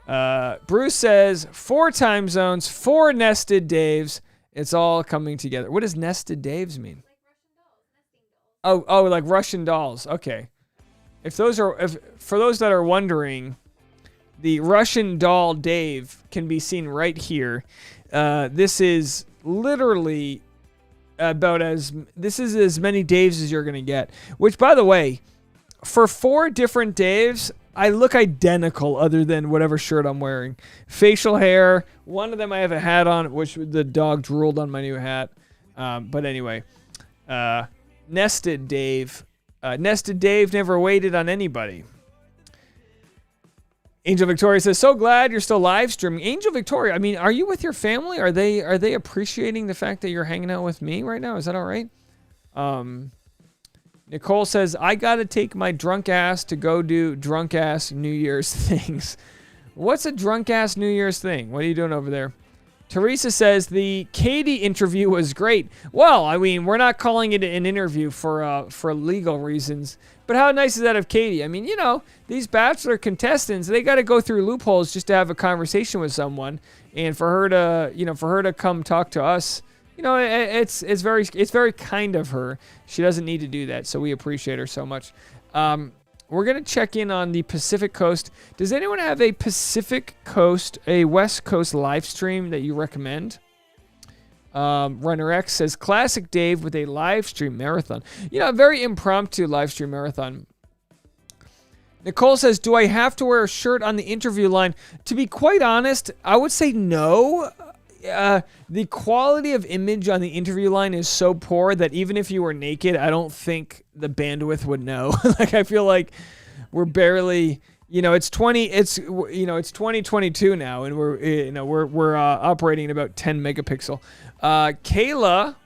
Bruce says 4 time zones, 4 nested Daves. It's all coming together. What does nested Daves mean? Oh, like Russian dolls. Okay. For those that are wondering, the Russian doll Dave can be seen right here. This is literally this is as many Daves as you're going to get. Which, by the way, for 4 different Daves, I look identical other than whatever shirt I'm wearing. Facial hair. One of them I have a hat on, which the dog drooled on my new hat. But anyway, Nested Dave. Nested Dave never waited on anybody. Angel Victoria says, so glad you're still live streaming. Angel Victoria, I mean, are you with your family? Are they appreciating the fact that you're hanging out with me right now? Is that all right? Nicole says, I got to take my drunk ass to go do drunk ass New Year's things. What's a drunk ass New Year's thing? What are you doing over there? Teresa says, the Katie interview was great. Well, I mean, we're not calling it an interview for legal reasons. But how nice is that of Katie? I mean, you know, these Bachelor contestants, they got to go through loopholes just to have a conversation with someone. And for her to come talk to us, you know, it's very kind of her. She doesn't need to do that, so we appreciate her so much. We're going to check in on the Pacific Coast. Does anyone have a Pacific Coast, a West Coast live stream that you recommend? Runner X says, classic Dave with a live stream marathon. You know, a very impromptu live stream marathon. Nicole says, do I have to wear a shirt on the interview line? To be quite honest, I would say no. The quality of image on the interview line is so poor that even if you were naked, I don't think the bandwidth would know. Like, I feel like we're barely, you know, it's 2022 now, and we're operating at about 10 megapixel. Kayla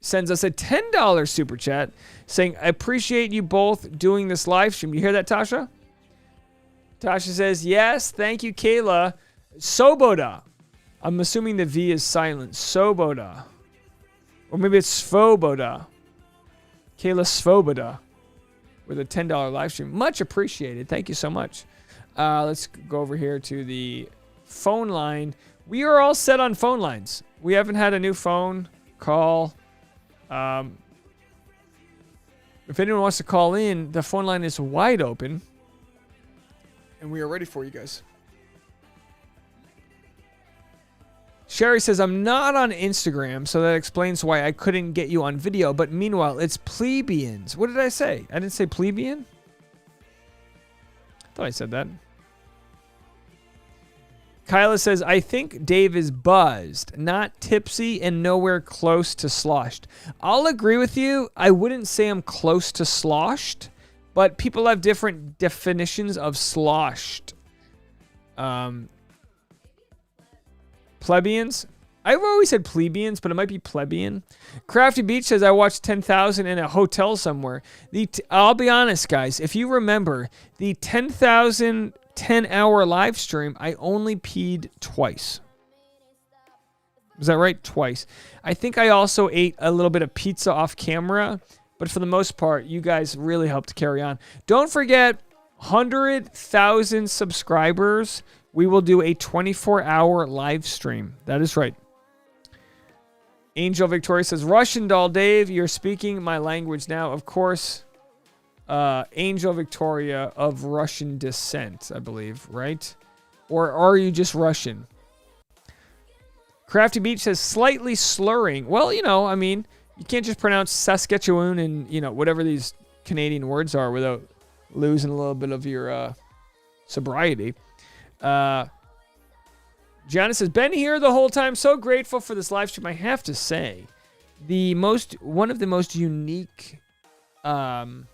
sends us a $10 super chat saying, I appreciate you both doing this live stream. You hear that, Tasha? Tasha says, yes, thank you, Kayla. Soboda. I'm assuming the V is silent. Soboda. Or maybe it's Svoboda. Kayla Svoboda with a $10 live stream. Much appreciated. Thank you so much. Let's go over here to the phone line. We are all set on phone lines. We haven't had a new phone call. If anyone wants to call in, the phone line is wide open. And we are ready for you guys. Sherry says, I'm not on Instagram, so that explains why I couldn't get you on video. But meanwhile, it's plebeians. What did I say? I didn't say plebeian? I thought I said that. Kyla says, I think Dave is buzzed, not tipsy, and nowhere close to sloshed. I'll agree with you. I wouldn't say I'm close to sloshed, but people have different definitions of sloshed. Plebeians? I've always said plebeians, but it might be plebeian. Crafty Beach says, I watched 10,000 in a hotel somewhere. I'll be honest, guys. If you remember, the 10,000 10-hour live stream, I only peed twice. Is that right? Twice. I think I also ate a little bit of pizza off camera, but for the most part, you guys really helped carry on. Don't forget, 100,000 subscribers, we will do a 24-hour live stream. That is right. Angel Victoria says, Russian doll Dave, you're speaking my language now. Of course, Angel Victoria of Russian descent, I believe, right? Or are you just Russian? Crafty Beach says, slightly slurring. Well, you know, I mean, you can't just pronounce Saskatchewan and, you know, whatever these Canadian words are without losing a little bit of your sobriety. Gianna says, been here the whole time. So grateful for this live stream. I have to say, one of the most unique New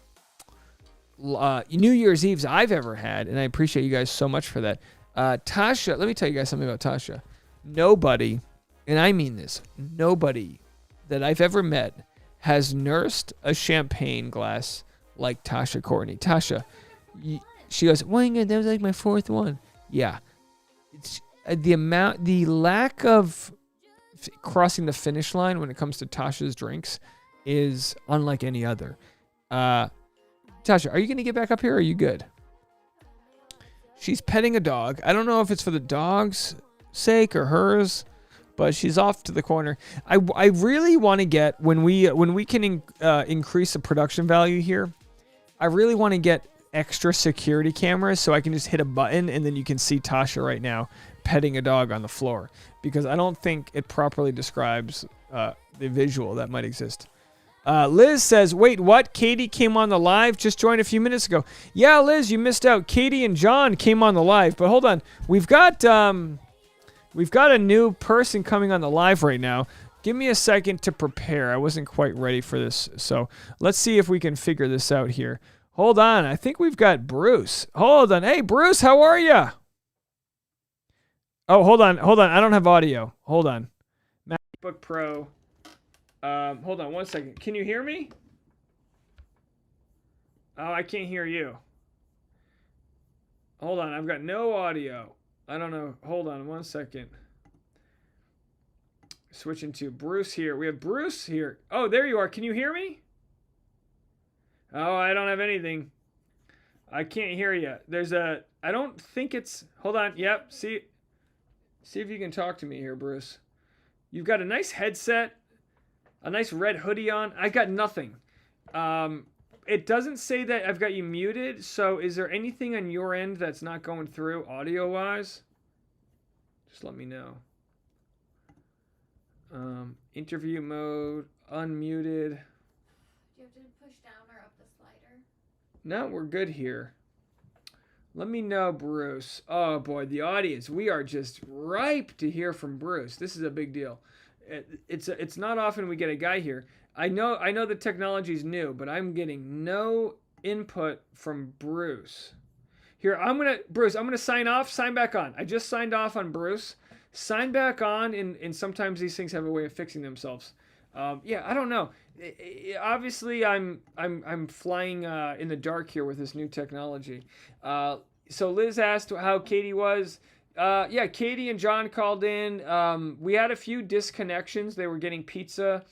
Year's Eves I've ever had, and I appreciate you guys so much for that. Tasha, let me tell you guys something about Tasha. Nobody, and I mean this, nobody that I've ever met has nursed a champagne glass like Tasha Courtney. Tasha, She goes, "Well, that was like my 4th one." Yeah, it's the lack of crossing the finish line when it comes to Tasha's drinks is unlike any other. Tasha, are you gonna get back up here? Or are you good? She's petting a dog. I don't know if it's for the dog's sake or hers, but she's off to the corner. I really want to get when we can increase the production value here. I really want to get extra security cameras so I can just hit a button and then you can see Tasha right now petting a dog on the floor, because I don't think it properly describes the visual that might exist. Liz says, "Wait, what? Katie came on the live? Just joined a few minutes ago." Yeah, Liz, you missed out. Katie and John came on the live, but hold on. We've got a new person coming on the live right now. Give me a second to prepare. I wasn't quite ready for this, so let's see if we can figure this out here. Hold on. I think we've got Bruce. Hold on. Hey, Bruce, how are you? Oh, hold on. I don't have audio. Hold on. MacBook Pro. Hold on one second. Can you hear me? Oh, I can't hear you. Hold on. I've got no audio. I don't know. Hold on one second. Switching to Bruce here. We have Bruce here. Oh, there you are. Can you hear me? Oh, I don't have anything. I can't hear you. I don't think it's, hold on. Yep. See if you can talk to me here, Bruce. You've got a nice headset, a nice red hoodie on. I got nothing. It doesn't say that I've got you muted. So is there anything on your end that's not going through audio-wise? Just let me know. Interview mode, unmuted. Do you have to push down or up the slider? No, we're good here. Let me know, Bruce. Oh boy, the audience. We are just ripe to hear from Bruce. This is a big deal. It's not often we get a guy here. I know the technology's new, but I'm getting no input from Bruce. Here, Bruce, I'm gonna sign off, sign back on. I just signed off on Bruce. Sign back on, and sometimes these things have a way of fixing themselves. Yeah, I don't know. Obviously, I'm flying in the dark here with this new technology. So Liz asked how Katie was. Yeah, Katie and John called in. We had a few disconnections. They were getting pizza.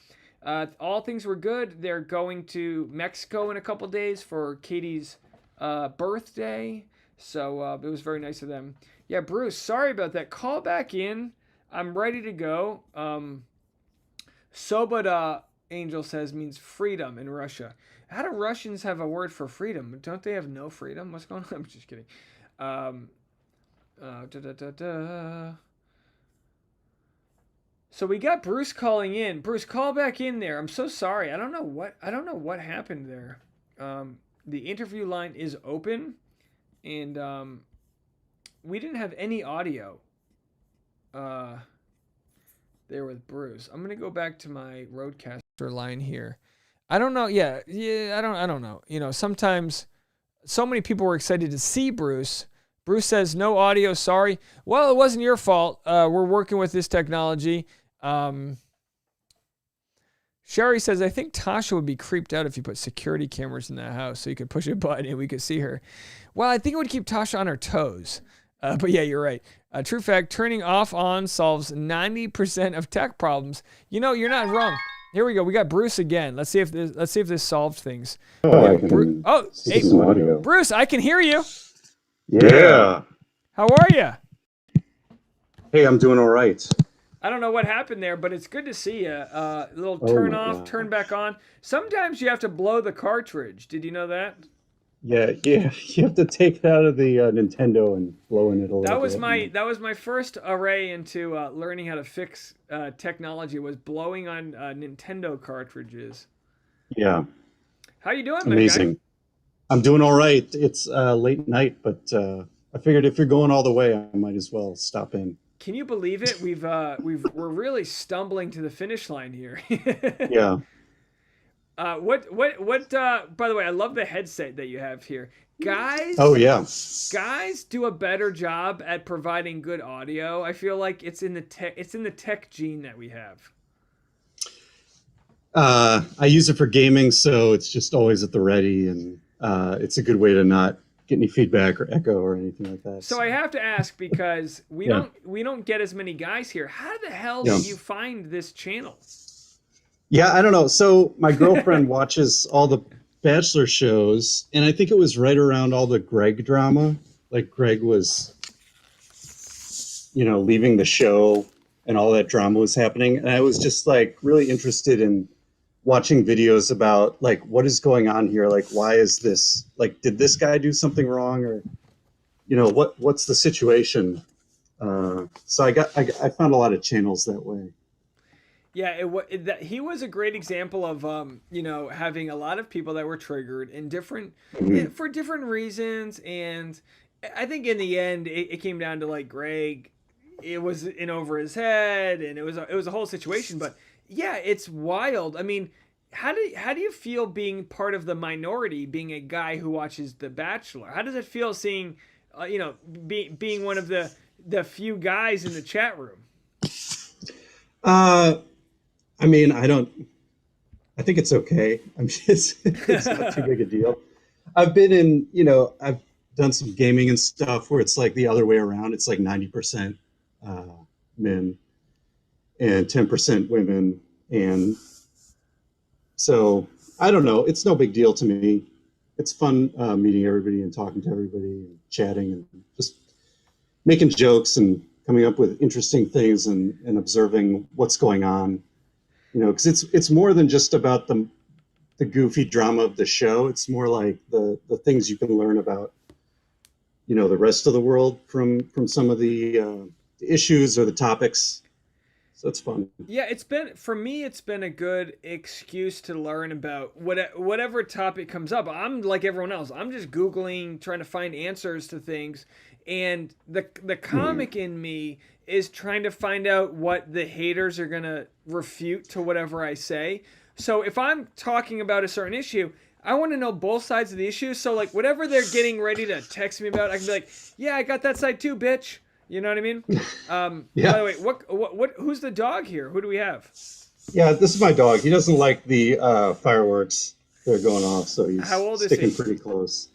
All things were good. They're going to Mexico in a couple days for Katie's birthday. So it was very nice of them. Yeah, Bruce, sorry about that. Call back in. I'm ready to go. Soboda, Angel says, means freedom in Russia. How do Russians have a word for freedom? Don't they have no freedom? What's going on? I'm just kidding. So we got Bruce calling in. Bruce, call back in there. I'm so sorry. I don't know what happened there. The interview line is open, and we didn't have any audio there with Bruce. I'm gonna go back to my Roadcaster line here. I don't know. Yeah. I don't know. You know, sometimes so many people were excited to see Bruce. Bruce says no audio. Sorry. Well, it wasn't your fault. We're working with this technology. Sherry says, I think Tasha would be creeped out if you put security cameras in that house so you could push a button and we could see her. Well, I think it would keep Tasha on her toes. But yeah, you're right. True fact, turning off on solves 90% of tech problems. You know, you're not wrong. Here we go. We got Bruce again. Let's see if this solves things. Hey, Bruce, I can hear you. Yeah. How are you? Hey, I'm doing all right. I don't know what happened there, but it's good to see you. A little turn off, turn back on. Sometimes you have to blow the cartridge. Did you know that? Yeah. You have to take it out of the Nintendo and blow in it a little bit. That was my first array into learning how to fix technology, was blowing on Nintendo cartridges. Yeah. How you doing, Amazing. man? I'm doing all right. It's late night, but I figured if you're going all the way, I might as well stop in. Can you believe it? We're really stumbling to the finish line here. Yeah. What by the way, I love the headset that you have here. Guys. Oh yeah. Guys do a better job at providing good audio. I feel like it's in the tech gene that we have. I use it for gaming, so it's just always at the ready, and it's a good way to not get any feedback or echo or anything like that. So I have to ask, because we Yeah. don't get as many guys here. How the hell Yeah. did you find this channel? Yeah, I don't know. So my girlfriend watches all the Bachelor shows, and I think it was right around all the Greg drama. Like Greg was, leaving the show, and all that drama was happening. And I was just like really interested in watching videos about like what is going on here. Like, why is this? Like, did this guy do something wrong, or what's the situation? So I found a lot of channels that way. Yeah, he was a great example of having a lot of people that were triggered in for different reasons, and I think in the end it came down to like Greg, it was in over his head, and it was a whole situation. But yeah, it's wild. I mean, how do you feel being part of the minority, being a guy who watches The Bachelor? How does it feel seeing, being one of the few guys in the chat room? I mean, I think it's okay. I mean, it's not too big a deal. I've been in, I've done some gaming and stuff where it's like the other way around. It's like 90% men and 10% women. And so I don't know. It's no big deal to me. It's fun meeting everybody and talking to everybody and chatting and just making jokes and coming up with interesting things and observing what's going on. Because it's more than just about the goofy drama of the show. It's more like the things you can learn about, the rest of the world from some of the issues or the topics. So it's fun. Yeah, for me, it's been a good excuse to learn about whatever topic comes up. I'm like everyone else. I'm just Googling, trying to find answers to things. And the comic in me is trying to find out what the haters are going to refute to whatever I say. So if I'm talking about a certain issue, I want to know both sides of the issue. So like whatever they're getting ready to text me about, I can be like, yeah, I got that side too, bitch. You know what I mean? Yeah. By the way, what who's the dog here? Who do we have? Yeah, this is my dog. He doesn't like the fireworks that are going off, so he's How old is sticking he? pretty close.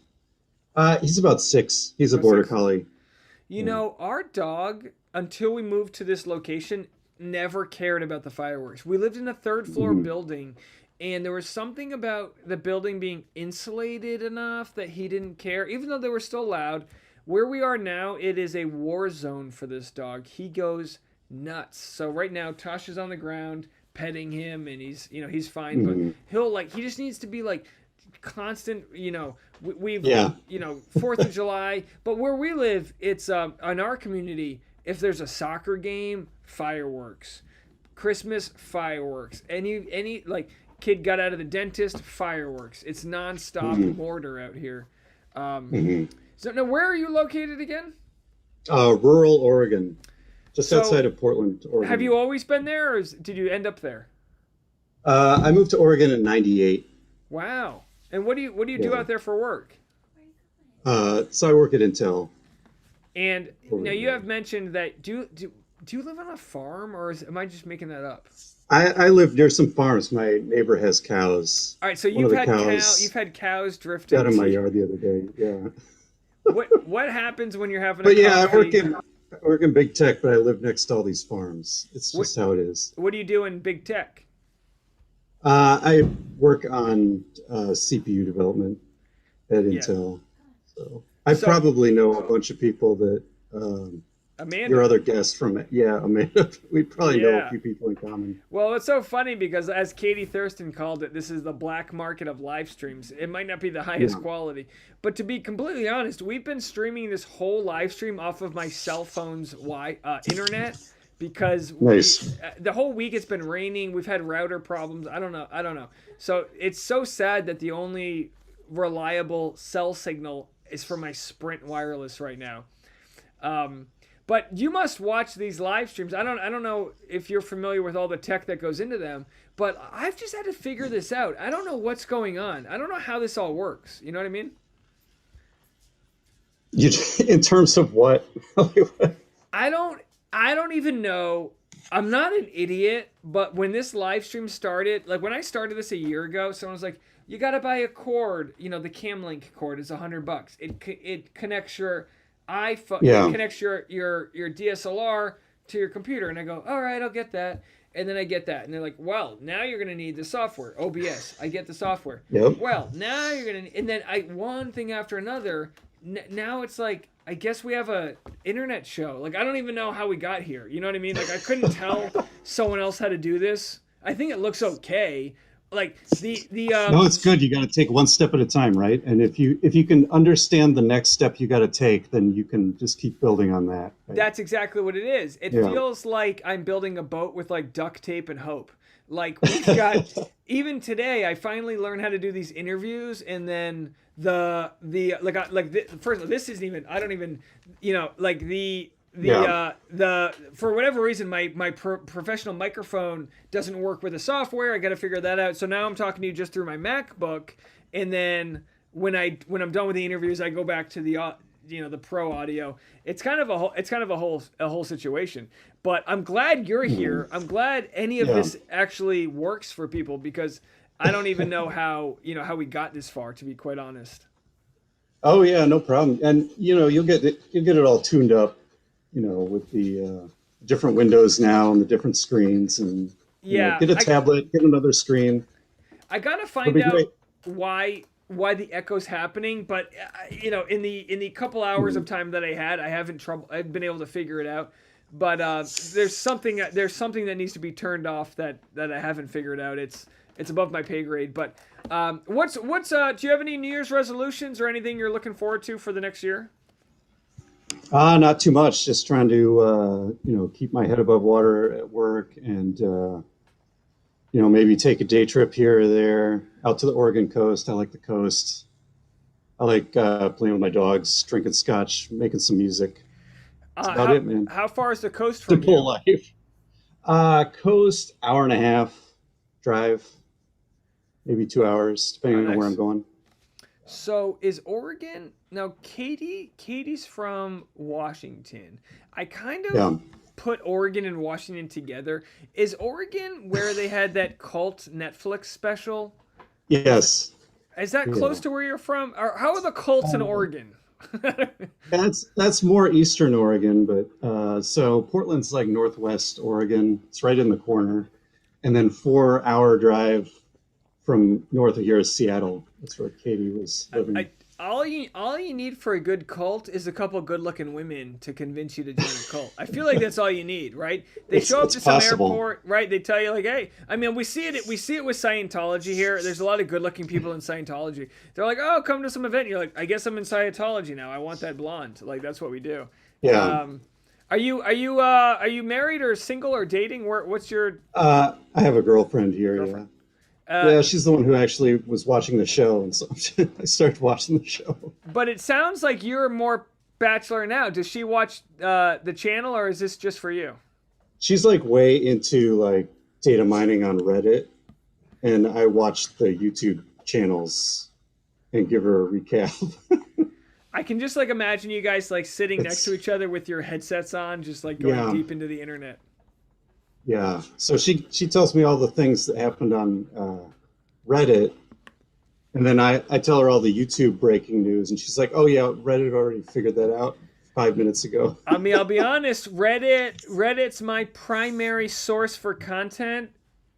He's about 6. He's a border collie. You know, our dog, until we moved to this location, never cared about the fireworks. We lived in a third floor building, and there was something about the building being insulated enough that he didn't care, even though they were still loud. Where we are now, it is a war zone for this dog. He goes nuts. So right now, Tasha's on the ground petting him, and he's fine, but he just needs to be like constant, we've 4th of July, but where we live, it's in our community, if there's a soccer game, fireworks, Christmas, fireworks, any like kid got out of the dentist, fireworks. It's nonstop mortar out here. So now, where are you located again? Rural Oregon, just outside of Portland, Oregon. Have you always been there, or did you end up there? I moved to Oregon in '98. Wow. And what do you do out there for work? So I work at Intel. And now you have mentioned that do you live on a farm, or am I just making that up? I live near some farms. My neighbor has cows. All right, so One of you've the had cows drifting out in my yard the other day. Yeah. What happens when you're having But a yeah, coffee? I work in big tech, but I live next to all these farms. It's just how it is. What do you do in big tech? I work on CPU development at Intel. So I probably know a bunch of people that Amanda. your other guest from Amanda. We probably know a few people in common. Well, it's so funny because, as Katie Thurston called it, this is the black market of live streams. It might not be the highest quality, but to be completely honest, we've been streaming this whole live stream off of my cell phone's internet because the whole week it's been raining. We've had router problems. I don't know. So it's so sad that the only reliable cell signal is from my Sprint wireless right now. But you must watch these live streams. I don't know if you're familiar with all the tech that goes into them, but I've just had to figure this out. I don't know what's going on. I don't know how this all works. You know what I mean? In terms of what? I don't even know. I'm not an idiot, but when this live stream started, like when I started this a year ago, someone was like, you got to buy a cord. You know, the Camlink cord is $100. It connects your iPhone, Yeah. it connects your DSLR to your computer. And I go, all right, I'll get that. And then I get that. And they're like, well, now you're going to need the software, OBS. I get the software. Yep. Well, now you're going to, and then one thing after another. Now it's like, I guess we have a internet show. Like, I don't even know how we got here. You know what I mean? Like, I couldn't tell someone else how to do this. I think it looks okay. Like No, it's good. You got to take one step at a time, right? And if you can understand the next step you got to take, then you can just keep building on that. Right? That's exactly what it is. It feels like I'm building a boat with like duct tape and hope. Like we've got even today, I finally learned how to do these interviews, and then first this isn't even. I don't even, like the for whatever reason my professional microphone doesn't work with the software. I got to figure that out. So now I'm talking to you just through my MacBook, and then when I'm done with the interviews, I go back to the the pro audio. It's kind of a whole situation. But I'm glad you're here. I'm glad any of this actually works for people, because I don't even know how we got this far, to be quite honest. Oh yeah, no problem. And you'll get it all tuned up, with the different windows now and the different screens, and get a tablet, get another screen. I gotta find out why the echo's happening, but in the couple hours of time that I've been able to figure it out. But there's something that needs to be turned off that I haven't figured out. It's above my pay grade. But what's do you have any New Year's resolutions or anything you're looking forward to for the next year? Not too much. Just trying to keep my head above water at work, and maybe take a day trip here or there out to the Oregon coast. I like the coast. I like playing with my dogs, drinking scotch, making some music. That's about it, man. How far is the coast from Simple you? life. Coast, hour and a half drive, maybe 2 hours, depending on where I'm going. So is Oregon now? Katie's from Washington. I kind of put Oregon and Washington together. Is Oregon where they had that cult Netflix special? Yes. Is that close to where you're from? Or how are the cults in Oregon? That's more Eastern Oregon, but so Portland's like Northwest Oregon. It's right in the corner, and then 4-hour drive from north of here is Seattle. That's where Katie was living. All you need for a good cult is a couple good-looking women to convince you to join a cult. I feel like that's all you need, right? They show up to some airport, right? They tell you like, "Hey," I mean, we see it with Scientology here. There's a lot of good-looking people in Scientology. They're like, "Oh, come to some event." You're like, "I guess I'm in Scientology now. I want that blonde." Like that's what we do. Yeah. Are you married or single or dating? What's your? I have a girlfriend here. Yeah. Yeah, she's the one who actually was watching the show, and so I started watching the show. But it sounds like you're more Bachelor now. Does she watch the channel, or is this just for you? She's like way into like data mining on Reddit, and I watch the YouTube channels and give her a recap. I can just like imagine you guys like sitting next to each other with your headsets on, just like going deep into the internet. Yeah, so she tells me all the things that happened on Reddit, and then I tell her all the YouTube breaking news, and she's like, "Oh yeah, Reddit already figured that out 5 minutes ago." I mean, I'll be honest, Reddit's my primary source for content.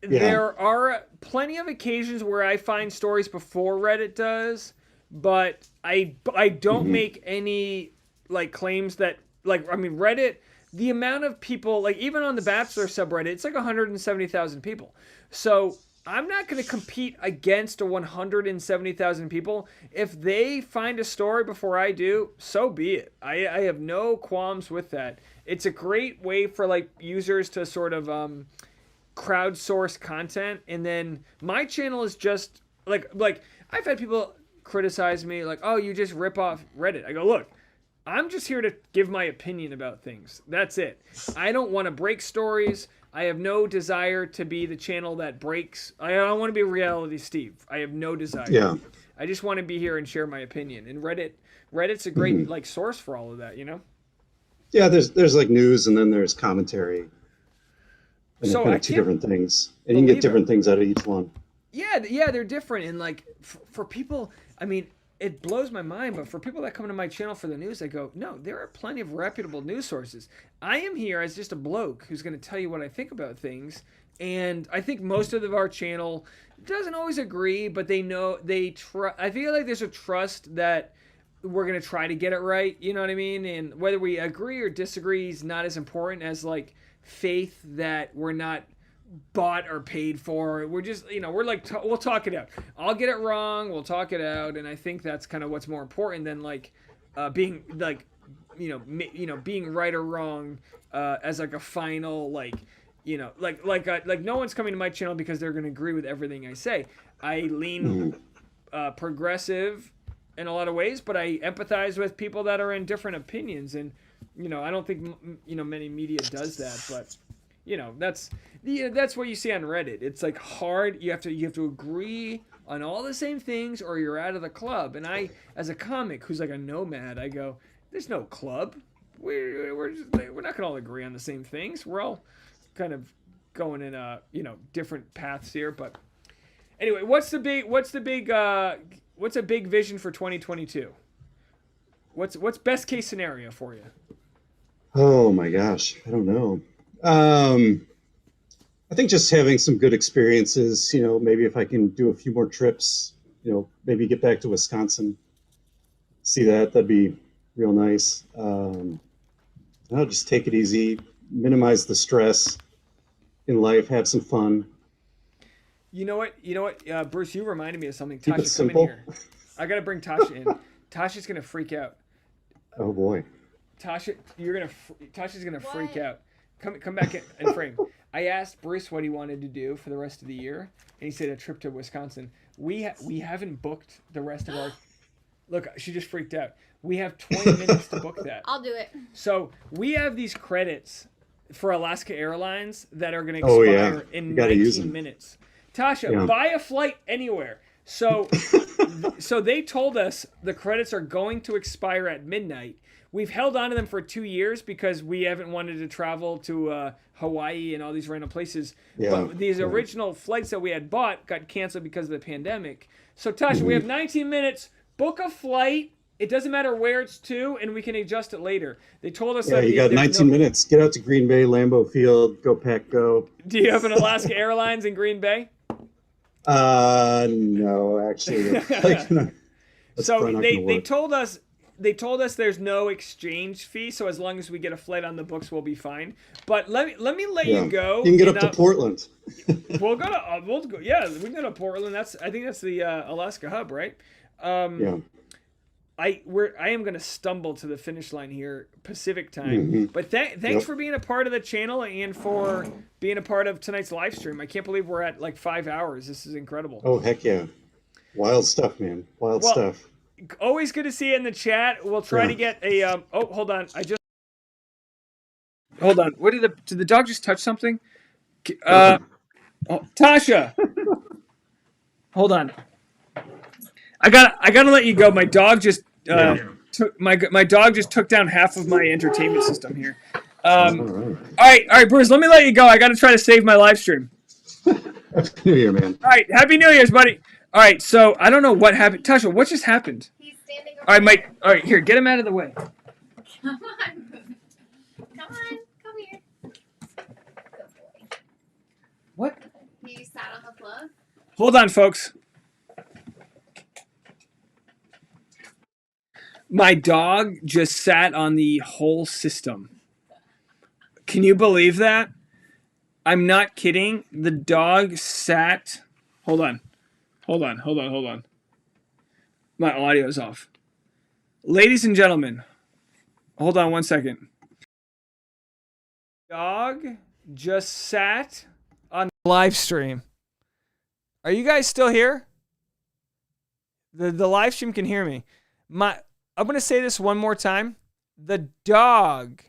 Yeah. There are plenty of occasions where I find stories before Reddit does, but I don't make any like claims that Reddit. The amount of people, like even on the Bachelor subreddit, it's like 170,000 people. So I'm not going to compete against 170,000 people. If they find a story before I do, so be it. I have no qualms with that. It's a great way for like users to sort of crowdsource content. And then my channel is just like I've had people criticize me like, "Oh, you just rip off Reddit." I go, "Look, I'm just here to give my opinion about things. That's it. I don't want to break stories. I have no desire to be the channel that breaks. I don't want to be Reality Steve. I have no desire. Yeah. I just want to be here and share my opinion. And Reddit's a great like source for all of that, you know? Yeah, there's like news, and then there's commentary. And So kind I of two can't different things. And you can get different things out of each one. Yeah, they're different. And like for people, I mean, it blows my mind, but for people that come to my channel for the news, I go, no, there are plenty of reputable news sources. I am here as just a bloke who's going to tell you what I think about things. And I think most of our channel doesn't always agree, but they know I feel like there's a trust that we're going to try to get it right. You know what I mean? And whether we agree or disagree is not as important as like faith that we're not bought or paid for. We're just, we're like, we'll talk it out. I'll get it wrong. We'll talk it out. And I think that's kind of what's more important than like being like, being right or wrong as like a final, like no one's coming to my channel because they're going to agree with everything I say. I lean progressive in a lot of ways, but I empathize with people that are in different opinions. And, I don't think, many media does that, but that's what you see on Reddit. It's like hard. You have to agree on all the same things or you're out of the club. And I, as a comic who's like a nomad, I go, there's no club. We're not gonna all agree on the same things. We're all kind of going in different paths here. But anyway, what's a big vision for 2022? What's best case scenario for you? Oh my gosh, I don't know. I think just having some good experiences, maybe if I can do a few more trips, maybe get back to Wisconsin, see that'd be real nice. I'll just take it easy, minimize the stress in life, have some fun. You know what, Bruce, you reminded me of something. Keep it Tasha, come in simple. here. I gotta bring Tasha in. Tasha's gonna freak out. Oh boy. Tasha's gonna freak out. Come back in frame. I asked Bruce what he wanted to do for the rest of the year, and he said a trip to Wisconsin. We haven't booked the rest of our. Look, she just freaked out. We have 20 minutes to book that. I'll do it. So we have these credits for Alaska Airlines that are going to Oh, expire yeah. in You gotta use 19 them. minutes. Tasha, Yeah. buy a flight anywhere. So, so they told us the credits are going to expire at midnight. We've held on to them for 2 years because we haven't wanted to travel to Hawaii and all these random places. Yeah, But these yeah. original flights that we had bought got canceled because of the pandemic. So Tasha, we have 19 minutes. Book a flight. It doesn't matter where it's to, and we can adjust it later. They told us Yeah, that you got there's 19 minutes. Get out to Green Bay, Lambeau Field, go Pack, go. Do you have an Alaska Airlines in Green Bay? No, actually. That's So probably not they gonna work. told us there's no exchange fee, so as long as we get a flight on the books, we'll be fine. But let me let Yeah. you go. You can get up and, to Portland. We'll go. Yeah, we can go to Portland. I think that's the Alaska hub, right? Yeah. I am gonna stumble to the finish line here, Pacific time. Mhm. But thanks Yep. for being a part of the channel and for being a part of tonight's live stream. I can't believe we're at like 5 hours. This is incredible. Oh, heck yeah. Wild stuff, man. Wild Well, stuff. Always good to see you in the chat. We'll try Yeah. to get a. Oh, hold on. Hold on. What did the dog just touch something? Oh, Tasha. Hold on. I gotta let you go. My dog just took my dog just took down half of my entertainment system here. All right, Bruce. Let me let you go. I gotta try to save my live stream. Happy New Year, man. All right, Happy New Year's, buddy. All right, so I don't know what happened. Tasha, what just happened? He's standing All right, here, get him out of the way. Come on. Come here. Good boy. What? He sat on the plug. Hold on, folks. My dog just sat on the whole system. Can you believe that? I'm not kidding. The dog sat. Hold on. My audio's off. Ladies and gentlemen, hold on one second. Dog just sat on the live stream. Are you guys still here? The live stream can hear me. I'm going to say this one more time. The dog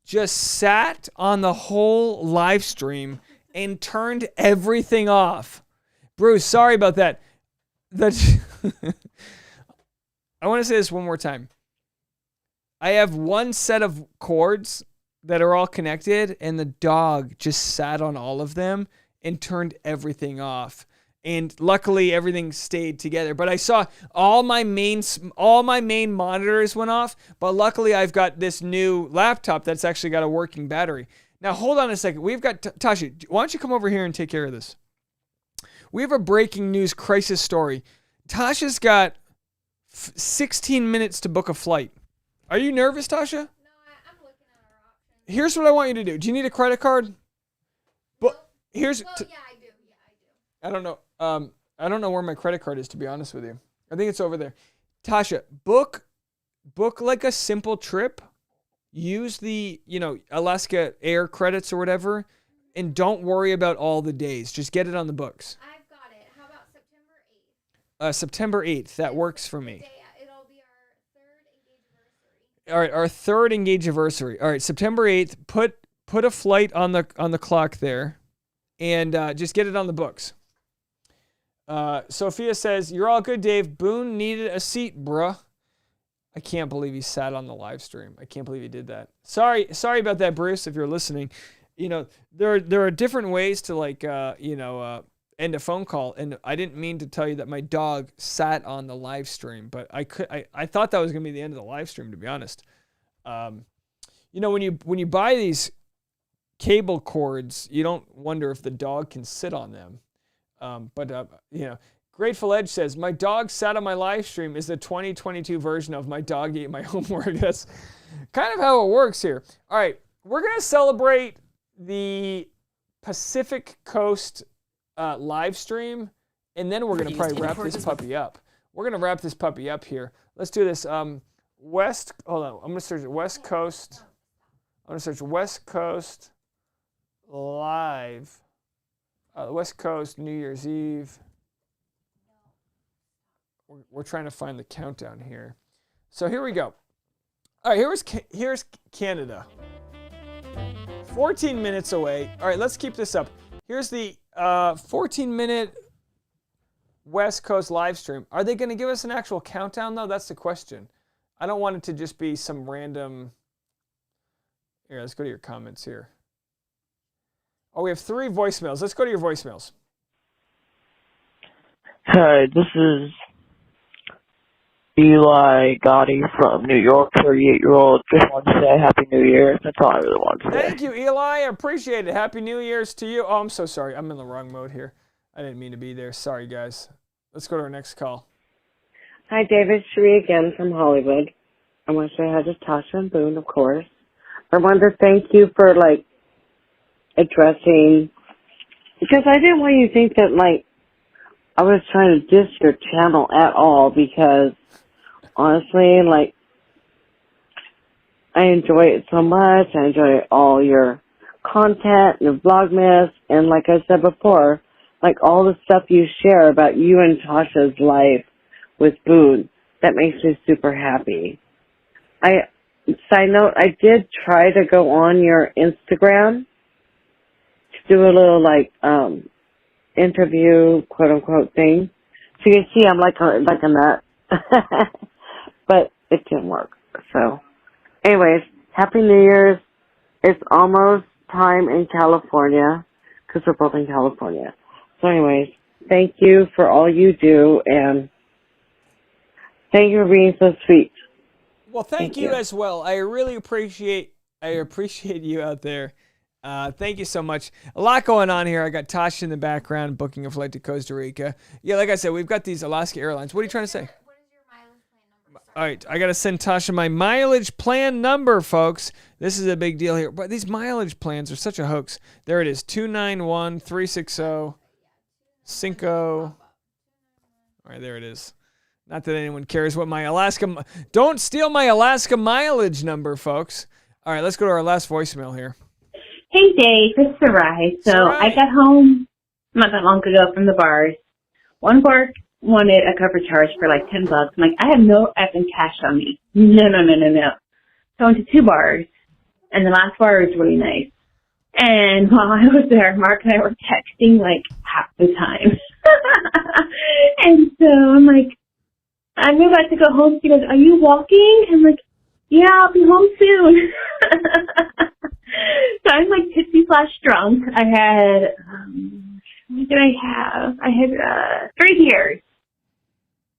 just sat on the whole live stream and turned everything off. Bruce, sorry about that. I want to say this one more time. I have one set of cords that are all connected, and the dog just sat on all of them and turned everything off. And luckily everything stayed together. But I saw all my main monitors went off. But luckily I've got this new laptop that's actually got a working battery. Now hold on a second. We've got Tasha. Why don't you come over here and take care of this? We have a breaking news crisis story. Tasha's got 16 minutes to book a flight. Are you nervous, Tasha? No, I'm looking at our options. Here's what I want you to do. Do you need a credit card? But here's. Well, yeah, I do. I don't know. I don't know where my credit card is, to be honest with you. I think it's over there. Tasha, book like a simple trip. Use the, Alaska Air credits or whatever, and don't worry about all the days. Just get it on the books. I've got it. How about September 8th? September 8th. That works for me. It'll be our third engagement. All right, our third engage-iversary. All right, September 8th. Put a flight on the clock there, and just get it on the books. Sophia says, "You're all good, Dave. Boone needed a seat, bruh." I can't believe he sat on the live stream. I can't believe he did that. Sorry about that, Bruce. If you're listening, there are different ways to end a phone call, and I didn't mean to tell you that my dog sat on the live stream, but I thought that was gonna be the end of the live stream, to be honest. When you buy these cable cords, you don't wonder if the dog can sit on them. Grateful Edge says, "My dog sat on my live stream is the 2022 version of my dog ate my homework." That's kind of how it works here. All right, we're going to celebrate the Pacific Coast live stream, and then we're going to probably wrap this puppy up. We're going to wrap this puppy up here. Let's do this. Hold on. I'm going to search West Coast. I'm going to search West Coast live. West Coast New Year's Eve. We're trying to find the countdown here. So here we go. All right, here's Canada. 14 minutes away. All right, let's keep this up. Here's the 14-minute West Coast live stream. Are they going to give us an actual countdown, though? That's the question. I don't want it to just be some random... Here, let's go to your comments here. Oh, we have 3 voicemails. Let's go to your voicemails. Hi, this is Eli Gotti from New York, 38-year-old. Just want to say Happy New Year. That's all I really want to say. Thank you, Eli. I appreciate it. Happy New Year's to you. Oh, I'm so sorry. I'm in the wrong mode here. I didn't mean to be there. Sorry, guys. Let's go to our next call. Hi, David. Sheree again from Hollywood. I want to say hi to Tasha and Boone, of course. I wanted to thank you for, addressing, because I didn't want you to think that, I was trying to diss your channel at all, because honestly, I enjoy it so much. I enjoy all your content, your Vlogmas, and like I said before, all the stuff you share about you and Tasha's life with Boone, that makes me super happy. Side note, I did try to go on your Instagram to do a little interview, quote unquote thing. So you can see I'm like a nut. But it didn't work. So anyways, Happy New Year's. It's almost time in California, because we're both in California. So anyways, thank you for all you do, and thank you for being so sweet. Well, thank you as well. I really appreciate you out there. Thank you so much. A lot going on here. I got Tasha in the background booking a flight to Costa Rica. Yeah, like I said, we've got these Alaska Airlines. What are you trying to say? What is your mileage plan number? All right, I got to send Tasha my mileage plan number, folks. This is a big deal here. But these mileage plans are such a hoax. There it is, 291-360 Cinco. All right, there it is. Not that anyone cares what my Alaska... Don't steal my Alaska mileage number, folks. All right, let's go to our last voicemail here. Hey, Dave. It's Sarai. So I got home not that long ago from the bars. One bar wanted a cover charge for $10. I'm like, I have no effing cash on me. No. So I went to 2 bars, and the last bar was really nice. And while I was there, Mark and I were texting half the time. And so I'm like, I'm about to go home. She goes, are you walking? I'm like, yeah, I'll be home soon. So I'm tipsy / drunk. I had What did I have? I had 3 beers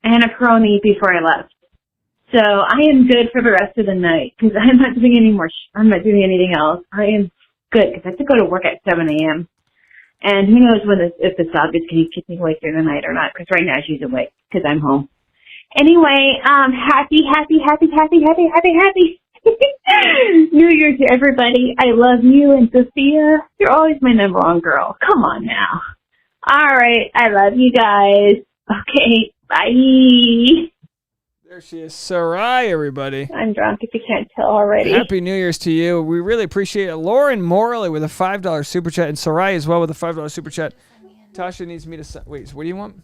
and a Peroni before I left. So I am good for the rest of the night because I'm not doing any more. I'm not doing anything else. I am good because I have to go to work at 7 a.m. And who knows if the dog is going to keep me awake through the night or not? Because right now she's awake because I'm home. Anyway, happy New Year to everybody. I love you and Sophia. You're always my number one girl. Come on now. All right, I love you guys. Okay, bye. There she is, Sarai, everybody. I'm drunk if you can't tell already. Happy New Year's to you. We really appreciate it. Lauren Morley with a $5 super chat, and Sarai as well with a $5 super chat. Tasha needs me to wait. What do you want?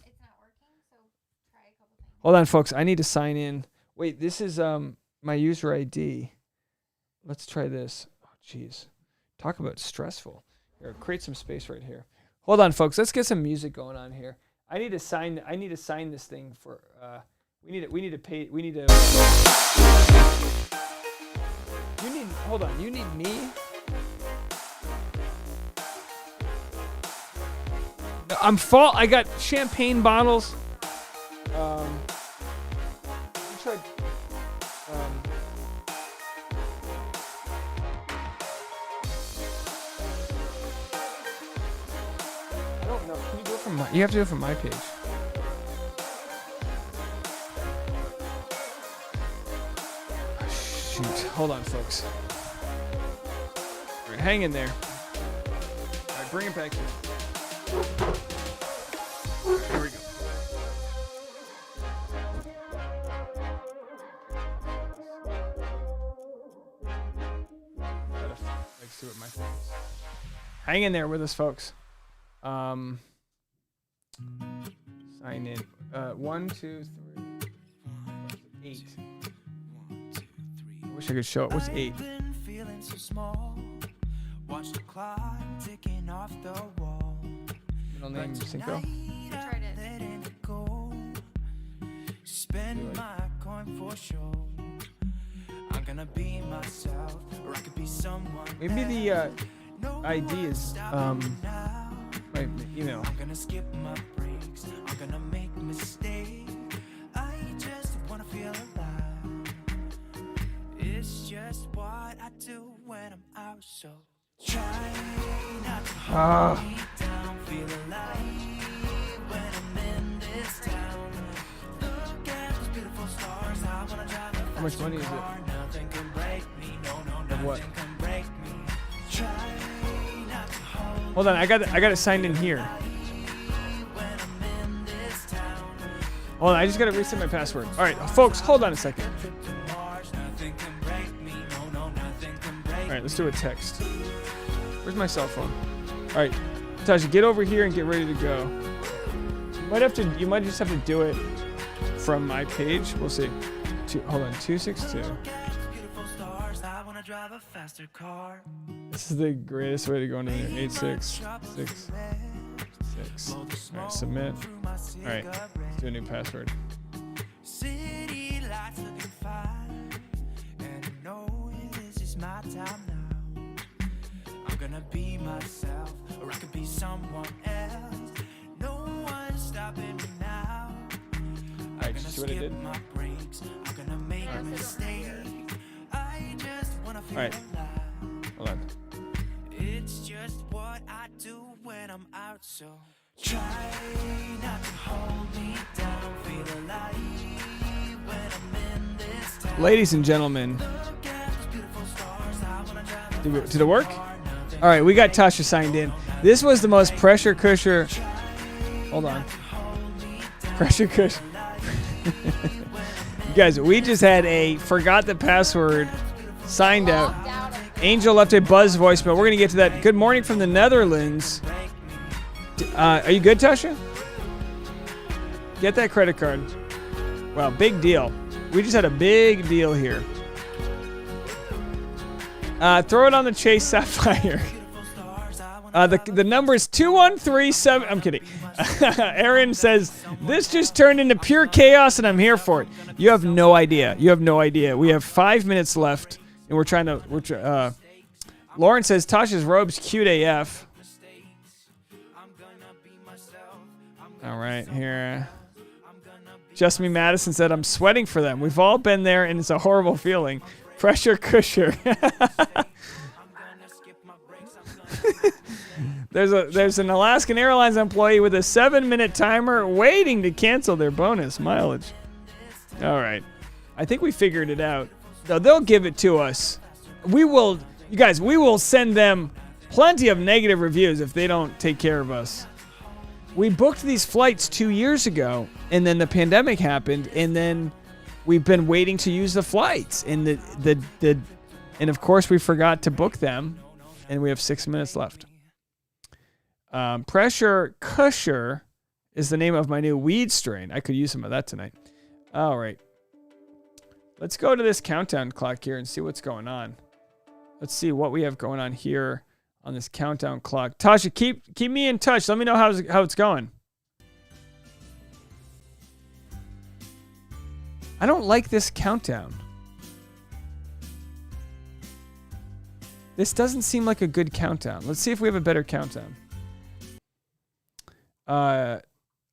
Hold on, folks. I need to sign in. Wait, this is my user ID. Let's try this. Oh, jeez. Talk about stressful. Here, create some space right here. Hold on, folks. Let's get some music going on here. I need to sign this thing for. We need to pay. We need to. Hold on. You need me. I'm full. I got champagne bottles. Tried, I don't know. Can you do it from my? You have to do it from my page. Shoot. Hold on, folks. All right, hang in there. All right, bring it back here. All right, here we go. Let's do it, my friends. Hang in there with us, folks. Sign in. 1, 2, 3. 8. I wish I could show it. What's 8? Middle name Cinco. Spend my coin for sure. I'm gonna be myself, or I could be someone. Maybe the ID is my email. I'm gonna skip my breaks. I'm gonna make mistakes. I just wanna feel alive. It's just what I do when I'm out. So try not to hold me down. Feel alive when I'm in this town. Look at those beautiful stars. I wanna drive a How much money is it? nothing can break me. No, Of what? nothing can break me. Try not to hold. Hold on, I got it signed in here. Hold on, I just got to reset my password. All right, folks, hold on a second. All right, let's do a text. Where's my cell phone? All right, Tasha, get over here and get ready to go. You might just have to do it from my page. We'll see. Hold on, 262. This is the greatest way to go into there. 8666. All right, submit. All right, let's do a new password. City lights looking fine, and I know this is my time now. I'm gonna be myself, or I could be someone else. No one's stopping me now. All right, see what I did? My breaks. I'm gonna make a mistake. I just wanna feel alive. Hold on. It's just what I do when I'm out, so try not to hold me down. Feel alive when I'm in this town. Ladies and gentlemen, did it work? All right, we got Tasha signed in. This was the most pressure cusher. Hold on. Pressure cusher. You guys, we just had a forgot the password signed out. Angel left a buzz voicemail. We're going to get to that. Good morning from the Netherlands. Are you good, Tasha? Get that credit card. Wow, big deal. We just had a big deal here. Throw it on the Chase Sapphire. The number is 2137. I'm kidding. Aaron says, this just turned into pure chaos and I'm here for it. You have no idea. You have no idea. We have 5 minutes left and we're trying to, Lauren says, Tasha's robe's cute AF. All right, here. Just Me Madison said, I'm sweating for them. We've all been there, and it's a horrible feeling. Pressure cusher. There's an Alaskan Airlines employee with a 7-minute timer waiting to cancel their bonus mileage. All right. I think we figured it out. They'll give it to us. We will send them plenty of negative reviews if they don't take care of us. We booked these flights 2 years ago, and then the pandemic happened, and then we've been waiting to use the flights. And and of course we forgot to book them, and we have 6 minutes left. Pressure Cusher is the name of my new weed strain. I could use some of that tonight. All right. Let's go to this countdown clock here and see what's going on. Let's see what we have going on here on this countdown clock. Tasha, keep me in touch. Let me know how it's going. I don't like this countdown. This doesn't seem like a good countdown. Let's see if we have a better countdown.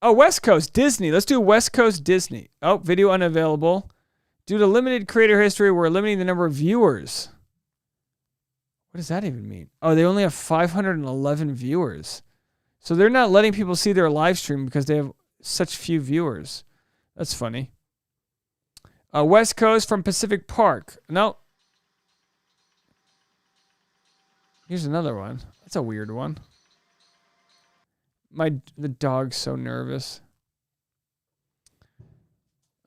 West Coast Disney. Let's do West Coast Disney. Oh, video unavailable. Due to limited creator history, we're limiting the number of viewers. What does that even mean? Oh, they only have 511 viewers. So they're not letting people see their live stream because they have such few viewers. That's funny. West Coast from Pacific Park. No. Here's another one. That's a weird one. The dog's so nervous.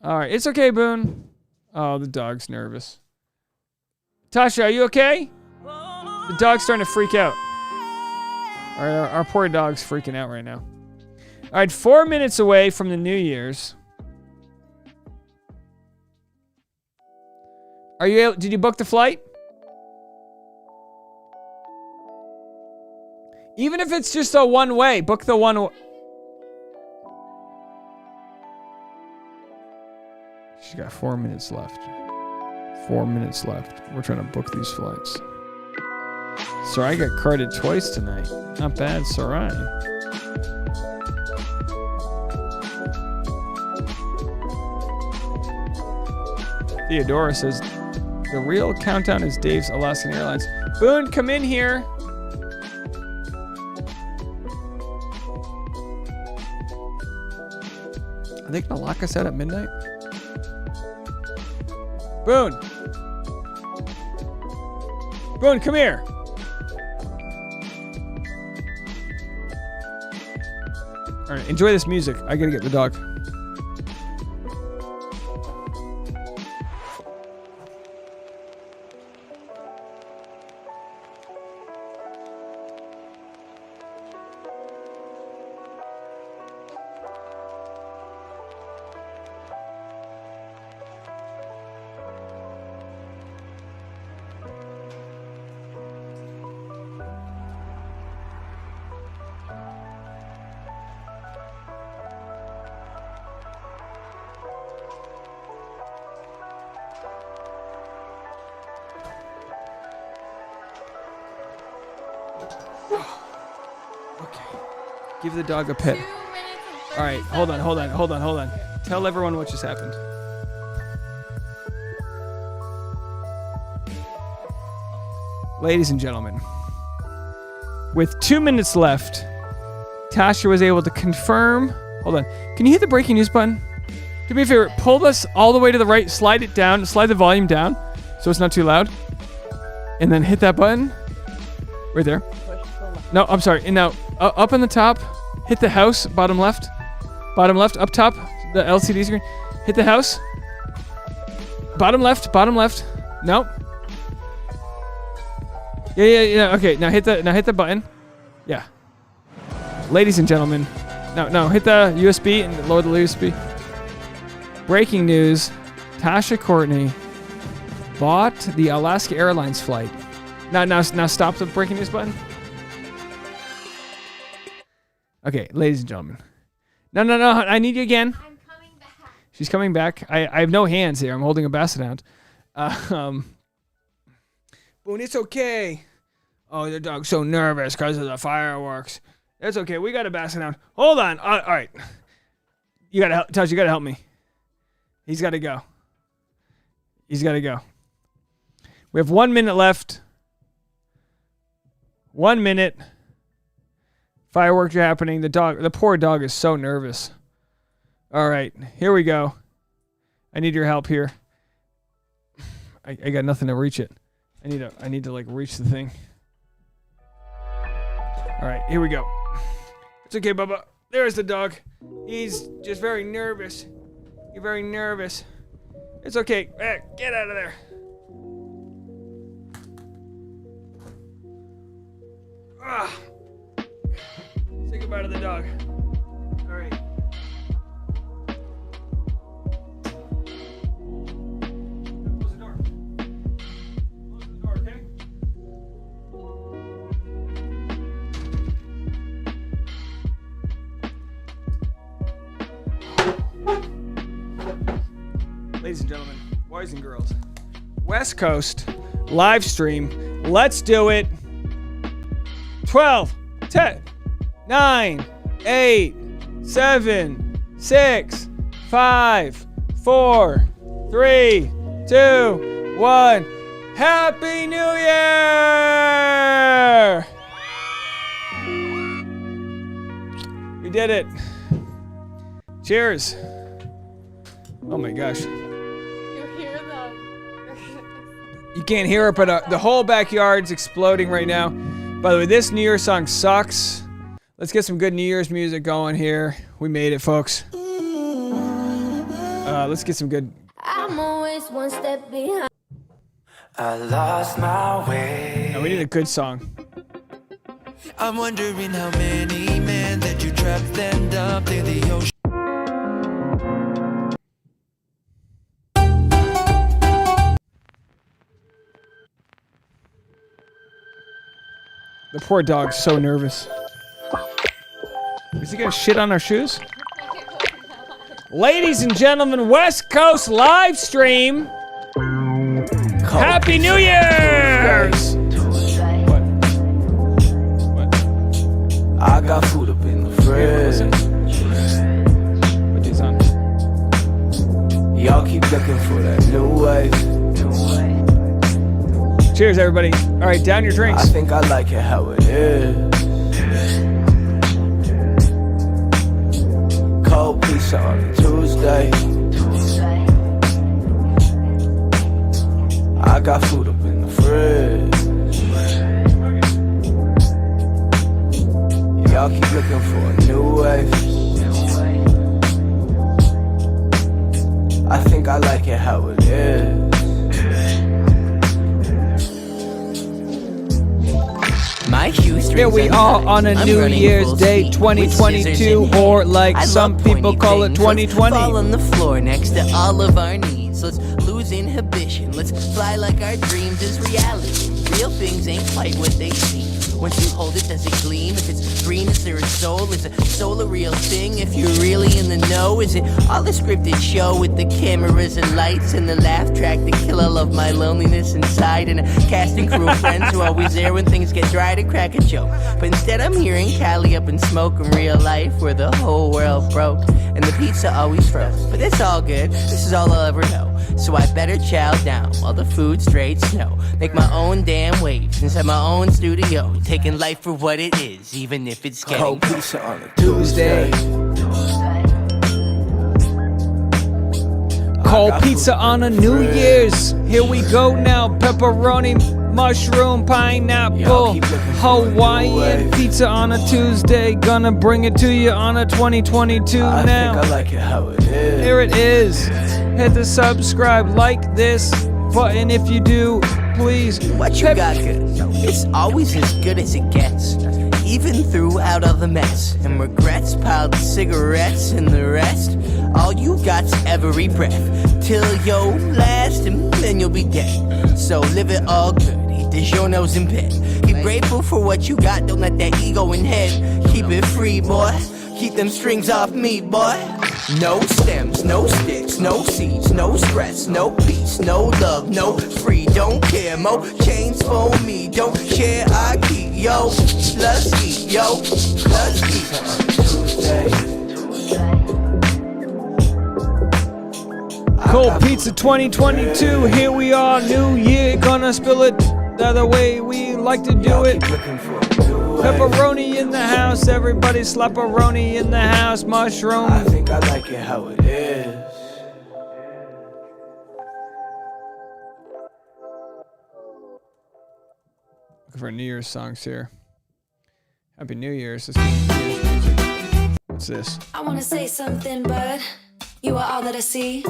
All right, it's okay, Boone. Oh, the dog's nervous. Tasha, are you okay? The dog's starting to freak out. All right, our poor dog's freaking out right now. All right, 4 minutes away from the New Year's. Did you book the flight? Even if it's just a one-way, book the one. She's got 4 minutes left. 4 minutes left. We're trying to book these flights. Sarai got carded twice tonight. Not bad, Sarai. Theodora says, the real countdown is Dave's Alaskan Airlines. Boone, come in here. Are they going to lock us out at midnight? Boone. Boone, come here. All right, enjoy this music. I got to get the dog. Give the dog a pet. All right, hold on. Tell everyone what just happened. Ladies and gentlemen, with 2 minutes left, Tasha was able to confirm. Hold on. Can you hit the breaking news button? Do me a favor. Pull us all the way to the right. Slide it down. Slide the volume down so it's not too loud. And then hit that button. Right there. No, I'm sorry. And now up on the top, hit the house. Bottom left. Up top. The LCD screen. Hit the house. Bottom left. No. Yeah. Okay. Now hit the button. Yeah. Ladies and gentlemen. No. Hit the USB and lower the USB. Breaking news. Tasha Courtney bought the Alaska Airlines flight. Now stop the breaking news button. Okay, ladies and gentlemen. No. I need you again. I'm coming back. She's coming back. I have no hands here. I'm holding a basset hound. Boone, it's okay. Oh, the dog's so nervous because of the fireworks. That's okay. We got to basket down. Hold on. All right. You got to help. Tasha, you got to help me. He's got to go. He's got to go. We have 1 minute left. 1 minute. Fireworks are happening. The poor dog is so nervous. All right. Here we go. I need your help here. I got nothing to reach it. I need to like reach the thing. All right, here we go. It's okay, Bubba. There's the dog. He's just very nervous. You're very nervous. It's okay. Get out of there. Say goodbye to the dog. All right. Close the door. Close the door, okay? Ladies and gentlemen, boys and girls, West Coast live stream. Let's do it. 12, 10, 9, 8, 7, 6, 5, 4, 3, 2, 1. Happy New Year! We did it. Cheers. Oh my gosh. You can't hear it, but the whole backyard's exploding right now. By the way, this New Year's song sucks. Let's get some good New Year's music going here. We made it, folks. Let's get some good. I'm always one step behind. I lost my way. No, we need a good song. I'm wondering how many men that you trapped and dumped in the ocean. The poor dog's so nervous. Is he gonna shit on our shoes? Ladies and gentlemen, West Coast live stream. Happy New Year's! What? I got food up in the fridge. Put these on. Y'all keep looking for that new way. Cheers, everybody. All right, down your drinks. I think I like it how it is. Cold pizza on a Tuesday. I got food up in the fridge. Y'all keep looking for a new way. I think I like it how it is. Here we are on a New Year's Day 2022, or like some people call it 2020. Fall on the floor next to all of our needs. Let's lose inhibition. Let's fly like our dreams is reality. Real things ain't quite what they seem. Once you hold it, does it gleam? If it's green, is there a soul? Is a soul a real thing? If you're really in the know, is it all a scripted show with the cameras and lights and the laugh track to kill all of my loneliness inside, and a casting crew of friends who are always there when things get dry to crack a joke? But instead I'm hearing Cali up in smoke in real life, where the whole world broke and the pizza always froze. But it's all good, this is all I'll ever know. So I better chow down while the food straight snow. Make my own damn waves inside my own studio, taking life for what it is, even if it's getting cold pizza on a Tuesday. Cold pizza on a New Year's. Here we go now. Pepperoni, mushroom, pineapple, Hawaiian pizza on a Tuesday. Gonna bring it to you on a 2022 now. I think I like it how it is. Here it is. Hit the subscribe, like this button if you do, please. What you got good? It's always as good as it gets, even throughout all the mess and regrets, piled cigarettes and the rest. All you got's every breath till your last, and then you'll be dead. So live it all good. Eat the journos in bed. Be grateful for what you got. Don't let that ego in head. Keep it free, boy. Keep them strings off me, boy. No stems, no sticks, no seeds, no stress, no peace, no love, no free, don't care. Mo chains for me, don't share, I keep. Yo, let's eat, yo, let's eat. Cold Pizza 2022, here we are, new year, gonna spill it the other way we like to do it. Pepperoni in the house, everybody slapperoni in the house, mushroom. I think I like it how it is. Looking for New Year's songs here. Happy New Year's. This is New Year's music. What's this? I wanna say something, but you are all that I see.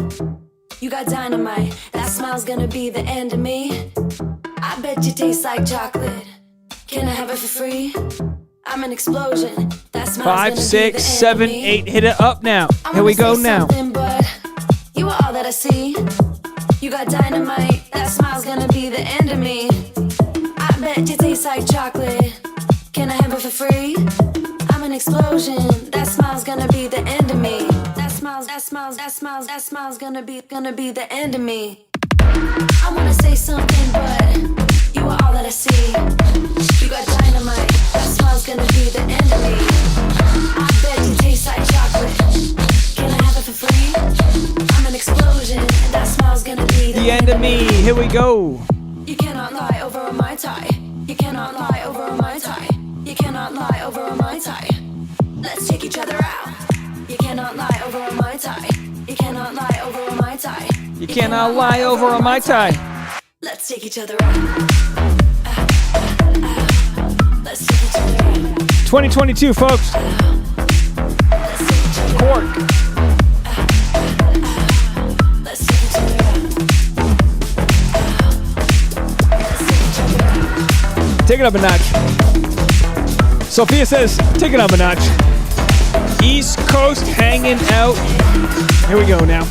You got dynamite, that smile's gonna be the end of me. I bet you taste like chocolate. Can I have it for free? I'm an explosion. That smile's 5, 6, 7, 8. Hit it up now. Here we go now. But you are all that I see. You got dynamite. That smile's gonna be the end of me. I bet you taste like chocolate. Can I have it for free? I'm an explosion. That smile's gonna be the end of me. That smile's gonna be the end of me. I wanna say something, but you are all that I see. You got dynamite. That smile's gonna be the end of me. I bet you taste like chocolate. Can I have it for free? I'm an explosion, and that smile's gonna be The end of me. Here we go. You cannot lie over a Mai Tai. You cannot lie over a Mai Tai. You cannot lie over a Mai Tai. Let's take each other out. You cannot lie over a Mai Tai. You cannot lie over a Mai Tai. You cannot lie over a Mai Tai. Let's take each other out. Let's take each other out. 2022, folks. Cork. Let's take each other out. Take it up a notch. Sophia says, take it up a notch. East Coast hanging out. Here we go now.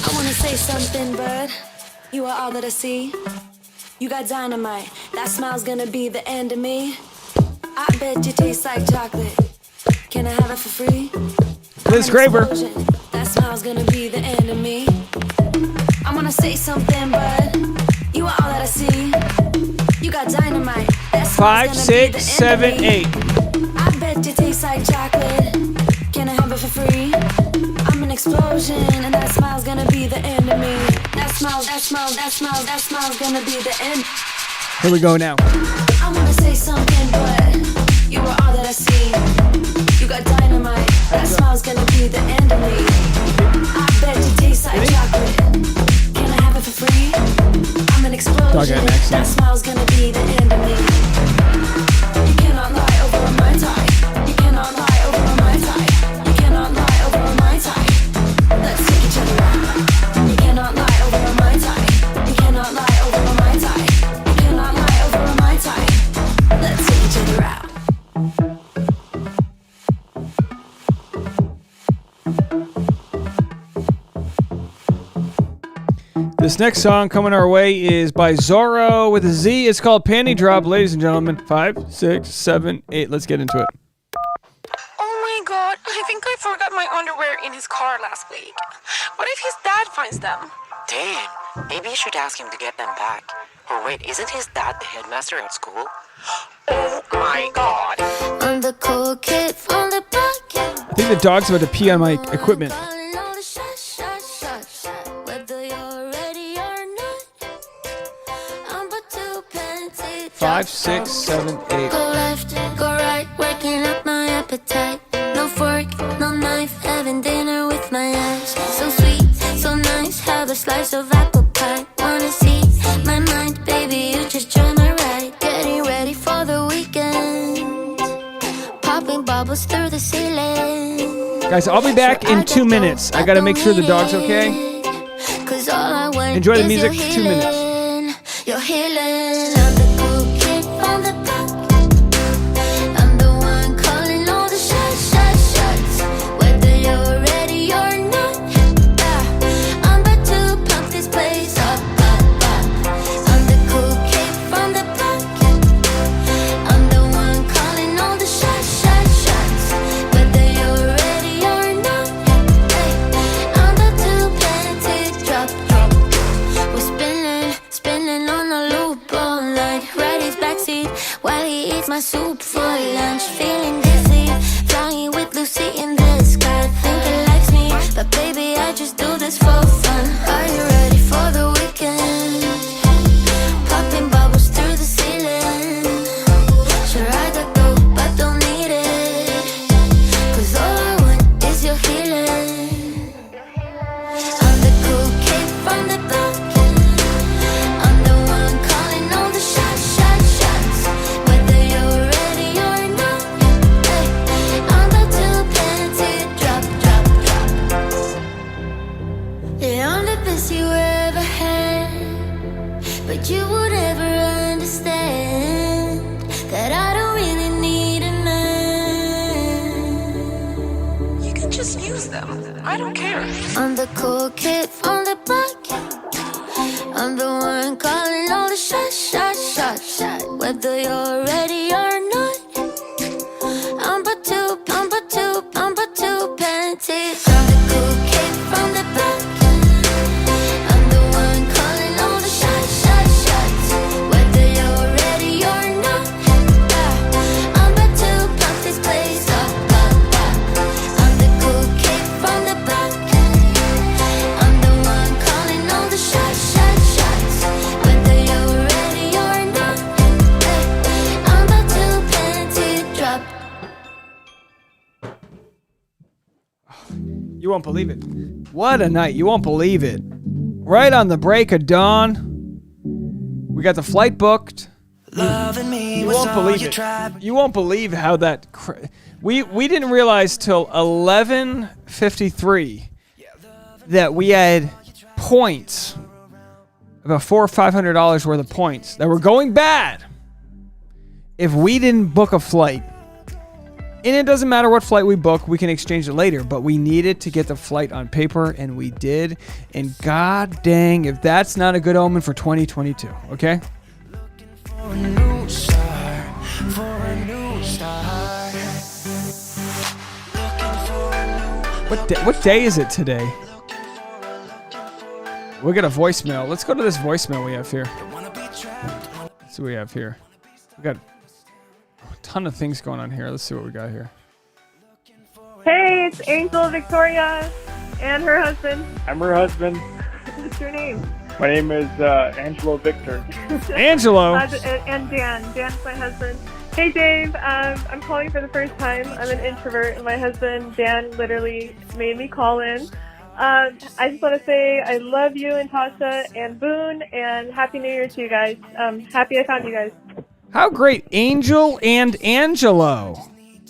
I wanna say something, but you are all that I see. You got dynamite. That smile's gonna be the end of me. I bet you taste like chocolate. Can I have it for free? Liz Graber. That smile's gonna be the end of me. I wanna say something, but you are all that I see. You got dynamite. That 5, 6, 7, 8. I bet you taste like chocolate. Can I have it for free? I'm an explosion, and that smile's gonna be the end of me. That smile's gonna be the end. Here we go now. I wanna say something, but you are all that I see. You got dynamite. That smile's gonna be the end of me. I bet you taste like chocolate. Can I have it for free? I'm an explosion. That smile's gonna be the end of me. You cannot lie over a Mai Tai. You cannot lie over a Mai Tai. You cannot lie over a Mai Tai. Let's take each other out. You cannot lie over a Mai Tai. You cannot lie over a Mai Tai. You cannot lie over a Mai Tai. Let's take each other out. This next song coming our way is by Zorro with a Z. It's called Panty Drop, ladies and gentlemen. 5, 6, 7, 8. Let's get into it. Oh my god, I think I forgot my underwear in his car last week. What if his dad finds them? Damn, maybe you should ask him to get them back. Or wait, isn't his dad the headmaster at school? Oh my god. I'm the cool kid from the block. I think the dog's about to pee on my equipment. Whether you're ready or not, I'm but two panties. 5, 6, 7, 8. Go left, go right, working up my appetite. No fork, no knife, having dinner with my eyes. So sweet, so nice, have a slice of apple pie. Wanna see my mind, baby, you just join my ride. Getting ready for the weekend, popping bubbles through the ceiling. Guys, I'll be back in 2 minutes. I gotta make sure the dog's okay. Cause all I want Enjoy the is music. your 2 minutes. healing, your healing. I'm the cool kid from the block. I'm the one calling all the shots. Whether you're ready or not, I'm about to pump this place up. I'm the cool kid from the block. soup for lunch. Feeling dizzy, flying with Lucy in the sky. Think it likes me, but baby, I just do this for fun. Are you ready for the weekend? Popping bubbles through the ceiling. Should ride that though, but don't need it. 'Cause all I want is your healing. I'm the cool kid from the block. I'm the one calling all the shots. Whether you're ready or not, hey, I'm about to plenty drop. Yeah, I'm the best you ever had, but you would never understand that I don't really need a man. You can just use them. I don't care. I'm the cool kid from the block. I'm the one calling all the shots. Whether you're ready or not, I'm about to plenty. I'm the cool kid from the block. I'm the one calling all the shots. Whether you're ready or not, I'm about to pump this place up. I'm the cool kid from the block. I'm the one calling all the shots. Whether you're ready or not, I'm about to plenty drop. You won't believe it. What a night. You won't believe it. Right on the break of dawn. We got the flight booked. You won't believe it. You won't believe how that... We didn't realize till 11:53 that we had points. About $400 or $500 worth of points that were going bad if we didn't book a flight. And it doesn't matter what flight we book, we can exchange it later, but we needed to get the flight on paper, and we did. And god dang, if that's not a good omen for 2022, okay? What day is it today? We got a voicemail. Let's go to this voicemail we have here. Let's see what we have here. We got a ton of things going on here. Let's see what we got here. Hey, it's Angel Victoria and her husband. I'm her husband. What's your name? My name is Angelo Victor. Angelo? And Dan. Dan's my husband. Hey, Dave. I'm calling for the first time. I'm an introvert, and my husband, Dan, literally made me call in. I just want to say I love you and Tasha and Boone, and Happy New Year to you guys. Happy I found you guys. How great. Angel and Angelo.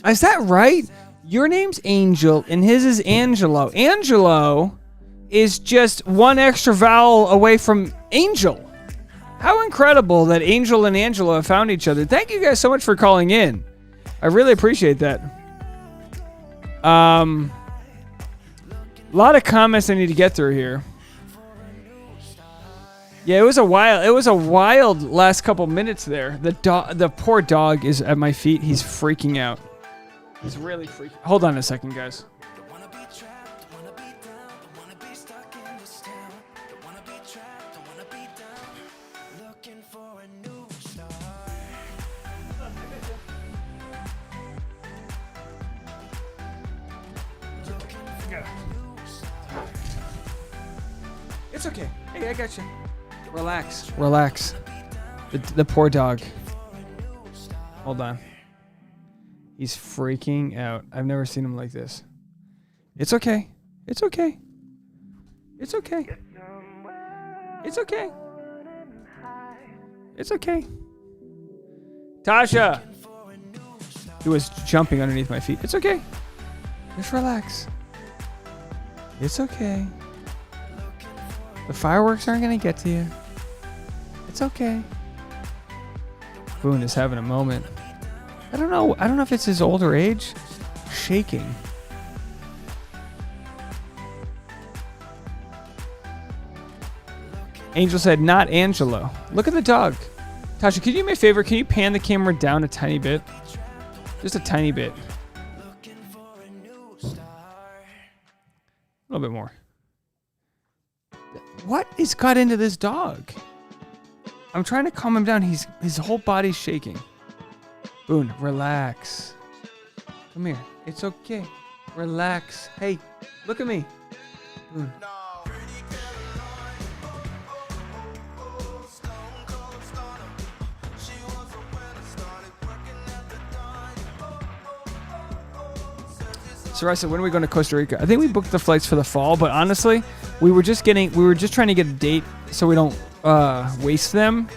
Is that right? Your name's Angel, and his is Angelo. Angelo is just one extra vowel away from Angel. How incredible that Angel and Angelo have found each other. Thank you guys so much for calling in. I really appreciate that. A lot of comments I need to get through here. Yeah, it was a wild last couple minutes there. The poor dog is at my feet. He's freaking out. He's really freaking. Hold on a second, guys. It's okay. Hey, I got you. Relax. The poor dog. Hold on. He's freaking out. I've never seen him like this. It's okay. It's okay. It's okay. It's okay. It's okay. Tasha! He was jumping underneath my feet. It's okay. Just relax. It's okay. The fireworks aren't going to get to you. It's okay. Boone is having a moment. I don't know if it's his older age. Shaking. Angel said, not Angelo. Look at the dog. Tasha, could you do me a favor? Can you pan the camera down a tiny bit? Just a tiny bit. A little bit more. What has got into this dog? I'm trying to calm him down. His whole body's shaking. Boone, relax. Come here. It's okay. Relax. Hey, look at me. Boone. So I said, when are we going to Costa Rica? I think we booked the flights for the fall, but honestly, we were just trying to get a date so we don't waste them.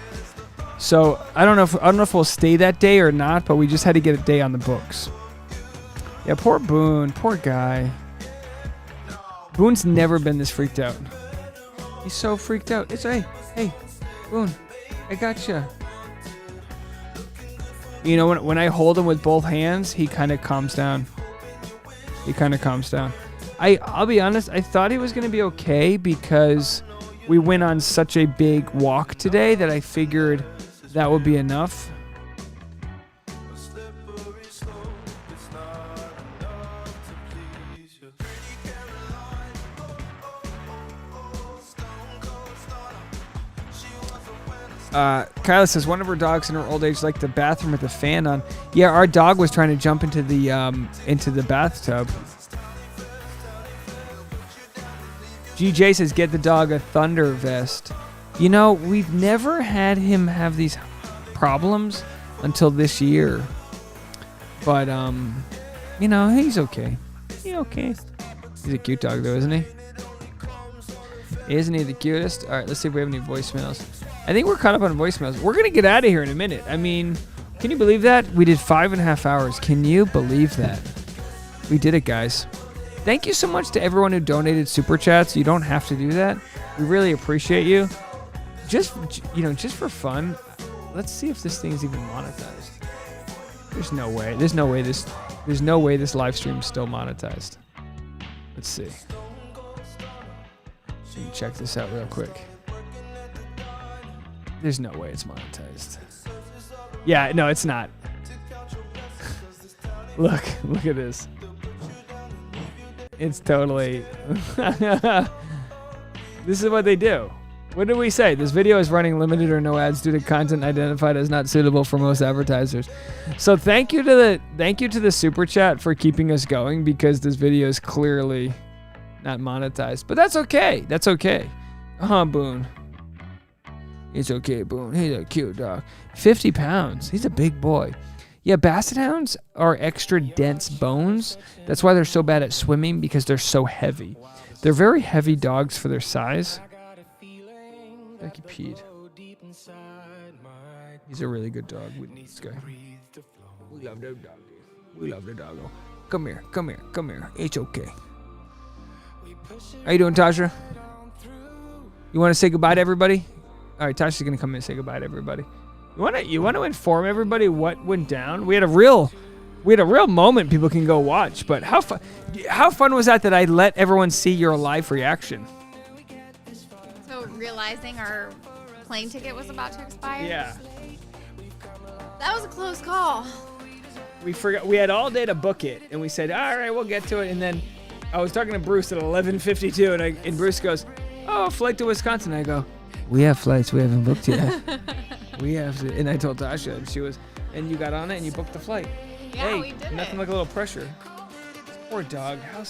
So I don't know if we'll stay that day or not, but we just had to get a day on the books. Yeah, poor Boone, poor guy. Boone's never been this freaked out. He's so freaked out. It's hey, Boone, I gotcha. You know, when I hold him with both hands, he kind of calms down. I'll be honest, I thought he was going to be okay because we went on such a big walk today that I figured that would be enough. Kyla says one of her dogs in her old age liked the bathroom with the fan on. Yeah, our dog was trying to jump into the bathtub. GJ says get the dog a thunder vest. You know, we've never had him have these problems until this year. But you know, he's okay. He's okay. He's a cute dog though, isn't he? Isn't he the cutest? All right, let's see if we have any voicemails. I think we're caught up on voicemails. We're going to get out of here in a minute. I mean, can you believe that? We did 5.5 hours. Can you believe that? We did it, guys. Thank you so much to everyone who donated Super Chats. You don't have to do that. We really appreciate you. Just for fun, let's see if this thing's even monetized. There's no way. There's no way this live stream's still monetized. Let's see. Let me check this out real quick. There's no way it's monetized. Yeah, no, it's not. Look at this. It's totally... This is what they do. What did we say? This video is running limited or no ads due to content identified as not suitable for most advertisers. So thank you to the Super Chat for keeping us going because this video is clearly not monetized. But that's okay. That's okay. Boone. It's okay, Boone. He's a cute dog. 50 pounds. He's a big boy. Yeah, Basset Hounds are extra dense bones. That's why they're so bad at swimming because they're so heavy. They're very heavy dogs for their size. Thank you, Pete. He's a really good dog. This guy. We love the dog. We love the doggo. Come here. It's okay. How you doing, Tasha? You want to say goodbye to everybody? All right, Tasha's gonna come in and say goodbye to everybody. You want to inform everybody what went down? We had a real moment people can go watch. But how fun was that I let everyone see your live reaction? So realizing our plane ticket was about to expire. Yeah. That was a close call. We forgot. We had all day to book it, and we said, all right, we'll get to it. And then I was talking to Bruce at 11:52, and Bruce goes, "Oh, flight to Wisconsin." I go, "We have flights we haven't booked yet. We have to." And I told Tasha, and she was, and you got on it and you booked the flight. Yeah, hey, we did nothing it. like a little pressure. Poor dog. How?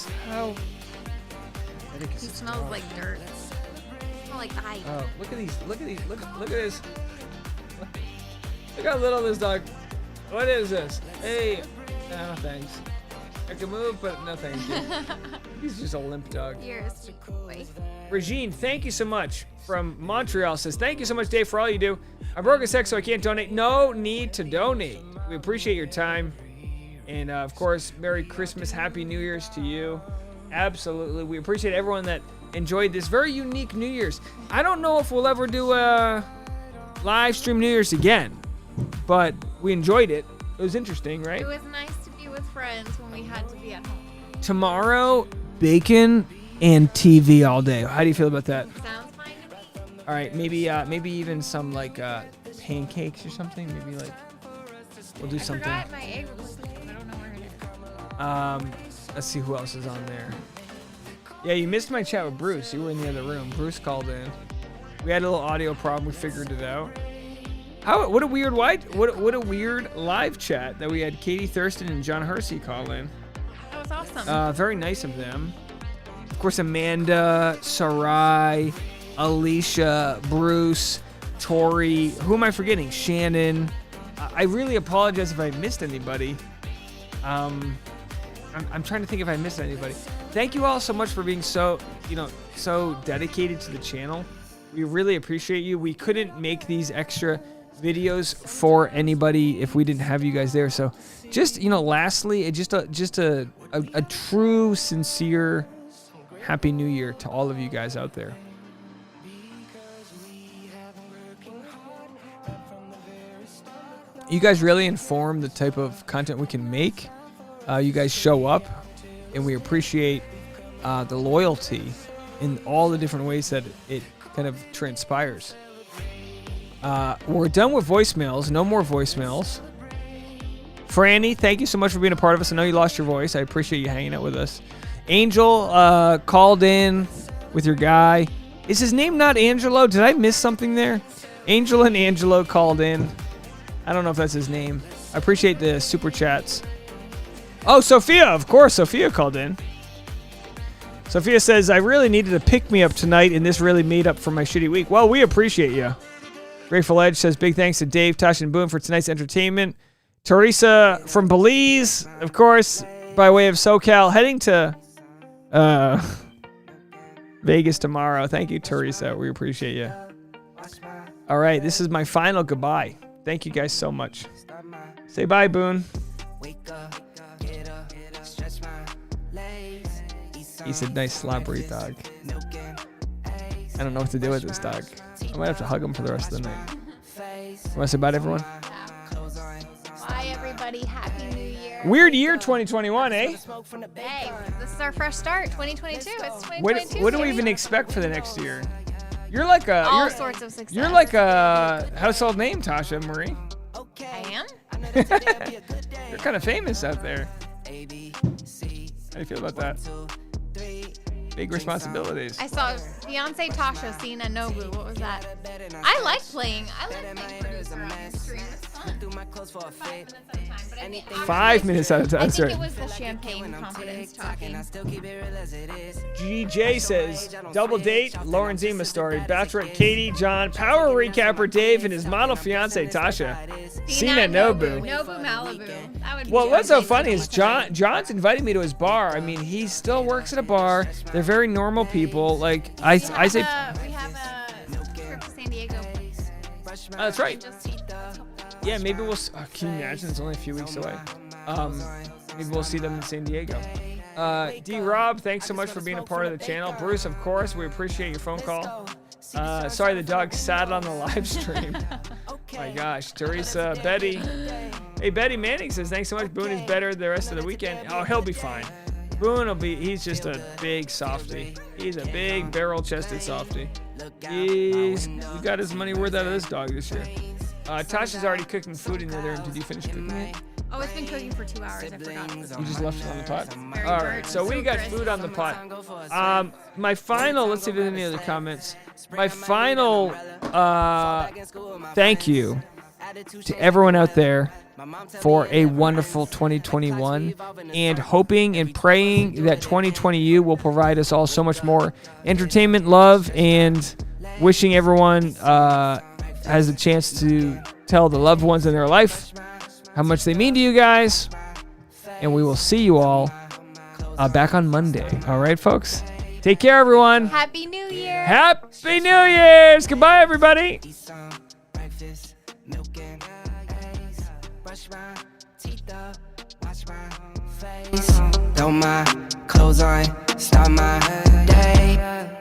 He smells like dirt. He smells like ice. Oh, look at these. Look at this. Look how little this dog. What is this? Hey, no thanks. I can move, but no thank you. He's just a limp dog. You're a sweet boy. Regine, thank you so much. From Montreal says, thank you so much, Dave, for all you do. I broke a sex, so I can't donate. No need to donate. We appreciate your time. And, of course, Merry Christmas, Happy New Year's to you. Absolutely. We appreciate everyone that enjoyed this very unique New Year's. I don't know if we'll ever do a live stream New Year's again, but we enjoyed it. It was interesting, right? It was nice to be with friends when we had to be at home. Tomorrow, bacon and TV all day. How do you feel about that? Sounds fine to me. All right, maybe even some like pancakes or something. Maybe like we'll do something. I forgot my egg replacement. I don't know where it is. Let's see who else is on there. Yeah, you missed my chat with Bruce. You were in the other room. Bruce called in. We had a little audio problem. We figured it out. What a weird what a weird live chat that we had Katie Thurston and John Hersey call in. That was awesome. Very nice of them. Of course, Amanda, Sarai, Alicia, Bruce, Tori. Who am I forgetting? Shannon. I really apologize if I missed anybody. I'm trying to think if I missed anybody. Thank you all so much for being so dedicated to the channel. We really appreciate you. We couldn't make these extra videos for anybody if we didn't have you guys there. So just, lastly, just a true, sincere Happy New Year to all of you guys out there. You guys really inform the type of content we can make. You guys show up, and we appreciate the loyalty in all the different ways that it kind of transpires. We're done with voicemails. No more voicemails. Franny, thank you so much for being a part of us. I know you lost your voice. I appreciate you hanging out with us. Angel called in with your guy. Is his name not Angelo? Did I miss something there? Angel and Angelo called in. I don't know if that's his name. I appreciate the super chats. Oh, Sophia, of course. Sophia called in. Sophia says, I really needed to pick me up tonight, and this really made up for my shitty week. Well, we appreciate you. Grateful Edge says, big thanks to Dave, Tasha, and Boone for tonight's entertainment. Teresa from Belize, of course, by way of SoCal, heading to Vegas tomorrow. Thank you, Teresa. We appreciate you. All right, this is my final goodbye. Thank you guys so much. Say bye, Boone. He's a nice slobbery dog. I don't know what to do with this dog. I might have to hug him for the rest of the night. You want to say bye to everyone? Bye, everybody. Happy New Year. Weird year 2021, eh? Hey, this is our fresh start. 2022. It's 2022. What do we even expect for the next year? You're like all sorts of success. You're like a household name, Tasha Marie. I am? You're kind of famous out there. How do you feel about that? Big responsibilities. I saw Beyonce Tasha Cena Nobu. What was that? I like playing producer on the stream. It's fun. 5 minutes at a time. But 5 minutes at a time. I think it was the champagne confidence talking. GJ says, double date, Lauren Zima story, Bachelorette Katie, John, power recapper Dave, and his model fiance Tasha. Cena Nobu. Nobu Malibu. That would be What's so funny is John's invited me to his bar. I mean, he still works at a bar. They're very normal people. Like I say, we have a trip to San Diego. That's right. Yeah, maybe we'll. Can you imagine? It's only a few weeks away. Maybe we'll see them in San Diego. D Rob, thanks so much for being a part of the channel. Bruce, of course, we appreciate your phone call. Sorry the dog sat on the live stream. My gosh, Teresa, Betty. Hey, Betty Manning says, thanks so much. Boone is better the rest of the weekend. Oh, he'll be fine. Boone will be, he's just a big softy. He's a big barrel-chested softy. We got his money worth out of this dog this year. Tasha's already cooking food in the other room. Did you finish cooking it? Oh, it's been cooking for 2 hours. I forgot. You just left it on the pot? All right, so we got food on the pot. My final, let's see if there's any other comments. My final thank you to everyone out there for a wonderful 2021 and hoping and praying that 2020 will provide us all so much more entertainment, love, and wishing everyone has a chance to tell the loved ones in their life how much they mean to you guys. And we will see you all back on Monday. All right, folks? Take care, everyone. Happy New Year. Happy New Year's. Goodbye, everybody. Throw my clothes on, start my day.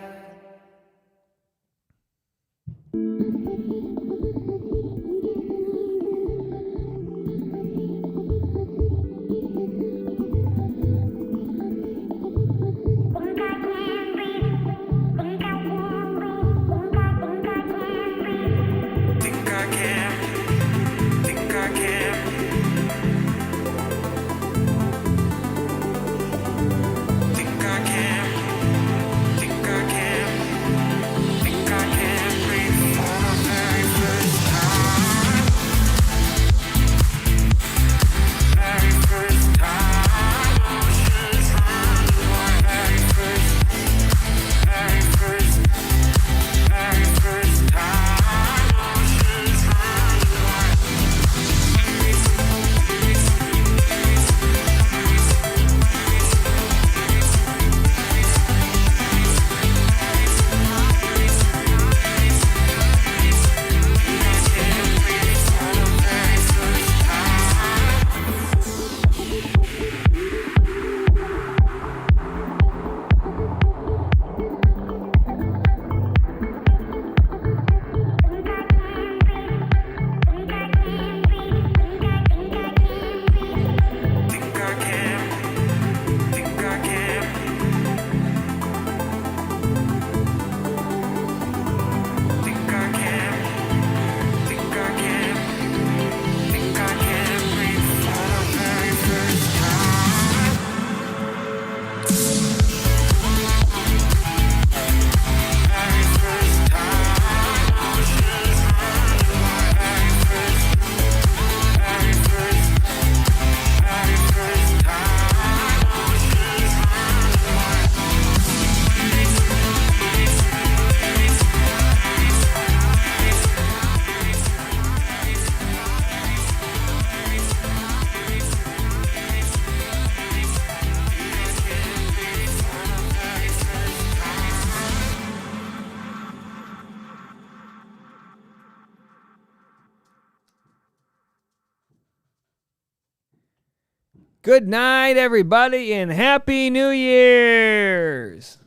Good night, everybody, and Happy New Year's.